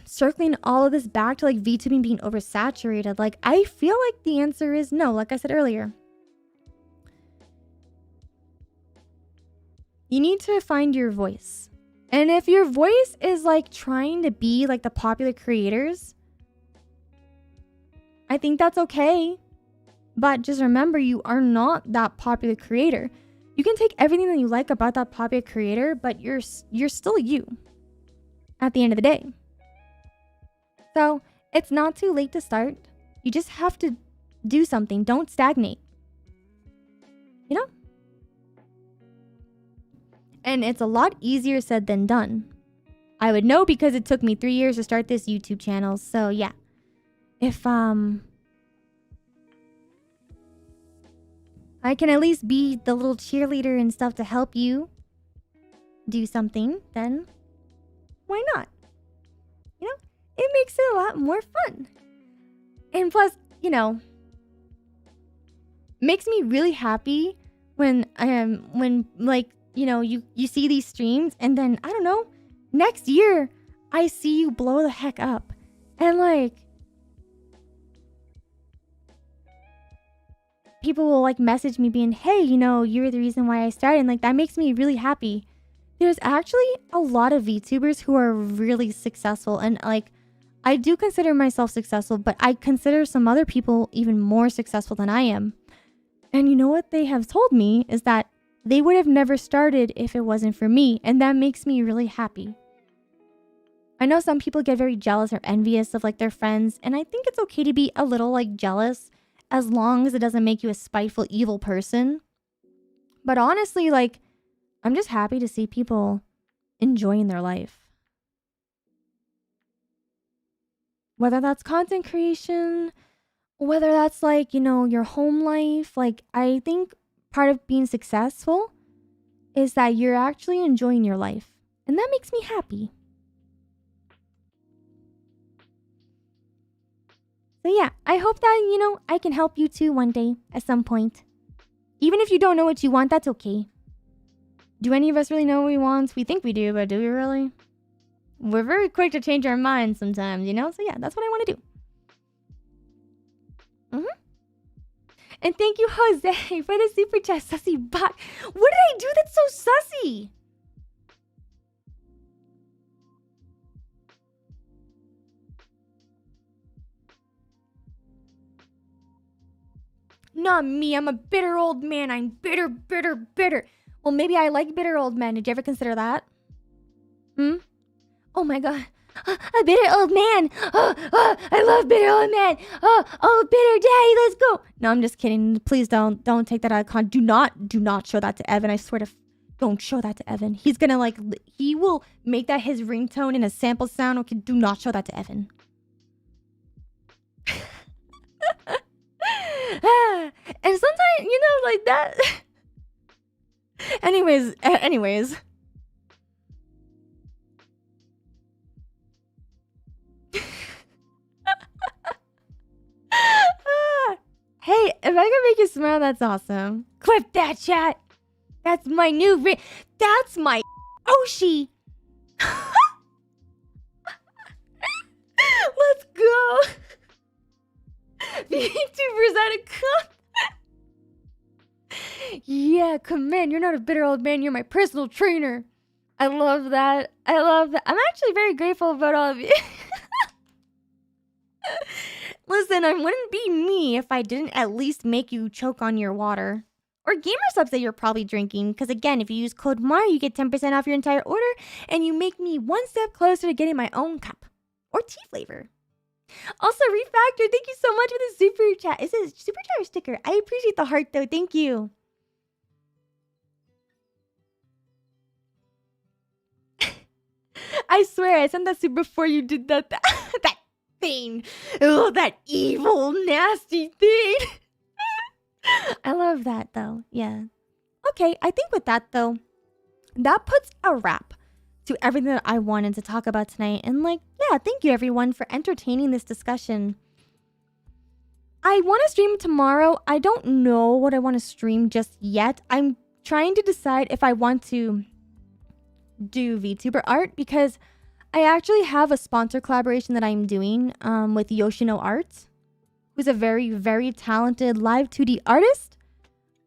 circling all of this back to like VTubing being oversaturated. Like, I feel like the answer is no, like I said earlier. You need to find your voice. And if your voice is like trying to be like the popular creators, I think that's okay. But just remember, you are not that popular creator. You can take everything that you like about that popular creator, but you're still you at the end of the day. So it's not too late to start. You just have to do something. Don't stagnate. You know? And it's a lot easier said than done. I would know because it took me 3 years to start this YouTube channel. So yeah. If I can at least be the little cheerleader and stuff to help you do something, then why not? You know, it makes it a lot more fun. And plus, you know, makes me really happy when like, you know, you see these streams and then, I don't know, next year I see you blow the heck up. And like, people will like message me being, hey, you know, you're the reason why I started. And like, that makes me really happy. There's actually a lot of VTubers who are really successful. And like, I do consider myself successful, but I consider some other people even more successful than I am. And you know what they have told me is that they would have never started if it wasn't for me. And that makes me really happy. I know some people get very jealous or envious of like their friends. And I think it's okay to be a little like jealous, as long as it doesn't make you a spiteful, evil person. But honestly, like, I'm just happy to see people enjoying their life. Whether that's content creation, whether that's like, you know, your home life. Like, I think part of being successful is that you're actually enjoying your life. And that makes me happy. So yeah, I hope that, you know, I can help you too one day at some point. Even if you don't know what you want, that's okay. Do any of us really know what we want? We think we do, but do we really? We're very quick to change our minds sometimes, you know? So yeah, that's what I want to do. And thank you, Jose, for the super chat, sussy bot. What did I do that's so sussy? Not me. I'm a bitter old man. I'm bitter, bitter, bitter. Well, maybe I like bitter old men. Did you ever consider that? Oh my god. A bitter old man. I love bitter old man. Oh, bitter daddy. Let's go. No, I'm just kidding. Please don't take that out of context. Do not show that to Evan. I swear to. Don't show that to Evan. He's gonna like. He will make that his ringtone in a sample sound. Okay, do not show that to Evan. And sometimes, you know, like that. Anyways. Hey, if I can make you smile, that's awesome. Clip that, chat. That's my new that's my Oshi. Let's go. VTubers at a cup. Yeah, come in. You're not a bitter old man. You're my personal trainer. I love that. I'm actually very grateful about all of you. Listen, I wouldn't be me if I didn't at least make you choke on your water. Or gamersupps that you're probably drinking. Because again, if you use code MAR, you get 10% off your entire order. And you make me one step closer to getting my own cup. Or tea flavor. Also, Refactor, thank you so much for the super chat. Is it super chat or sticker? I appreciate the heart though. Thank you. I swear, I sent that super before you did that thing. Oh, that evil, nasty thing. I love that though. Yeah. Okay, I think with that though, that puts a wrap to everything that I wanted to talk about tonight. And like, yeah, thank you everyone for entertaining this discussion. I want to stream tomorrow. I don't know what I want to stream just yet. I'm trying to decide if I want to do VTuber art because I actually have a sponsor collaboration that I'm doing with Yoshino Art, who's a very, very talented live 2D artist.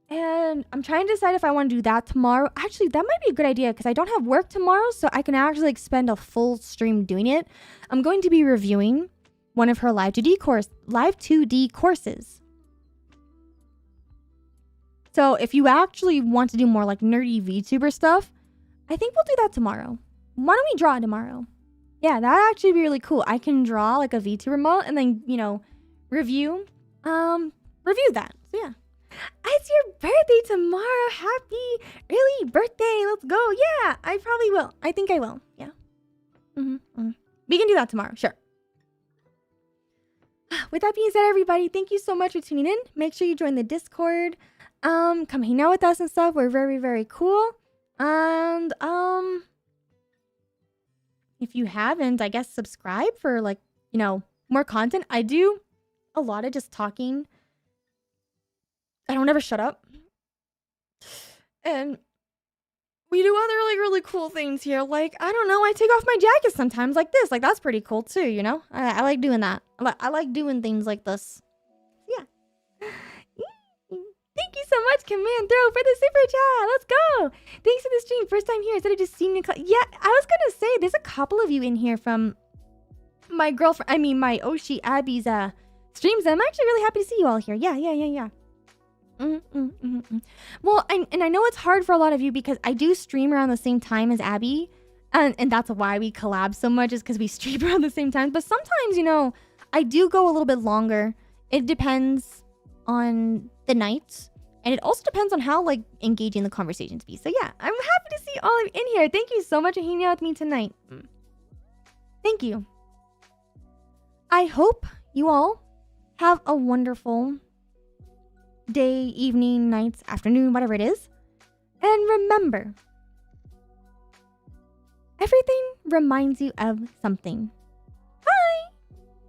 And I'm trying to decide if I want to do that tomorrow. Actually, that might be a good idea because I don't have work tomorrow, so I can actually like, spend a full stream doing it. I'm going to be reviewing one of her live 2D courses. So if you actually want to do more like nerdy VTuber stuff, I think we'll do that tomorrow. Why don't we draw tomorrow? Yeah, that'd actually be really cool. I can draw like a VTuber model and then, you know, review that. So yeah. It's your birthday tomorrow. Happy early birthday. Let's go. Yeah, I probably will. I think I will. Yeah. We can do that tomorrow. Sure. With that being said, everybody, thank you so much for tuning in. Make sure you join the Discord. Come hang out with us and stuff. We're very, very cool. And if you haven't, I guess subscribe for like, you know, more content. I do a lot of just talking. I don't ever shut up. And we do other like really cool things here. Like, I don't know, I take off my jacket sometimes like this. Like, that's pretty cool too, you know? I like doing that. I like doing things like this. Yeah. Thank you so much, Command Throw, for the super chat. Let's go. Thanks for the stream. First time here. Instead of just seeing you. Yeah, I was going to say, there's a couple of you in here from my girlfriend. I mean, my Oshi Abby's streams. I'm actually really happy to see you all here. Yeah. Well, and I know it's hard for a lot of you because I do stream around the same time as Abby. And that's why we collab so much, is because we stream around the same time. But sometimes, you know, I do go a little bit longer. It depends on the night. And it also depends on how, like, engaging the conversations be. So, yeah, I'm happy to see all of you in here. Thank you so much for hanging out with me tonight. Thank you. I hope you all have a wonderful day, evening, night, afternoon, whatever it is. And remember, everything reminds you of something.